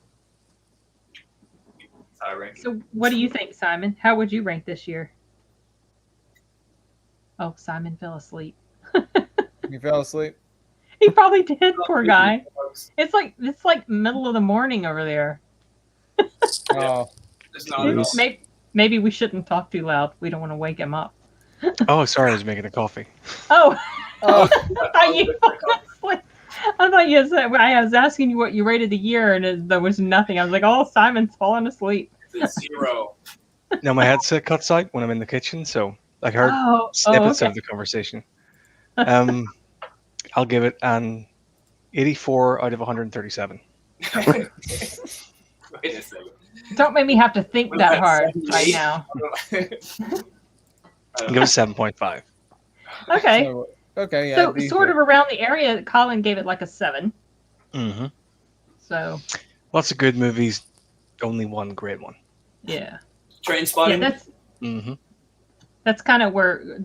Speaker 4: how I rank it.
Speaker 2: So what do you think, Simon? How would you rank this year? Oh, Simon fell asleep.
Speaker 3: You fell asleep.
Speaker 2: He probably did, poor guy. It's like middle of the morning over there.
Speaker 3: Oh,
Speaker 4: It's not at all.
Speaker 2: Maybe we shouldn't talk too loud. We don't want to wake him up.
Speaker 1: Oh, sorry, I was making a coffee.
Speaker 2: Oh,
Speaker 3: oh,
Speaker 2: I thought you fell asleep. I thought you said I was asking you what you rated the year, and there was nothing. I was like, "Oh, Simon's falling asleep."
Speaker 4: It's 0.
Speaker 1: Now my headset cuts out when I'm in the kitchen, so I heard
Speaker 2: Oh,
Speaker 1: snippets
Speaker 2: okay.
Speaker 1: of the conversation. I'll give it an 84 out of 137.
Speaker 4: Wait a second.
Speaker 2: Don't make me have to think
Speaker 4: Was
Speaker 2: that
Speaker 4: that
Speaker 2: hard right
Speaker 4: 78?
Speaker 2: now.
Speaker 1: I'll give it 7.5.
Speaker 2: Okay,
Speaker 3: so, okay, yeah.
Speaker 2: so
Speaker 3: decent.
Speaker 2: sort of around the area, Colin gave it like a 7.
Speaker 1: Mm-hmm.
Speaker 2: So
Speaker 1: Lots of good movies, only one great one.
Speaker 2: yeah,
Speaker 4: Train
Speaker 2: yeah.
Speaker 4: spotting.
Speaker 1: Mm-hmm.
Speaker 2: That's kind of where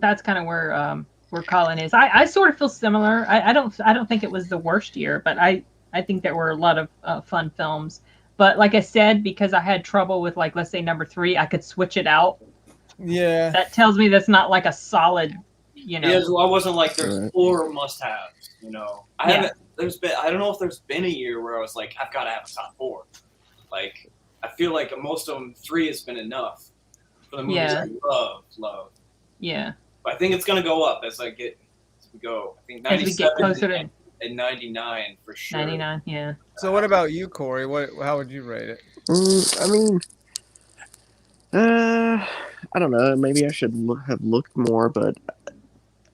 Speaker 2: Colin is. I sort of feel similar. I don't think it was the worst year, but I think there were a lot of fun films. But like I said, because I had trouble with, like, let's say number 3, I could switch it out.
Speaker 3: Yeah.
Speaker 2: That tells me that's not like a solid, you know.
Speaker 4: Yeah, so I wasn't like there's
Speaker 5: Right.
Speaker 4: 4 must-haves. You know, I
Speaker 2: Yeah.
Speaker 4: haven't. There's been. I don't know if there's been a year where I was like, I've got to have a top 4. Like, I feel like most of them 3 has been enough for the movies
Speaker 2: Yeah.
Speaker 4: I love.
Speaker 2: Yeah.
Speaker 4: But I think it's gonna go up as we go. I think
Speaker 2: As we get
Speaker 4: 97
Speaker 2: closer to
Speaker 4: and 99 for sure.
Speaker 2: 99, yeah.
Speaker 3: So what about you, Corey? How would you rate it?
Speaker 5: I mean, I don't know. Maybe I should have looked more, but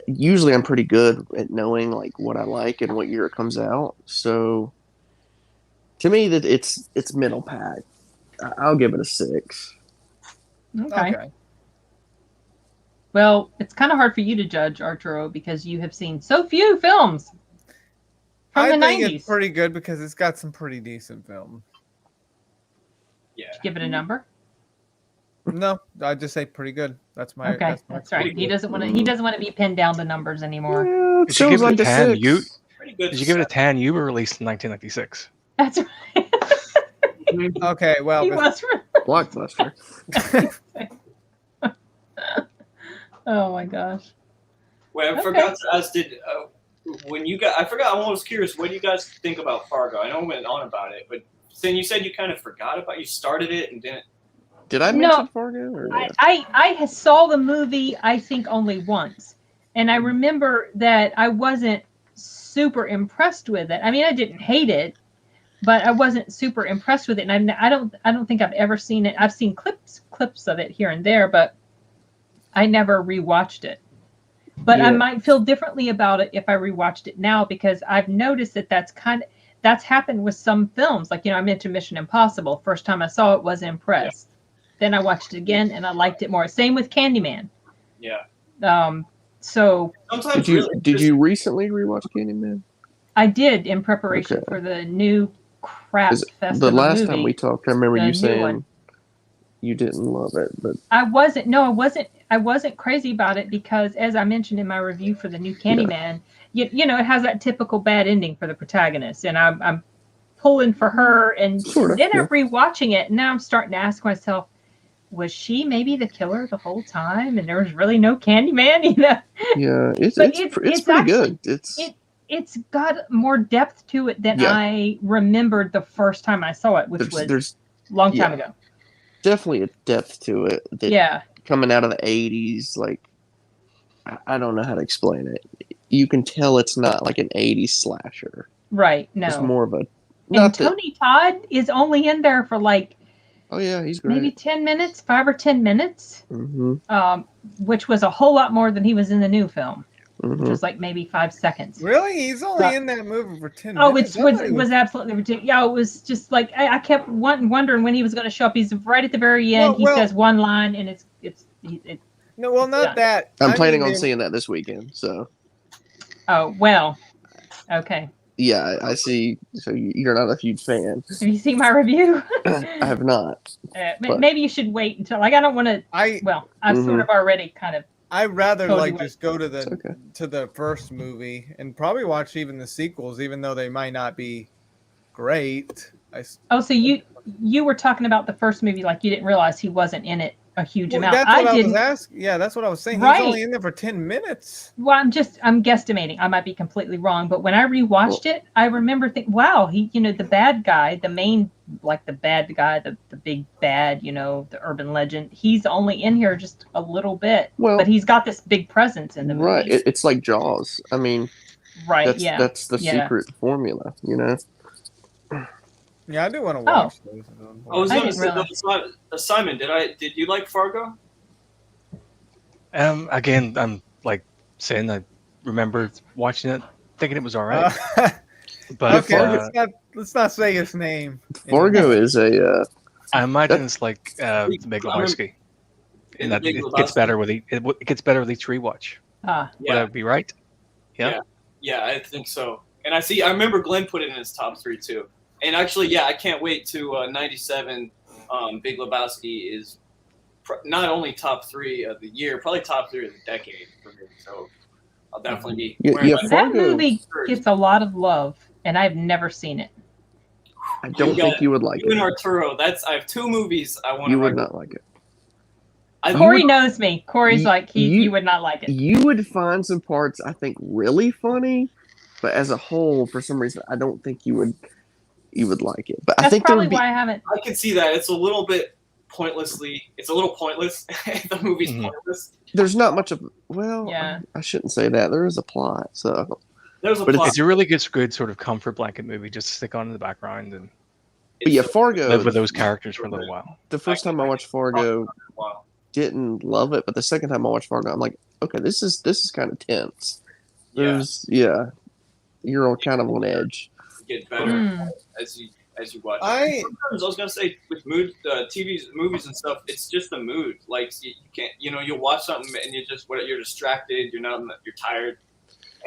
Speaker 5: usually I'm pretty good at knowing like what I like and what year it comes out. So to me, that it's middle pack. I'll give it a 6.
Speaker 2: Okay. Well, it's kind of hard for you to judge, Arturo, because you have seen so few films from
Speaker 3: I
Speaker 2: the
Speaker 3: think
Speaker 2: 90s.
Speaker 3: it's pretty good because it's got some pretty decent films.
Speaker 4: Yeah.
Speaker 2: Give it a number.
Speaker 3: No, I'd just say pretty good. That's my.
Speaker 2: Okay,
Speaker 3: my
Speaker 2: that's right. He doesn't want to be pinned down to numbers anymore.
Speaker 5: Yeah, it
Speaker 1: Did you
Speaker 5: sounds
Speaker 1: give it
Speaker 5: like
Speaker 1: a
Speaker 5: a
Speaker 1: 10?
Speaker 5: 6.
Speaker 4: Pretty good.
Speaker 1: Did you give it a 10? You were released in 1996.
Speaker 2: That's right.
Speaker 3: Okay, well,
Speaker 2: He
Speaker 3: but-
Speaker 2: was.
Speaker 5: Blockbuster.
Speaker 2: Oh my gosh.
Speaker 4: Wait, I
Speaker 2: Okay.
Speaker 4: forgot to ask. When you guys? I forgot. I was curious. What do you guys think about Fargo? I know we went on about it, but then you said you kind of forgot about. You started it and didn't.
Speaker 5: Did I
Speaker 2: No.
Speaker 5: mention Fargo? Or what?
Speaker 2: I saw the movie, I think, only once. And I remember that I wasn't super impressed with it. I mean, I didn't hate it, but I wasn't super impressed with it. And I don't think I've ever seen it. I've seen clips of it here and there, but I never rewatched it. But I
Speaker 5: Yeah.
Speaker 2: might feel differently about it if I rewatched it now, because I've noticed that that's happened with some films. Like, I mentioned Mission Impossible. First time I saw it, wasn't impressed. Then I watched it again and I liked it more. Same with Candyman.
Speaker 4: Yeah.
Speaker 2: So
Speaker 4: Sometimes
Speaker 5: Did you recently rewatch Candyman?
Speaker 2: I did, in preparation
Speaker 5: Okay.
Speaker 2: for the new crap
Speaker 5: Is
Speaker 2: fest
Speaker 5: The
Speaker 2: of a
Speaker 5: last
Speaker 2: movie.
Speaker 5: time we talked, I remember
Speaker 2: The
Speaker 5: you
Speaker 2: new
Speaker 5: saying
Speaker 2: one.
Speaker 5: you didn't love it, but
Speaker 2: I wasn't crazy about it because, as I mentioned in my review for the new Candyman, it has that typical bad ending for the protagonist, and I'm pulling for her. And
Speaker 5: Sort of,
Speaker 2: then
Speaker 5: yeah.
Speaker 2: I'm rewatching it, and now I'm starting to ask myself, was she maybe the killer the whole time, and there was really no Candyman? You know,
Speaker 5: Yeah, it's
Speaker 2: But
Speaker 5: pretty
Speaker 2: actually-
Speaker 5: good.
Speaker 2: it's got more depth to it than
Speaker 5: Yeah.
Speaker 2: I remembered the first time I saw it, which was
Speaker 5: there's
Speaker 2: a long time
Speaker 5: yeah.
Speaker 2: ago.
Speaker 5: definitely a depth to it that
Speaker 2: Yeah,
Speaker 5: coming out of the 80s, like I don't know how to explain it. You can tell it's not like an 80s slasher.
Speaker 2: right.
Speaker 5: It's
Speaker 2: No,
Speaker 5: more of a
Speaker 2: and
Speaker 5: not that.
Speaker 2: Tony Todd is only in there for like
Speaker 5: Oh yeah, he's great.
Speaker 2: maybe 10 minutes, 5 or 10 minutes,
Speaker 5: Mm-hmm.
Speaker 2: which was a whole lot more than he was in the new film, which
Speaker 5: Mm-hmm.
Speaker 2: was like maybe 5 seconds.
Speaker 3: Really? He's only
Speaker 2: But-
Speaker 3: in that movie for 10
Speaker 2: Oh,
Speaker 3: minutes?
Speaker 2: it
Speaker 3: I thought he
Speaker 2: was absolutely ridiculous. Yeah, it was just like I kept wondering when he was going to show up. He's right at the very end.
Speaker 3: Well-
Speaker 2: he says one line, and it's
Speaker 3: No, well, not
Speaker 2: done.
Speaker 3: that.
Speaker 5: I'm
Speaker 3: I
Speaker 5: planning
Speaker 3: mean,
Speaker 5: on
Speaker 3: they-
Speaker 5: seeing that this weekend. So
Speaker 2: oh well, okay.
Speaker 5: yeah, I see. So you're not a huge fan.
Speaker 2: Have you seen my review?
Speaker 5: I have not. But-
Speaker 2: Maybe you should wait until like I don't want to. Well, I've sort of already kind of.
Speaker 3: I'd rather
Speaker 2: Told you
Speaker 3: like
Speaker 2: what-
Speaker 3: just go to
Speaker 5: It's okay.
Speaker 3: the first movie and probably watch even the sequels, even though they might not be great.
Speaker 2: Oh, so you were talking about the first movie, like you didn't realize he wasn't in it a huge
Speaker 3: Well,
Speaker 2: amount.
Speaker 3: that's what I
Speaker 2: didn't.
Speaker 3: was asking. Yeah, that's what I was saying.
Speaker 2: Right.
Speaker 3: He's only in there for 10 minutes.
Speaker 2: Well, I'm guesstimating. I might be completely wrong, but when I rewatched it, I remember thinking, wow, he, the bad guy, the main, like the bad guy, the big bad, the urban legend, he's only in here just a little bit,
Speaker 5: Well,
Speaker 2: but he's got this big presence in the movie.
Speaker 5: right. It's like Jaws. I mean,
Speaker 2: Right.
Speaker 5: that's the
Speaker 2: Yeah.
Speaker 5: secret formula,
Speaker 3: Yeah, I do want to watch those.
Speaker 4: I was
Speaker 2: I
Speaker 4: going to
Speaker 2: didn't
Speaker 4: say,
Speaker 2: realize.
Speaker 4: Simon, did you like Fargo?
Speaker 1: Again, I'm like saying I remember watching it, thinking it was all right, but
Speaker 3: okay, let's not say his name.
Speaker 5: Fargo is a.
Speaker 1: I imagine it's like the Big Lebowski, in that
Speaker 4: Big
Speaker 1: it
Speaker 4: Lebowski.
Speaker 1: gets better with it gets better with each rewatch.
Speaker 2: Ah,
Speaker 1: Would I be right? Yeah.
Speaker 4: Yeah, I think so. And I remember Glenn put it in his top 3 too. And actually, yeah, I can't wait to 97. Big Lebowski is not only top 3 of the year, probably top 3 of the decade for me. So I'll definitely be.
Speaker 5: Yeah,
Speaker 4: wearing
Speaker 5: yeah,
Speaker 4: my
Speaker 2: that
Speaker 5: Fargo-
Speaker 2: movie gets a lot of love, and I've never seen it.
Speaker 5: I don't think you would like
Speaker 4: You and
Speaker 5: it.
Speaker 4: Arturo. I have 2 movies I want
Speaker 5: You
Speaker 4: to.
Speaker 5: would not like it.
Speaker 2: Corey knows me. Corey's
Speaker 5: you-
Speaker 2: like
Speaker 5: you-
Speaker 2: you would not like it.
Speaker 5: You would find some parts I think really funny, but as a whole, for some reason, I don't think you would like it. But I
Speaker 2: That's
Speaker 5: think there
Speaker 2: probably
Speaker 5: would be.
Speaker 2: why I haven't.
Speaker 4: I can see that it's a little bit pointlessly. It's a little pointless. The movie's
Speaker 1: Mhm.
Speaker 4: pointless.
Speaker 5: There's not much of. Well,
Speaker 2: Yeah.
Speaker 5: I shouldn't say that. There is a plot, so
Speaker 4: There's a
Speaker 5: But
Speaker 4: plot.
Speaker 1: It's a really good sort of comfort blanket movie just to stick on in the background and
Speaker 5: But yeah, Fargo.
Speaker 1: live with those characters for a little while.
Speaker 5: The first time I watched Fargo,
Speaker 4: Wow.
Speaker 5: didn't love it, but the second time I watched Fargo, I'm like, okay, this is kind of tense.
Speaker 4: Yeah,
Speaker 5: You're on kind of on edge.
Speaker 4: get better
Speaker 2: Mm.
Speaker 4: as you watch.
Speaker 3: I-
Speaker 4: Sometimes I was gonna say with TVs, movies and stuff, it's just the mood. Like you can't, you'll watch something and you're distracted. You're tired,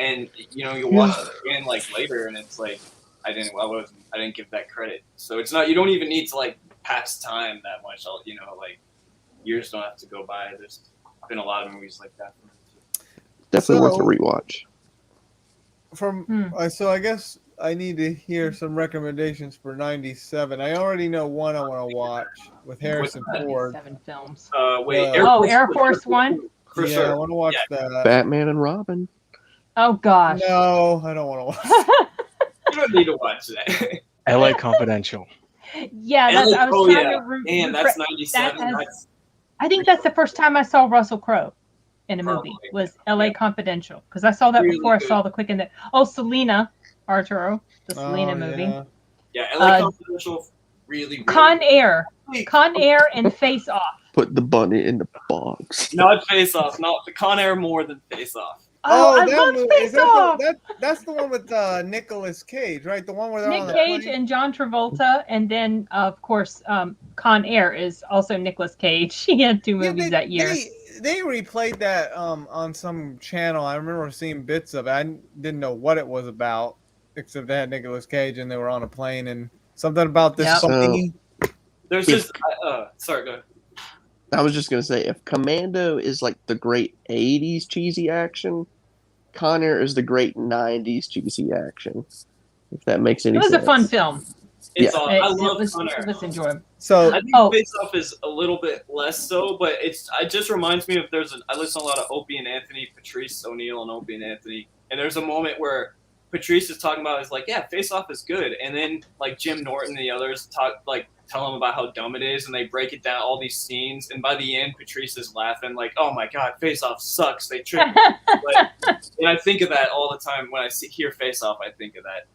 Speaker 4: and you'll watch it again like later, and it's like I didn't give that credit. So it's not. You don't even need to like pass time that much. Like years don't have to go by. There's been a lot of movies like that.
Speaker 5: Definitely worth a
Speaker 3: So-
Speaker 5: rewatch.
Speaker 3: So I guess I need to hear some recommendations for 97. I already know one I want to watch with Harrison Ford.
Speaker 2: 7 films.
Speaker 4: Wait.
Speaker 2: Air Force One?
Speaker 4: For
Speaker 3: yeah, I
Speaker 4: sure.
Speaker 3: want to watch that.
Speaker 5: Batman and Robin.
Speaker 2: Oh gosh.
Speaker 3: No, I don't want to watch.
Speaker 4: You don't need to watch that.
Speaker 1: LA Confidential.
Speaker 2: Yeah, that's, I was trying to.
Speaker 4: Man, that's 97.
Speaker 2: that has-
Speaker 4: That's
Speaker 2: I think that's the first time I saw Russell Crowe in a movie.
Speaker 4: Probably.
Speaker 2: Was L.A. Confidential, because I saw that
Speaker 4: Really
Speaker 2: before I
Speaker 4: good.
Speaker 2: saw the Quick and the. Oh, Selena, Arturo, the Selena movie.
Speaker 3: Yeah.
Speaker 4: LA Confidential. Really.
Speaker 2: Con Air,
Speaker 4: Really-
Speaker 2: Con Air, and Face Off.
Speaker 5: Put the bunny in the box.
Speaker 4: Not Face Off. Not the Con Air more than Face Off.
Speaker 2: Oh, I
Speaker 3: that
Speaker 2: love
Speaker 3: movie.
Speaker 2: Face Off.
Speaker 3: That's the one with Nicolas Cage, right? The one where they're on
Speaker 2: Nick
Speaker 3: the
Speaker 2: Cage
Speaker 3: plane?
Speaker 2: and John Travolta, and then of course Con Air is also Nicolas Cage. He had 2
Speaker 3: Yeah,
Speaker 2: movies that year.
Speaker 3: They replayed that on some channel. I remember seeing bits of it. I didn't know what it was about, except they had Nicolas Cage and they were on a plane and something about this
Speaker 2: Yep.
Speaker 3: bunny.
Speaker 4: There's
Speaker 5: If-
Speaker 4: just. Sorry, go ahead.
Speaker 5: I was just gonna say, if Commando is like the great '80s cheesy action, Con Air is the great '90s cheesy action. If that makes any
Speaker 2: It was
Speaker 5: sense.
Speaker 2: a fun film.
Speaker 4: It's
Speaker 5: Yeah.
Speaker 4: I love
Speaker 2: it
Speaker 4: Con Air.
Speaker 2: was enjoyable.
Speaker 3: So
Speaker 4: I think
Speaker 2: Oh.
Speaker 4: Face Off is a little bit less so, but it just reminds me of I listen to a lot of Opie and Anthony, Patrice O'Neill and Opie and Anthony, and there's a moment where Patrice is talking about, is like, yeah, Face Off is good, and then like Jim Norton and the others tell him about how dumb it is, and they break it down, all these scenes, and by the end Patrice is laughing like, oh my god, Face Off sucks, they tricked me. And I think of that all the time when I hear Face Off. I think of that.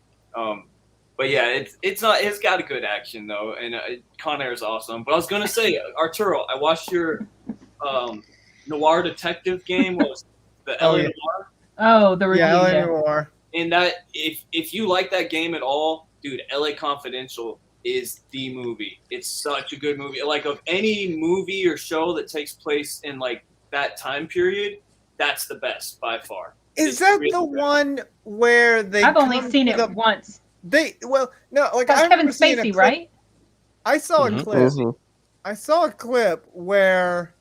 Speaker 4: But yeah, it's got a good action though, and Con Air is awesome. But I was gonna say, Arturo, I watched your noir detective game. What was it? The LA
Speaker 3: yeah.
Speaker 4: Noir?
Speaker 2: Oh, the review.
Speaker 3: yeah, LA
Speaker 2: Yeah.
Speaker 3: Noir.
Speaker 4: And that if you like that game at all, dude, LA Confidential is the movie. It's such a good movie. Like, of any movie or show that takes place in like that time period, that's the best by far.
Speaker 3: Is
Speaker 4: It's
Speaker 3: that
Speaker 4: really
Speaker 3: the
Speaker 4: good.
Speaker 3: one where they?
Speaker 2: I've only
Speaker 3: come
Speaker 2: seen
Speaker 3: to
Speaker 2: it
Speaker 3: the-
Speaker 2: once.
Speaker 3: No, like
Speaker 2: That's
Speaker 3: I
Speaker 2: Kevin
Speaker 3: remember seeing a
Speaker 2: Spacey,
Speaker 3: clip-
Speaker 2: right?
Speaker 3: I saw
Speaker 1: Mhm.
Speaker 3: a clip.
Speaker 5: Mhm.
Speaker 3: I saw a clip where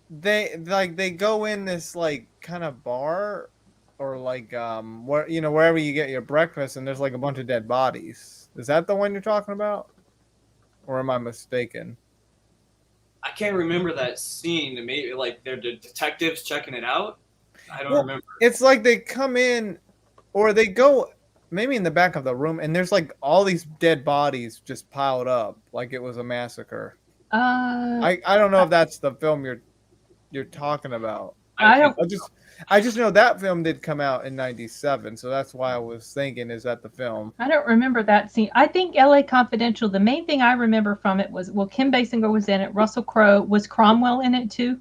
Speaker 3: they go in this like kind of bar or like where wherever you get your breakfast, and there's like a bunch of dead bodies. Is that the one you're talking about, or am I mistaken?
Speaker 4: I can't remember that scene. Maybe like they're the detectives checking it out. I don't
Speaker 3: Well,
Speaker 4: remember.
Speaker 3: It's like they come in, or they go maybe in the back of the room, and there's like all these dead bodies just piled up, like it was a massacre. I don't know if that's the film you're talking about.
Speaker 2: I don't.
Speaker 3: I just know that film did come out in '97, so that's why I was thinking, is that the film?
Speaker 2: I don't remember that scene. I think LA Confidential, the main thing I remember from it was, well, Kim Basinger was in it. Russell Crowe. Was Cromwell in it too?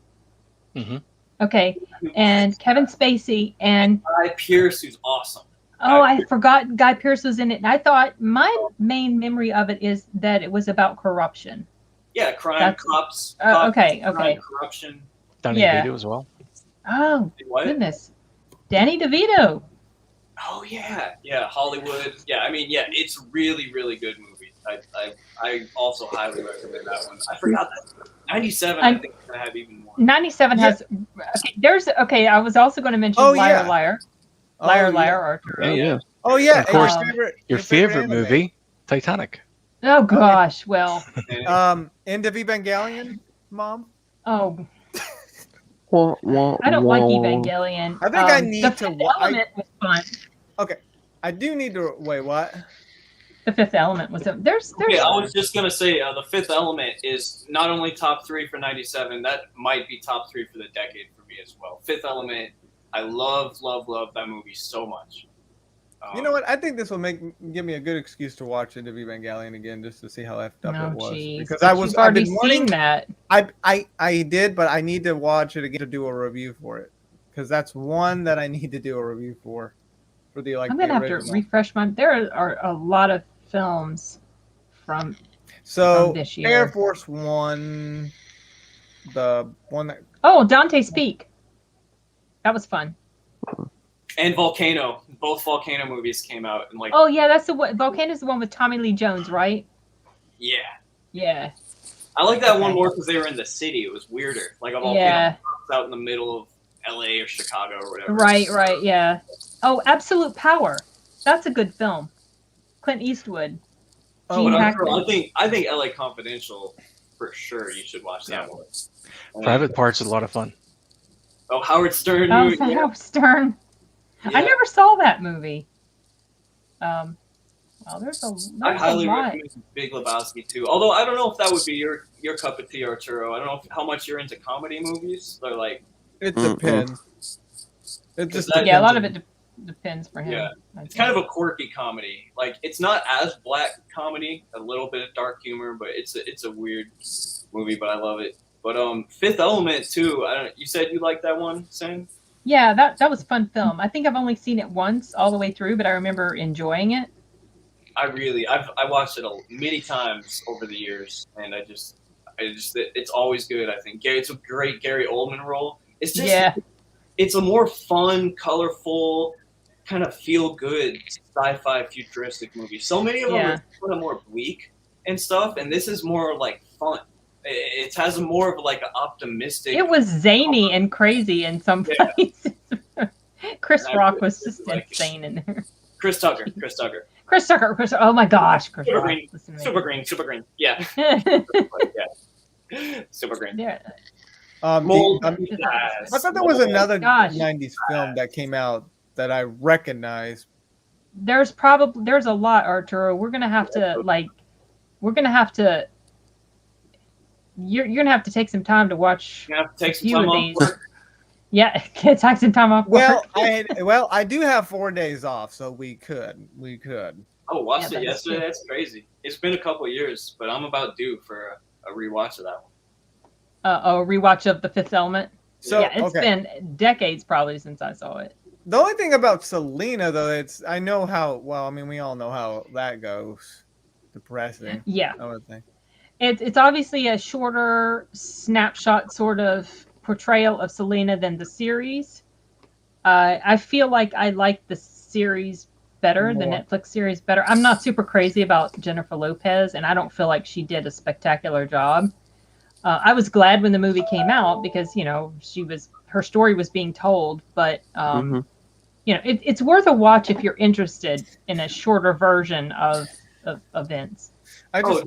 Speaker 1: Mm-hmm.
Speaker 2: Okay. And Kevin Spacey and,
Speaker 4: Guy Pearce, who's awesome.
Speaker 2: oh, I forgot Guy Pearce was in it. And I thought my main memory of it is that it was about corruption.
Speaker 4: Yeah, crime,
Speaker 2: That's-
Speaker 4: cops.
Speaker 2: Okay.
Speaker 4: Crime, corruption.
Speaker 1: Danny
Speaker 2: Yeah.
Speaker 1: DeVito as well.
Speaker 2: Oh,
Speaker 4: What?
Speaker 2: goodness. Danny DeVito.
Speaker 4: Oh yeah, Hollywood. Yeah, I mean, yeah, it's really, really good movie. I also highly recommend that one. I forgot that. 97, I think, is gonna have even more.
Speaker 2: 97 has, okay, I was also going to mention
Speaker 3: Oh,
Speaker 2: Liar,
Speaker 3: yeah.
Speaker 2: Liar.
Speaker 3: Oh,
Speaker 2: Liar,
Speaker 3: yeah.
Speaker 2: Liar,
Speaker 5: Yeah,
Speaker 2: Arturelia.
Speaker 5: yeah.
Speaker 3: Oh yeah,
Speaker 1: Of course,
Speaker 3: and
Speaker 1: Your favorite
Speaker 3: anime.
Speaker 1: movie, Titanic.
Speaker 2: Oh, gosh. Well,
Speaker 3: End of Evangelion, Mom.
Speaker 2: oh,
Speaker 5: Wah, wah,
Speaker 2: I don't like
Speaker 5: wah.
Speaker 2: Evangelion.
Speaker 3: I think I
Speaker 2: The
Speaker 3: need to
Speaker 2: Fifth
Speaker 3: wa- I-
Speaker 2: Element was fun.
Speaker 3: I do need to wait. What?
Speaker 2: The Fifth Element was there's
Speaker 4: Okay, I was just gonna say The Fifth Element is not only top 3 for 97, that might be top 3 for the decade for me as well. Fifth Element, I love that movie so much.
Speaker 3: You know what? I think this will give me a good excuse to watch End of Evangelion again, just to see how effed up
Speaker 2: no,
Speaker 3: it was.
Speaker 2: jeez.
Speaker 3: Because
Speaker 2: But
Speaker 3: I've
Speaker 2: you've already
Speaker 3: been wanting.
Speaker 2: seen that.
Speaker 3: I did, but I need to watch it again to do a review for it, because that's one that I need to do a review for the
Speaker 2: I'm gonna have to
Speaker 3: original.
Speaker 2: refresh my. There are a lot of films from
Speaker 3: So
Speaker 2: this year.
Speaker 3: Air Force One, the one that
Speaker 2: Oh, Dante's Peak. That was fun.
Speaker 4: And Volcano, both Volcano movies came out, and like,
Speaker 2: Oh yeah, that's the one. Volcano's the one with Tommy Lee Jones, right?
Speaker 4: yeah,
Speaker 2: Yeah.
Speaker 4: I like that
Speaker 2: Okay.
Speaker 4: one more because they were in the city. It was weirder, like a volcano
Speaker 2: Yeah.
Speaker 4: out in the middle of LA or Chicago or whatever.
Speaker 2: Right. Yeah. Oh, Absolute Power. That's a good film. Clint Eastwood.
Speaker 3: Oh,
Speaker 2: Gene
Speaker 4: But
Speaker 2: Hackman.
Speaker 4: I think LA Confidential for sure. You should watch that one.
Speaker 1: Private Parts is a lot of fun.
Speaker 4: Oh, Howard Stern.
Speaker 2: Oh,
Speaker 4: movie, yeah.
Speaker 2: Howard Stern. I
Speaker 4: Yeah.
Speaker 2: never saw that movie. Well, there's
Speaker 4: I
Speaker 2: a
Speaker 4: highly
Speaker 2: lot.
Speaker 4: recommend Big Lebowski too. Although I don't know if that would be your cup of tea, Arturo. I don't know how much you're into comedy movies. Or like,
Speaker 3: it
Speaker 5: Mm-mm.
Speaker 3: depends. It just
Speaker 4: that-
Speaker 2: Yeah, a lot
Speaker 3: depends
Speaker 2: of it depends for him.
Speaker 4: Yeah.
Speaker 2: I
Speaker 4: it's
Speaker 2: think.
Speaker 4: kind of a quirky comedy. Like, it's not as black comedy. A little bit of dark humor, but it's a weird movie. But I love it. But Fifth Element too. You said you liked that one, Sam?
Speaker 2: Yeah, that was a fun film. I think I've only seen it once all the way through, but I remember enjoying it.
Speaker 4: I watched it many times over the years, and it's always good. I think it's a great Gary Oldman role. It's just it's a more fun, colorful, kind of feel good sci-fi futuristic movie. So many of them are kind of more bleak and stuff, and this is more like fun. It has more of like an optimistic.
Speaker 2: It was zany and crazy in some places. Chris
Speaker 4: I
Speaker 2: Rock
Speaker 4: really
Speaker 2: was just
Speaker 4: like it.
Speaker 2: insane in there.
Speaker 4: Chris Tucker.
Speaker 2: Chris Tucker. Oh my gosh, Chris
Speaker 4: Super
Speaker 2: Rock.
Speaker 4: Green.
Speaker 2: Listen to
Speaker 4: Super Green. Super Green. Yeah.
Speaker 2: me.
Speaker 4: Yeah. Super Green.
Speaker 2: Yeah.
Speaker 4: Mold.
Speaker 3: I thought there was another
Speaker 2: Gosh.
Speaker 3: 90s film that came out that I recognized.
Speaker 2: There's a lot, Arturo. We're gonna have to you're gonna have to take some time to watch
Speaker 4: You have to take
Speaker 2: a
Speaker 4: some
Speaker 2: few
Speaker 4: time
Speaker 2: of
Speaker 4: off
Speaker 2: these.
Speaker 4: work.
Speaker 2: Yeah, take some time off work.
Speaker 3: I do have 4 days off, so we could.
Speaker 4: Oh, watched
Speaker 2: Yeah,
Speaker 4: it
Speaker 2: that's
Speaker 4: yesterday.
Speaker 2: true.
Speaker 4: That's crazy. It's been a couple of years, but I'm about due for a rewatch of that one.
Speaker 2: A rewatch of The Fifth Element.
Speaker 3: So
Speaker 2: yeah, it's been decades probably since I saw it.
Speaker 3: The only thing about Selena, though, I know how. Well, I mean, we all know how that goes. Depressing.
Speaker 2: Yeah,
Speaker 3: I would think.
Speaker 2: it's obviously a shorter snapshot sort of portrayal of Selena than the series. I feel like I like the series better, the
Speaker 3: More.
Speaker 2: Netflix series better. I'm not super crazy about Jennifer Lopez, and I don't feel like she did a spectacular job. I was glad when the movie came out because her story was being told, but it's worth a watch if you're interested in a shorter version of events.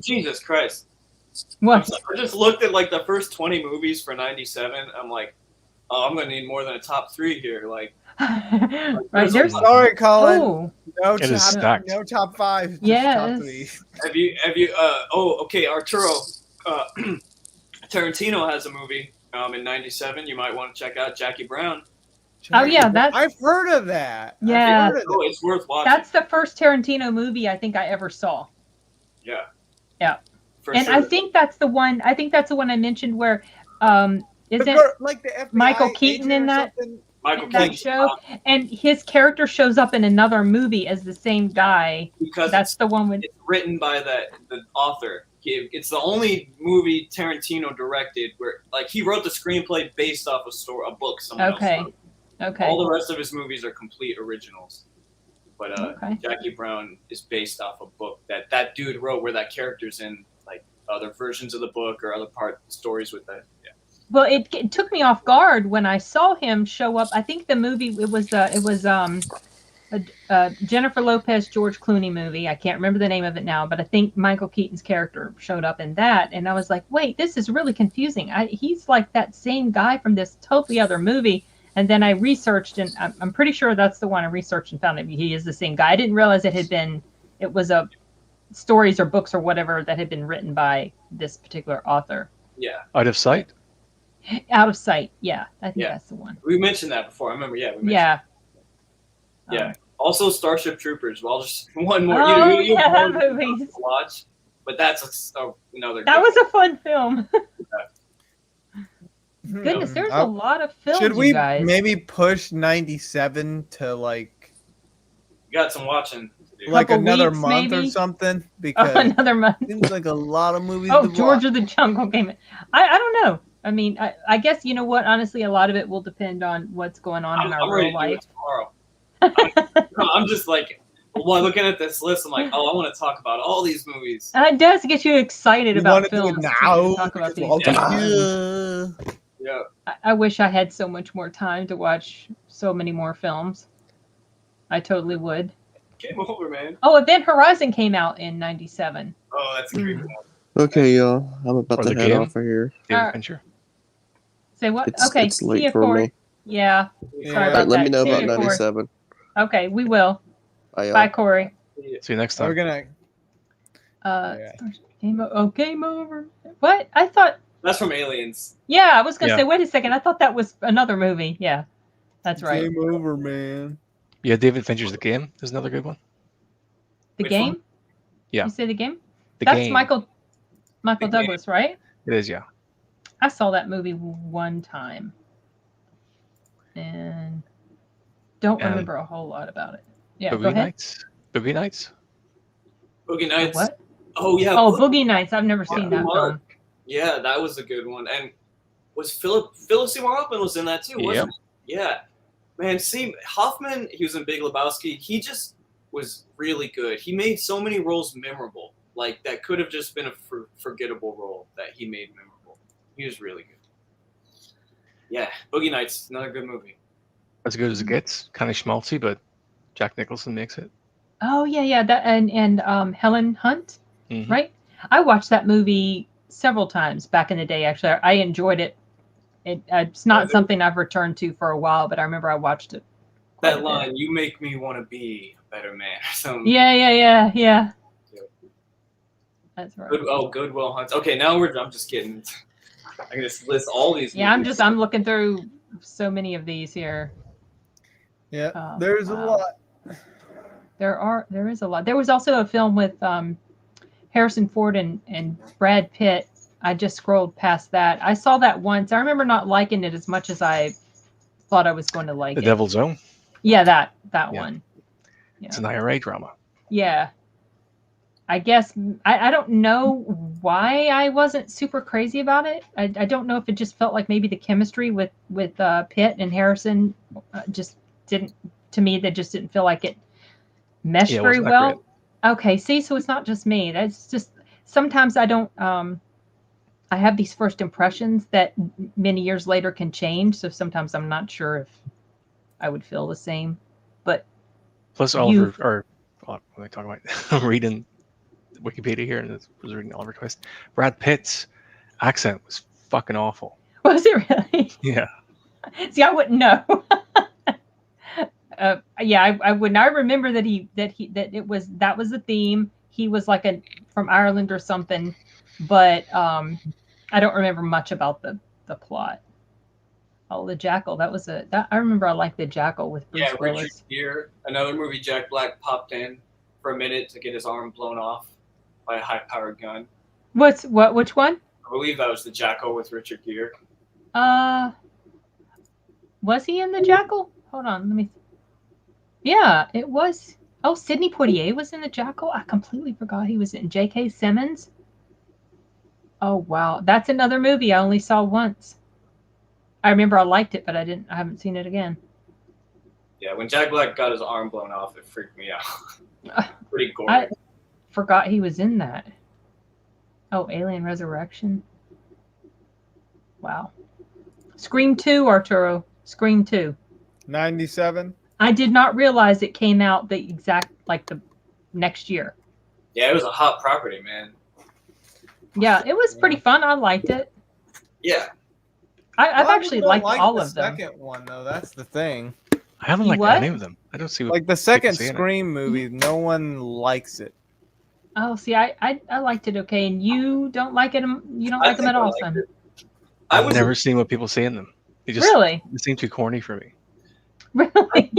Speaker 4: Jesus Christ!
Speaker 2: What?
Speaker 4: I just looked at like the first 20 movies for '97. I'm like, oh, I'm gonna need more than a top 3 here. Like,
Speaker 2: right there's
Speaker 3: Sorry, Colin.
Speaker 2: oh
Speaker 3: No
Speaker 1: It is
Speaker 3: top.
Speaker 1: stacked.
Speaker 3: No top 5. Just
Speaker 2: Yes.
Speaker 3: top 3.
Speaker 4: have you? Okay, Arturo. Tarantino has a movie in '97. You might want to check out Jackie Brown.
Speaker 2: Oh, yeah, that's-
Speaker 3: I've heard of that.
Speaker 2: Yeah.
Speaker 3: I've heard of
Speaker 4: Oh,
Speaker 3: that.
Speaker 4: it's worth watching.
Speaker 2: that's the first Tarantino movie I think I ever saw.
Speaker 4: Yeah. For
Speaker 2: And
Speaker 4: sure.
Speaker 2: I think that's the one I mentioned where
Speaker 3: The
Speaker 2: isn't
Speaker 3: girl- like the FBI
Speaker 2: Michael Keaton
Speaker 3: agent
Speaker 2: in
Speaker 3: or
Speaker 2: that?
Speaker 3: something?
Speaker 4: Michael
Speaker 2: that
Speaker 4: Keaton,
Speaker 2: show, and his character shows up in another movie as the same guy.
Speaker 4: because
Speaker 2: That's the one with
Speaker 4: it's written by the author. It's the only movie Tarantino directed where like he wrote the screenplay based off a book someone else
Speaker 2: okay.
Speaker 4: wrote.
Speaker 2: Okay.
Speaker 4: All the rest of his movies are complete originals. But
Speaker 2: Okay.
Speaker 4: Jackie Brown is based off a book that dude wrote where that character's in like other versions of the book or other stories with that. Yeah.
Speaker 2: Well, it took me off guard when I saw him show up. I think the movie it was a Jennifer Lopez George Clooney movie. I can't remember the name of it now, but I think Michael Keaton's character showed up in that, and I was like, wait, this is really confusing. He's like that same guy from this totally other movie. And then I researched, and I'm pretty sure that's the one I researched and found that he is the same guy. I didn't realize it was a stories or books or whatever that had been written by this particular author.
Speaker 4: Yeah.
Speaker 1: Out of Sight.
Speaker 2: Out of Sight, yeah, I think
Speaker 4: Yeah.
Speaker 2: that's the one.
Speaker 4: We mentioned that before. I remember. Yeah. We mentioned
Speaker 2: Yeah.
Speaker 4: Yeah. Also, Starship Troopers. Well, just one more.
Speaker 2: Oh,
Speaker 4: you
Speaker 2: yeah,
Speaker 4: have
Speaker 2: that
Speaker 4: one
Speaker 2: movie.
Speaker 4: to watch, but that's another.
Speaker 2: That
Speaker 4: good
Speaker 2: was a fun film.
Speaker 3: Hmm.
Speaker 2: Goodness, there's a lot of films,
Speaker 3: Should we
Speaker 2: you guys.
Speaker 3: maybe push 97 to like
Speaker 4: You got some watching to do.
Speaker 3: like
Speaker 2: Couple
Speaker 3: another
Speaker 2: weeks,
Speaker 3: month or
Speaker 2: maybe?
Speaker 3: something?
Speaker 2: Oh,
Speaker 3: Because
Speaker 2: another month.
Speaker 3: it seems like a lot of movies.
Speaker 2: Oh,
Speaker 3: to
Speaker 2: George
Speaker 3: watch.
Speaker 2: of the Jungle came in. I don't know. I mean, I guess, you know what? Honestly, a lot of it will depend on what's going on in
Speaker 4: I'm
Speaker 2: our
Speaker 4: ready
Speaker 2: real
Speaker 4: to do
Speaker 2: life.
Speaker 4: it tomorrow. I'm just like, while looking at this list, I'm like, oh, I want to talk about all these movies.
Speaker 2: And it does get you excited
Speaker 3: You
Speaker 2: about
Speaker 3: want to do
Speaker 2: films.
Speaker 3: it
Speaker 2: to
Speaker 3: now?
Speaker 2: talk about these.
Speaker 3: Well,
Speaker 4: Yeah.
Speaker 3: yeah.
Speaker 4: Yeah.
Speaker 2: I wish I had so much more time to watch so many more films. I totally would.
Speaker 4: Game over, man.
Speaker 2: Oh, Event Horizon came out in 97.
Speaker 4: Oh, that's a great one.
Speaker 5: Okay, y'all. I'm about
Speaker 1: Or
Speaker 5: to
Speaker 1: the
Speaker 5: head
Speaker 1: game.
Speaker 5: off of here.
Speaker 1: David
Speaker 2: Alright.
Speaker 1: Fincher.
Speaker 2: Say what?
Speaker 5: It's,
Speaker 2: okay.
Speaker 5: it's
Speaker 2: See
Speaker 5: late
Speaker 2: you,
Speaker 5: for
Speaker 2: Corey.
Speaker 5: me.
Speaker 2: Yeah.
Speaker 3: Yeah.
Speaker 2: Sorry
Speaker 5: All
Speaker 2: about
Speaker 5: right, let
Speaker 2: that.
Speaker 5: me know
Speaker 2: See
Speaker 5: about
Speaker 2: you, Corey.
Speaker 5: 97.
Speaker 2: Okay, we will.
Speaker 5: Bye, y'all.
Speaker 2: Bye, Corey.
Speaker 1: See you next
Speaker 3: We're
Speaker 1: time.
Speaker 3: gonna. Yeah.
Speaker 2: Game over. What? I thought.
Speaker 4: That's from Aliens.
Speaker 2: Yeah, I was gonna
Speaker 1: Yeah.
Speaker 2: say. Wait a second. I thought that was another movie. Yeah, that's right.
Speaker 3: Game over, man.
Speaker 1: Yeah, David Fincher's The Game is another good one.
Speaker 2: The
Speaker 4: Which
Speaker 2: game.
Speaker 4: one?
Speaker 1: Yeah.
Speaker 2: You say the game?
Speaker 1: The
Speaker 2: That's
Speaker 1: Game.
Speaker 2: Michael
Speaker 4: The Game.
Speaker 2: Douglas, right?
Speaker 1: It is, yeah.
Speaker 2: I saw that movie one time, and don't
Speaker 1: And
Speaker 2: remember a whole lot about it. Yeah, go
Speaker 1: Boogie
Speaker 2: ahead.
Speaker 1: Nights. Boogie Nights.
Speaker 4: Boogie Nights.
Speaker 2: What?
Speaker 4: Oh yeah.
Speaker 2: Oh, Boogie Nights. I've never seen that
Speaker 4: Mark.
Speaker 2: film.
Speaker 4: Yeah, that was a good one. And was Philip Seymour Hoffman was in that too, wasn't he? Yeah. Man, see, Hoffman, he was in Big Lebowski. He just was really good. He made so many roles memorable. Like, that could have just been a forgettable role that he made memorable. He was really good. Yeah, Boogie Nights, another good movie.
Speaker 1: As good as it gets. Kind of schmaltzy, but Jack Nicholson makes it.
Speaker 2: Oh yeah, that and Helen Hunt,
Speaker 1: Mhm.
Speaker 2: right? I watched that movie several times back in the day. Actually, I enjoyed it. It's not something I've returned to for a while, but I remember I watched it. quite a
Speaker 4: That
Speaker 2: bit.
Speaker 4: line, "You make me want to be a better man," or something.
Speaker 2: Yeah. That's right.
Speaker 4: Goodwill Hunts. Okay, now I'm just kidding. I can just list all these.
Speaker 2: Yeah,
Speaker 4: movies.
Speaker 2: I'm looking through so many of these here.
Speaker 3: Yeah, there's a
Speaker 2: Wow.
Speaker 3: lot.
Speaker 2: There is a lot. There was also a film with Harrison Ford and Brad Pitt. I just scrolled past that. I saw that once. I remember not liking it as much as I thought I was going to like
Speaker 1: The
Speaker 2: it.
Speaker 1: Devil's Own.
Speaker 2: Yeah, that
Speaker 1: Yeah.
Speaker 2: one.
Speaker 1: It's an IRA drama.
Speaker 2: Yeah. I guess I don't know why I wasn't super crazy about it. I don't know if it just felt like maybe the chemistry with Pitt and Harrison just didn't, to me, that just didn't feel like it meshed
Speaker 1: Yeah, it
Speaker 2: very
Speaker 1: wasn't that
Speaker 2: well. Okay, see, so it's not just me. That's just sometimes I don't. I have these first impressions that many years later can change. So sometimes I'm not sure if I would feel the same. But
Speaker 1: Plus, Oliver, or what am I talking about? I'm reading Wikipedia here, and I was reading Oliver Twist. Brad Pitt's accent was fucking awful.
Speaker 2: Was it really?
Speaker 1: Yeah.
Speaker 2: See, I wouldn't know. Yeah, I wouldn't. I remember that that was the theme. He was like from Ireland or something, but I don't remember much about the plot. Oh, the Jackal. I remember I liked the Jackal with Bruce Willis.
Speaker 4: Richard Gere, another movie. Jack Black popped in for a minute to get his arm blown off by a high-powered gun.
Speaker 2: Which one?
Speaker 4: I believe that was the Jackal with Richard Gere.
Speaker 2: Was he in the Jackal? Hold on, let me. Yeah, it was. Oh, Sidney Poitier was in the Jackal. I completely forgot he was in. J.K. Simmons. Oh wow, that's another movie I only saw once. I remember I liked it, but I haven't seen it again.
Speaker 4: Yeah, when Jack Black got his arm blown off, it freaked me out. Pretty gory.
Speaker 2: I forgot he was in that. Oh, Alien Resurrection. Wow. Scream 2, Arturo. Scream 2.
Speaker 3: 97.
Speaker 2: I did not realize it came out the next year.
Speaker 4: Yeah, it was a hot property, man.
Speaker 2: Yeah, it was pretty fun. I liked it.
Speaker 4: Yeah.
Speaker 2: I've actually liked all of them.
Speaker 3: The second one, though, that's the thing.
Speaker 1: I haven't liked any of them. I don't see what
Speaker 3: like the second
Speaker 1: people say in it.
Speaker 3: Scream movie. No one likes it.
Speaker 2: Oh, see, I liked it okay, and you don't like it. You don't like them at all, son.
Speaker 1: I've never seen what people say in them. They just
Speaker 2: Really?
Speaker 1: It seems too corny for me.
Speaker 2: Really?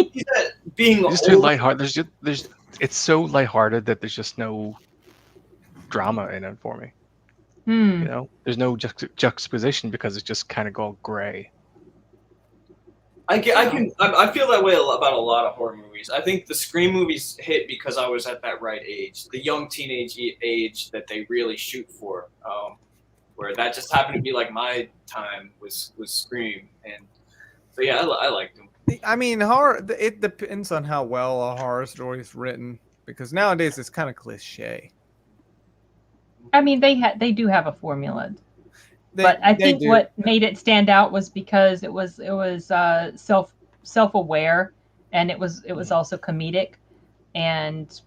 Speaker 4: Being
Speaker 1: It's just too lighthearted. It's so lighthearted that there's just no drama in it for me. You know, there's no juxtaposition because it's just kind of all gray.
Speaker 4: I feel that way about a lot of horror movies. I think the Scream movies hit because I was at that right age, the young teenage age that they really shoot for. Where that just happened to be like my time was Scream, and so yeah, I liked them.
Speaker 3: I mean, horror. It depends on how well a horror story is written, because nowadays it's kind of cliche.
Speaker 2: I mean, they do have a formula, but I think what made it stand out was because it was self-aware, and it was also comedic, and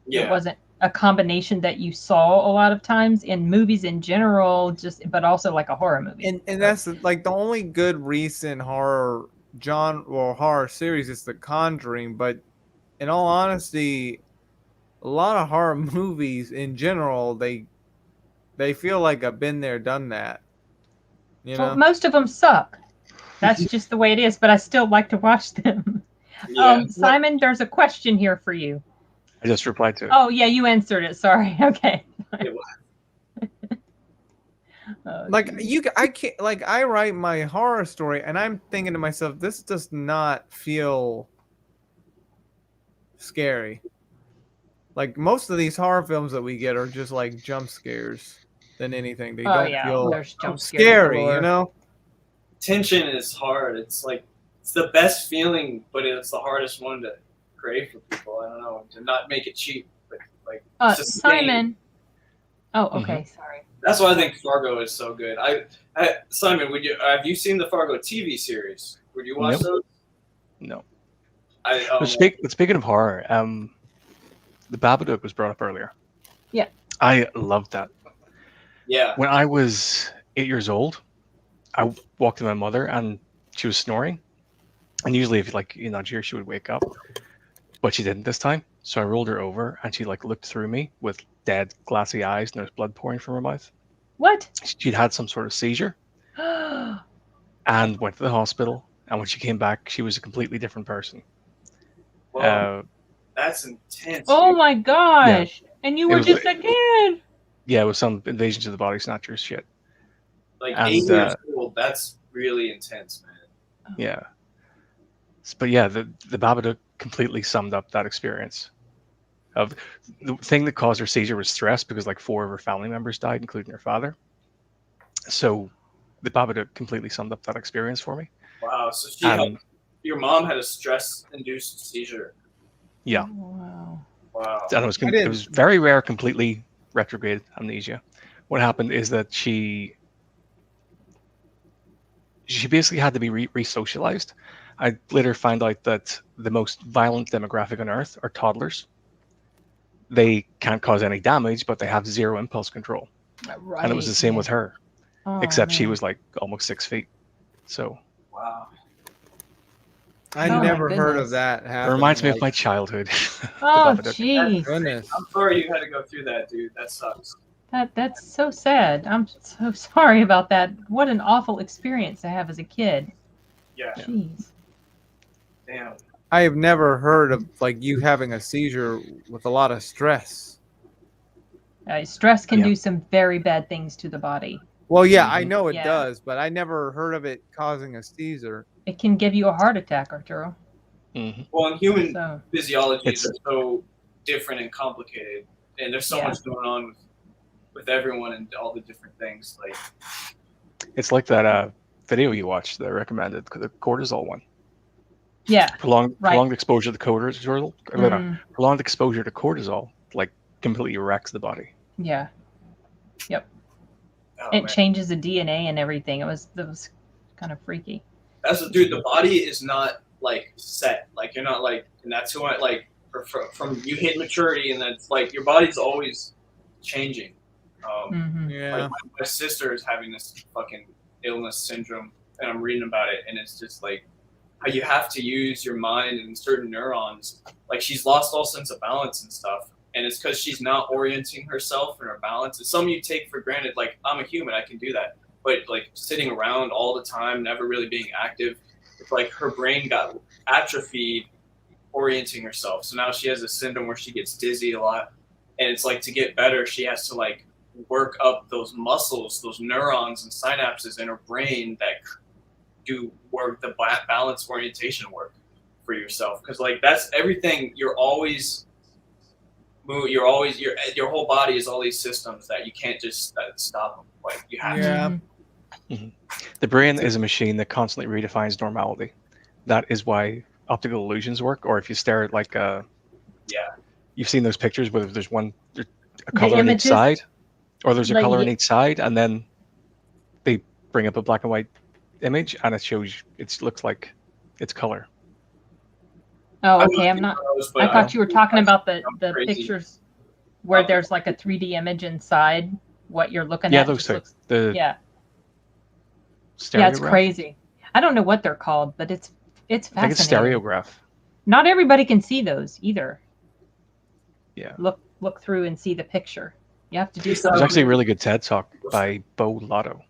Speaker 2: it wasn't a combination that you saw a lot of times in movies in general, but also like a horror movie.
Speaker 3: And that's like the only good recent horror horror series is The Conjuring, but in all honesty, a lot of horror movies in general, they feel like I've been there, done that. You know?
Speaker 2: Well, most of them suck. That's just the way it is, but I still like to watch them.
Speaker 4: Yeah.
Speaker 2: Simon, there's a question here for you.
Speaker 1: I just replied to it.
Speaker 2: Oh yeah, you answered it. Sorry. Okay.
Speaker 3: I write my horror story and I'm thinking to myself, this does not feel scary. Like most of these horror films that we get are just like jump scares than anything. They don't feel scary, you know?
Speaker 4: Tension is hard. It's like it's the best feeling, but it's the hardest one to create for people. I don't know, to not make it cheap, but like
Speaker 2: Simon. Oh, okay, sorry.
Speaker 4: That's why I think Fargo is so good. Simon, have you seen the Fargo TV series? Would you watch those?
Speaker 1: No.
Speaker 4: But
Speaker 1: speaking of horror, the Babadook was brought up earlier.
Speaker 2: Yeah.
Speaker 1: I loved that.
Speaker 4: Yeah.
Speaker 1: When I was 8 years old, I walked to my mother and she was snoring. And usually if you nudge her, she would wake up. But she didn't this time. So I rolled her over and she looked through me with dead, glassy eyes and there was blood pouring from her mouth.
Speaker 2: What?
Speaker 1: She'd had some sort of seizure and went to the hospital. And when she came back, she was a completely different person.
Speaker 4: Well, that's intense.
Speaker 2: Oh
Speaker 4: dude.
Speaker 2: my gosh. And you
Speaker 1: It
Speaker 2: were
Speaker 1: was
Speaker 2: just
Speaker 1: like-
Speaker 2: a kid.
Speaker 1: Yeah, it was some invasions of the body snatchers shit.
Speaker 4: Like
Speaker 1: And,
Speaker 4: 8 years old, that's really intense, man.
Speaker 1: Yeah. But yeah, the Babadook completely summed up that experience. Of the thing that caused her seizure was stress because 4 of her family members died, including her father. So the Babadook completely summed up that experience for me.
Speaker 4: Wow. So
Speaker 1: And
Speaker 4: your mom had a stress-induced seizure.
Speaker 1: yeah,
Speaker 2: Oh, wow.
Speaker 4: Wow.
Speaker 1: and it was very rare, completely retrograde amnesia. What happened is that she basically had to be re-socialized. I later found out that the most violent demographic on Earth are toddlers. They can't cause any damage, but they have zero impulse control.
Speaker 2: Right.
Speaker 1: And it was the same with her,
Speaker 2: Oh,
Speaker 1: except she
Speaker 2: man.
Speaker 1: was almost 6 feet. So
Speaker 4: Wow.
Speaker 3: I
Speaker 2: Oh, my
Speaker 3: never heard
Speaker 2: goodness.
Speaker 3: of that
Speaker 1: it
Speaker 3: happening.
Speaker 1: reminds me of my childhood. The
Speaker 2: Oh,
Speaker 1: Babadook.
Speaker 2: jeez.
Speaker 3: Goodness.
Speaker 4: I'm sorry you had to go through that, dude. That sucks.
Speaker 2: That's so sad. I'm so sorry about that. What an awful experience to have as a kid.
Speaker 4: Yeah.
Speaker 2: Jeez.
Speaker 4: Damn.
Speaker 3: I have never heard of you having a seizure with a lot of stress.
Speaker 2: Stress can
Speaker 1: Yeah.
Speaker 2: do some very bad things to the body.
Speaker 3: Well, yeah, I know it
Speaker 2: Yeah.
Speaker 3: does, but I never heard of it causing a seizure.
Speaker 2: It can give you a heart attack, Arturo.
Speaker 1: Mhm.
Speaker 4: Well, and human
Speaker 2: So,
Speaker 4: physiology is
Speaker 1: It's-
Speaker 4: so different and complicated, and there's so
Speaker 2: Yeah.
Speaker 4: much going on with everyone and all the different things.
Speaker 1: It's like that video you watched that I recommended, the cortisol one.
Speaker 2: yeah.
Speaker 1: Prolonged
Speaker 2: Right.
Speaker 1: exposure to cortisol.
Speaker 2: Mm,
Speaker 1: Prolonged exposure to cortisol completely wrecks the body.
Speaker 2: yeah.
Speaker 4: Oh,
Speaker 2: It
Speaker 4: man.
Speaker 2: changes the DNA and everything. It was kind of freaky.
Speaker 4: That's the dude. The body is not set. You're not and that's who from you hit maturity, and that's your body's always changing.
Speaker 2: Hmm.
Speaker 3: Yeah.
Speaker 4: My sister is having this fucking illness syndrome, and I'm reading about it, and it's just how you have to use your mind and certain neurons. She's lost all sense of balance and stuff, and it's because she's not orienting herself and her balance. It's something you take for granted. I'm a human, I can do that, but sitting around all the time, never really being active, it's her brain got atrophied orienting herself. So now she has a syndrome where she gets dizzy a lot, and it's to get better, she has to work up those muscles, those neurons and synapses in her brain that do work, the balance orientation work for yourself. Because that's everything. You're always your whole body is all these systems that you can't just stop them. You have to.
Speaker 3: Yeah.
Speaker 1: The brain is a machine that constantly redefines normality. That is why optical illusions work. Or if you stare at
Speaker 4: Yeah.
Speaker 1: you've seen those pictures where there's a
Speaker 2: The
Speaker 1: color on each
Speaker 2: images?
Speaker 1: side, or there's a color on
Speaker 2: Yeah.
Speaker 1: each side, and then they bring up a black and white image, and it looks like it's color.
Speaker 2: Oh,
Speaker 4: I'm
Speaker 2: okay. I'm
Speaker 4: looking
Speaker 2: not.
Speaker 4: for those, but
Speaker 2: I thought you were talking about the
Speaker 4: crazy.
Speaker 2: pictures where there's a 3D image inside what you're looking
Speaker 1: Yeah,
Speaker 2: at.
Speaker 1: those
Speaker 2: just
Speaker 1: two.
Speaker 2: looks-
Speaker 1: The
Speaker 2: yeah, it's
Speaker 1: stereograph.
Speaker 2: crazy. I don't know what they're called, but it's
Speaker 1: I think it's
Speaker 2: fascinating.
Speaker 1: stereograph.
Speaker 2: Not everybody can see those either.
Speaker 1: Yeah.
Speaker 2: Look through and see the picture. You have to do
Speaker 4: There's
Speaker 1: There's
Speaker 2: something.
Speaker 1: actually a really good TED talk by Bo Lotto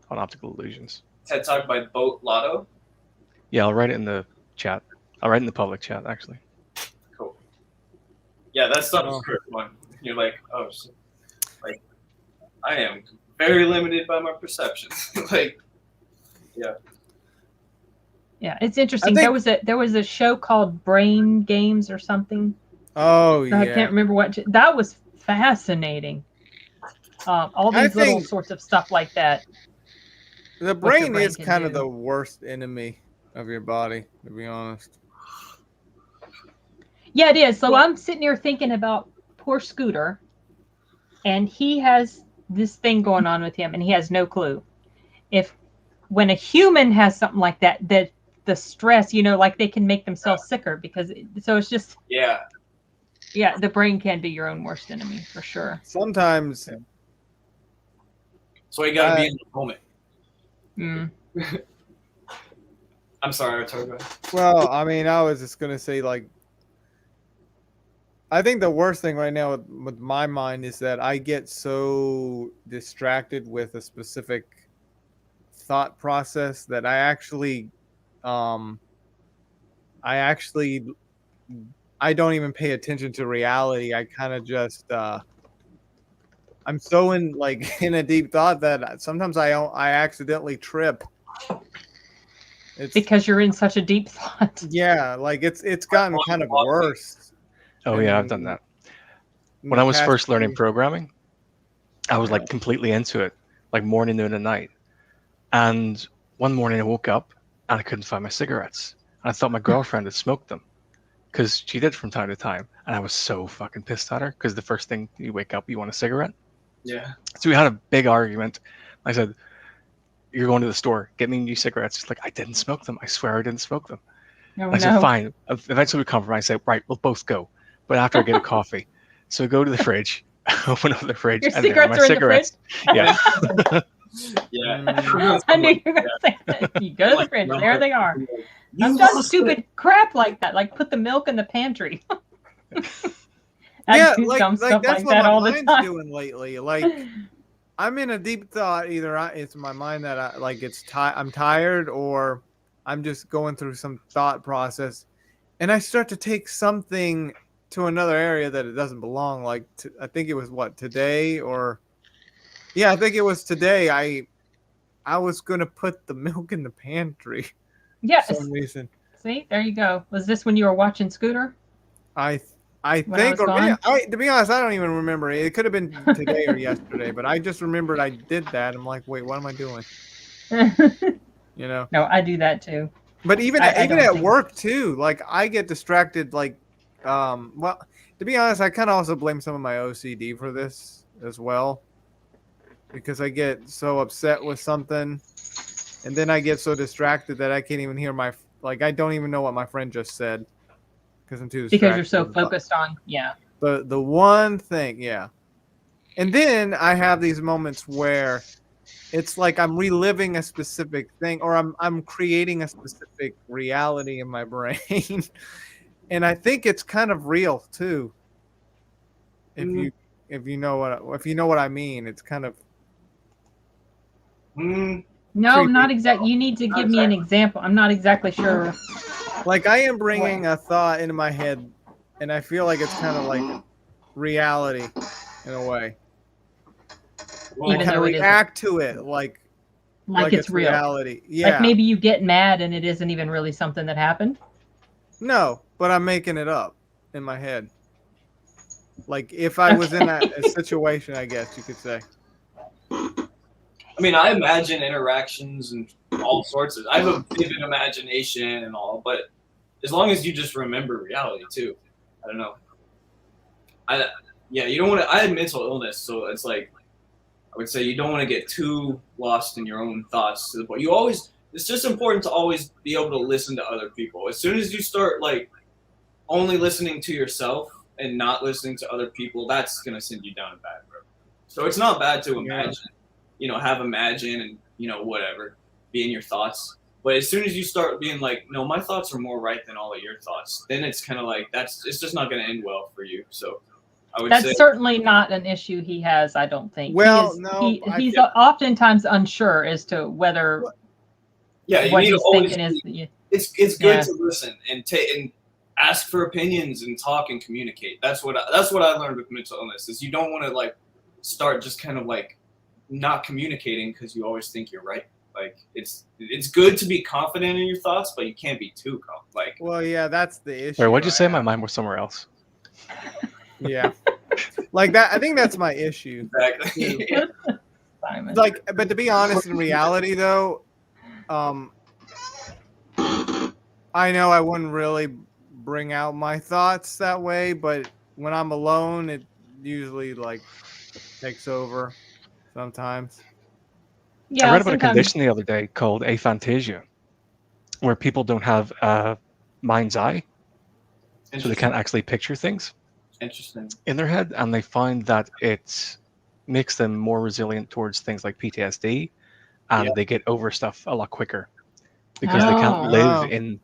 Speaker 1: on optical illusions.
Speaker 4: TED Talk by Boat Lotto.
Speaker 1: Yeah, I'll write it in the chat. I'll write it in the public chat, actually.
Speaker 4: Cool. Yeah, that stuff
Speaker 3: Oh.
Speaker 4: is great one. You're oh shit. I am very limited by my perception.
Speaker 2: Yeah, it's interesting.
Speaker 3: think-
Speaker 2: There was a show called Brain Games or something.
Speaker 3: Oh, yeah.
Speaker 2: I can't remember that was fascinating. All
Speaker 3: I
Speaker 2: these little
Speaker 3: think-
Speaker 2: sorts of stuff like that.
Speaker 3: The
Speaker 2: your
Speaker 3: brain
Speaker 2: brain
Speaker 3: is
Speaker 2: can
Speaker 3: kind of
Speaker 2: do.
Speaker 3: the worst enemy of your body, to be honest.
Speaker 2: Yeah, it is. So I'm sitting here thinking about poor Scooter, and he has this thing going on with him, and he has no clue. When a human has something like that, the stress, they can make themselves sicker so it's just
Speaker 4: Yeah.
Speaker 2: Yeah, the brain can be your own worst enemy for sure.
Speaker 3: Sometimes
Speaker 4: So you gotta be in the moment.
Speaker 2: Mm.
Speaker 4: I'm sorry, Arturelia.
Speaker 3: Well, I mean, I was just gonna say, like, I think the worst thing right now with my mind is that I get so distracted with a specific thought process that um, I actually, I don't even pay attention to reality. I kind of just, I'm so in like in a deep thought that sometimes I accidentally trip. It's
Speaker 2: Because you're in such a deep thought.
Speaker 3: yeah, like it's gotten kind of worse.
Speaker 1: Oh yeah, I've done that. When I was first learning programming, I was like completely into it, like morning, noon, and night. And one morning I woke up and I couldn't find my cigarettes. And I thought my girlfriend had smoked them because she did from time to time. And I was so fucking pissed at her because the first thing you wake up, you want a cigarette.
Speaker 4: Yeah.
Speaker 1: So we had a big argument. I said, "You're going to the store, get me new cigarettes." She's like, "I didn't smoke them. I swear I didn't smoke them."
Speaker 2: Oh,
Speaker 1: I said,
Speaker 2: no.
Speaker 1: "Fine." Eventually we compromise. I said, "Right, we'll both go. But after I get a coffee." So I go to the fridge, open up the fridge,
Speaker 2: Your
Speaker 1: and there are my
Speaker 2: cigarettes are in the
Speaker 1: cigarettes. Yeah.
Speaker 4: Yeah.
Speaker 2: I knew you were going to say that. You go to the fridge, there they are. I've done stupid crap like that, like put the milk in the pantry. I
Speaker 3: Yeah,
Speaker 2: do dumb stuff
Speaker 3: that's
Speaker 2: like
Speaker 3: what
Speaker 2: that
Speaker 3: my
Speaker 2: all the
Speaker 3: mind's
Speaker 2: time.
Speaker 3: doing lately. Like I'm in a deep thought. Either it's my mind that I'm tired, or I'm just going through some thought process, and I start to take something to another area that it doesn't belong. Like I think it was today, or yeah, I think it was today. I was gonna put the milk in the pantry
Speaker 2: Yes.
Speaker 3: for some reason.
Speaker 2: See, there you go. Was this when you were watching Scooter?
Speaker 3: I
Speaker 2: When I
Speaker 3: think,
Speaker 2: was
Speaker 3: or maybe,
Speaker 2: gone?
Speaker 3: to be honest, I don't even remember. It could have been today or yesterday, but I just remembered I did that. I'm like, wait, what am I doing? You know.
Speaker 2: No, I do that too.
Speaker 3: But even
Speaker 2: I don't
Speaker 3: at
Speaker 2: think-
Speaker 3: work too, like I get distracted. Like, well, to be honest, I kind of also blame some of my OCD for this as well, because I get so upset with something, and then I get so distracted that I can't even hear I don't even know what my friend just said because I'm too distracted.
Speaker 2: Because you're so focused on, yeah.
Speaker 3: The one thing, yeah. And then I have these moments where it's like I'm reliving a specific thing, or I'm creating a specific reality in my brain. And I think it's kind of real too. If you know what I mean, it's kind of
Speaker 2: No,
Speaker 3: creepy.
Speaker 2: not exactly. You need to give me an example. I'm not exactly sure.
Speaker 3: like I am bringing a thought into my head, and I feel like it's kind of like reality in a way. I
Speaker 2: Even
Speaker 3: kind of
Speaker 2: though it isn't.
Speaker 3: react to it like
Speaker 2: It's real.
Speaker 3: reality. Yeah.
Speaker 2: Like maybe you get mad and it isn't even really something that happened.
Speaker 3: No, but I'm making it up in my head. Like if I was in a situation, I guess you could say.
Speaker 4: I mean, I imagine interactions and all sorts of. I have a vivid imagination and all, but as long as you just remember reality too. I don't know. You don't want to. I had mental illness, so it's like I would say you don't want to get too lost in your own thoughts to the point. It's just important to always be able to listen to other people. As soon as you start like only listening to yourself and not listening to other people, that's gonna send you down a bad road. So it's not bad to imagine, have imagine and whatever, be in your thoughts. But as soon as you start being like, no, my thoughts are more right than all of your thoughts, then it's kind of like it's just not gonna end well for you. So I would say
Speaker 2: That's certainly not an issue he has, I don't think.
Speaker 3: Well,
Speaker 2: he's oftentimes unsure as to whether
Speaker 4: you
Speaker 2: what
Speaker 4: need
Speaker 2: he's
Speaker 4: to always
Speaker 2: thinking is.
Speaker 4: it's good to listen and ask for opinions and talk and communicate. That's what I learned with mental illness is you don't want to like start just kind of like not communicating because you always think you're right. Like it's good to be confident in your thoughts, but you can't be too like.
Speaker 3: Well, yeah, that's the issue.
Speaker 1: Wait, what'd you say? My mind was somewhere else.
Speaker 3: Yeah, like that. I think that's my issue.
Speaker 4: Exactly.
Speaker 2: Simon.
Speaker 3: Like, but to be honest, in reality, though, I know I wouldn't really bring out my thoughts that way, but when I'm alone, it usually like takes over sometimes.
Speaker 2: Yeah,
Speaker 1: I read about a
Speaker 2: sometimes-
Speaker 1: condition the other day called aphantasia, where people don't have a mind's eye, so they can't actually picture things.
Speaker 4: Interesting.
Speaker 1: in their head, and they find that it makes them more resilient towards things like PTSD, and
Speaker 4: Yeah.
Speaker 1: they get over stuff a lot quicker because they can't
Speaker 2: Oh.
Speaker 1: live
Speaker 3: Oh.
Speaker 1: in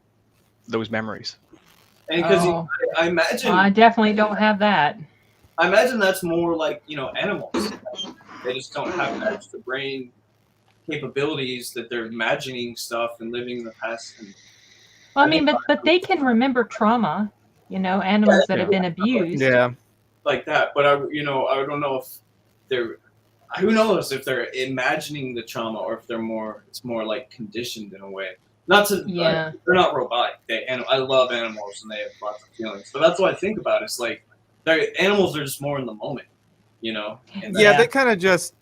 Speaker 1: those memories.
Speaker 4: And because
Speaker 2: Oh.
Speaker 4: I imagine,
Speaker 2: I definitely don't have that.
Speaker 4: I imagine that's more like animals. They just don't have the extra brain capabilities that they're imagining stuff and living in the past. And
Speaker 2: Well, I
Speaker 4: I
Speaker 2: mean,
Speaker 4: think
Speaker 2: but they can remember trauma. Animals that have been abused.
Speaker 3: Yeah.
Speaker 4: like that, but I don't know if they're. Who knows if they're imagining the trauma or if it's more like conditioned in a way. Not to,
Speaker 2: Yeah.
Speaker 4: they're not robotic. I love animals and they have lots of feelings. So that's what I think about. It's like animals are just more in the moment, And
Speaker 3: Yeah,
Speaker 2: Yeah.
Speaker 3: they kind of just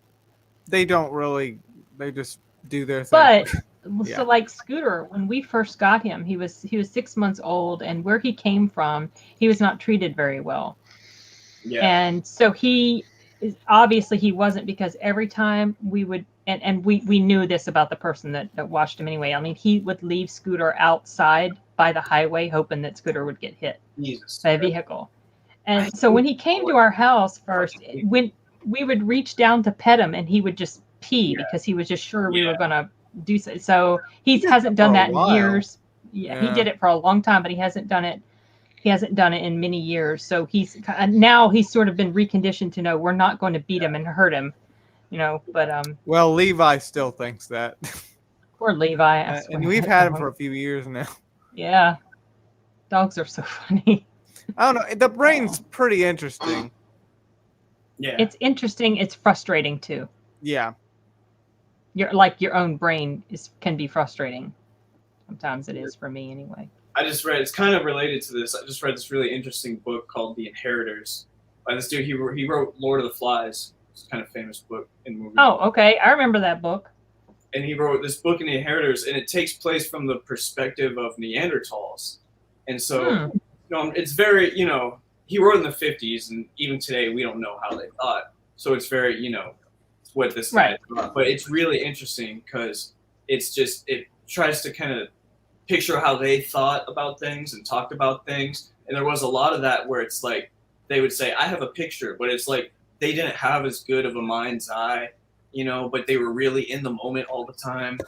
Speaker 3: they don't really they just do their thing.
Speaker 2: But
Speaker 3: Yeah.
Speaker 2: so like Scooter, when we first got him, he was 6 months old, and where he came from, he was not treated very well.
Speaker 4: yeah,
Speaker 2: And so he wasn't, because every time we would, and we knew this about the person that watched him anyway. I mean, he would leave Scooter outside by the highway hoping that Scooter would get hit
Speaker 4: Jesus.
Speaker 2: by a vehicle. And so when he came to our house first, when we would reach down to pet him, and he would just pee because he was just sure we were going to do so. So he hasn't done
Speaker 3: For a
Speaker 2: that in
Speaker 3: while.
Speaker 2: years. Yeah, he
Speaker 3: Yeah.
Speaker 2: did it for a long time, but he hasn't done it. He hasn't done it in many years. So now he's sort of been reconditioned to know we're not going to beat him and hurt him, But
Speaker 3: Well, Levi still thinks that,
Speaker 2: poor Levi. I swear
Speaker 3: and we've
Speaker 2: that
Speaker 3: had him
Speaker 2: dog.
Speaker 3: for a few years now.
Speaker 2: Yeah, dogs are so funny.
Speaker 3: I don't know. The brain's pretty interesting.
Speaker 4: Yeah.
Speaker 2: It's interesting. It's frustrating too.
Speaker 3: Yeah.
Speaker 2: Your own brain can be frustrating. Sometimes it is for me anyway.
Speaker 4: I just read. It's kind of related to this. I just read this really interesting book called The Inheritors by this dude. He wrote Lord of the Flies. It's a kind of famous book in movie.
Speaker 2: Oh, okay. I remember that book.
Speaker 4: And he wrote this book in The Inheritors, and it takes place from the perspective of Neanderthals. And so, it's very, he wrote in the 50s, and even today we don't know how they thought. So it's very, what this guy thought. But it's really interesting because it tries to kind of picture how they thought about things and talked about things. And there was a lot of that where it's like they would say, I have a picture, but it's like they didn't have as good of a mind's eye, but they were really in the moment all the time.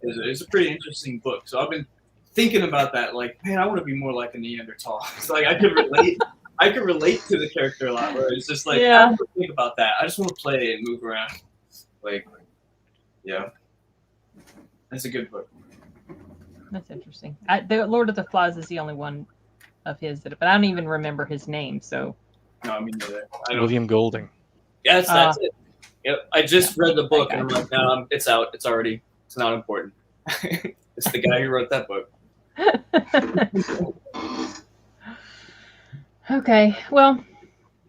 Speaker 4: It's a pretty interesting book. So I've been thinking about that, like, man, I want to be more like a Neanderthal. It's like I could relate to the character a lot, where it's just like, I don't think about that. I just want to play and move around. Like, yeah. That's a good book.
Speaker 2: That's interesting. The Lord of the Flies is the only one of his but I don't even remember his name. So
Speaker 4: No, I mean,
Speaker 1: William Golding.
Speaker 4: Yeah, that's it. Yep, I just read the book and I'm like, no, it's out. It's not important. It's the guy who wrote that book.
Speaker 2: Okay, well,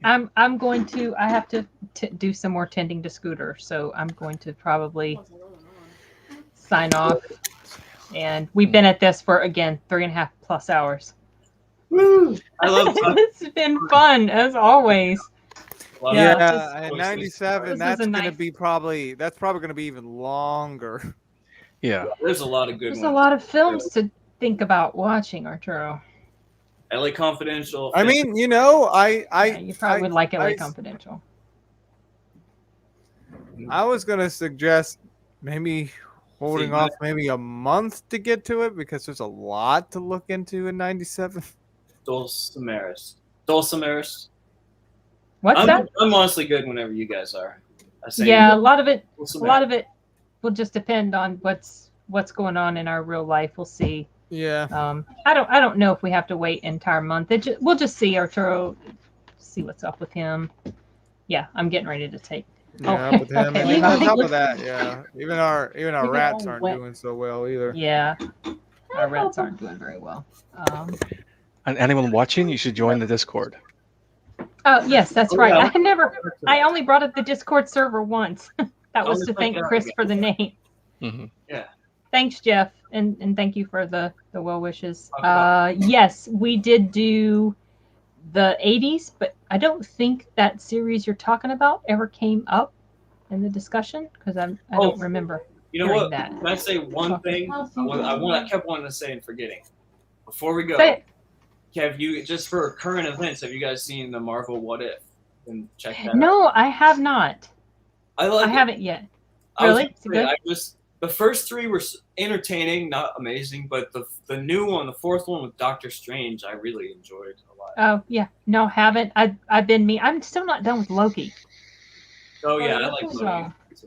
Speaker 2: I have to do some more tending to Scooter, so I'm going to probably sign off. And we've been at this for, again, 3.5+ hours.
Speaker 4: Woo! I love it.
Speaker 2: It's been fun as always.
Speaker 3: Yeah,
Speaker 2: just-
Speaker 3: and 97. That's probably going to be even longer.
Speaker 1: Yeah.
Speaker 4: There's a lot of good ones.
Speaker 2: There's a lot of films to think about watching, Arturo.
Speaker 4: LA Confidential.
Speaker 3: I mean, you
Speaker 2: probably would like LA Confidential.
Speaker 3: I was going to suggest maybe holding off maybe a month to get to it because there's a lot to look into in 97.
Speaker 4: Dulcimeris.
Speaker 2: What's that?
Speaker 4: I'm honestly good whenever you guys are.
Speaker 2: A lot of it will just depend on what's going on in our real life. We'll see.
Speaker 3: Yeah.
Speaker 2: I don't know if we have to wait an entire month. We'll just see Arturo, see what's up with him. Yeah, I'm getting ready to take.
Speaker 3: Yeah, with him. And even on top of that, yeah, even our rats aren't doing so well either.
Speaker 2: Yeah, our rats aren't doing very well.
Speaker 1: And anyone watching, you should join the Discord.
Speaker 2: Oh yes, that's right. I only brought up the Discord server once. That was to thank Chris for the name.
Speaker 1: Mm-hmm.
Speaker 4: Yeah.
Speaker 2: Thanks, Jeff, and thank you for the well wishes. Yes, we did do the 80s, but I don't think that series you're talking about ever came up in the discussion because I don't remember.
Speaker 4: You know what?
Speaker 2: That.
Speaker 4: Can I say one thing? I kept wanting to say and forgetting. Before we go,
Speaker 2: say it.
Speaker 4: have you, just for current events, have you guys seen the Marvel What If? And check that out.
Speaker 2: No, I have not.
Speaker 4: I like
Speaker 2: I
Speaker 4: it.
Speaker 2: haven't yet.
Speaker 4: I was
Speaker 2: Really?
Speaker 4: gonna
Speaker 2: Is it
Speaker 4: say,
Speaker 2: good?
Speaker 4: the first three were entertaining, not amazing, but the new one, the fourth one with Doctor Strange, I really enjoyed a lot.
Speaker 2: Oh yeah, no, haven't. I've been me. I'm still not done with Loki.
Speaker 4: Oh yeah, I
Speaker 6: what
Speaker 4: like
Speaker 6: was
Speaker 4: Loki.
Speaker 6: wrong?
Speaker 2: What's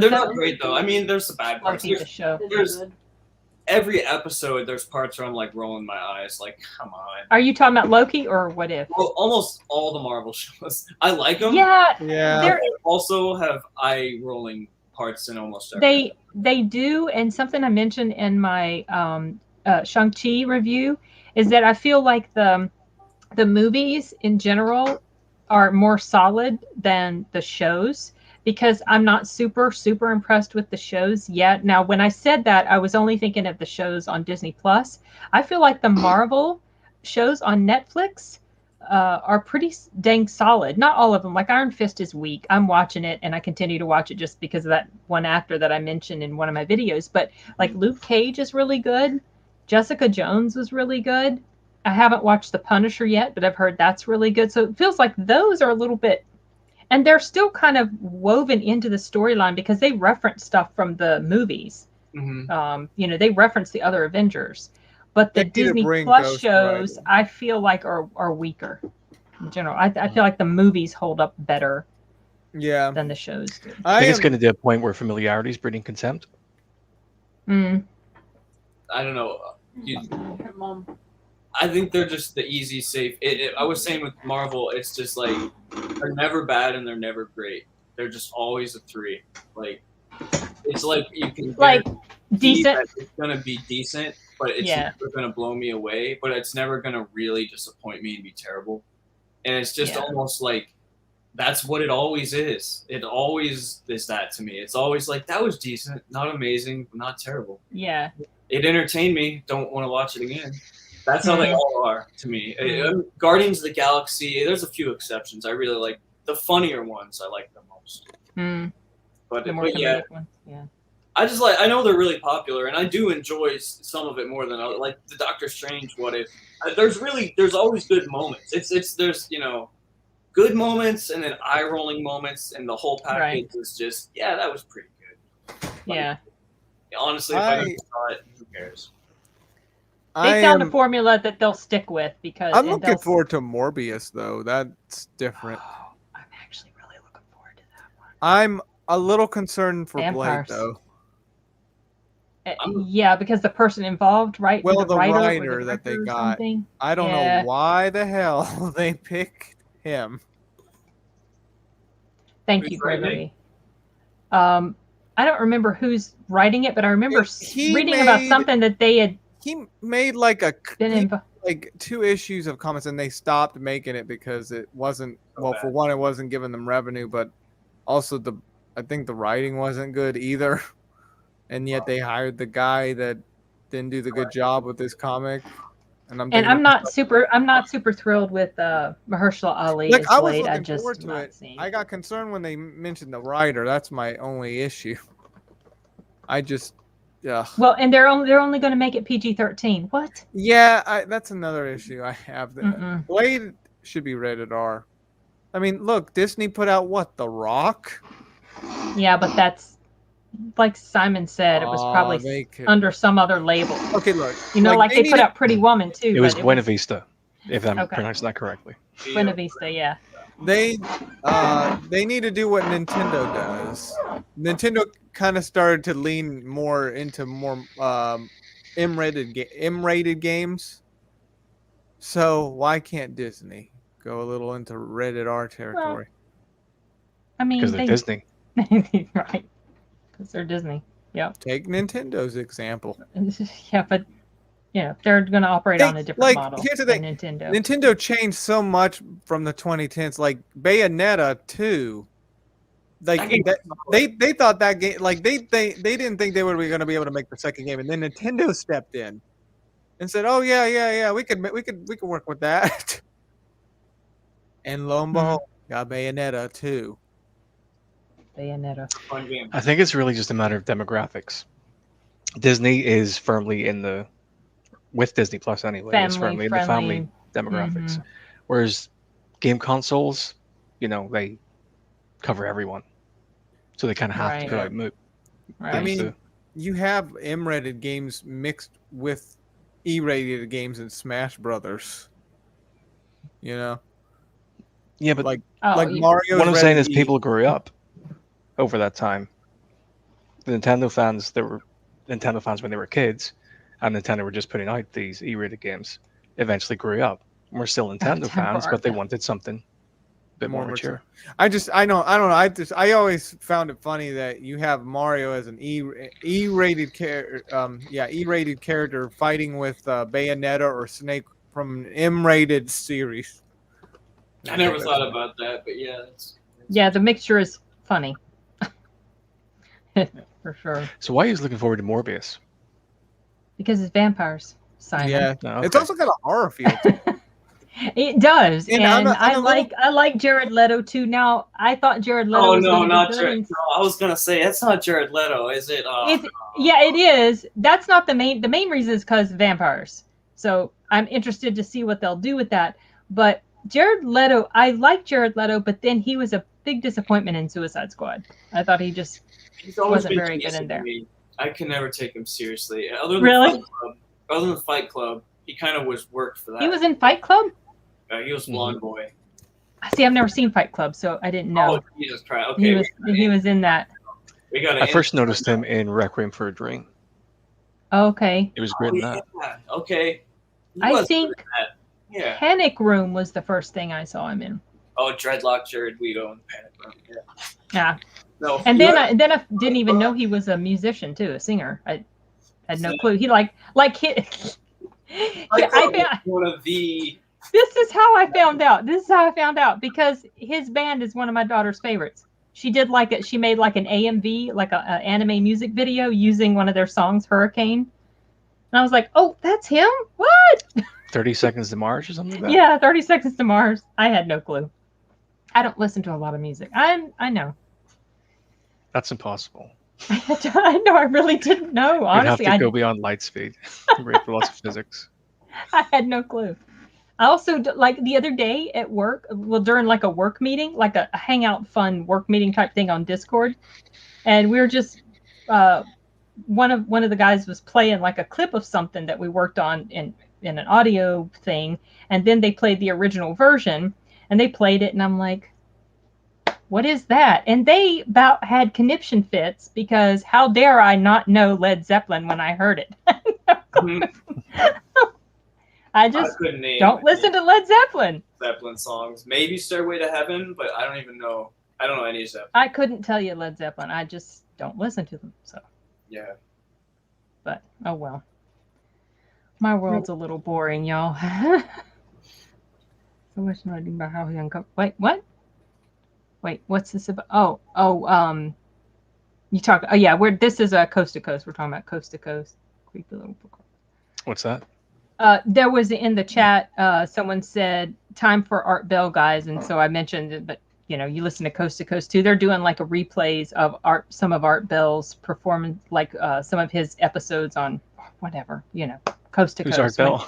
Speaker 4: They're
Speaker 2: that?
Speaker 4: not great though. I mean, there's the bad parts.
Speaker 2: Loki, the show.
Speaker 6: Is it
Speaker 4: There's-
Speaker 6: good?
Speaker 4: Every episode, there's parts where I'm like rolling my eyes, like, come on.
Speaker 2: Are you talking about Loki or What If?
Speaker 4: Well, almost all the Marvel shows, I like them.
Speaker 2: Yeah,
Speaker 3: Yeah.
Speaker 2: they're
Speaker 4: Also have eye rolling parts in almost every.
Speaker 2: they do, and something I mentioned in my Shang-Chi review is that I feel like the movies in general are more solid than the shows because I'm not super impressed with the shows yet. Now, when I said that, I was only thinking of the shows on Disney Plus. I feel like the Marvel shows on Netflix are pretty dang solid. Not all of them. Like Iron Fist is weak. I'm watching it, and I continue to watch it just because of that one actor that I mentioned in one of my videos. But like Luke Cage is really good. Jessica Jones was really good. I haven't watched The Punisher yet, but I've heard that's really good. So it feels like those are a little bit, and they're still kind of woven into the storyline because they reference stuff from the movies.
Speaker 4: Mm-hmm.
Speaker 2: They reference the other Avengers, but the
Speaker 3: They need to
Speaker 2: Disney
Speaker 3: bring
Speaker 2: Plus
Speaker 3: Ghost
Speaker 2: shows
Speaker 3: Rider.
Speaker 2: I feel like are weaker in general. I feel like the movies hold up better
Speaker 3: Yeah.
Speaker 2: than the shows do.
Speaker 1: I think it's getting to a point where familiarity is breeding contempt.
Speaker 2: Mm.
Speaker 4: I don't know.
Speaker 6: Mom.
Speaker 4: I think they're just the easy, safe. I was saying with Marvel, it's just like they're never bad and they're never great. They're just always a 3. Like it's like you can
Speaker 2: Like
Speaker 4: guarantee
Speaker 2: decent.
Speaker 4: that it's gonna be decent, but it's
Speaker 2: Yeah.
Speaker 4: never gonna blow me away. But it's never gonna really disappoint me and be terrible. And it's just
Speaker 2: Yeah.
Speaker 4: almost like that's what it always is. It always is that to me. It's always like that was decent, not amazing, not terrible.
Speaker 2: Yeah.
Speaker 4: It entertained me. Don't want to watch it again. That's how they
Speaker 2: Mhm.
Speaker 4: all are to me.
Speaker 2: Mhm.
Speaker 4: Guardians of the Galaxy. There's a few exceptions. I really like the funnier ones. I like the most.
Speaker 2: Mm.
Speaker 4: But,
Speaker 2: The more
Speaker 4: but yeah,
Speaker 2: comedic ones. Yeah.
Speaker 4: I know they're really popular, and I do enjoy some of it more than other. Like the Doctor Strange. What if? There's always good moments. There's good moments and then eye rolling moments, and the whole package
Speaker 2: Right.
Speaker 4: is just that was pretty good.
Speaker 2: Yeah.
Speaker 4: Honestly, if I never saw it, who cares?
Speaker 2: They found a formula that they'll stick with because
Speaker 3: I'm looking forward to Morbius though. That's different.
Speaker 2: Oh, I'm actually really looking forward to that one.
Speaker 3: I'm a little concerned for
Speaker 2: Vampires.
Speaker 3: Blade though.
Speaker 2: Yeah, because the person involved, right?
Speaker 3: Well,
Speaker 2: the
Speaker 3: the
Speaker 2: writer
Speaker 3: writer
Speaker 2: or the
Speaker 3: that they
Speaker 2: director or
Speaker 3: got.
Speaker 2: something.
Speaker 3: I don't
Speaker 2: Yeah.
Speaker 3: know why the hell they picked him.
Speaker 2: Thank
Speaker 4: Who's
Speaker 2: you,
Speaker 4: writing
Speaker 2: Gregory. I don't remember who's writing it, but I remember
Speaker 3: He
Speaker 2: reading about
Speaker 3: made-
Speaker 2: something that they had
Speaker 3: He made like
Speaker 2: been in.
Speaker 3: like 2 issues of comics, and they stopped making it because it wasn't well.
Speaker 4: bad.
Speaker 3: For one, it wasn't giving them revenue, but also I think the writing wasn't good either. And yet they hired the guy that didn't do the good job with this comic. And
Speaker 2: I'm not super thrilled with Mahershala Ali
Speaker 3: Like,
Speaker 2: as
Speaker 3: I was
Speaker 2: Blade. I
Speaker 3: looking
Speaker 2: just
Speaker 3: forward to
Speaker 2: not
Speaker 3: it.
Speaker 2: seeing.
Speaker 3: I got concerned when they mentioned the writer. That's my only issue. I just, yeah.
Speaker 2: Well, and they're only going to make it PG-13. What?
Speaker 3: Yeah, that's another issue I have.
Speaker 2: Mm-mm.
Speaker 3: Blade should be rated R. I mean, look, Disney put out what? The Rock?
Speaker 2: Yeah, but that's like Simon said. It was
Speaker 3: Aw,
Speaker 2: probably
Speaker 3: they could-
Speaker 2: under some other label.
Speaker 3: Okay, look.
Speaker 2: Like they
Speaker 3: need
Speaker 2: put
Speaker 3: to-
Speaker 2: out Pretty Woman too.
Speaker 1: It was
Speaker 2: but
Speaker 1: Buena Vista, if I'm
Speaker 2: Okay.
Speaker 1: pronouncing that correctly.
Speaker 2: Buena Vista, yeah.
Speaker 3: They need to do what Nintendo does. Nintendo kind of started to lean more into more M-rated games. So why can't Disney go a little into rated R territory?
Speaker 2: I mean,
Speaker 1: Because they're Disney.
Speaker 2: right? Because they're Disney. Yeah,
Speaker 3: Take Nintendo's example.
Speaker 2: yeah, but they're going to operate on a different model.
Speaker 3: Here's the
Speaker 2: than
Speaker 3: thing.
Speaker 2: Nintendo.
Speaker 3: Nintendo changed so much from the 2010s, like Bayonetta 2. Like they thought that game, like they didn't think they were going to be able to make the second game, and then Nintendo stepped in and said, "Oh yeah, we could work with that." And lo and behold, got Bayonetta 2.
Speaker 2: Bayonetta.
Speaker 4: Fun game.
Speaker 1: I think it's really just a matter of demographics. Disney is firmly in the with Disney Plus anyway. It's firmly in the family demographics.
Speaker 2: Mhm.
Speaker 1: Whereas game consoles, they cover everyone, so they kind of have to
Speaker 2: Right.
Speaker 1: put out
Speaker 2: Right.
Speaker 3: I
Speaker 1: games
Speaker 3: mean, you have M-rated games mixed with E-rated games in Smash Brothers.
Speaker 1: yeah, but
Speaker 3: like
Speaker 2: Oh,
Speaker 3: Mario's
Speaker 1: what I'm saying
Speaker 3: rated
Speaker 1: is
Speaker 3: E.
Speaker 1: people grew up over that time. The Nintendo fans, there were Nintendo fans when they were kids, and Nintendo were just putting out these E-rated games. Eventually grew up. We're still Nintendo fans, but they wanted something a bit more mature.
Speaker 3: I don't know. I always found it funny that you have Mario as an E-rated E-rated character fighting with Bayonetta or Snake from an M-rated series.
Speaker 4: I never thought about that, but yeah.
Speaker 2: Yeah, the mixture is funny. For sure.
Speaker 1: So why are you looking forward to Morbius?
Speaker 2: Because it's vampires, Simon.
Speaker 3: Yeah,
Speaker 1: Oh,
Speaker 3: it's
Speaker 1: okay.
Speaker 3: also got a horror feel too.
Speaker 2: It does,
Speaker 3: And
Speaker 2: and
Speaker 3: I'm a little-
Speaker 2: I like Jared Leto too. Now I thought Jared Leto
Speaker 4: Oh
Speaker 2: was
Speaker 4: no,
Speaker 2: going to
Speaker 4: not
Speaker 2: be good.
Speaker 4: Jared. No, I was gonna say it's not Jared Leto, is it?
Speaker 2: Yeah, it is. That's not the main. The main reason is because vampires. So I'm interested to see what they'll do with that. But Jared Leto, I like Jared Leto, but then he was a big disappointment in Suicide Squad. I thought he just
Speaker 4: He's always
Speaker 2: wasn't
Speaker 4: been
Speaker 2: very good
Speaker 4: decent
Speaker 2: in there.
Speaker 4: to me. I can never take him seriously. Other
Speaker 2: Really?
Speaker 4: than Fight Club, he kind of worked for that.
Speaker 2: He was in Fight Club.
Speaker 4: He was Blonde Boy.
Speaker 2: See, I've never seen Fight Club, so I didn't know.
Speaker 4: Oh Jesus Christ! Okay,
Speaker 2: he was in that.
Speaker 4: We got.
Speaker 1: I first noticed him in Requiem for a Dream.
Speaker 2: Okay.
Speaker 1: He was great in that.
Speaker 4: Yeah. Okay. He
Speaker 2: I
Speaker 4: was
Speaker 2: think
Speaker 4: good at that. Yeah.
Speaker 2: Panic Room was the first thing I saw him in.
Speaker 4: Oh, Dreadlock, Jared Leto, and Panic Room. Yeah.
Speaker 2: Yeah.
Speaker 4: No.
Speaker 2: And then I didn't even know he was a musician too, a singer. I had no clue. He like hit.
Speaker 4: One of the.
Speaker 2: This is how I found out. This is how I found out because his band is one of my daughter's favorites. She did she made like an AMV, like a anime music video using one of their songs, Hurricane. And I was like, oh, that's him? What?
Speaker 1: 30 Seconds to Mars or something like that?
Speaker 2: Yeah, 30 Seconds to Mars. I had no clue. I don't listen to a lot of music. I know.
Speaker 1: That's impossible.
Speaker 2: I know. I really didn't know. Honestly,
Speaker 1: You'd have to go beyond light speed. Break the laws of physics.
Speaker 2: I had no clue. I also like the other day at work, during like a work meeting, like a hangout fun work meeting type thing on Discord, and we were just one of the guys was playing like a clip of something that we worked on in an audio thing, and then they played the original version, and they played it, and I'm like, what is that? And they about had conniption fits because how dare I not know Led Zeppelin when I heard it? I just don't listen to Led Zeppelin.
Speaker 4: Zeppelin songs, maybe Stairway to Heaven, but I don't even know. I don't know any Zeppelin.
Speaker 2: I couldn't tell you Led Zeppelin. I just don't listen to them. So
Speaker 4: yeah.
Speaker 2: But oh well. My world's a little boring, y'all. So much writing about how he uncovered. Wait, what? Wait, what's this about? You talk. Oh yeah, this is a coast to coast. We're talking about coast to coast. Creepy little book.
Speaker 1: What's that?
Speaker 2: There was in the chat, someone said, time for Art Bell, guys. And so I mentioned it, but you listen to Coast too. They're doing like a replays of some of Art Bell's performance, like some of his episodes on whatever, Coast to Coast.
Speaker 1: Who's Art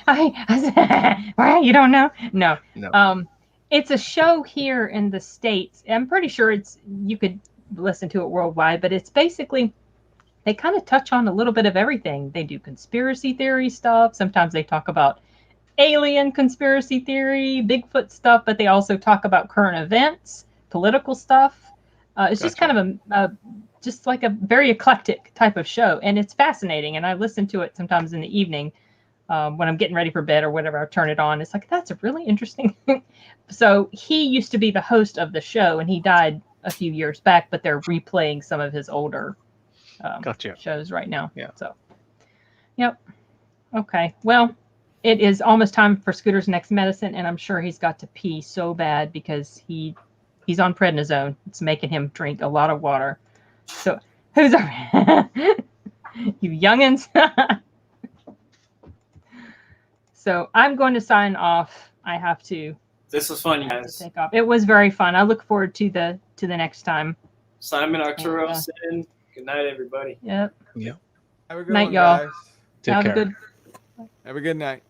Speaker 1: Bell?
Speaker 2: You don't know? No.
Speaker 1: No.
Speaker 2: It's a show here in the States. I'm pretty sure you could listen to it worldwide, but it's basically, they kind of touch on a little bit of everything. They do conspiracy theory stuff. Sometimes they talk about alien conspiracy theory, Bigfoot stuff, but they also talk about current events, political stuff. It's just kind of just like a very eclectic type of show. And it's fascinating. And I listen to it sometimes in the evening when I'm getting ready for bed or whatever. I turn it on. It's like, that's a really interesting. So he used to be the host of the show and he died a few years back, but they're replaying some of his older shows right now.
Speaker 1: Yeah.
Speaker 2: So, yep. Okay. Well, it is almost time for Scooter's next medicine, and I'm sure he's got to pee so bad because he's on prednisone. It's making him drink a lot of water. So, who's our you youngins? So I'm going to sign off. I have to.
Speaker 4: This was fun, you guys.
Speaker 2: Take off. It was very fun. I look forward to the next time.
Speaker 4: Simon, Arturo, Sin. Good night, everybody.
Speaker 2: Yep.
Speaker 1: Yep.
Speaker 3: Have a good
Speaker 2: night,
Speaker 3: one,
Speaker 2: y'all.
Speaker 3: guys.
Speaker 1: Take care.
Speaker 2: Have a good
Speaker 3: Have a good night.